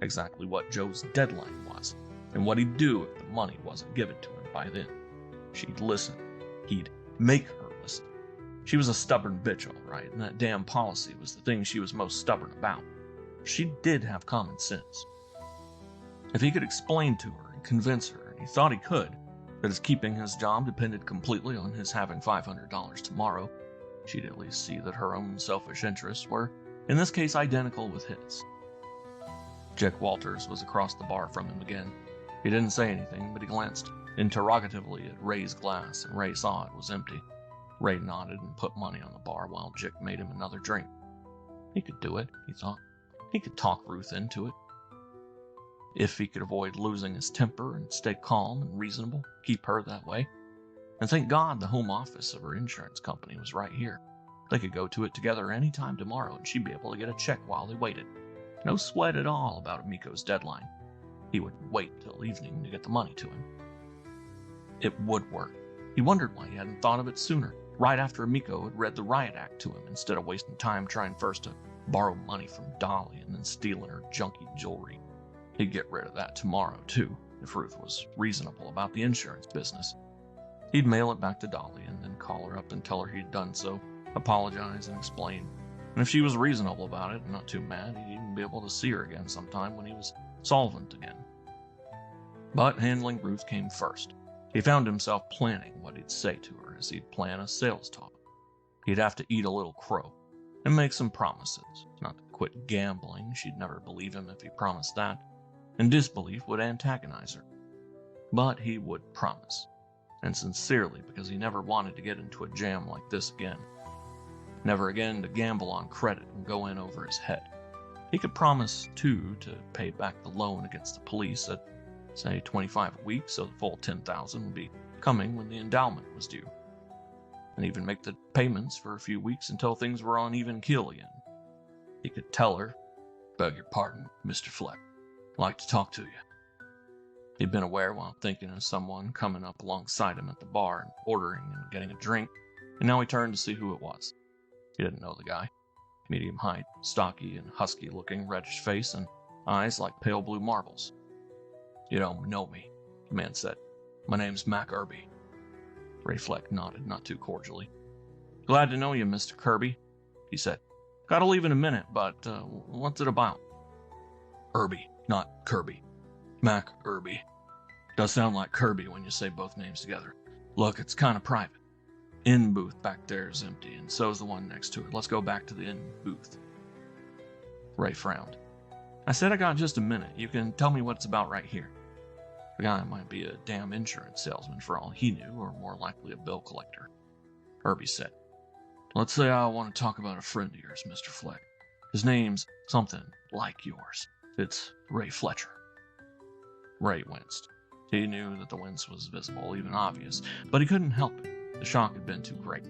Exactly what Joe's deadline was, and what he'd do if the money wasn't given to him by then. She'd listen. He'd make her listen. She was a stubborn bitch, all right, and that damn policy was the thing she was most stubborn about. She did have common sense. If he could explain to her and convince her, and he thought he could, that his keeping his job depended completely on his having $500 tomorrow, she'd at least see that her own selfish interests were, in this case, identical with his. Jack Walters was across the bar from him again. He didn't say anything, but he glanced interrogatively at Ray's glass, and Ray saw it was empty. Ray nodded and put money on the bar while Jick made him another drink. He could do it, he thought. He could talk Ruth into it. If he could avoid losing his temper and stay calm and reasonable, keep her that way. And thank God the home office of her insurance company was right here. They could go to it together any time tomorrow, and she'd be able to get a check while they waited. No sweat at all about Amiko's deadline. He would wait till evening to get the money to him. It would work. He wondered why he hadn't thought of it sooner, right after Amiko had read the riot act to him, instead of wasting time trying first to borrow money from Dolly and then stealing her junky jewelry. He'd get rid of that tomorrow, too, if Ruth was reasonable about the insurance business. He'd mail it back to Dolly and then call her up and tell her he'd done so, apologize and explain. And if she was reasonable about it and not too mad, he'd even be able to see her again sometime when he was solvent again. But handling Ruth came first. He found himself planning what he'd say to her as he'd plan a sales talk. He'd have to eat a little crow and make some promises, not to quit gambling. She'd never believe him if he promised that, and disbelief would antagonize her. But he would promise, and sincerely, because he never wanted to get into a jam like this again. Never again to gamble on credit and go in over his head. He could promise, too, to pay back the loan against the police at, say, $25 a week, so the full $10,000 would be coming when the endowment was due. And even make the payments for a few weeks until things were on even keel again. He could tell her, "Beg your pardon, Mr. Fleck. I'd like to talk to you." He'd been aware while thinking of someone coming up alongside him at the bar and ordering and getting a drink, and now he turned to see who it was. He didn't know the guy. Medium height, stocky and husky-looking, reddish face, and eyes like pale blue marbles. "You don't know me," the man said. "My name's Mac Irby." Ray Fleck nodded, not too cordially. "Glad to know you, Mr. Kirby," he said. "Gotta leave in a minute, but what's it about?" "Irby, not Kirby. Mac Irby. Does sound like Kirby when you say both names together. Look, it's kind of private. In booth back there is empty, and so's the one next to it. Let's go back to the in booth." Ray frowned. "I said I got just a minute. You can tell me what it's about right here." The guy might be a damn insurance salesman for all he knew, or more likely a bill collector. Irby said, "Let's say I want to talk about a friend of yours, Mr. Fleck. His name's something like yours. It's Ray Fletcher." Ray winced. He knew that the wince was visible, even obvious, but he couldn't help it. The shock had been too great.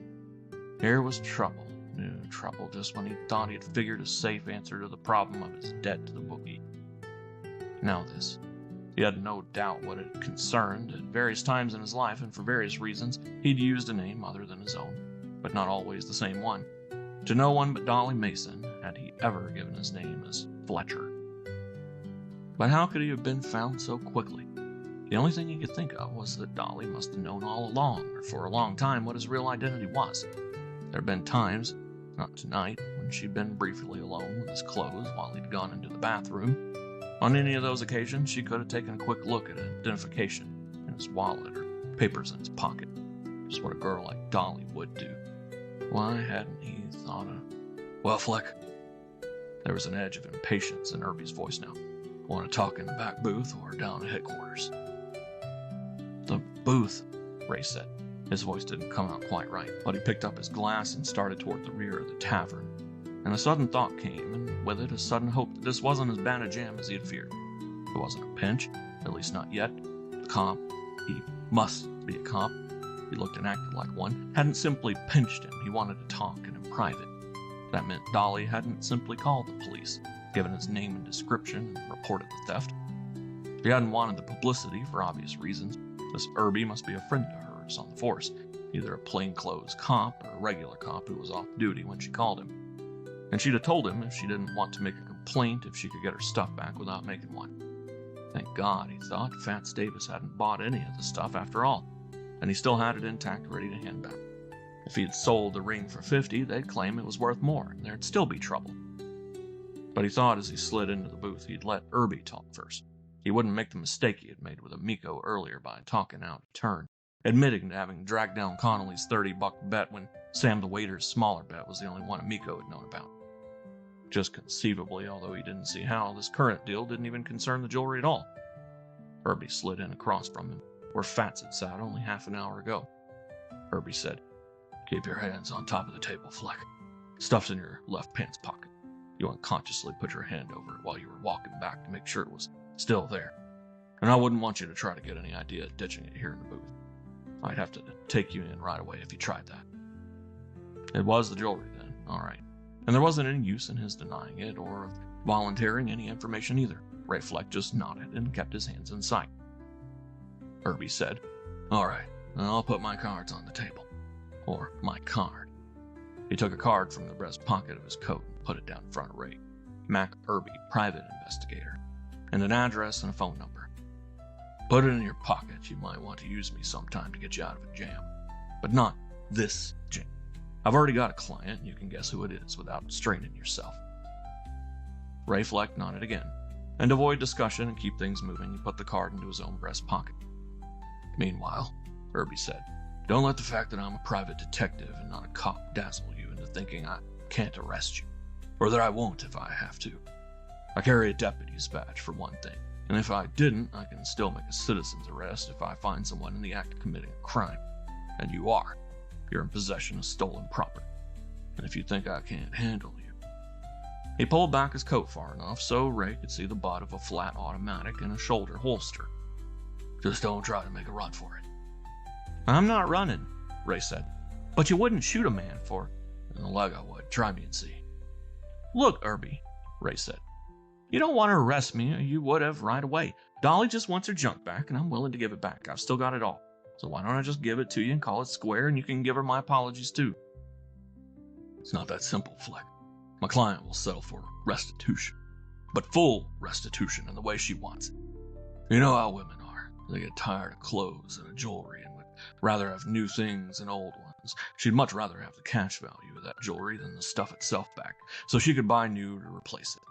Here was trouble, new trouble, just when he thought he had figured a safe answer to the problem of his debt to the bookie. Now this. He had no doubt what it concerned. At various times in his life, and for various reasons, he'd used a name other than his own, but not always the same one. To no one but Dolly Mason had he ever given his name as Fletcher. But how could he have been found so quickly? The only thing he could think of was that Dolly must have known all along, or for a long time, what his real identity was. There had been times, not tonight, when she'd been briefly alone with his clothes while he'd gone into the bathroom. On any of those occasions, she could have taken a quick look at identification in his wallet or papers in his pocket. Just what a girl like Dolly would do. Why hadn't he thought of... "Well, Fleck?" There was an edge of impatience in Irby's voice now. "Want to talk in the back booth or down at headquarters?" "The booth," Ray said. His voice didn't come out quite right, but he picked up his glass and started toward the rear of the tavern. And a sudden thought came, and with it a sudden hope that this wasn't as bad a jam as he had feared. It wasn't a pinch, at least not yet. The cop, he must be a cop, he looked and acted like one, hadn't simply pinched him. He wanted to talk and in private. That meant Dolly hadn't simply called the police, given his name and description, and reported the theft. He hadn't wanted the publicity for obvious reasons. This Irby must be a friend of hers on the force, either a plainclothes cop or a regular cop who was off duty when she called him. And she'd have told him if she didn't want to make a complaint if she could get her stuff back without making one. Thank God, he thought, Fats Davis hadn't bought any of the stuff after all, and he still had it intact ready to hand back. If he had sold the ring for $50, they'd claim it was worth more, and there'd still be trouble. But he thought as he slid into the booth he'd let Irby talk first. He wouldn't make the mistake he had made with Amico earlier by talking out of turn, admitting to having dragged down Connolly's $30 bet when Sam the waiter's smaller bet was the only one Amico had known about. Just conceivably, although he didn't see how, this current deal didn't even concern the jewelry at all. Irby slid in across from him, where Fats had sat only half an hour ago. Irby said, "Keep your hands on top of the table, Fleck. Stuff's in your left pants pocket. You unconsciously put your hand over it while you were walking back to make sure it was still there. And I wouldn't want you to try to get any idea of ditching it here in the booth. I'd have to take you in right away if you tried that." It was the jewelry then, all right. And there wasn't any use in his denying it or of volunteering any information either. Ray Fleck just nodded and kept his hands in sight. Irby said, "All right, I'll put my cards on the table. Or my card." He took a card from the breast pocket of his coat and put it down in front of Ray. Mac Irby, private investigator. And an address and a phone number. "Put it in your pocket. You might want to use me sometime to get you out of a jam. But not this jam. I've already got a client, and you can guess who it is without straining yourself." Ray Fleck nodded again, and to avoid discussion and keep things moving, he put the card into his own breast pocket. "Meanwhile," Irby said, "don't let the fact that I'm a private detective and not a cop dazzle you into thinking I can't arrest you, or that I won't if I have to. I carry a deputy's badge, for one thing, and if I didn't, I can still make a citizen's arrest if I find someone in the act of committing a crime. And you are. You're in possession of stolen property. And if you think I can't handle you..." He pulled back his coat far enough so Ray could see the butt of a flat automatic in a shoulder holster. "Just don't try to make a run for it." "I'm not running," Ray said. "But you wouldn't shoot a man for..." "In the leg I would. Try me and see." "Look, Irby," Ray said. "You don't want to arrest me, or you would have right away. Dolly just wants her junk back, and I'm willing to give it back. I've still got it all. So why don't I just give it to you and call it square, and you can give her my apologies too." It's not that simple, Fleck. My client will settle for restitution, but full restitution in the way she wants it. You know how women are. They get tired of clothes and jewelry and would rather have new things than old ones. She'd much rather have the cash value of that jewelry than the stuff itself back, so she could buy new to replace it.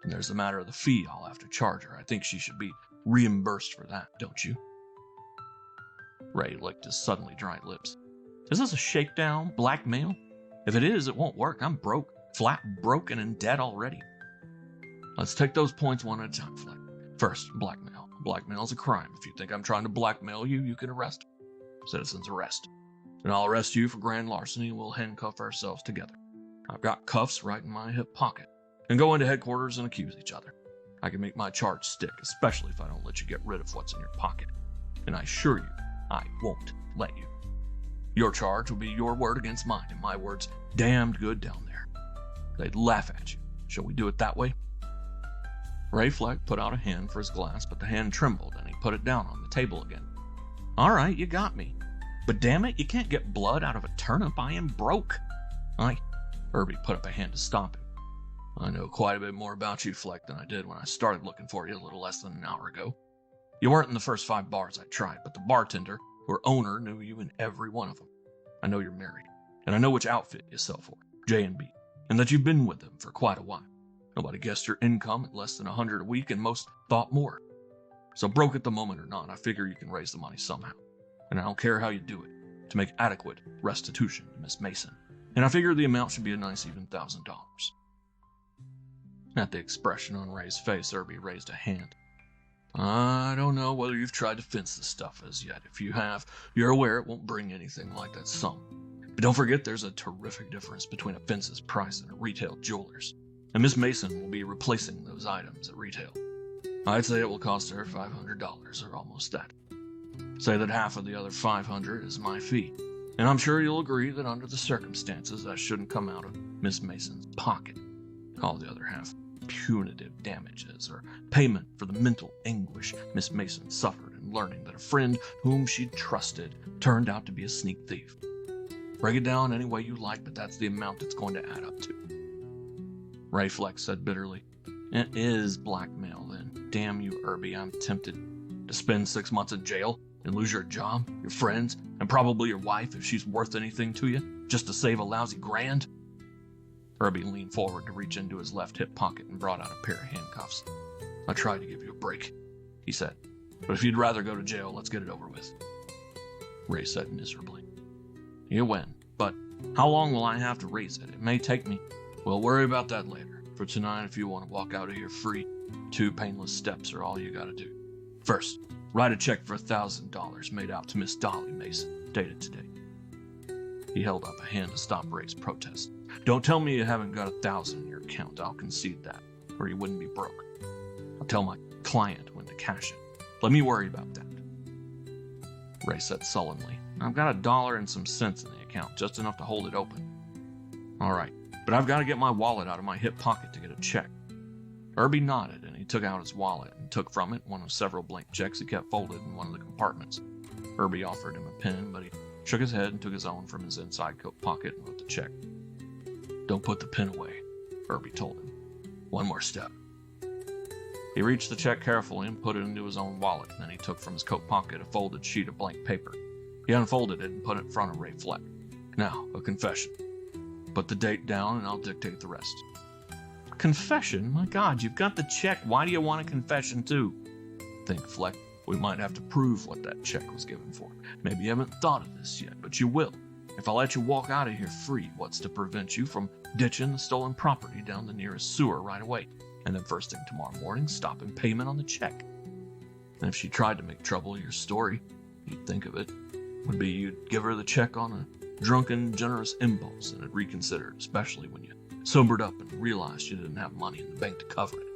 And there's the matter of the fee I'll have to charge her. I think she should be reimbursed for that, don't you? Ray licked his suddenly dry lips. Is this a shakedown? Blackmail? If it is, it won't work. I'm broke. Flat broke and in debt already. Let's take those points one at a time, Fleck. First, blackmail. Blackmail is a crime. If you think I'm trying to blackmail you, you can arrest me. Citizen's arrest. And I'll arrest you for grand larceny and we'll handcuff ourselves together. I've got cuffs right in my hip pocket. And go into headquarters and accuse each other. I can make my charge stick, especially if I don't let you get rid of what's in your pocket. And I assure you, I won't let you. Your charge will be your word against mine, and my word's damned good down there. They'd laugh at you. Shall we do it that way? Ray Fleck put out a hand for his glass, but the hand trembled, and he put it down on the table again. All right, you got me. But damn it, you can't get blood out of a turnip. I am broke. Irby put up a hand to stop him. I know quite a bit more about you, Fleck, than I did when I started looking for you a little less than an hour ago. You weren't in the first 5 bars I tried, but the bartender or owner knew you in every one of them. I know you're married, and I know which outfit you sell for, J&B, and that you've been with them for quite a while. Nobody guessed your income at less than $100 a week, and most thought more. So broke at the moment or not, I figure you can raise the money somehow. And I don't care how you do it, to make adequate restitution to Miss Mason. And I figure the amount should be a nice even $1,000. At the expression on Ray's face, Irby raised a hand. I don't know whether you've tried to fence this stuff as yet. If you have, you're aware it won't bring anything like that sum. But don't forget there's a terrific difference between a fence's price and a retail jeweler's. And Miss Mason will be replacing those items at retail. I'd say it will cost her $500 or almost that. Say that half of the other $500 is my fee. And I'm sure you'll agree that under the circumstances that shouldn't come out of Miss Mason's pocket. Call the other half punitive damages or payment for the mental anguish Miss Mason suffered in learning that a friend whom she'd trusted turned out to be a sneak thief. Break it down any way you like, but that's the amount it's going to add up to. Ray Fleck said bitterly, It is blackmail then. Damn you, Irby, I'm tempted to spend 6 months in jail and lose your job, your friends, and probably your wife if she's worth anything to you, just to save a lousy grand. Irby leaned forward to reach into his left hip pocket and brought out a pair of handcuffs. I tried to give you a break, he said, but if you'd rather go to jail, let's get it over with. Ray said miserably. You win, but how long will I have to raise it? It may take me. We'll worry about that later. For tonight, if you want to walk out of here free, 2 painless steps are all you gotta do. First, write a check for $1,000 made out to Miss Dolly Mason, dated today. He held up a hand to stop Ray's protest. Don't tell me you haven't got $1,000 in your account. I'll concede that, or you wouldn't be broke. I'll tell my client when to cash it. Let me worry about that. Ray said sullenly, I've got $1 and some cents in the account, just enough to hold it open. All right, but I've got to get my wallet out of my hip pocket to get a check. Irby nodded, and he took out his wallet and took from it one of several blank checks he kept folded in one of the compartments. Irby offered him a pen, but he shook his head and took his own from his inside coat pocket and wrote the check. Don't put the pen away, Irby told him. One more step. He reached the check carefully and put it into his own wallet, and then he took from his coat pocket a folded sheet of blank paper. He unfolded it and put it in front of Ray Fleck. Now, a confession. Put the date down and I'll dictate the rest. Confession? My God, you've got the check. Why do you want a confession too? Think, Fleck. We might have to prove what that check was given for. Maybe you haven't thought of this yet, but you will. If I let you walk out of here free, what's to prevent you from ditching the stolen property down the nearest sewer right away, and then first thing tomorrow morning, stopping payment on the check? And if she tried to make trouble, your story, you'd think of it, would be you'd give her the check on a drunken, generous impulse, and had reconsidered, especially when you sobered up and realized you didn't have money in the bank to cover it.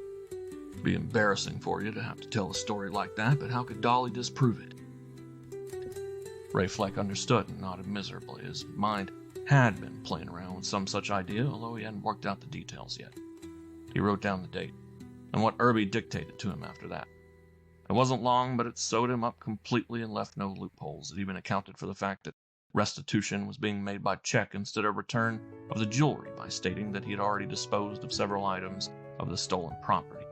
It'd be embarrassing for you to have to tell a story like that, but how could Dolly disprove it? Ray Fleck understood and nodded miserably. His mind had been playing around with some such idea, although he hadn't worked out the details yet. He wrote down the date, and what Irby dictated to him after that. It wasn't long, but it sewed him up completely and left no loopholes. It even accounted for the fact that Restitution was being made by check instead of return of the jewelry by stating that he had already disposed of several items of the stolen property.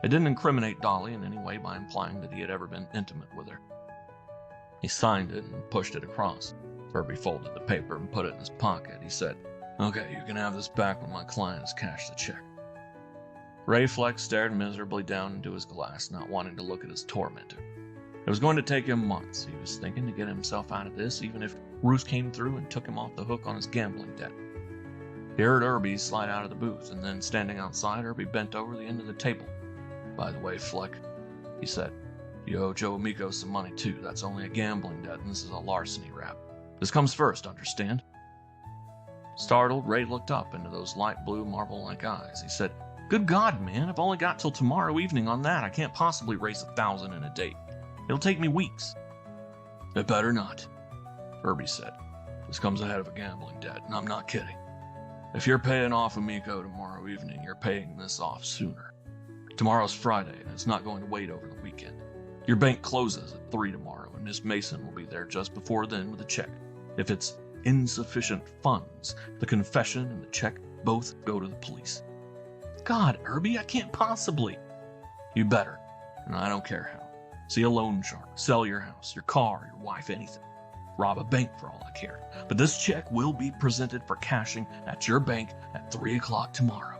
It didn't incriminate Dolly in any way by implying that he had ever been intimate with her. He signed it and pushed it across. Herbie folded the paper and put it in his pocket. He said, "Okay, you can have this back when my client has cashed the check." Ray Fleck stared miserably down into his glass, not wanting to look at his tormentor. It was going to take him months, he was thinking, to get himself out of this, even if Ruth came through and took him off the hook on his gambling debt. He heard Herbie slide out of the booth, and then standing outside, Herbie bent over the end of the table. "By the way, Fleck," he said, "you owe Joe Amico some money too. That's only a gambling debt, and this is a larceny rap. This comes first, understand?" Startled, Ray looked up into those light blue marble-like eyes. He said, "Good God, man, I've only got till tomorrow evening on that. I can't possibly raise $1,000 in a day. It'll take me weeks." "It better not," Herbie said. "This comes ahead of a gambling debt, and I'm not kidding. If you're paying off Amico tomorrow evening, you're paying this off sooner. Tomorrow's Friday, and it's not going to wait over the weekend. Your bank closes at 3 tomorrow, and Miss Mason will be there just before then with a check. If it's insufficient funds, the confession and the check both go to the police." "God, Herbie, I can't possibly." "You better, and I don't care how. See a loan shark, sell your house, your car, your wife, anything. Rob a bank for all I care. But this check will be presented for cashing at your bank at 3 o'clock tomorrow."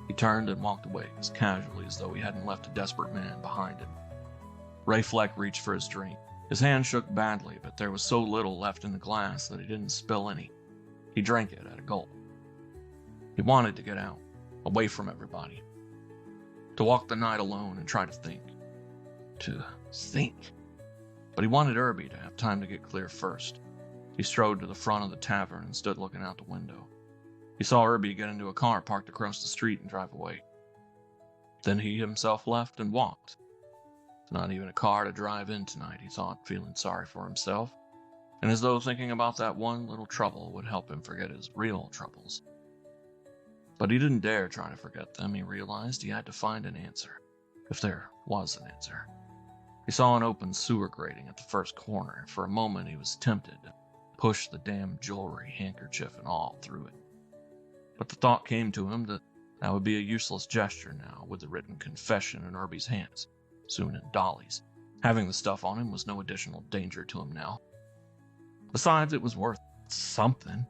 He turned and walked away as casually as though he hadn't left a desperate man behind him. Ray Fleck reached for his drink. His hand shook badly, but there was so little left in the glass that he didn't spill any. He drank it at a gulp. He wanted to get out, away from everybody. To walk the night alone and try to think. But he wanted Herbie to have time to get clear first. He strode to the front of the tavern and stood looking out the window. He saw Herbie get into a car parked across the street and drive away. Then he himself left and walked. It's not even a car to drive in tonight, he thought, feeling sorry for himself, and as though thinking about that one little trouble would help him forget his real troubles. But he didn't dare try to forget them. He realized he had to find an answer, if there was an answer. He saw an open sewer grating at the first corner, and for a moment he was tempted to push the damn jewelry, handkerchief, and all through it. But the thought came to him that would be a useless gesture now, with the written confession in Herbie's hands, soon in Dolly's. Having the stuff on him was no additional danger to him now. Besides, it was worth something.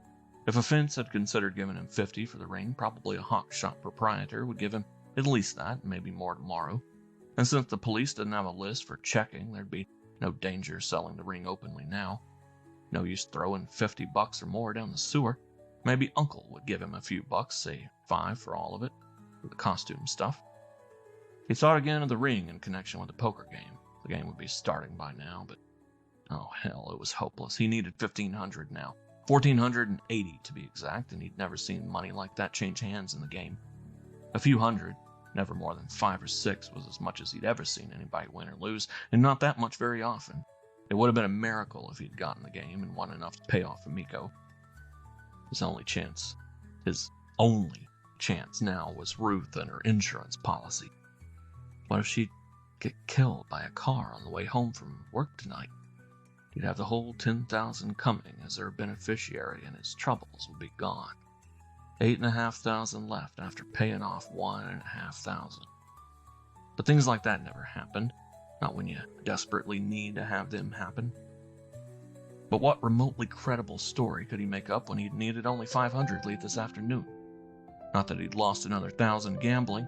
If a fence had considered giving him $50 for the ring, probably a hawk shop proprietor would give him at least that, and maybe more tomorrow. And since the police didn't have a list for checking, there'd be no danger selling the ring openly now. No use throwing $50 or more down the sewer. Maybe Uncle would give him a few bucks, say $5 for all of it, for the costume stuff. He thought again of the ring in connection with the poker game. The game would be starting by now, but oh hell, it was hopeless. He needed $1,500 now. $1,480 to be exact, and he'd never seen money like that change hands in the game. A few hundred, never more than 5 or 6, was as much as he'd ever seen anybody win or lose, and not that much very often. It would have been a miracle if he'd gotten the game and won enough to pay off Amico. His only chance now was Ruth and her insurance policy. What if she'd get killed by a car on the way home from work tonight? He'd have the whole $10,000 coming as her beneficiary, and his troubles would be gone. $8,500 left after paying off $1,500. But things like that never happened, not when you desperately need to have them happen. But what remotely credible story could he make up when he'd needed only $500 late this afternoon? Not that he'd lost another $1,000 gambling.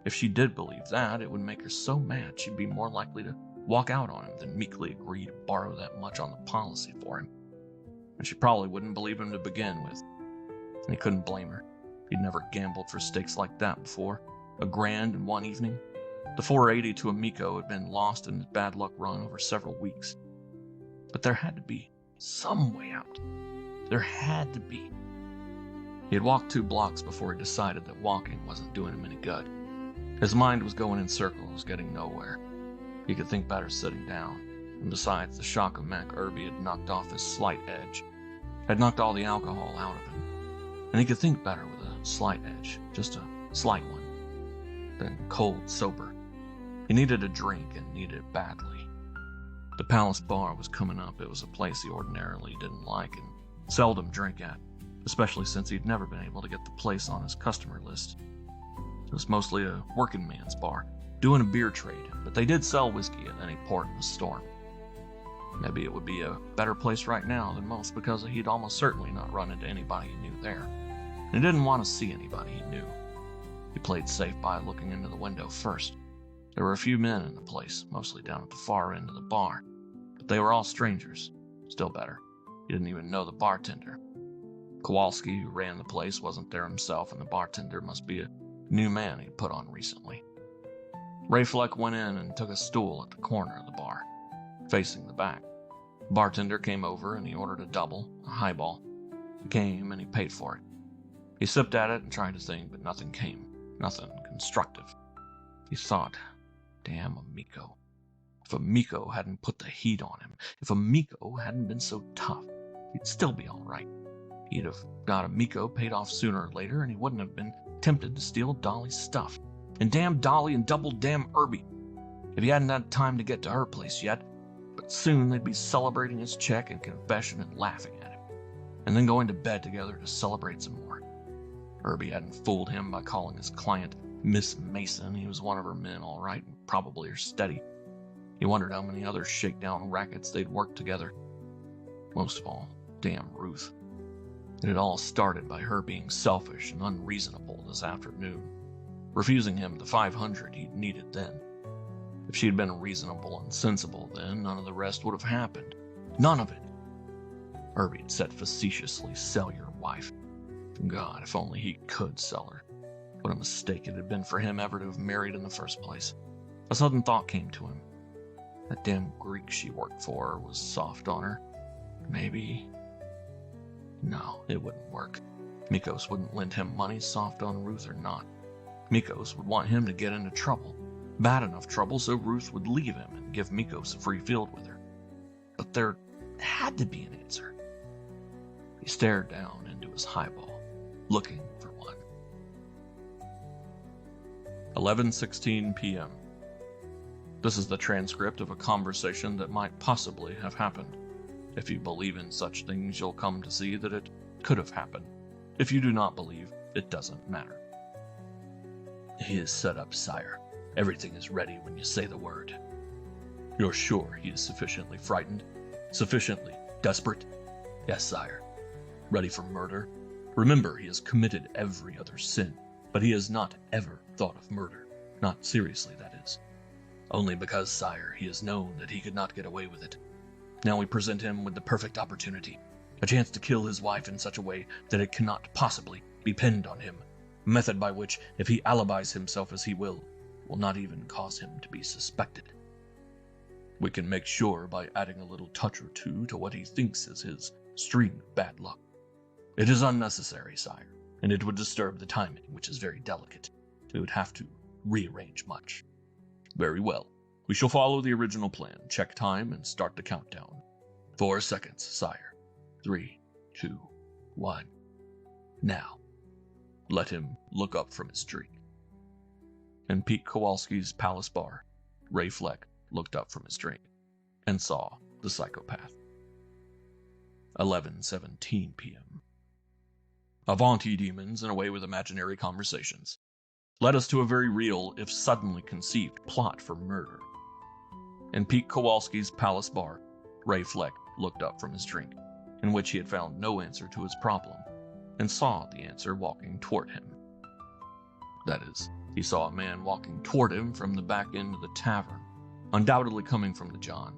If she did believe that, it would make her so mad she'd be more likely to walk out on him than meekly agree to borrow that much on the policy for him. And she probably wouldn't believe him to begin with. And he couldn't blame her. He'd never gambled for stakes like that before. $1,000 in one evening. The $480 to Amico had been lost in his bad luck run over several weeks. But there had to be some way out. There had to be. He had walked 2 blocks before he decided that walking wasn't doing him any good. His mind was going in circles, getting nowhere. He could think better sitting down, and besides, the shock of Mac Irby had knocked off his slight edge, had knocked all the alcohol out of him, and he could think better with a slight edge, just a slight one, than cold sober. He needed a drink and needed it badly. The Palace Bar was coming up. It was a place he ordinarily didn't like and seldom drank at, especially since he'd never been able to get the place on his customer list. It was mostly a working man's bar, doing a beer trade, but they did sell whiskey at any port in the storm. Maybe it would be a better place right now than most because he'd almost certainly not run into anybody he knew there, and he didn't want to see anybody he knew. He played safe by looking into the window first. There were a few men in the place, mostly down at the far end of the bar, but they were all strangers. Still better, he didn't even know the bartender. Kowalski, who ran the place, wasn't there himself, and the bartender must be a new man he'd put on recently. Ray Fleck went in and took a stool at the corner of the bar, facing the back. The bartender came over and he ordered a double, a highball. He came and he paid for it. He sipped at it and tried to think, but nothing came. Nothing constructive. He thought, damn Amico. If Amico hadn't put the heat on him, if Amico hadn't been so tough, he'd still be all right. He'd have got Amico paid off sooner or later, and he wouldn't have been tempted to steal Dolly's stuff. And damn Dolly and double damn Irby. If he hadn't had time to get to her place yet, but soon they'd be celebrating his check and confession and laughing at him, and then going to bed together to celebrate some more. Irby hadn't fooled him by calling his client Miss Mason. He was one of her men, all right, and probably her steady. He wondered how many other shakedown rackets they'd worked together. Most of all, damn Ruth. It had all started by her being selfish and unreasonable this afternoon, refusing him the $500 he'd needed then. If she'd been reasonable and sensible then, none of the rest would have happened. None of it. Irby had said facetiously, "Sell your wife." God, if only he could sell her. What a mistake it had been for him ever to have married in the first place. A sudden thought came to him. That damn Greek she worked for was soft on her. Maybe... No, it wouldn't work. Mikos wouldn't lend him money, soft on Ruth or not. Mikos would want him to get into trouble. Bad enough trouble so Ruth would leave him and give Mikos a free field with her. But there had to be an answer. He stared down into his highball, looking for one. 11:16 p.m. This is the transcript of a conversation that might possibly have happened. If you believe in such things, you'll come to see that it could have happened. If you do not believe, it doesn't matter. He is set up, sire. Everything is ready when you say the word. You're sure he is sufficiently frightened? Sufficiently desperate? Yes, sire. Ready for murder? Remember, he has committed every other sin, but he has not ever thought of murder. Not seriously, that is. Only because, sire, he has known that he could not get away with it. Now we present him with the perfect opportunity, a chance to kill his wife in such a way that it cannot possibly be pinned on him, a method by which, if he alibis himself as he will not even cause him to be suspected. We can make sure by adding a little touch or two to what he thinks is his string of bad luck. It is unnecessary, sire, and it would disturb the timing, which is very delicate. We would have to rearrange much. Very well. We shall follow the original plan, check time, and start the countdown. 4 seconds, sire. 3, 2, 1. Now, let him look up from his drink. In Pete Kowalski's Palace Bar, Ray Fleck looked up from his drink and saw the psychopath. 11:17 p.m. Avanti, demons, and away with imaginary conversations. Led us to a very real, if suddenly conceived, plot for murder. In Pete Kowalski's Palace Bar, Ray Fleck looked up from his drink, in which he had found no answer to his problem, and saw the answer walking toward him. That is, he saw a man walking toward him from the back end of the tavern, undoubtedly coming from the John.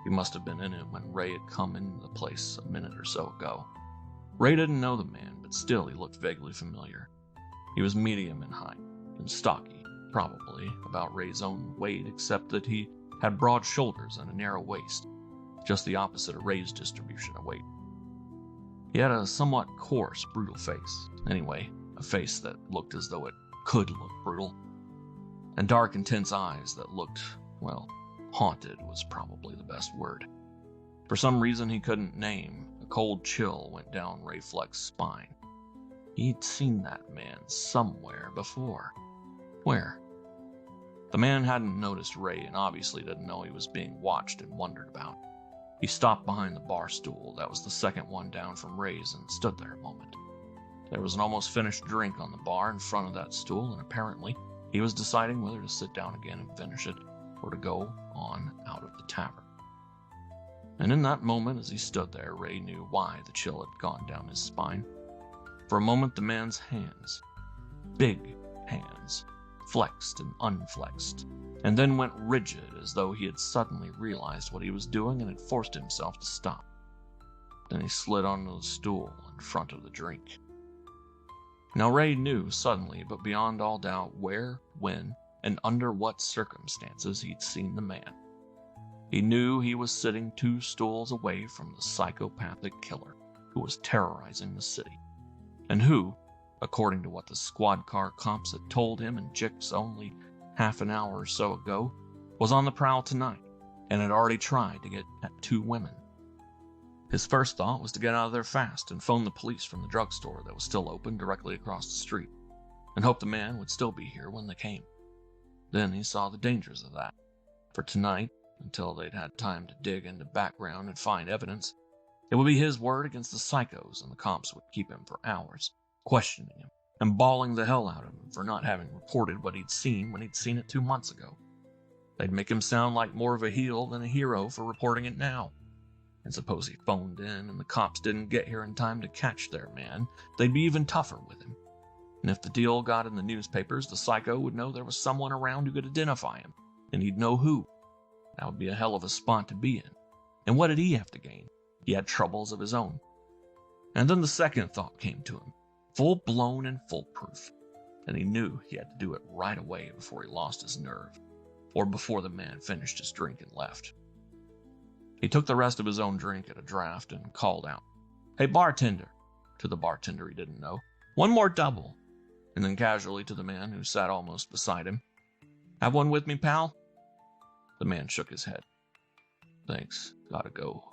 He must have been in it when Ray had come into the place a minute or so ago. Ray didn't know the man, but still he looked vaguely familiar. He was medium in height, and stocky, probably about Ray's own weight, except that he had broad shoulders and a narrow waist, just the opposite of Ray's distribution of weight. He had a somewhat coarse, brutal face, anyway, a face that looked as though it could look brutal, and dark, intense eyes that looked, well, haunted was probably the best word. For some reason he couldn't name, a cold chill went down Ray Fleck's spine. He'd seen that man somewhere before. Where? The man hadn't noticed Ray and obviously didn't know he was being watched and wondered about. He stopped behind the bar stool that was the second one down from Ray's and stood there a moment. There was an almost finished drink on the bar in front of that stool, and apparently he was deciding whether to sit down again and finish it or to go on out of the tavern. And in that moment, as he stood there, Ray knew why the chill had gone down his spine. For a moment, the man's hands, big hands, flexed and unflexed, and then went rigid as though he had suddenly realized what he was doing and had forced himself to stop. Then he slid onto the stool in front of the drink. Now Ray knew suddenly, but beyond all doubt, where, when, and under what circumstances he'd seen the man. He knew he was sitting 2 stools away from the psychopathic killer who was terrorizing the city, and who, according to what the squad car cops had told him in Jix only half an hour or so ago, was on the prowl tonight and had already tried to get at 2 women. His first thought was to get out of there fast and phone the police from the drugstore that was still open directly across the street, and hope the man would still be here when they came. Then he saw the dangers of that. For tonight, until they'd had time to dig into background and find evidence, it would be his word against the psychos, and the cops would keep him for hours, questioning him and bawling the hell out of him for not having reported what he'd seen when he'd seen it 2 months ago. They'd make him sound like more of a heel than a hero for reporting it now. And suppose he phoned in and the cops didn't get here in time to catch their man, they'd be even tougher with him. And if the deal got in the newspapers, the psycho would know there was someone around who could identify him, and he'd know who. That would be a hell of a spot to be in. And what did he have to gain? He had troubles of his own. And then the second thought came to him, full-blown and foolproof, and he knew he had to do it right away before he lost his nerve, or before the man finished his drink and left. He took the rest of his own drink at a draft and called out, "Hey, bartender," to the bartender he didn't know, "one more double," and then casually to the man who sat almost beside him, "Have one with me, pal?" The man shook his head. "Thanks, gotta go."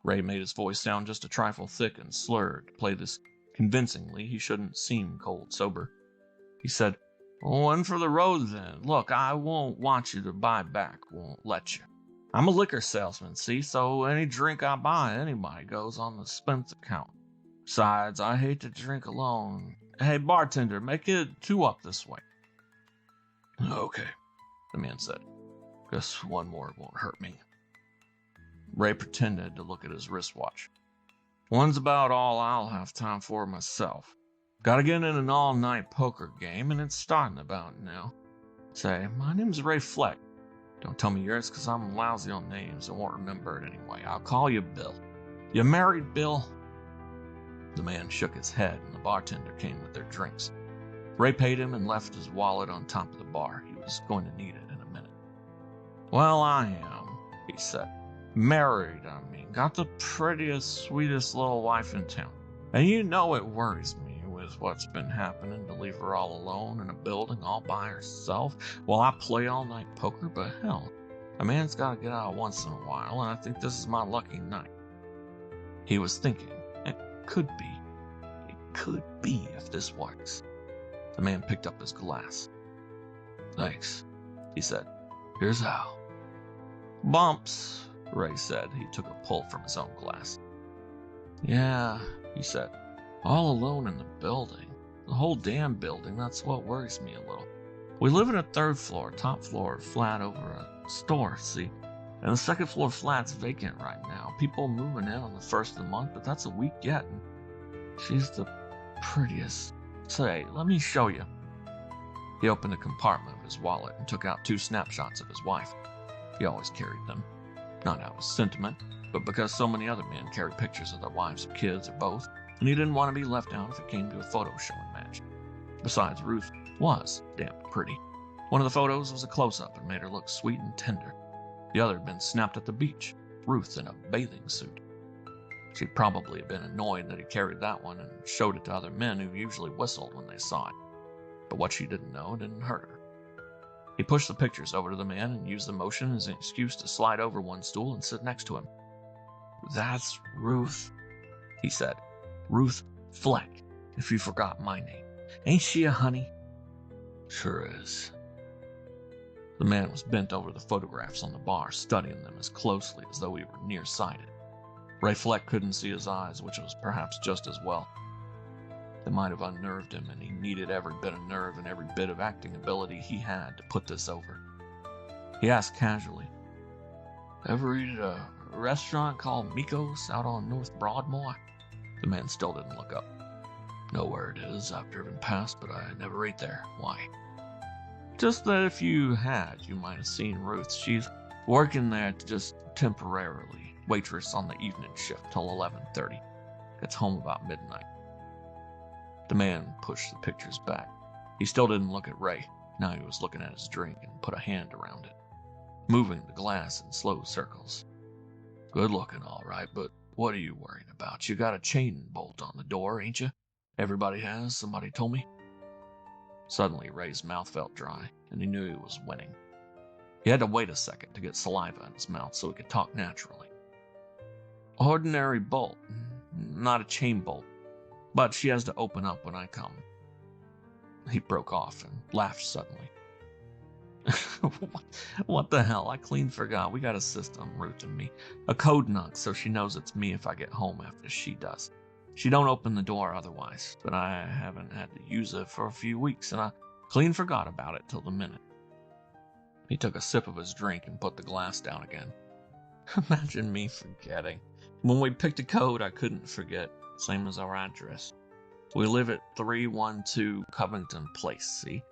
Ray made his voice sound just a trifle thick and slurred to play this convincingly he shouldn't seem cold sober. He said, "One for the road then. Look, I won't want you to buy back, won't let you. I'm a liquor salesman, see, so any drink I buy anybody goes on the expense account. Besides, I hate to drink alone. Hey, bartender, make it 2 up this way." "Okay," the man said. "Guess one more won't hurt me." Ray pretended to look at his wristwatch. "One's about all I'll have time for myself. Gotta get in an all-night poker game, and it's starting about now. Say, my name's Ray Fleck. Don't tell me yours, because I'm lousy on names and won't remember it anyway. I'll call you Bill. You married, Bill?" The man shook his head, and the bartender came with their drinks. Ray paid him and left his wallet on top of the bar. He was going to need it in a minute. "Well, I am," he said. "Married, I mean. Got the prettiest, sweetest little wife in town. And you know it worries me with what's been happening to leave her all alone in a building all by herself while I play all-night poker, but hell, a man's got to get out once in a while, and I think this is my lucky night." He was thinking, it could be if this works. The man picked up his glass. "Thanks," he said. "Here's how." "Bumps," Ray said. He took a pull from his own glass. "Yeah," he said. "All alone in the building. The whole damn building, that's what worries me a little. We live in a 3rd floor, top floor flat over a store, see? And the 2nd floor flat's vacant right now. People moving in on the 1st of the month, but that's a week yet. And she's the prettiest. Say, let me show you." He opened a compartment of his wallet and took out 2 snapshots of his wife. He always carried them. Not out of sentiment, but because so many other men carry pictures of their wives or kids or both, and he didn't want to be left out if it came to a photo showing match. Besides, Ruth was damn pretty. One of the photos was a close-up and made her look sweet and tender. The other had been snapped at the beach, Ruth in a bathing suit. She'd probably have been annoyed that he carried that one and showed it to other men who usually whistled when they saw it. But what she didn't know didn't hurt her. He pushed the pictures over to the man and used the motion as an excuse to slide over one stool and sit next to him. "That's Ruth," he said. "Ruth Fleck, if you forgot my name. Ain't she a honey?" "Sure is." The man was bent over the photographs on the bar, studying them as closely as though he were nearsighted. Ray Fleck couldn't see his eyes, which was perhaps just as well. They might have unnerved him, and he needed every bit of nerve and every bit of acting ability he had to put this over. He asked casually, "Ever eat at a restaurant called Miko's out on North Broadmoor?" The man still didn't look up. "Know where it is. I've driven past, but I never ate there. Why?" "Just that if you had, you might have seen Ruth. She's working there just temporarily. Waitress on the evening shift till 11:30. Gets home about midnight." The man pushed the pictures back. He still didn't look at Ray. Now he was looking at his drink and put a hand around it, moving the glass in slow circles. "Good looking, all right, but what are you worrying about? You got a chain bolt on the door, ain't you? Everybody has, somebody told me." Suddenly, Ray's mouth felt dry, and he knew he was winning. He had to wait a second to get saliva in his mouth so he could talk naturally. "Ordinary bolt, not a chain bolt, but she has to open up when I come." He broke off and laughed suddenly. What the hell? I clean forgot. We got a system, Ruth and me. A code knock so she knows it's me if I get home after she does. She don't open the door otherwise, but I haven't had to use it for a few weeks, and I clean forgot about it till the minute. He took a sip of his drink and put the glass down again. Imagine me forgetting. When we picked a code, I couldn't forget, same as our address. We live at 312 Covington Place, see?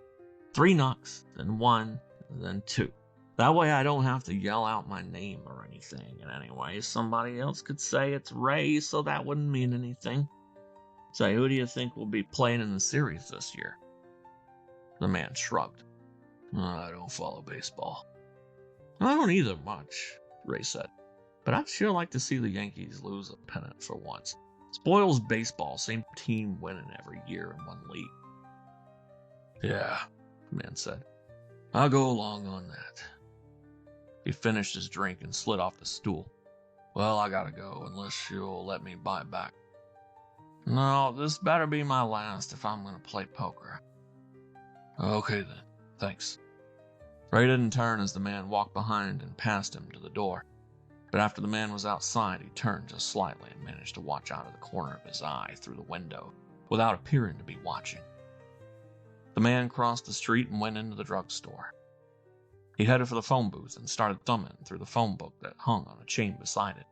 3 knocks, then 1, then 2. That way I don't have to yell out my name or anything. And anyway, somebody else could say it's Ray, so that wouldn't mean anything. Say, who do you think will be playing in the series this year? The man shrugged. I don't follow baseball. I don't either much, Ray said. But I'd sure like to see the Yankees lose a pennant for once. Spoils baseball, same team winning every year in one league. Yeah, the man said. I'll go along on that. He finished his drink and slid off the stool. Well, I gotta go, unless you'll let me buy back. No, this better be my last if I'm gonna play poker. Okay then, thanks. Ray didn't turn as the man walked behind and past him to the door. But after the man was outside, he turned just slightly and managed to watch out of the corner of his eye through the window without appearing to be watching. The man crossed the street and went into the drugstore. He headed for the phone booth and started thumbing through the phone book that hung on a chain beside it,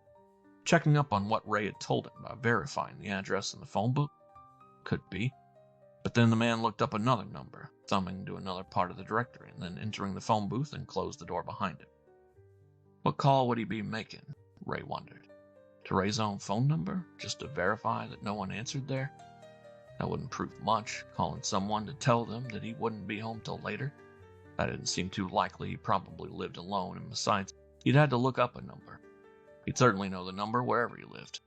checking up on what Ray had told him about verifying the address in the phone book. Could be. But then the man looked up another number, thumbing to another part of the directory, and then entering the phone booth and closed the door behind him. What call would he be making? Ray wondered. To Ray's own phone number, just to verify that no one answered there? That wouldn't prove much, calling someone to tell them that he wouldn't be home till later. That didn't seem too likely. He probably lived alone, and besides, he'd had to look up a number. He'd certainly know the number wherever he lived.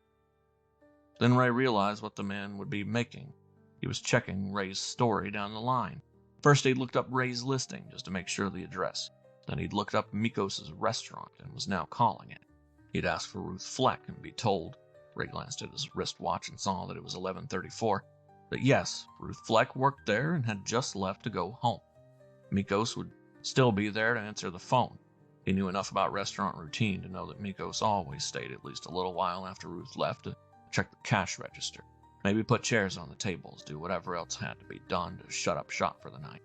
Then Ray realized what the man would be making. He was checking Ray's story down the line. First, he'd looked up Ray's listing just to make sure of the address. Then he'd looked up Mikos' restaurant and was now calling it. He'd asked for Ruth Fleck and be told, Ray glanced at his wristwatch and saw that it was 11:34, that yes, Ruth Fleck worked there and had just left to go home. Mikos would still be there to answer the phone. He knew enough about restaurant routine to know that Mikos always stayed at least a little while after Ruth left to check the cash register, maybe put chairs on the tables, do whatever else had to be done to shut up shop for the night.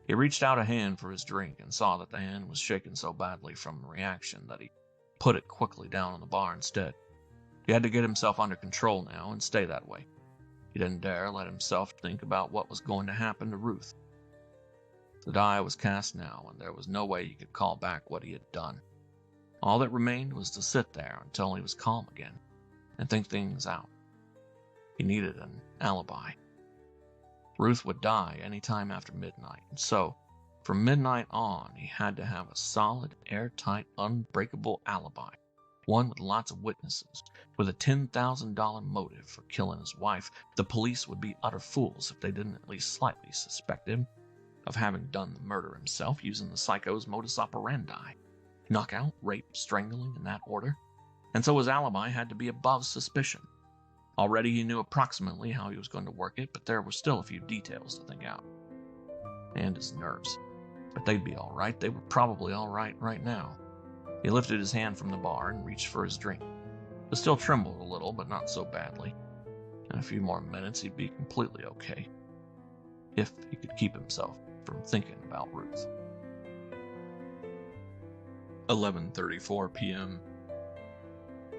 He reached out a hand for his drink and saw that the hand was shaking so badly from the reaction that he put it quickly down on the bar instead. He had to get himself under control now and stay that way. He didn't dare let himself think about what was going to happen to Ruth. The die was cast now, and there was no way he could call back what he had done. All that remained was to sit there until he was calm again and think things out. He needed an alibi. Ruth would die any time after midnight, and so, from midnight on, he had to have a solid, airtight, unbreakable alibi, one with lots of witnesses, with a $10,000 motive for killing his wife. The police would be utter fools if they didn't at least slightly suspect him of having done the murder himself using the psycho's modus operandi. Knockout, rape, strangling, in that order. And so his alibi had to be above suspicion. Already he knew approximately how he was going to work it, but there were still a few details to think out. And his nerves. But they'd be all right. They were probably all right now. He lifted his hand from the bar and reached for his drink. It still trembled a little, but not so badly. In a few more minutes, he'd be completely okay. If he could keep himself from thinking about Ruth. 11:34 p.m.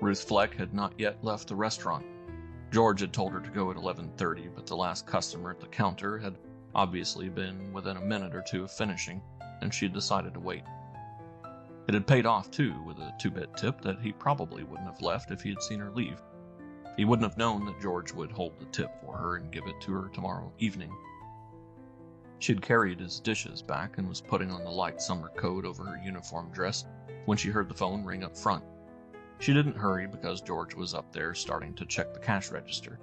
Ruth Fleck had not yet left the restaurant. George had told her to go at 11:30, but the last customer at the counter had obviously been within a minute or two of finishing, and she had decided to wait. It had paid off, too, with a 2-bit tip that he probably wouldn't have left if he had seen her leave. He wouldn't have known that George would hold the tip for her and give it to her tomorrow evening. She had carried his dishes back and was putting on the light summer coat over her uniform dress when she heard the phone ring up front. She didn't hurry because George was up there starting to check the cash register.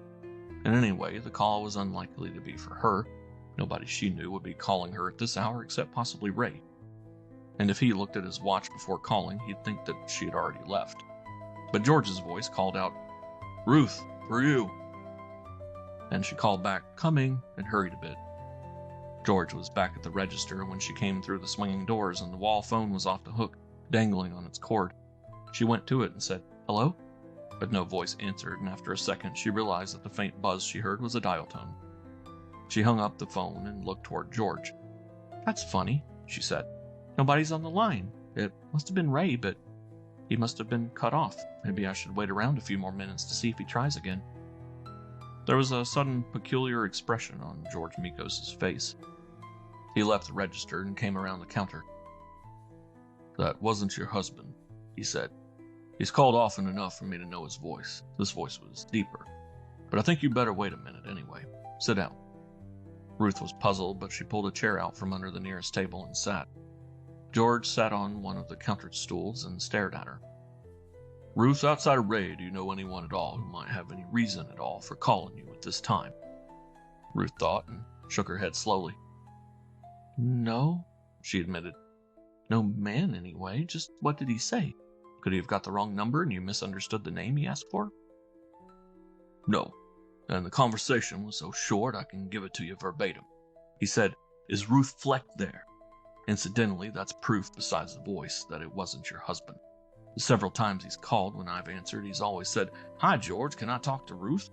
And anyway, the call was unlikely to be for her. Nobody she knew would be calling her at this hour except possibly Ray. And if he looked at his watch before calling, he'd think that she had already left. But George's voice called out, "Ruth, for you." And she called back, "Coming," and hurried a bit. George was back at the register when she came through the swinging doors, and the wall phone was off the hook, dangling on its cord. She went to it and said, "Hello?" But no voice answered, and after a second she realized that the faint buzz she heard was a dial tone. She hung up the phone and looked toward George. "That's funny," she said. "Nobody's on the line. It must have been Ray, but he must have been cut off. Maybe I should wait around a few more minutes to see if he tries again." There was a sudden peculiar expression on George Mikos' face. He left the register and came around the counter. "That wasn't your husband," he said. "He's called often enough for me to know his voice." This voice was deeper. "But I think you better wait a minute anyway. Sit down." Ruth was puzzled, but she pulled a chair out from under the nearest table and sat. George sat on one of the counter stools and stared at her. "Ruth, outside of Ray, do you know anyone at all who might have any reason at all for calling you at this time?" Ruth thought and shook her head slowly. "No," she admitted. "No man, anyway. Just what did he say? Could he have got the wrong number and you misunderstood the name he asked for?" "No, and the conversation was so short I can give it to you verbatim. He said, 'Is Ruth Fleck there?' Incidentally, that's proof, besides the voice, that it wasn't your husband. The several times he's called when I've answered, he's always said, 'Hi, George, can I talk to Ruth?'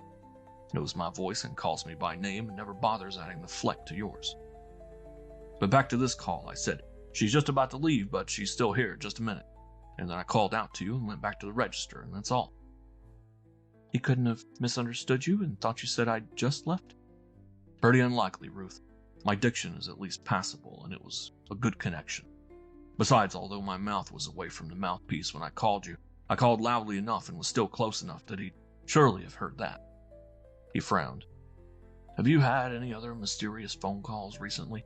Knows my voice and calls me by name and never bothers adding the Fleck to yours. But back to this call, I said, 'She's just about to leave, but she's still here, just a minute.' And then I called out to you and went back to the register, and that's all." "He couldn't have misunderstood you and thought you said I'd just left?" "Pretty unlikely, Ruth. My diction is at least passable, and it was a good connection. Besides, although my mouth was away from the mouthpiece when I called you, I called loudly enough and was still close enough that he'd surely have heard that." He frowned. "Have you had any other mysterious phone calls recently?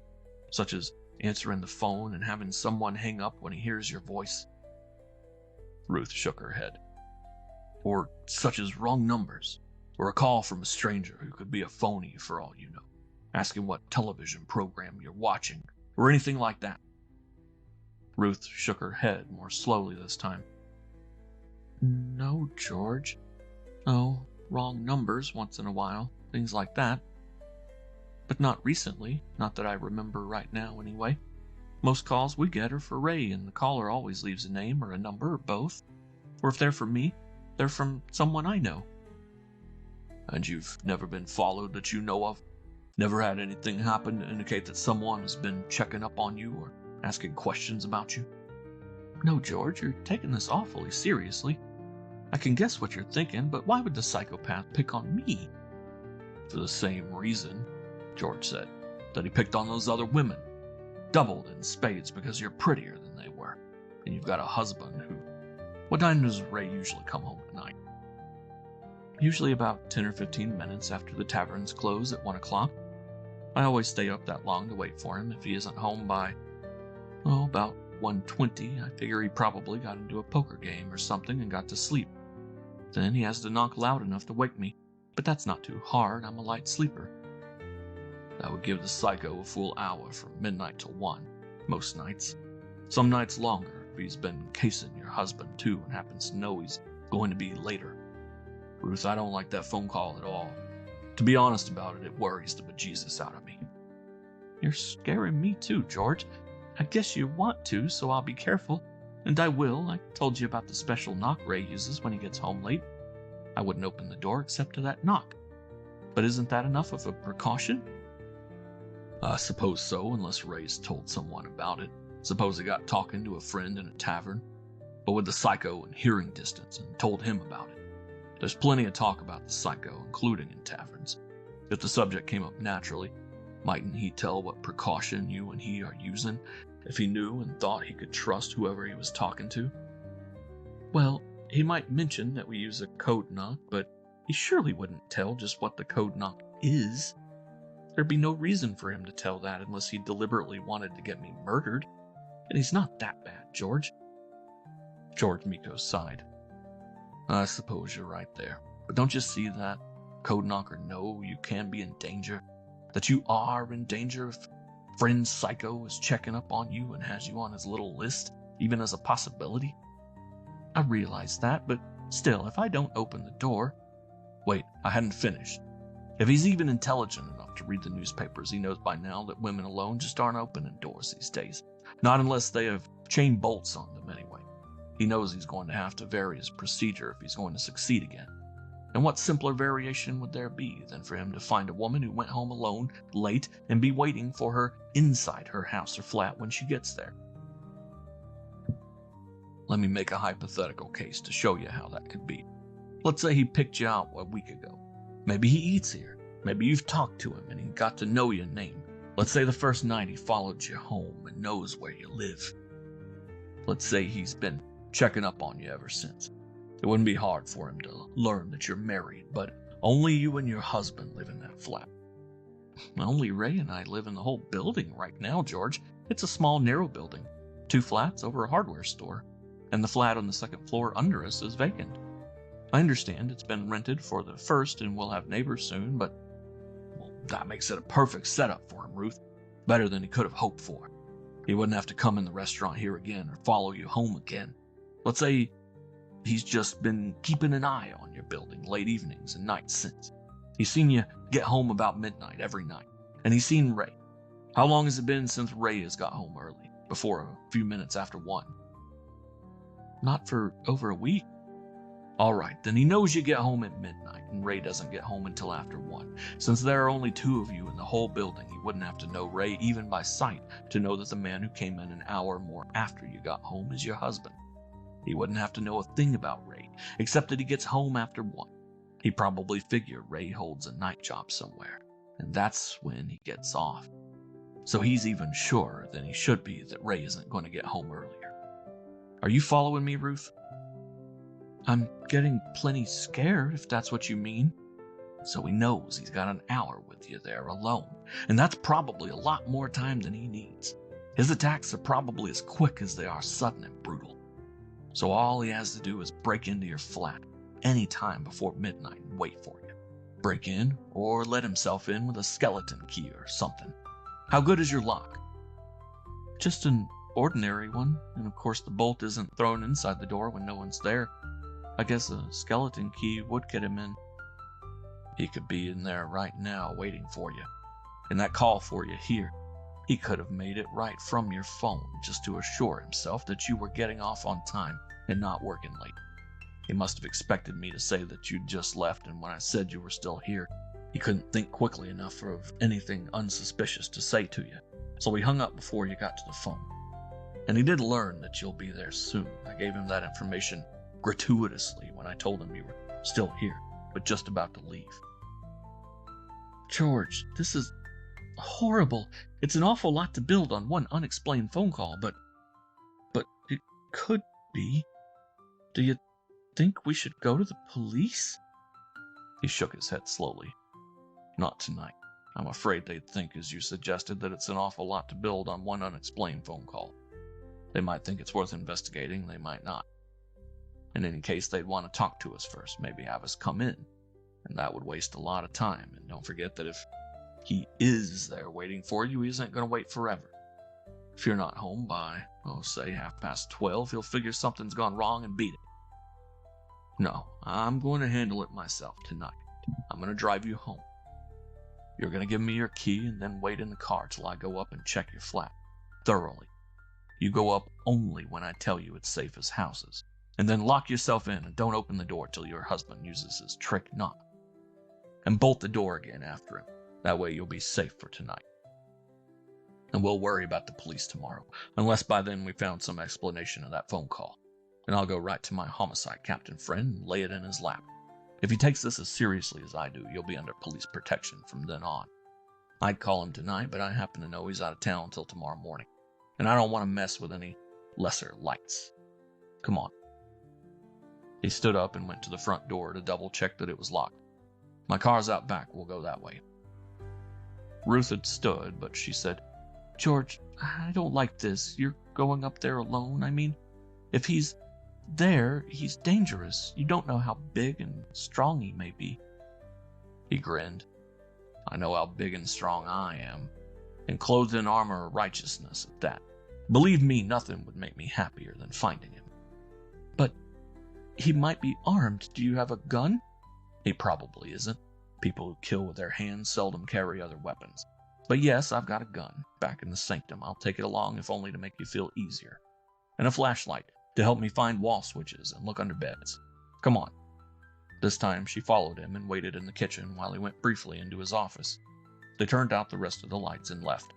Such as answering the phone and having someone hang up when he hears your voice?" Ruth shook her head. "Or such as wrong numbers, or a call from a stranger who could be a phony for all you know, asking what television program you're watching, or anything like that?" Ruth shook her head more slowly this time. "No, George. Oh, wrong numbers once in a while, things like that. But not recently, not that I remember right now anyway. Most calls we get are for Ray, and the caller always leaves a name or a number or both. Or if they're from me, they're from someone I know." "And you've never been followed that you know of? Never had anything happen to indicate that someone has been checking up on you or asking questions about you?" "No, George, you're taking this awfully seriously. I can guess what you're thinking, but why would the psychopath pick on me?" "For the same reason," George said, "that he picked on those other women. Doubled in spades because you're prettier than they were, and you've got a husband who... What time does Ray usually come home at night?" "Usually about 10 or 15 minutes after the taverns close at 1 o'clock. I always stay up that long to wait for him. If he isn't home by, about 1:20, I figure he probably got into a poker game or something and got to sleep. Then he has to knock loud enough to wake me, but that's not too hard. I'm a light sleeper." "That would give the psycho a full hour from midnight till 1, most nights. Some nights longer if he's been casing your husband too and happens to know he's going to be later. Ruth, I don't like that phone call at all. To be honest about it, it worries the bejesus out of me." "You're scaring me too, George. I guess you want to, so I'll be careful. And I will. I told you about the special knock Ray uses when he gets home late. I wouldn't open the door except to that knock. But isn't that enough of a precaution? I suppose so, unless Ray's told someone about it. Suppose he got talking to a friend in a tavern, but with the psycho in hearing distance, and told him about it. There's plenty of talk about the psycho, including in taverns. If the subject came up naturally, mightn't he tell what precaution you and he are using, if he knew and thought he could trust whoever he was talking to? Well, he might mention that we use a code knock, but he surely wouldn't tell just what the code knock is. There'd be no reason for him to tell that unless he deliberately wanted to get me murdered. And he's not that bad, George. George Miko sighed. I suppose you're right there. But don't you see that, code knock or no, you can be in danger? That you are in danger if friend Psycho is checking up on you and has you on his little list, even as a possibility? I realize that, but still, if I don't open the door... Wait, I hadn't finished. If he's even intelligent enough to read the newspapers, he knows by now that women alone just aren't opening doors these days. Not unless they have chain bolts on them anyway. He knows he's going to have to vary his procedure if he's going to succeed again. And what simpler variation would there be than for him to find a woman who went home alone, late, and be waiting for her inside her house or flat when she gets there? Let me make a hypothetical case to show you how that could be. Let's say he picked you out a week ago. Maybe he eats here. Maybe you've talked to him and he got to know your name. Let's say the first night he followed you home and knows where you live. Let's say he's been checking up on you ever since. It wouldn't be hard for him to learn that you're married, but only you and your husband live in that flat. Only Ray and I live in the whole building right now, George. It's a small, narrow building. 2 flats over a hardware store. And the flat on the second floor under us is vacant. I understand it's been rented for the first and we'll have neighbors soon, but... Well, that makes it a perfect setup for him, Ruth. Better than he could have hoped for. He wouldn't have to come in the restaurant here again or follow you home again. Let's say he's just been keeping an eye on your building late evenings and nights since. He's seen you get home about midnight every night, and he's seen Ray. How long has it been since Ray has got home early, before a few minutes after 1? Not for over a week. All right, then he knows you get home at midnight, and Ray doesn't get home until after 1. Since there are only 2 of you in the whole building, he wouldn't have to know Ray even by sight to know that the man who came in an hour more after you got home is your husband. He wouldn't have to know a thing about Ray, except that he gets home after 1. He probably figure Ray holds a night job somewhere, and that's when he gets off. So he's even surer than he should be that Ray isn't going to get home earlier. Are you following me, Ruth? I'm getting plenty scared, if that's what you mean. So he knows he's got an hour with you there alone, and that's probably a lot more time than he needs. His attacks are probably as quick as they are sudden and brutal. So all he has to do is break into your flat any time before midnight and wait for you. Break in, or let himself in with a skeleton key or something. How good is your lock? Just an ordinary one, and of course the bolt isn't thrown inside the door when no one's there. I guess a skeleton key would get him in. He could be in there right now waiting for you. And that call for you here, he could have made it right from your phone just to assure himself that you were getting off on time and not working late. He must have expected me to say that you'd just left, and when I said you were still here, he couldn't think quickly enough of anything unsuspicious to say to you. So he hung up before you got to the phone. And he did learn that you'll be there soon. I gave him that information gratuitously when I told him you were still here, but just about to leave. George, this is horrible. It's an awful lot to build on one unexplained phone call, but it could be. Do you think we should go to the police? He shook his head slowly. Not tonight. I'm afraid they'd think, as you suggested, that it's an awful lot to build on one unexplained phone call. They might think it's worth investigating, they might not. In any case, they'd want to talk to us first, maybe have us come in, and that would waste a lot of time. And don't forget that if he is there waiting for you, he isn't going to wait forever. If you're not home by, say 12:30, he'll figure something's gone wrong and beat it. No, I'm going to handle it myself tonight. I'm going to drive you home. You're going to give me your key and then wait in the car till I go up and check your flat thoroughly You go up only when I tell you it's safe as houses. And then lock yourself in and don't open the door till your husband uses his trick knock. And bolt the door again after him. That way you'll be safe for tonight. And we'll worry about the police tomorrow, unless by then we found some explanation of that phone call. And I'll go right to my homicide captain friend and lay it in his lap. If he takes this as seriously as I do, you'll be under police protection from then on. I'd call him tonight, but I happen to know he's out of town until tomorrow morning. And I don't want to mess with any lesser lights. Come on. He stood up and went to the front door to double check that it was locked. My car's out back, we'll go that way. Ruth had stood, but she said, George, I don't like this. You're going up there alone. I mean, if he's there, he's dangerous. You don't know how big and strong he may be. He grinned. I know how big and strong I am, and clothed in armor of righteousness at that. Believe me, nothing would make me happier than finding him. But he might be armed. Do you have a gun? He probably isn't. People who kill with their hands seldom carry other weapons. But yes, I've got a gun, back in the sanctum. I'll take it along if only to make you feel easier. And a flashlight, to help me find wall switches and look under beds. Come on. This time she followed him and waited in the kitchen while he went briefly into his office. They turned out the rest of the lights and left.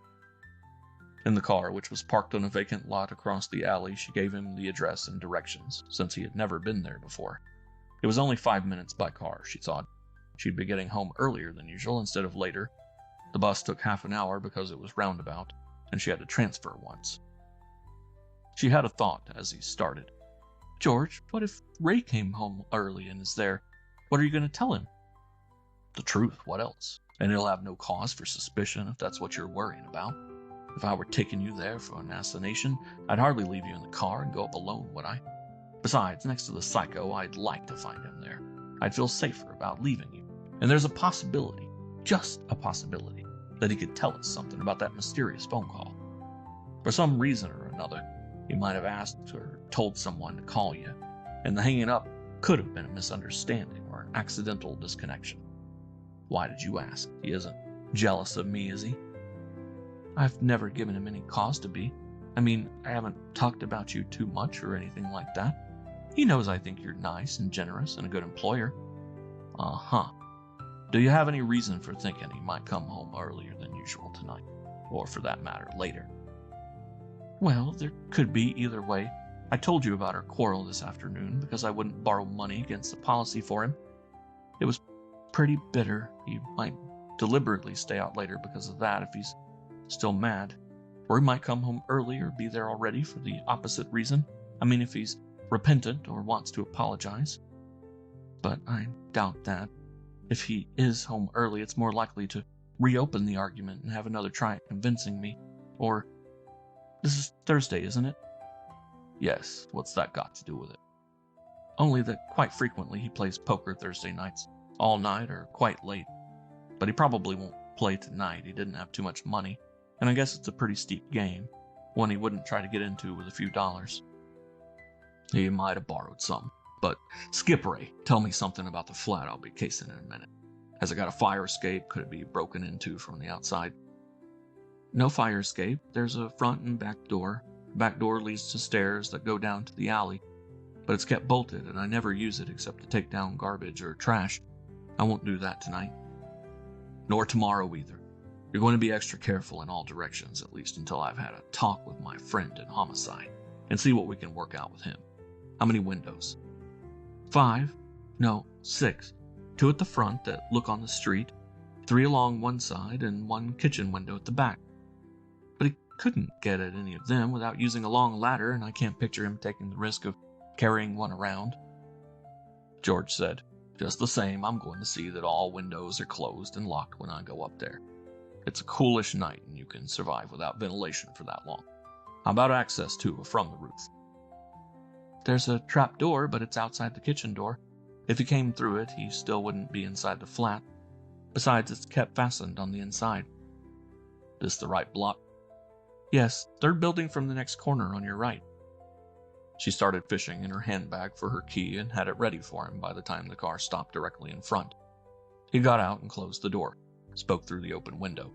In the car, which was parked on a vacant lot across the alley, she gave him the address and directions, since he had never been there before. It was only 5 minutes by car, she thought. She'd be getting home earlier than usual instead of later. The bus took half an hour because it was roundabout, and she had to transfer once. She had a thought as he started. George, what if Ray came home early and is there? What are you going to tell him? The truth, what else? And he'll have no cause for suspicion if that's what you're worrying about. If I were taking you there for an assassination, I'd hardly leave you in the car and go up alone, would I? Besides, next to the psycho, I'd like to find him there. I'd feel safer about leaving you. And there's a possibility, just a possibility, that he could tell us something about that mysterious phone call. For some reason or another, he might have asked or told someone to call you, and the hanging up could have been a misunderstanding or an accidental disconnection. Why did you ask? He isn't jealous of me, is he? I've never given him any cause to be. I mean, I haven't talked about you too much or anything like that. He knows I think you're nice and generous and a good employer. Uh-huh. Do you have any reason for thinking he might come home earlier than usual tonight? Or for that matter, later? Well, there could be either way. I told you about our quarrel this afternoon because I wouldn't borrow money against the policy for him. It was pretty bitter. He might deliberately stay out later because of that if he's still mad. Or he might come home early or be there already for the opposite reason. I mean, if he's repentant or wants to apologize. But I doubt that. If he is home early, it's more likely to reopen the argument and have another try at convincing me. Or, this is Thursday, isn't it? Yes, what's that got to do with it? Only that quite frequently he plays poker Thursday nights, all night or quite late. But he probably won't play tonight. He didn't have too much money, and I guess it's a pretty steep game, one he wouldn't try to get into with a few dollars. He might have borrowed some. But skip Ray, tell me something about the flat I'll be casing in a minute. Has it got a fire escape? Could it be broken into from the outside? No fire escape. There's a front and back door. The back door leads to stairs that go down to the alley. But it's kept bolted, and I never use it except to take down garbage or trash. I won't do that tonight. Nor tomorrow either. You're going to be extra careful in all directions, at least until I've had a talk with my friend in homicide, and see what we can work out with him. How many windows? 5. No, 6. 2 at the front that look on the street, 3 along one side, and 1 kitchen window at the back. But he couldn't get at any of them without using a long ladder, and I can't picture him taking the risk of carrying one around. George said, just the same, I'm going to see that all windows are closed and locked when I go up there. It's a coolish night, and you can survive without ventilation for that long. How about access to or from the roof? There's a trap door, but it's outside the kitchen door. If he came through it, he still wouldn't be inside the flat. Besides, it's kept fastened on the inside. This the right block? Yes, 3rd building from the next corner on your right. She started fishing in her handbag for her key and had it ready for him by the time the car stopped directly in front. He got out and closed the door, spoke through the open window.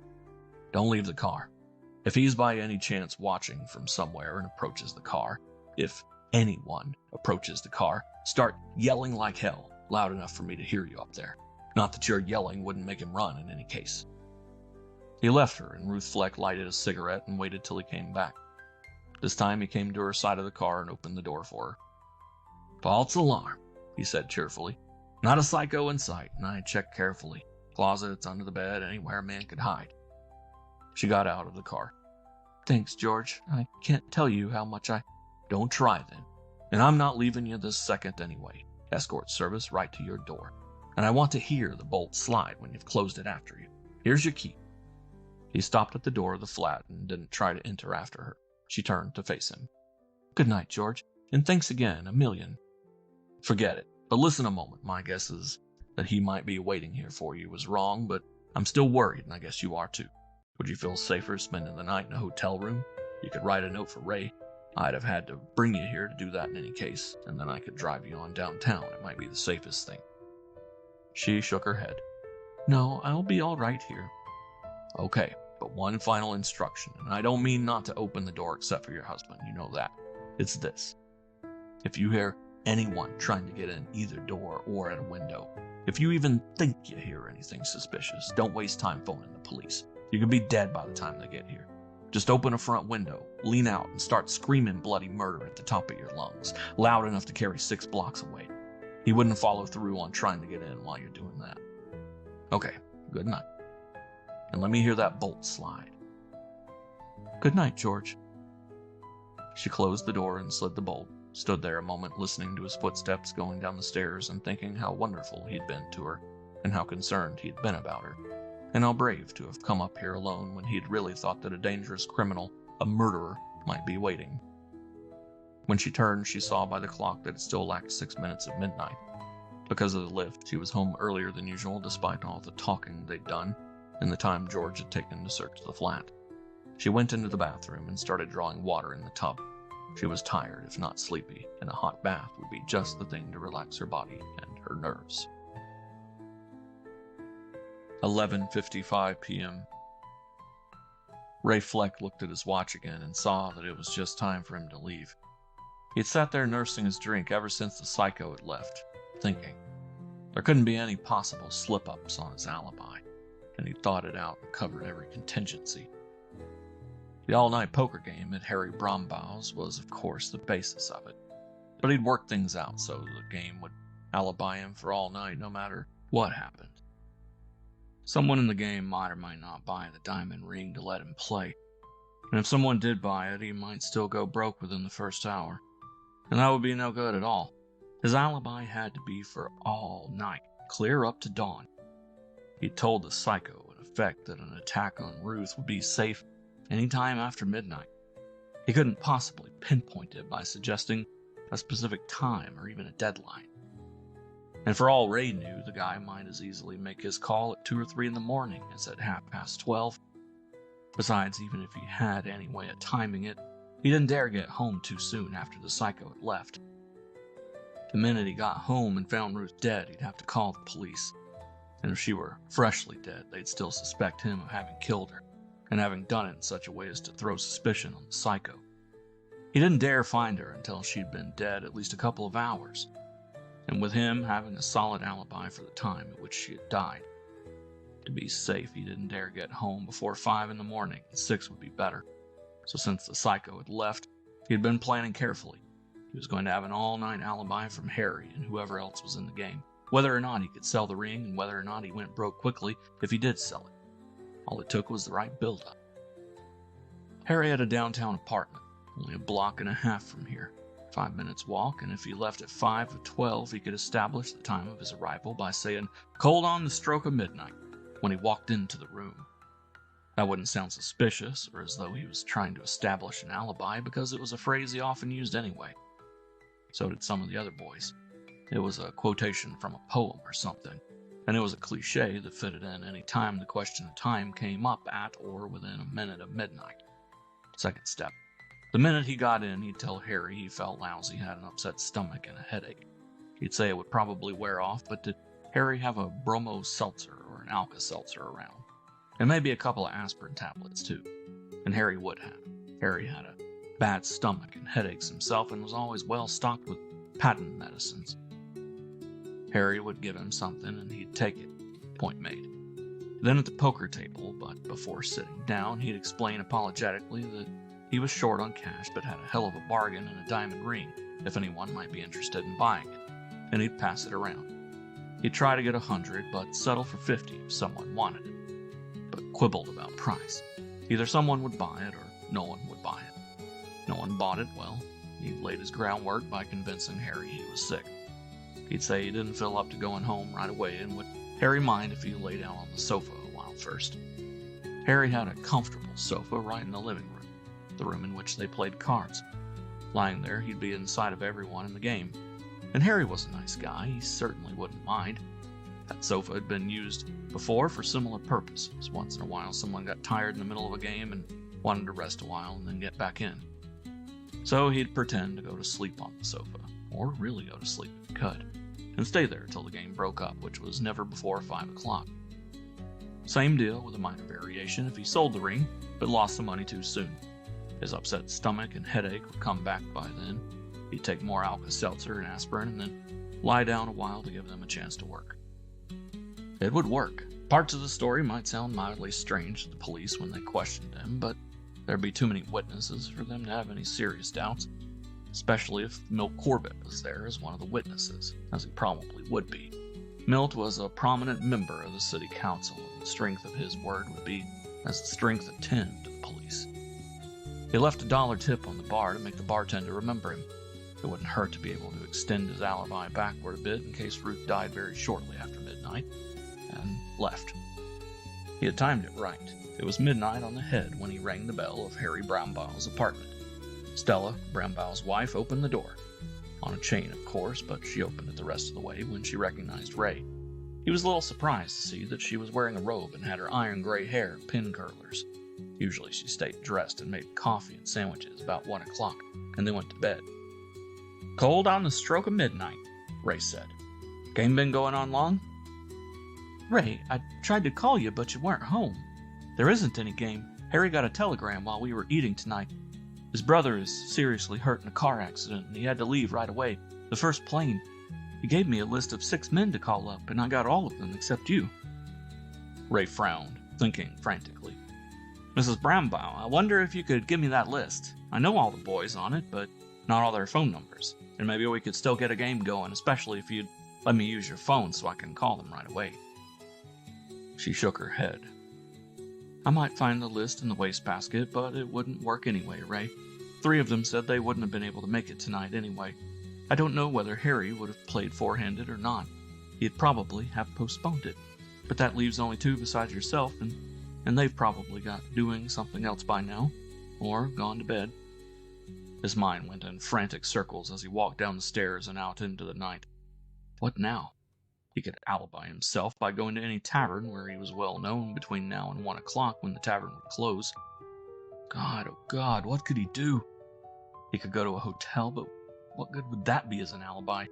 Don't leave the car. If he's by any chance watching from somewhere and approaches the car, if anyone approaches the car, start yelling like hell, loud enough for me to hear you up there. Not that your yelling wouldn't make him run in any case." He left her, and Ruth Fleck lighted a cigarette and waited till he came back. This time he came to her side of the car and opened the door for her. "False alarm," he said cheerfully. "Not a psycho in sight, and I checked carefully. Closets, under the bed, anywhere a man could hide." She got out of the car. "Thanks, George. I can't tell you how much I—" "Don't try then. And I'm not leaving you this second anyway. Escort service right to your door. And I want to hear the bolt slide when you've closed it after you. Here's your key." He stopped at the door of the flat and didn't try to enter after her. She turned to face him. "Good night, George. And thanks again, a million." "Forget it. But listen a moment. My guess is that he might be waiting here for you was wrong, but I'm still worried, and I guess you are too. Would you feel safer spending the night in a hotel room? You could write a note for Ray. I'd have had to bring you here to do that in any case, and then I could drive you on downtown. It might be the safest thing." She shook her head. "No, I'll be all right here." "Okay, but one final instruction, and I don't mean not to open the door except for your husband, you know that. It's this. If you hear anyone trying to get in either door or at a window, if you even think you hear anything suspicious, don't waste time phoning the police. You could be dead by the time they get here. Just open a front window, lean out, and start screaming bloody murder at the top of your lungs, loud enough to carry 6 blocks away. He wouldn't follow through on trying to get in while you're doing that. Okay, good night. And let me hear that bolt slide." "Good night, George." She closed the door and slid the bolt, stood there a moment listening to his footsteps going down the stairs and thinking how wonderful he'd been to her, and how concerned he'd been about her, and how brave to have come up here alone when he'd really thought that a dangerous criminal, a murderer, might be waiting. When she turned, she saw by the clock that it still lacked 6 minutes of midnight. Because of the lift, she was home earlier than usual despite all the talking they'd done, and the time George had taken to search the flat. She went into the bathroom and started drawing water in the tub. She was tired, if not sleepy, and a hot bath would be just the thing to relax her body and her nerves. 11:55 p.m. Ray Fleck looked at his watch again and saw that it was just time for him to leave. He'd sat there nursing his drink ever since the psycho had left, thinking. There couldn't be any possible slip-ups on his alibi, and he'd thought it out and covered every contingency. The all-night poker game at Harry Brombaugh's was, of course, the basis of it, but he'd worked things out so the game would alibi him for all night no matter what happened. Someone in the game might or might not buy the diamond ring to let him play, and if someone did buy it, he might still go broke within the first hour, and that would be no good at all. His alibi had to be for all night, clear up to dawn. He'd told the psycho, in effect, that an attack on Ruth would be safe any time after midnight. He couldn't possibly pinpoint it by suggesting a specific time or even a deadline. And for all Ray knew, the guy might as easily make his call at 2 or 3 in the morning as at 12:30. Besides, even if he had any way of timing it, he didn't dare get home too soon after the psycho had left. The minute he got home and found Ruth dead, he'd have to call the police. And if she were freshly dead, they'd still suspect him of having killed her, and having done it in such a way as to throw suspicion on the psycho. He didn't dare find her until she'd been dead at least a couple of hours, and with him having a solid alibi for the time at which she had died. To be safe, he didn't dare get home before 5 in the morning, and 6 would be better. So since the psycho had left, he had been planning carefully. He was going to have an all-night alibi from Harry and whoever else was in the game, whether or not he could sell the ring and whether or not he went broke quickly if he did sell it. All it took was the right build-up. Harry had a downtown apartment, only a block and a half from here. 5 minutes walk, and if he left at 5:12, he could establish the time of his arrival by saying, "Cold on the stroke of midnight," when he walked into the room. That wouldn't sound suspicious, or as though he was trying to establish an alibi, because it was a phrase he often used anyway. So did some of the other boys. It was a quotation from a poem or something, and it was a cliche that fitted in any time the question of time came up at or within a minute of midnight. Second step. The minute he got in, he'd tell Harry he felt lousy, had an upset stomach, and a headache. He'd say it would probably wear off, but did Harry have a bromo seltzer or an Alka-Seltzer around? And maybe a couple of aspirin tablets, too. and Harry would have. Harry had a bad stomach and headaches himself and was always well stocked with patent medicines. Harry would give him something and he'd take it, point made. Then at the poker table, but before sitting down, he'd explain apologetically that he was short on cash but had a hell of a bargain and a diamond ring if anyone might be interested in buying it, and he'd pass it around. He'd try to get 100, but settle for 50 if someone wanted it, but quibbled about price. Either someone would buy it or no one would buy it. No one bought it, well, he laid his groundwork by convincing Harry he was sick. He'd say he didn't feel up to going home right away and would Harry mind if he lay down on the sofa a while first. Harry had a comfortable sofa right in the living room, the room in which they played cards. Lying there, he'd be in sight of everyone in the game. And Harry was a nice guy, he certainly wouldn't mind. That sofa had been used before for similar purposes. Once in a while, someone got tired in the middle of a game and wanted to rest a while and then get back in. So he'd pretend to go to sleep on the sofa, or really go to sleep if he could, and stay there till the game broke up, which was never before 5 o'clock. Same deal with a minor variation if he sold the ring, but lost the money too soon. His upset stomach and headache would come back by then. He'd take more Alka-Seltzer and aspirin and then lie down a while to give them a chance to work. It would work. Parts of the story might sound mildly strange to the police when they questioned him, but there'd be too many witnesses for them to have any serious doubts, especially if Milt Corbett was there as one of the witnesses, as he probably would be. Milt was a prominent member of the city council, and the strength of his word would be as the strength of 10 to the police. He left a $1 tip on the bar to make the bartender remember him. It wouldn't hurt to be able to extend his alibi backward a bit in case Ruth died very shortly after midnight, and left. He had timed it right. It was midnight on the head when he rang the bell of Harry Brownbow's apartment. Stella, Brownbow's wife, opened the door. On a chain, of course, but she opened it the rest of the way when she recognized Ray. He was a little surprised to see that she was wearing a robe and had her iron gray hair in pin curlers. Usually she stayed dressed and made coffee and sandwiches about 1 o'clock, and then went to bed. "Cold on the stroke of midnight," Ray said. "Game been going on long?" Ray, I tried to call you, but you weren't home. There isn't any game. Harry got a telegram while we were eating tonight. His brother is seriously hurt in a car accident, and he had to leave right away. The first plane. He gave me a list of 6 men to call up, and I got all of them except you. Ray frowned, thinking frantically. "Mrs. Brownbow, I wonder if you could give me that list. I know all the boys on it, but not all their phone numbers. And maybe we could still get a game going, especially if you'd let me use your phone so I can call them right away." She shook her head. "I might find the list in the wastebasket, but it wouldn't work anyway, Ray. 3 of them said they wouldn't have been able to make it tonight anyway. I don't know whether Harry would have played four-handed or not. He'd probably have postponed it. But that leaves only 2 besides yourself, and they've probably got doing something else by now, or gone to bed." His mind went in frantic circles as he walked down the stairs and out into the night. What now? He could alibi himself by going to any tavern where he was well known between now and 1 o'clock when the tavern would close. God, oh God, what could he do? He could go to a hotel, but what good would that be as an alibi?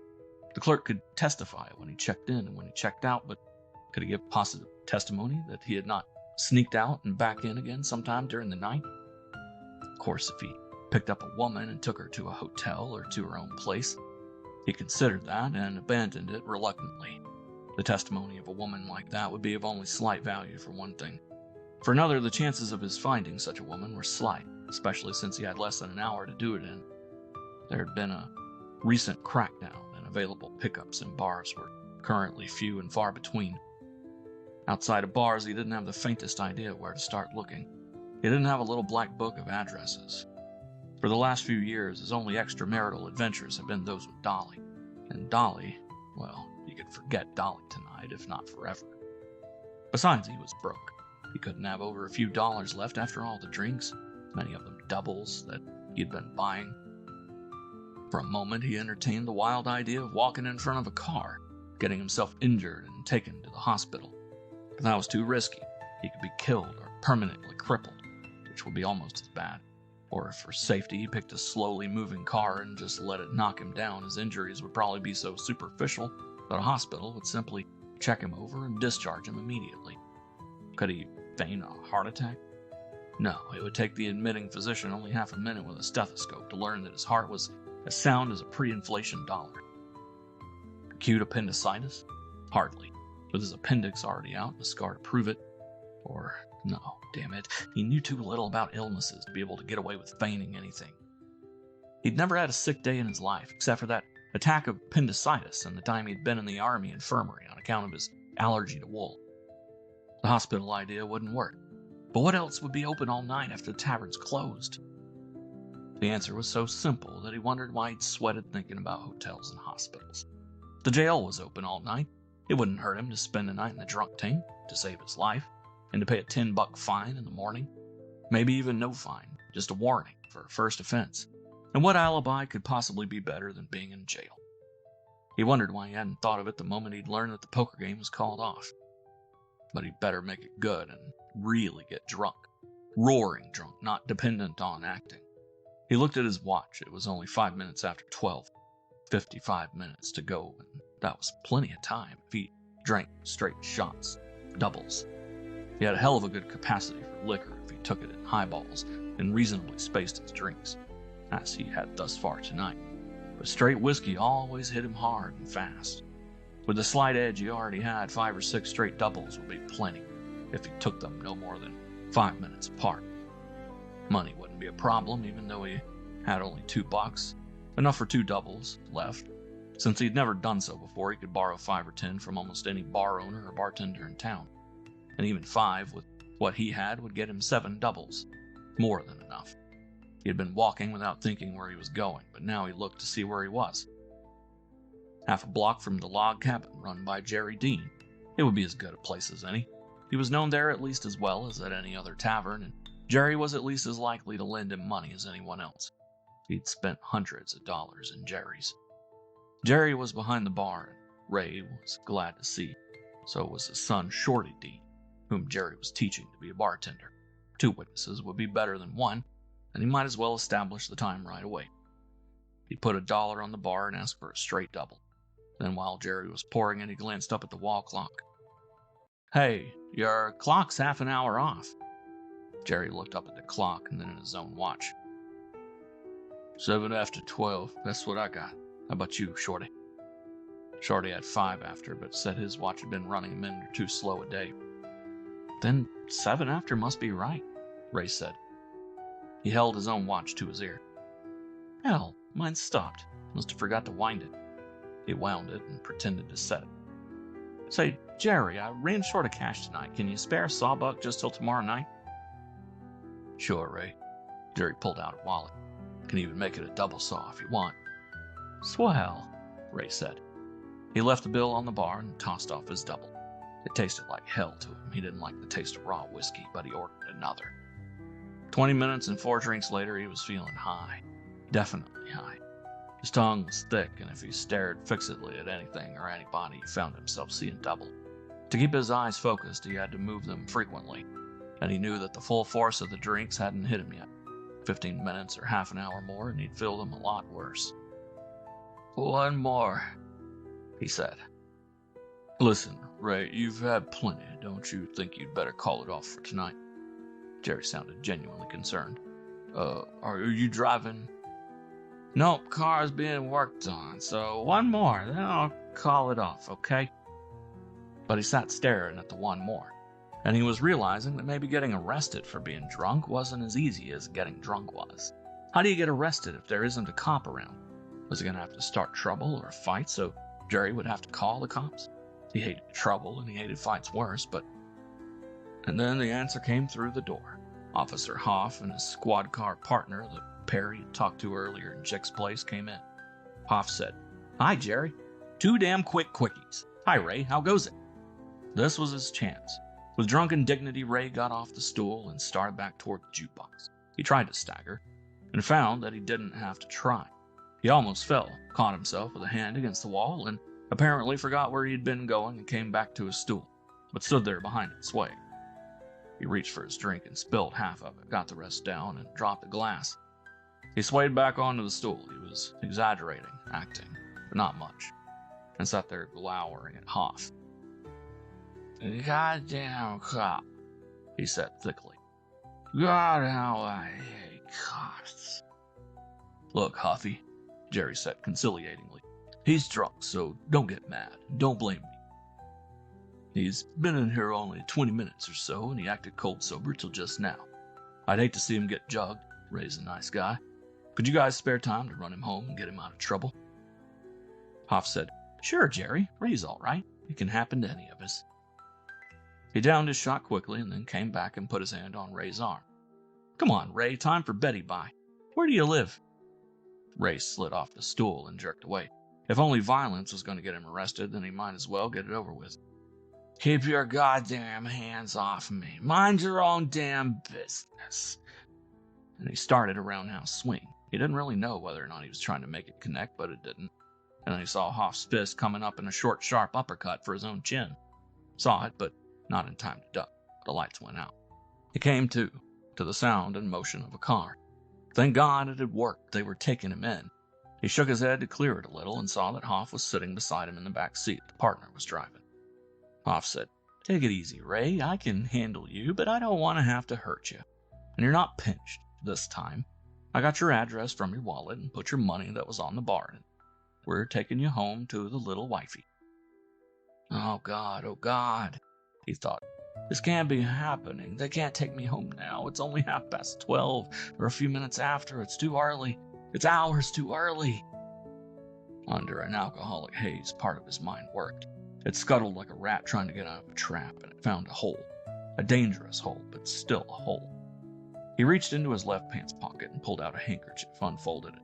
The clerk could testify when he checked in and when he checked out, but could he give positive testimony that he had not sneaked out and back in again sometime during the night? Of course, if he picked up a woman and took her to a hotel or to her own place, he considered that and abandoned it reluctantly. The testimony of a woman like that would be of only slight value for one thing. For another, the chances of his finding such a woman were slight, especially since he had less than an hour to do it in. There had been a recent crackdown, and available pickups in bars were currently few and far between. Outside of bars, he didn't have the faintest idea where to start looking. He didn't have a little black book of addresses. For the last few years, his only extramarital adventures have been those with Dolly. And Dolly, well, he could forget Dolly tonight, if not forever. Besides, he was broke. He couldn't have over a few dollars left after all the drinks, many of them doubles, that he'd been buying. For a moment, he entertained the wild idea of walking in front of a car, getting himself injured and taken to the hospital. But that was too risky. He could be killed or permanently crippled, which would be almost as bad. Or if for safety he picked a slowly moving car and just let it knock him down, his injuries would probably be so superficial that a hospital would simply check him over and discharge him immediately. Could he feign a heart attack? No, it would take the admitting physician only half a minute with a stethoscope to learn that his heart was as sound as a pre-inflation dollar. Acute appendicitis? Hardly, with his appendix already out and a scar to prove it. Or, no, damn it, he knew too little about illnesses to be able to get away with feigning anything. He'd never had a sick day in his life, except for that attack of appendicitis and the time he'd been in the army infirmary on account of his allergy to wool. The hospital idea wouldn't work. But what else would be open all night after the taverns closed? The answer was so simple that he wondered why he'd sweated thinking about hotels and hospitals. The jail was open all night. It wouldn't hurt him to spend the night in the drunk tank to save his life, and to pay a $10 fine in the morning. Maybe even no fine, just a warning for a first offense. And what alibi could possibly be better than being in jail? He wondered why he hadn't thought of it the moment he'd learned that the poker game was called off. But he'd better make it good and really get drunk. Roaring drunk, not dependent on acting. He looked at his watch. It was only 5 minutes after 12. 55 minutes to go, and that was plenty of time if he drank straight shots, doubles. He had a hell of a good capacity for liquor if he took it in highballs and reasonably spaced his drinks, as he had thus far tonight. But straight whiskey always hit him hard and fast. With the slight edge he already had, 5 or 6 straight doubles would be plenty if he took them no more than 5 minutes apart. Money wouldn't be a problem, even though he had only $2, enough for 2 doubles left. Since he'd never done so before, he could borrow 5 or 10 from almost any bar owner or bartender in town. And even 5 with what he had would get him 7 doubles. More than enough. He had been walking without thinking where he was going, but now he looked to see where he was. Half a block from the log cabin run by Jerry Dean. It would be as good a place as any. He was known there at least as well as at any other tavern, and Jerry was at least as likely to lend him money as anyone else. He'd spent hundreds of dollars in Jerry's. Jerry was behind the bar, and Ray was glad to see. So was his son Shorty Dean, whom Jerry was teaching to be a bartender. 2 witnesses would be better than 1, and he might as well establish the time right away. He put $1 on the bar and asked for a straight double. Then while Jerry was pouring it, he glanced up at the wall clock. "Hey, your clock's half an hour off." Jerry looked up at the clock and then at his own watch. 7 after 12, that's what I got. How about you, Shorty? Shorty had 5 after, but said his watch had been running a minute or 2 slow a day. Then 7 after must be right, Ray said. He held his own watch to his ear. Hell, mine stopped. Must have forgot to wind it. He wound it and pretended to set it. Say, Jerry, I ran short of cash tonight. Can you spare a sawbuck just till tomorrow night? Sure, Ray. Jerry pulled out a wallet. Can even make it a double saw if you want. Swell, Ray said. He left the bill on the bar and tossed off his double. It tasted like hell to him. He didn't like the taste of raw whiskey, but he ordered another. 20 minutes and 4 drinks later, he was feeling high. Definitely high. His tongue was thick, and if he stared fixedly at anything or anybody, he found himself seeing double. To keep his eyes focused, he had to move them frequently, and he knew that the full force of the drinks hadn't hit him yet. 15 minutes or half an hour more, and he'd feel them a lot worse. 1 more, he said. Listen, Ray, you've had plenty. Don't you think you'd better call it off for tonight? Jerry sounded genuinely concerned. Are you driving? Nope, car's being worked on, so 1 more, then I'll call it off, okay? But he sat staring at the 1 more, and he was realizing that maybe getting arrested for being drunk wasn't as easy as getting drunk was. How do you get arrested if there isn't a cop around? Was he going to have to start trouble or a fight so Jerry would have to call the cops? He hated trouble and he hated fights worse, but... And then the answer came through the door. Officer Hoff and his squad car partner, the pair he had talked to earlier in Chick's place, came in. Hoff said, Hi, Jerry. 2 damn quick quickies. Hi, Ray. How goes it? This was his chance. With drunken dignity, Ray got off the stool and started back toward the jukebox. He tried to stagger, and found that he didn't have to try. He almost fell, caught himself with a hand against the wall, and apparently forgot where he'd been going and came back to his stool, but stood there behind it, swaying. He reached for his drink and spilled half of it, got the rest down, and dropped the glass. He swayed back onto the stool. He was exaggerating, acting, but not much, and sat there glowering at Hoff. Goddamn cop, he said thickly. God, how I hate cops. Look, Huffy, Jerry said conciliatingly. He's drunk, so don't get mad. Don't blame me. He's been in here only 20 minutes or so, and he acted cold sober till just now. I'd hate to see him get jugged. Ray's a nice guy. Could you guys spare time to run him home and get him out of trouble? Hoff said, Sure, Jerry. Ray's all right. It can happen to any of us. He downed his shot quickly and then came back and put his hand on Ray's arm. Come on, Ray, time for Betty Bye. Where do you live? Ray slid off the stool and jerked away. If only violence was going to get him arrested, then he might as well get it over with. Keep your goddamn hands off me. Mind your own damn business. And he started a roundhouse swing. He didn't really know whether or not he was trying to make it connect, but it didn't. And then he saw Hoff's fist coming up in a short, sharp uppercut for his own chin. Saw it, but not in time to duck. The lights went out. He came to the sound and motion of a car. Thank God it had worked. They were taking him in. He shook his head to clear it a little and saw that Hoff was sitting beside him in the back seat. The partner was driving. Hoff said, Take it easy, Ray. I can handle you, but I don't want to have to hurt you. And you're not pinched this time. I got your address from your wallet and put your money that was on the bar in. We're taking you home to the little wifey. Oh, God, he thought. This can't be happening. They can't take me home now. It's only 12:30 or a few minutes after. It's too early. It's hours too early. Under an alcoholic haze, part of his mind worked. It scuttled like a rat trying to get out of a trap, and it found a hole. A dangerous hole, but still a hole. He reached into his left pants pocket and pulled out a handkerchief, unfolded it.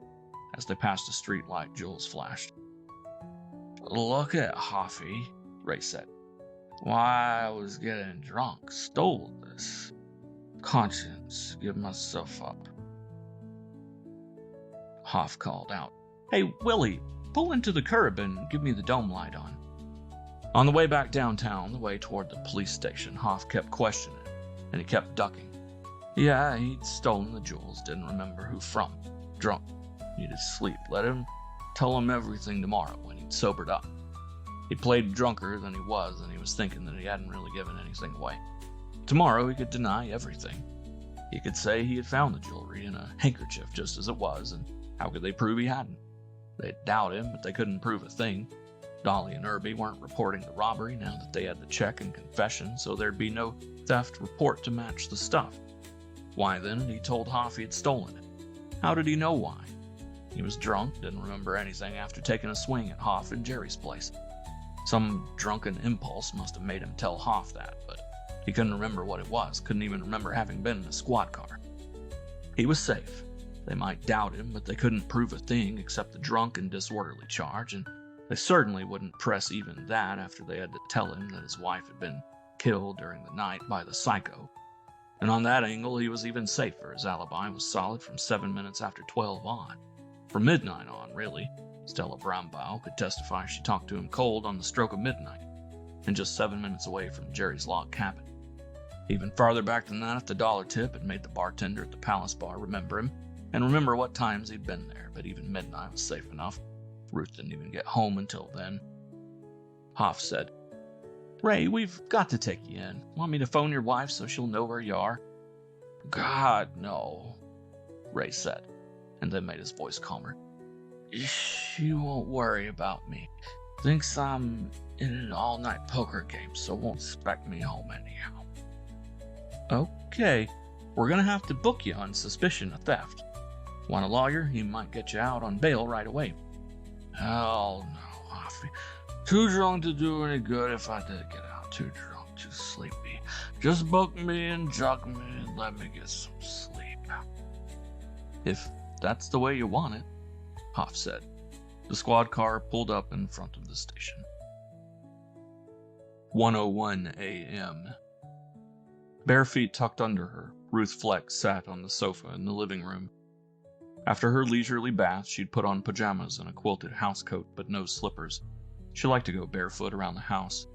As they passed a street light, Jules flashed. Look at Hoffy, Ray said. Why, I was getting drunk, stole this. Conscience, give myself up. Hoff called out, Hey, Willie, pull into the curb and give me the dome light on. On the way back downtown, the way toward the police station, Hoff kept questioning him, and he kept ducking. Yeah, he'd stolen the jewels, didn't remember who from. Drunk, needed sleep. Let him tell him everything tomorrow when he'd sobered up. He played drunker than he was, and he was thinking that he hadn't really given anything away. Tomorrow he could deny everything. He could say he had found the jewelry in a handkerchief just as it was, and how could they prove he hadn't? They'd doubt him, but they couldn't prove a thing. Dolly and Irby weren't reporting the robbery now that they had the check and confession, so there'd be no theft report to match the stuff. Why then had he told Hoff he had stolen it? How did he know why? He was drunk, didn't remember anything after taking a swing at Hoff and Jerry's place. Some drunken impulse must have made him tell Hoff that, but he couldn't remember what it was, couldn't even remember having been in a squad car. He was safe. They might doubt him, but they couldn't prove a thing except the drunk and disorderly charge, and they certainly wouldn't press even that after they had to tell him that his wife had been killed during the night by the psycho. And on that angle, he was even safer. His alibi was solid from 7 minutes after 12 on. From midnight on, really. Stella Brownbaugh could testify she talked to him cold on the stroke of midnight, and just 7 minutes away from Jerry's log cabin. Even farther back than that, if the dollar tip had made the bartender at the Palace Bar remember him, and remember what times he'd been there, but even midnight was safe enough. Ruth didn't even get home until then. Hoff said, Ray, we've got to take you in. Want me to phone your wife so she'll know where you are? God, no, Ray said, and then made his voice calmer. She won't worry about me. Thinks I'm in an all-night poker game, so won't expect me home anyhow. Okay, we're gonna have to book you on suspicion of theft. Want a lawyer? He might get you out on bail right away. Hell no, Hoffy. Too drunk to do any good if I did get out. Too drunk, too sleepy. Just book me and jug me and let me get some sleep. If that's the way you want it, Hoff said. The squad car pulled up in front of the station. 1:01 a.m. Bare feet tucked under her, Ruth Fleck sat on the sofa in the living room. After her leisurely bath, she'd put on pajamas and a quilted housecoat, but no slippers. She liked to go barefoot around the house.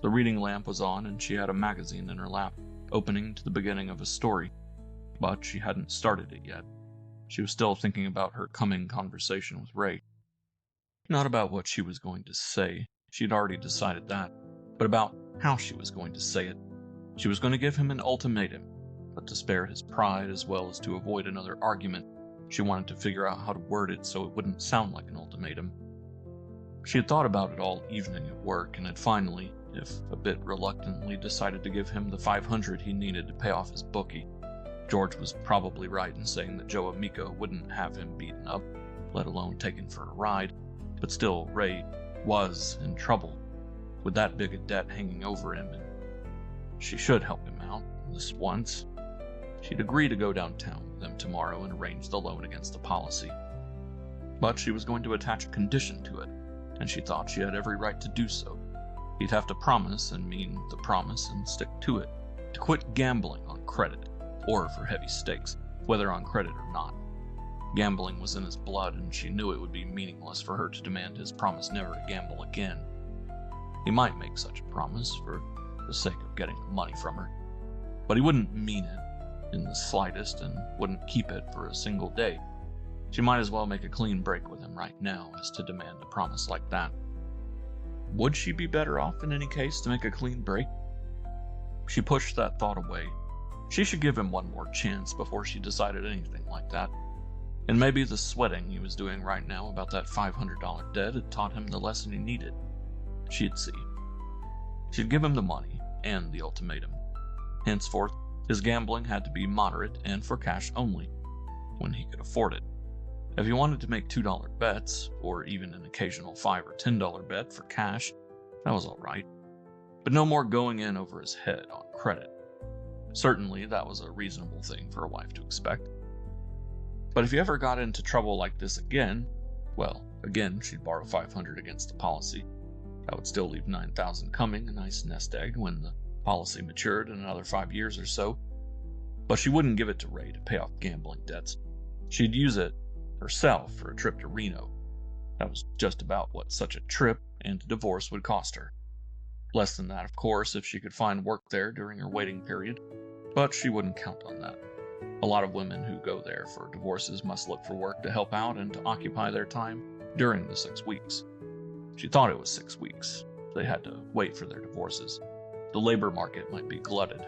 The reading lamp was on, and she had a magazine in her lap, opening to the beginning of a story. But she hadn't started it yet. She was still thinking about her coming conversation with Ray. Not about what she was going to say, she'd already decided that, but about how she was going to say it. She was going to give him an ultimatum. but to spare his pride as well as to avoid another argument, she wanted to figure out how to word it so it wouldn't sound like an ultimatum. She had thought about it all evening at work and had finally, if a bit reluctantly, decided to give him the $500 he needed to pay off his bookie. George was probably right in saying that Joe Amico wouldn't have him beaten up, let alone taken for a ride, but still, Ray was in trouble, with that big a debt hanging over him, and she should help him out, this once. She'd agree to go downtown with them tomorrow and arrange the loan against the policy. But she was going to attach a condition to it, and she thought she had every right to do so. He'd have to promise and mean the promise and stick to it, to quit gambling on credit, or for heavy stakes, whether on credit or not. Gambling was in his blood, and she knew it would be meaningless for her to demand his promise never to gamble again. He might make such a promise for the sake of getting the money from her, but he wouldn't mean it in the slightest and wouldn't keep it for a single day. She might as well make a clean break with him right now as to demand a promise like that. Would she be better off in any case to make a clean break? She pushed that thought away. She should give him one more chance before she decided anything like that. And maybe the sweating he was doing right now about that $500 debt had taught him the lesson he needed. She'd see. She'd give him the money and the ultimatum. Henceforth, his gambling had to be moderate and for cash only, when he could afford it. If he wanted to make $2 bets, or even an occasional $5 or $10 bet for cash, that was all right. But no more going in over his head on credit. Certainly, that was a reasonable thing for a wife to expect. But if he ever got into trouble like this again, well, again, she'd borrow $500 against the policy. That would still leave $9,000 coming, a nice nest egg, when the policy matured in another 5 years or so. But she wouldn't give it to Ray to pay off gambling debts. She'd use it herself for a trip to Reno. That was just about what such a trip and a divorce would cost her. Less than that, of course, if she could find work there during her waiting period, but she wouldn't count on that. A lot of women who go there for divorces must look for work to help out and to occupy their time during the 6 weeks. She thought it was 6 weeks. They had to wait for their divorces. The labor market might be glutted.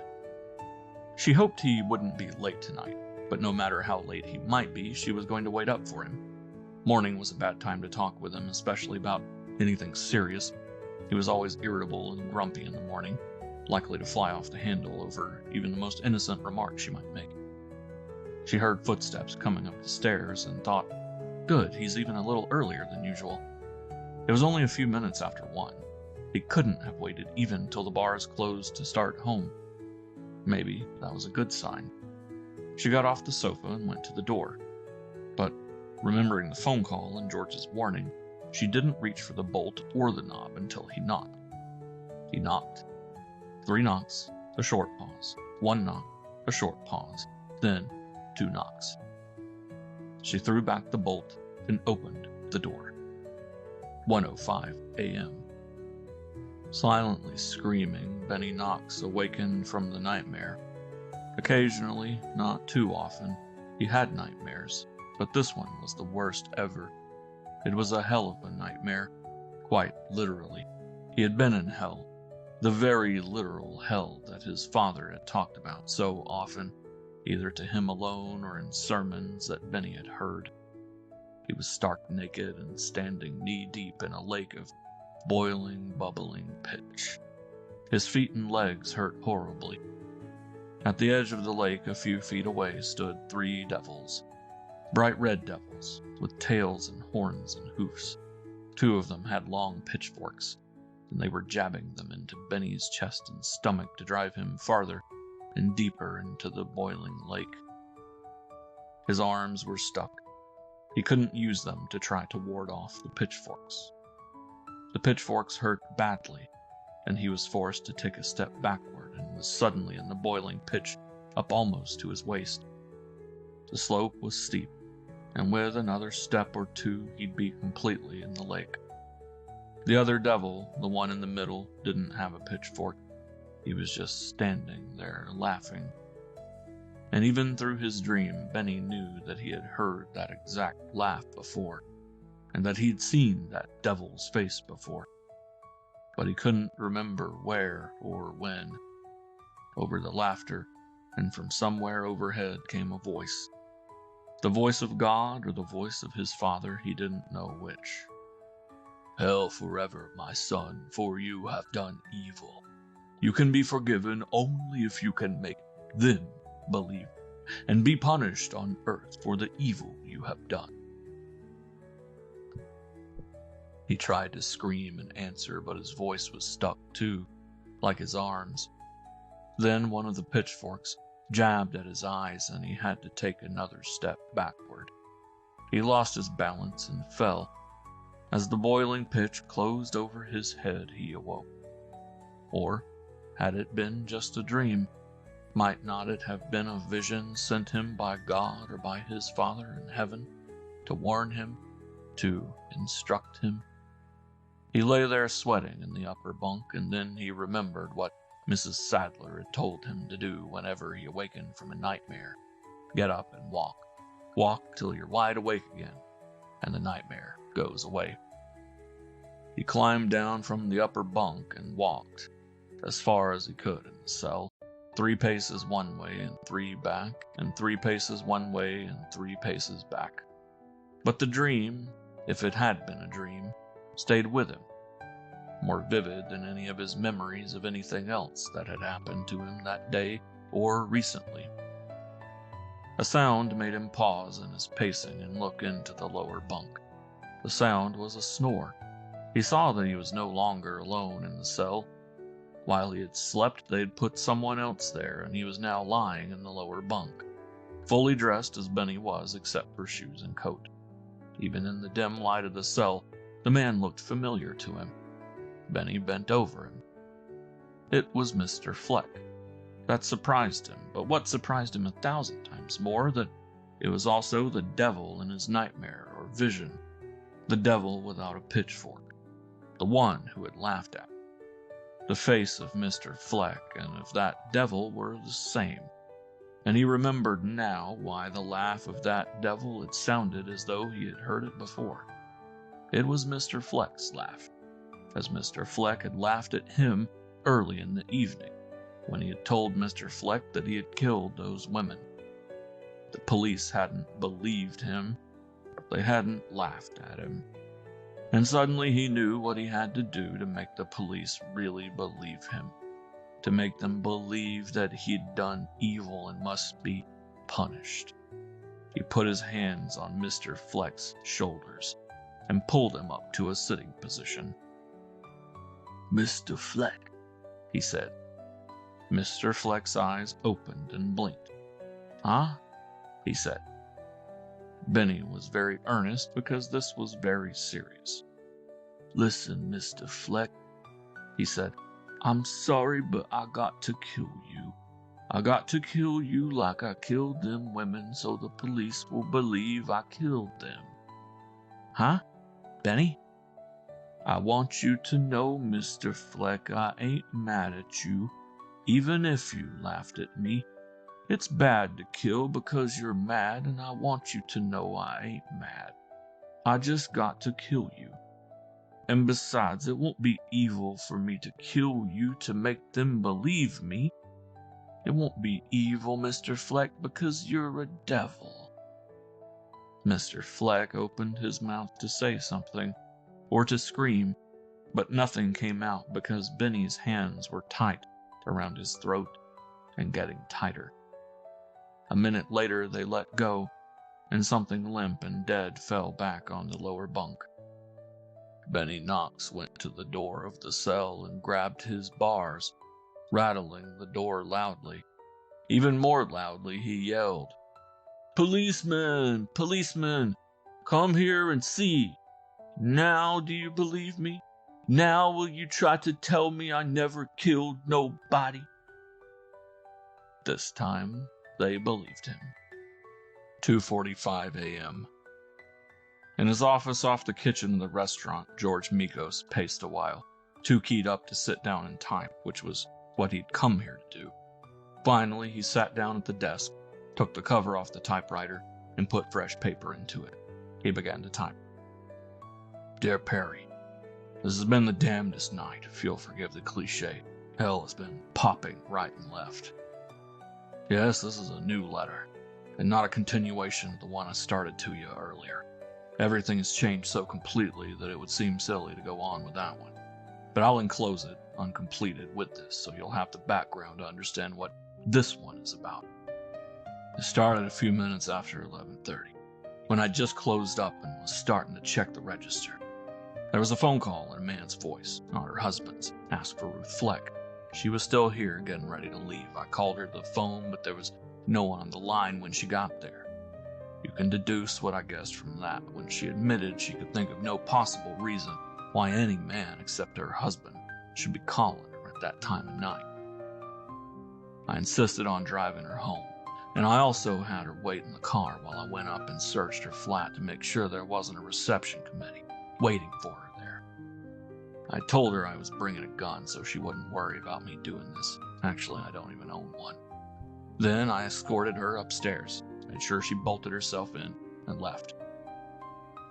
She hoped he wouldn't be late tonight, but no matter how late he might be, she was going to wait up for him. Morning was a bad time to talk with him, especially about anything serious. He was always irritable and grumpy in the morning, likely to fly off the handle over even the most innocent remark she might make. She heard footsteps coming up the stairs and thought, good, he's even a little earlier than usual. It was only a few minutes after 1. He couldn't have waited even till the bars closed to start home. Maybe that was a good sign. She got off the sofa and went to the door. But, remembering the phone call and George's warning, she didn't reach for the bolt or the knob until he knocked. He knocked. 3 knocks, a short pause. 1 knock, a short pause. Then 2 knocks. She threw back the bolt and opened the door. 1:05 a.m. Silently screaming, Benny Knox awakened from the nightmare. Occasionally, not too often, he had nightmares, but this one was the worst ever. It was a hell of a nightmare, quite literally. He had been in hell, the very literal hell that his father had talked about so often, either to him alone or in sermons that Benny had heard. He was stark naked and standing knee-deep in a lake of boiling, bubbling pitch. His feet and legs hurt horribly. At the edge of the lake, a few feet away, stood 3 devils. Bright red devils, with tails and horns and hoofs. 2 of them had long pitchforks, and they were jabbing them into Benny's chest and stomach to drive him farther and deeper into the boiling lake. His arms were stuck. He couldn't use them to try to ward off the pitchforks. The pitchforks hurt badly, and he was forced to take a step backward and was suddenly in the boiling pitch up almost to his waist. The slope was steep, and with another step or 2 he'd be completely in the lake. The other devil, the one in the middle, didn't have a pitchfork. He was just standing there laughing. And even through his dream, Benny knew that he had heard that exact laugh before, and that he'd seen that devil's face before. But he couldn't remember where or when. Over the laughter, and from somewhere overhead came a voice. The voice of God or the voice of his father, he didn't know which. "Hell forever, my son, for you have done evil. You can be forgiven only if you can make them believe, and be punished on earth for the evil you have done." He tried to scream and answer, but his voice was stuck too, like his arms. Then one of the pitchforks jabbed at his eyes, and he had to take another step backward. He lost his balance and fell. As the boiling pitch closed over his head, he awoke. Or, had it been just a dream, might not it have been a vision sent him by God or by his Father in heaven to warn him, to instruct him? He lay there sweating in the upper bunk, and then he remembered what Mrs. Sadler had told him to do whenever he awakened from a nightmare. Get up and walk. Walk till you're wide awake again, and the nightmare goes away. He climbed down from the upper bunk and walked as far as he could in the cell. 3 paces one way and 3 back, and 3 paces one way and 3 paces back. But the dream, if it had been a dream, stayed with him, more vivid than any of his memories of anything else that had happened to him that day or recently. A sound made him pause in his pacing and look into the lower bunk. The sound was a snore. He saw that he was no longer alone in the cell. While he had slept, they had put someone else there, and he was now lying in the lower bunk, fully dressed as Benny was, except for shoes and coat. Even in the dim light of the cell, the man looked familiar to him. Benny bent over him. It was Mr. Fleck. That surprised him, but what surprised him 1,000 times more, that it was also the devil in his nightmare or vision, the devil without a pitchfork, the one who had laughed at him. The face of Mr. Fleck and of that devil were the same, and he remembered now why the laugh of that devil had sounded as though he had heard it before. It was Mr. Fleck's laugh, as Mr. Fleck had laughed at him early in the evening, when he had told Mr. Fleck that he had killed those women. The police hadn't believed him. They hadn't laughed at him. And suddenly he knew what he had to do to make the police really believe him, to make them believe that he'd done evil and must be punished. He put his hands on Mr. Fleck's shoulders and pulled him up to a sitting position. "Mr. Fleck," he said. Mr. Fleck's eyes opened and blinked. "Huh?" he said. Benny was very earnest because this was very serious. "Listen, Mr. Fleck," he said. "I'm sorry, but I got to kill you. I got to kill you like I killed them women so the police will believe I killed them." "Huh? Benny?" "I want you to know, Mr. Fleck, I ain't mad at you, even if you laughed at me. It's bad to kill because you're mad, and I want you to know I ain't mad. I just got to kill you. And besides, it won't be evil for me to kill you to make them believe me. It won't be evil, Mr. Fleck, because you're a devil." Mr. Fleck opened his mouth to say something, or to scream, but nothing came out because Benny's hands were tight around his throat and getting tighter. A minute later they let go, and something limp and dead fell back on the lower bunk. Benny Knox went to the door of the cell and grabbed his bars, rattling the door loudly. Even more loudly he yelled, "Policeman! Policeman! Come here and see! Now do you believe me? Now will you try to tell me I never killed nobody?" This time they believed him. 2:45 a.m. In his office off the kitchen of the restaurant, George Mikos paced a while, too keyed up to sit down and type, which was what he'd come here to do. Finally, he sat down at the desk, took the cover off the typewriter, and put fresh paper into it. He began to type. "Dear Perry, this has been the damnedest night, if you'll forgive the cliche. Hell has been popping right and left. Yes, this is a new letter, and not a continuation of the one I started to you earlier. Everything has changed so completely that it would seem silly to go on with that one. But I'll enclose it, uncompleted, with this, so you'll have the background to understand what this one is about. It started a few minutes after 11:30, when I'd just closed up and was starting to check the register. There was a phone call in a man's voice, not her husband's, asked for Ruth Fleck. She was still here, getting ready to leave. I called her to the phone, but there was no one on the line when she got there. You can deduce what I guessed from that when she admitted she could think of no possible reason why any man except her husband should be calling her at that time of night. I insisted on driving her home, and I also had her wait in the car while I went up and searched her flat to make sure there wasn't a reception committee waiting for her there. I told her I was bringing a gun so she wouldn't worry about me doing this. Actually, I don't even own one. Then I escorted her upstairs, made sure she bolted herself in, and left.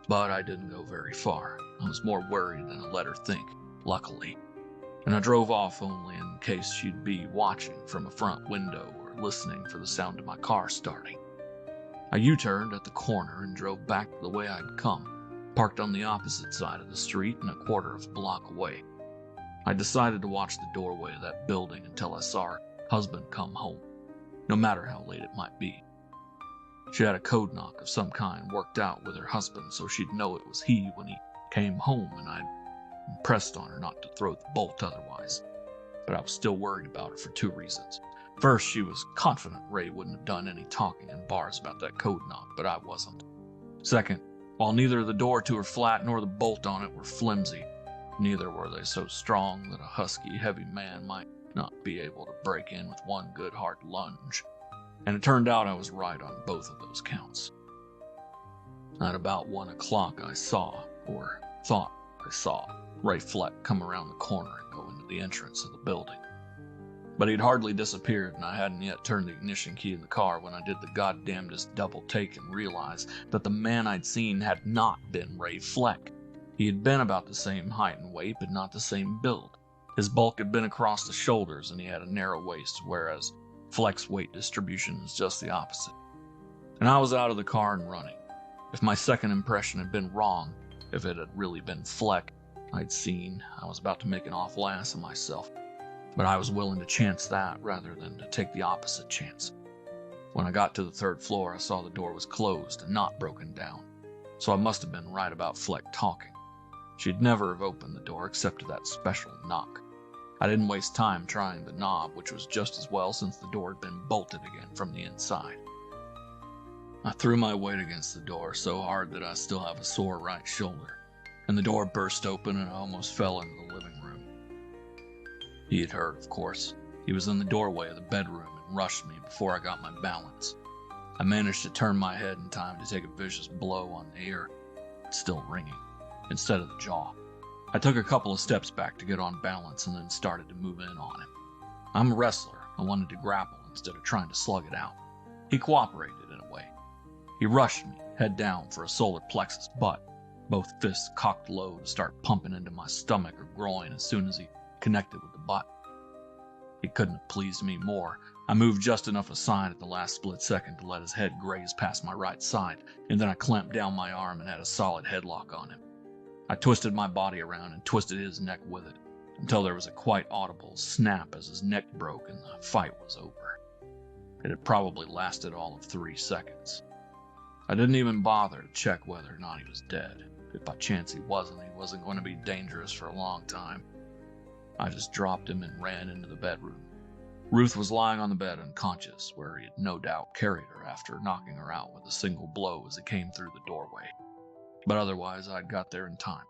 But I didn't go very far. I was more worried than I let her think, luckily. And I drove off only in case she'd be watching from a front window or listening for the sound of my car starting. I U-turned at the corner and drove back the way I'd come, parked on the opposite side of the street and a quarter of a block away. I decided to watch the doorway of that building until I saw her husband come home, no matter how late it might be. She had a code knock of some kind worked out with her husband so she'd know it was he when he came home, and I'd impressed on her not to throw the bolt otherwise. But I was still worried about her for two reasons. First, she was confident Ray wouldn't have done any talking in bars about that code knock, but I wasn't. Second, while neither the door to her flat nor the bolt on it were flimsy, neither were they so strong that a husky, heavy man might not be able to break in with one good hard lunge. And it turned out I was right on both of those counts. At about 1 o'clock I saw, or thought I saw, Ray Fleck come around the corner and go into the entrance of the building. But he'd hardly disappeared, and I hadn't yet turned the ignition key in the car when I did the goddamnedest double take and realized that the man I'd seen had not been Ray Fleck. He had been about the same height and weight, but not the same build. His bulk had been across the shoulders, and he had a narrow waist, whereas Fleck's weight distribution was just the opposite. And I was out of the car and running. If my second impression had been wrong, if it had really been Fleck I'd seen, I was about to make an awful ass of myself. But I was willing to chance that rather than to take the opposite chance. When I got to the third floor, I saw the door was closed and not broken down, so I must have been right about Fleck talking. She'd never have opened the door except to that special knock. I didn't waste time trying the knob, which was just as well since the door had been bolted again from the inside. I threw my weight against the door so hard that I still have a sore right shoulder, and the door burst open and I almost fell into the living room. He had heard, of course. He was in the doorway of the bedroom and rushed me before I got my balance. I managed to turn my head in time to take a vicious blow on the ear, still ringing, instead of the jaw. I took a couple of steps back to get on balance and then started to move in on him. I'm a wrestler. I wanted to grapple instead of trying to slug it out. He cooperated in a way. He rushed me, head down for a solar plexus butt, both fists cocked low to start pumping into my stomach or groin as soon as he connected with the butt. He couldn't have pleased me more. I moved just enough aside at the last split second to let his head graze past my right side, and then I clamped down my arm and had a solid headlock on him. I twisted my body around and twisted his neck with it, until there was a quite audible snap as his neck broke and the fight was over. It had probably lasted all of 3 seconds. I didn't even bother to check whether or not he was dead. If by chance he wasn't going to be dangerous for a long time. I just dropped him and ran into the bedroom. Ruth was lying on the bed unconscious, where he had no doubt carried her after knocking her out with a single blow as he came through the doorway. But otherwise, I'd got there in time.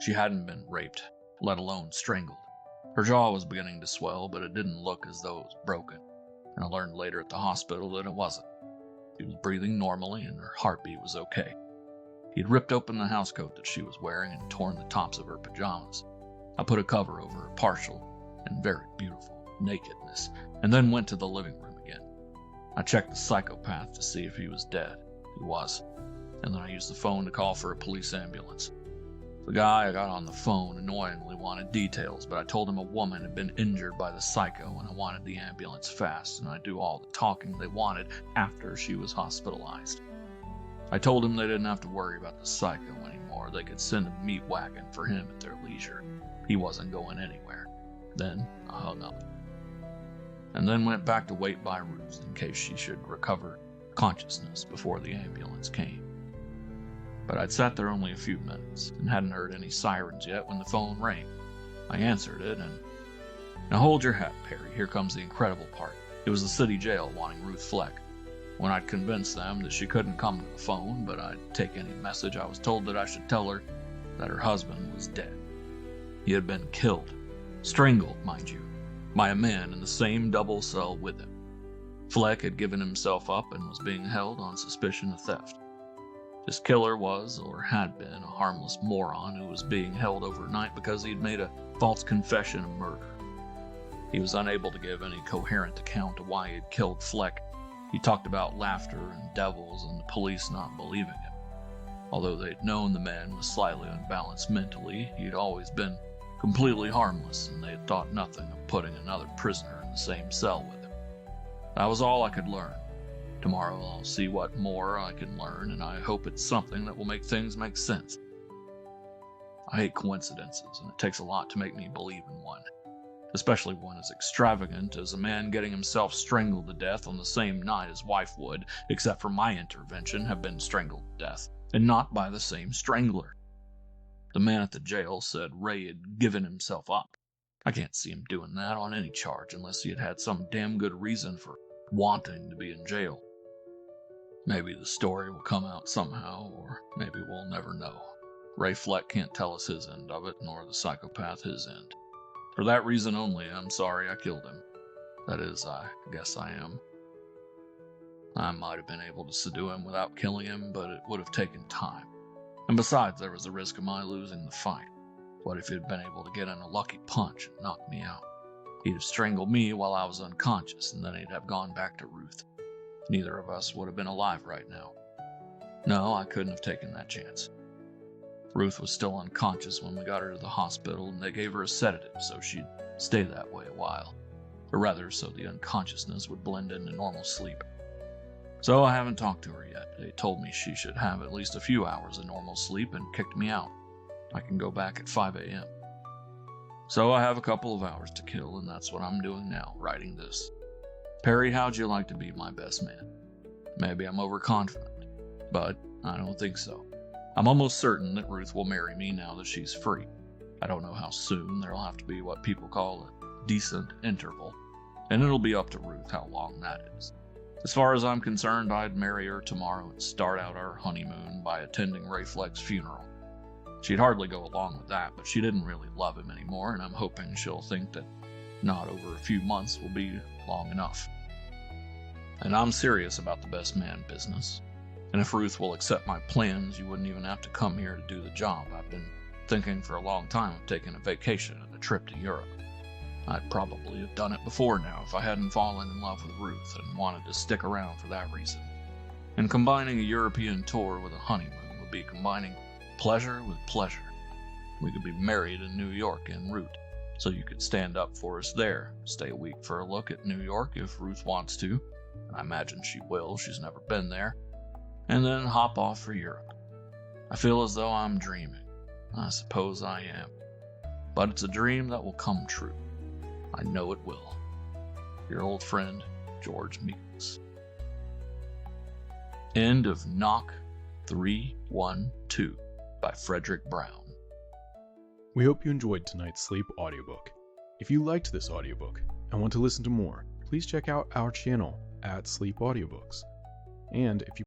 She hadn't been raped, let alone strangled. Her jaw was beginning to swell, but it didn't look as though it was broken, and I learned later at the hospital that it wasn't. She was breathing normally, and her heartbeat was okay. He'd ripped open the housecoat that she was wearing and torn the tops of her pajamas. I put a cover over her partial and very beautiful nakedness, and then went to the living room again. I checked the psychopath to see if he was dead. He was. And then I used the phone to call for a police ambulance. The guy I got on the phone annoyingly wanted details, but I told him a woman had been injured by the psycho and I wanted the ambulance fast, and I'd do all the talking they wanted after she was hospitalized. I told him they didn't have to worry about the psycho anymore. They could send a meat wagon for him at their leisure. He wasn't going anywhere. Then I hung up. And then went back to wait by Ruth in case she should recover consciousness before the ambulance came. But I'd sat there only a few minutes and hadn't heard any sirens yet when the phone rang. I answered it and... Now hold your hat, Perry. Here comes the incredible part. It was the city jail wanting Ruth Fleck. When I'd convinced them that she couldn't come to the phone, but I'd take any message, I was told that I should tell her that her husband was dead. He had been killed, strangled, mind you, by a man in the same double cell with him. Fleck had given himself up and was being held on suspicion of theft. This killer was, or had been, a harmless moron who was being held overnight because he'd made a false confession of murder. He was unable to give any coherent account of why he'd killed Fleck. He talked about laughter and devils and the police not believing him. Although they'd known the man was slightly unbalanced mentally, he'd always been completely harmless, and they had thought nothing of putting another prisoner in the same cell with him. That was all I could learn. Tomorrow I'll see what more I can learn, and I hope it's something that will make things make sense. I hate coincidences, and it takes a lot to make me believe in one. Especially one as extravagant as a man getting himself strangled to death on the same night his wife would, except for my intervention, have been strangled to death, and not by the same strangler. The man at the jail said Ray had given himself up. I can't see him doing that on any charge unless he had had some damn good reason for wanting to be in jail. Maybe the story will come out somehow, or maybe we'll never know. Ray Fleck can't tell us his end of it, nor the psychopath his end. For that reason only, I'm sorry I killed him. That is, I guess I am. I might have been able to subdue him without killing him, but it would have taken time. And besides, there was the risk of my losing the fight. What if he'd been able to get in a lucky punch and knock me out? He'd have strangled me while I was unconscious, and then he'd have gone back to Ruth. Neither of us would have been alive right now. No, I couldn't have taken that chance. Ruth was still unconscious when we got her to the hospital, and they gave her a sedative so she'd stay that way a while. Or rather, so the unconsciousness would blend into normal sleep. So I haven't talked to her yet. They told me she should have at least a few hours of normal sleep and kicked me out. I can go back at 5 a.m. So I have a couple of hours to kill, and that's what I'm doing now, writing this. Perry, how'd you like to be my best man? Maybe I'm overconfident, but I don't think so. I'm almost certain that Ruth will marry me now that she's free. I don't know how soon. There'll have to be what people call a decent interval, and it'll be up to Ruth how long that is. As far as I'm concerned, I'd marry her tomorrow and start out our honeymoon by attending Ray Fleck's funeral. She'd hardly go along with that, but she didn't really love him anymore, and I'm hoping she'll think that not over a few months will be long enough. And I'm serious about the best man business. And if Ruth will accept my plans, you wouldn't even have to come here to do the job. I've been thinking for a long time of taking a vacation and a trip to Europe. I'd probably have done it before now if I hadn't fallen in love with Ruth and wanted to stick around for that reason. And combining a European tour with a honeymoon would be combining pleasure with pleasure. We could be married in New York en route, so you could stand up for us there, stay a week for a look at New York if Ruth wants to, and I imagine she will, she's never been there, and then hop off for Europe. I feel as though I'm dreaming. I suppose I am. But it's a dream that will come true. I know it will. Your old friend, George Meeks. End of Knock 312 by Fredric Brown. We hope you enjoyed tonight's sleep audiobook. If you liked this audiobook and want to listen to more, please check out our channel at Sleep Audiobooks. And if you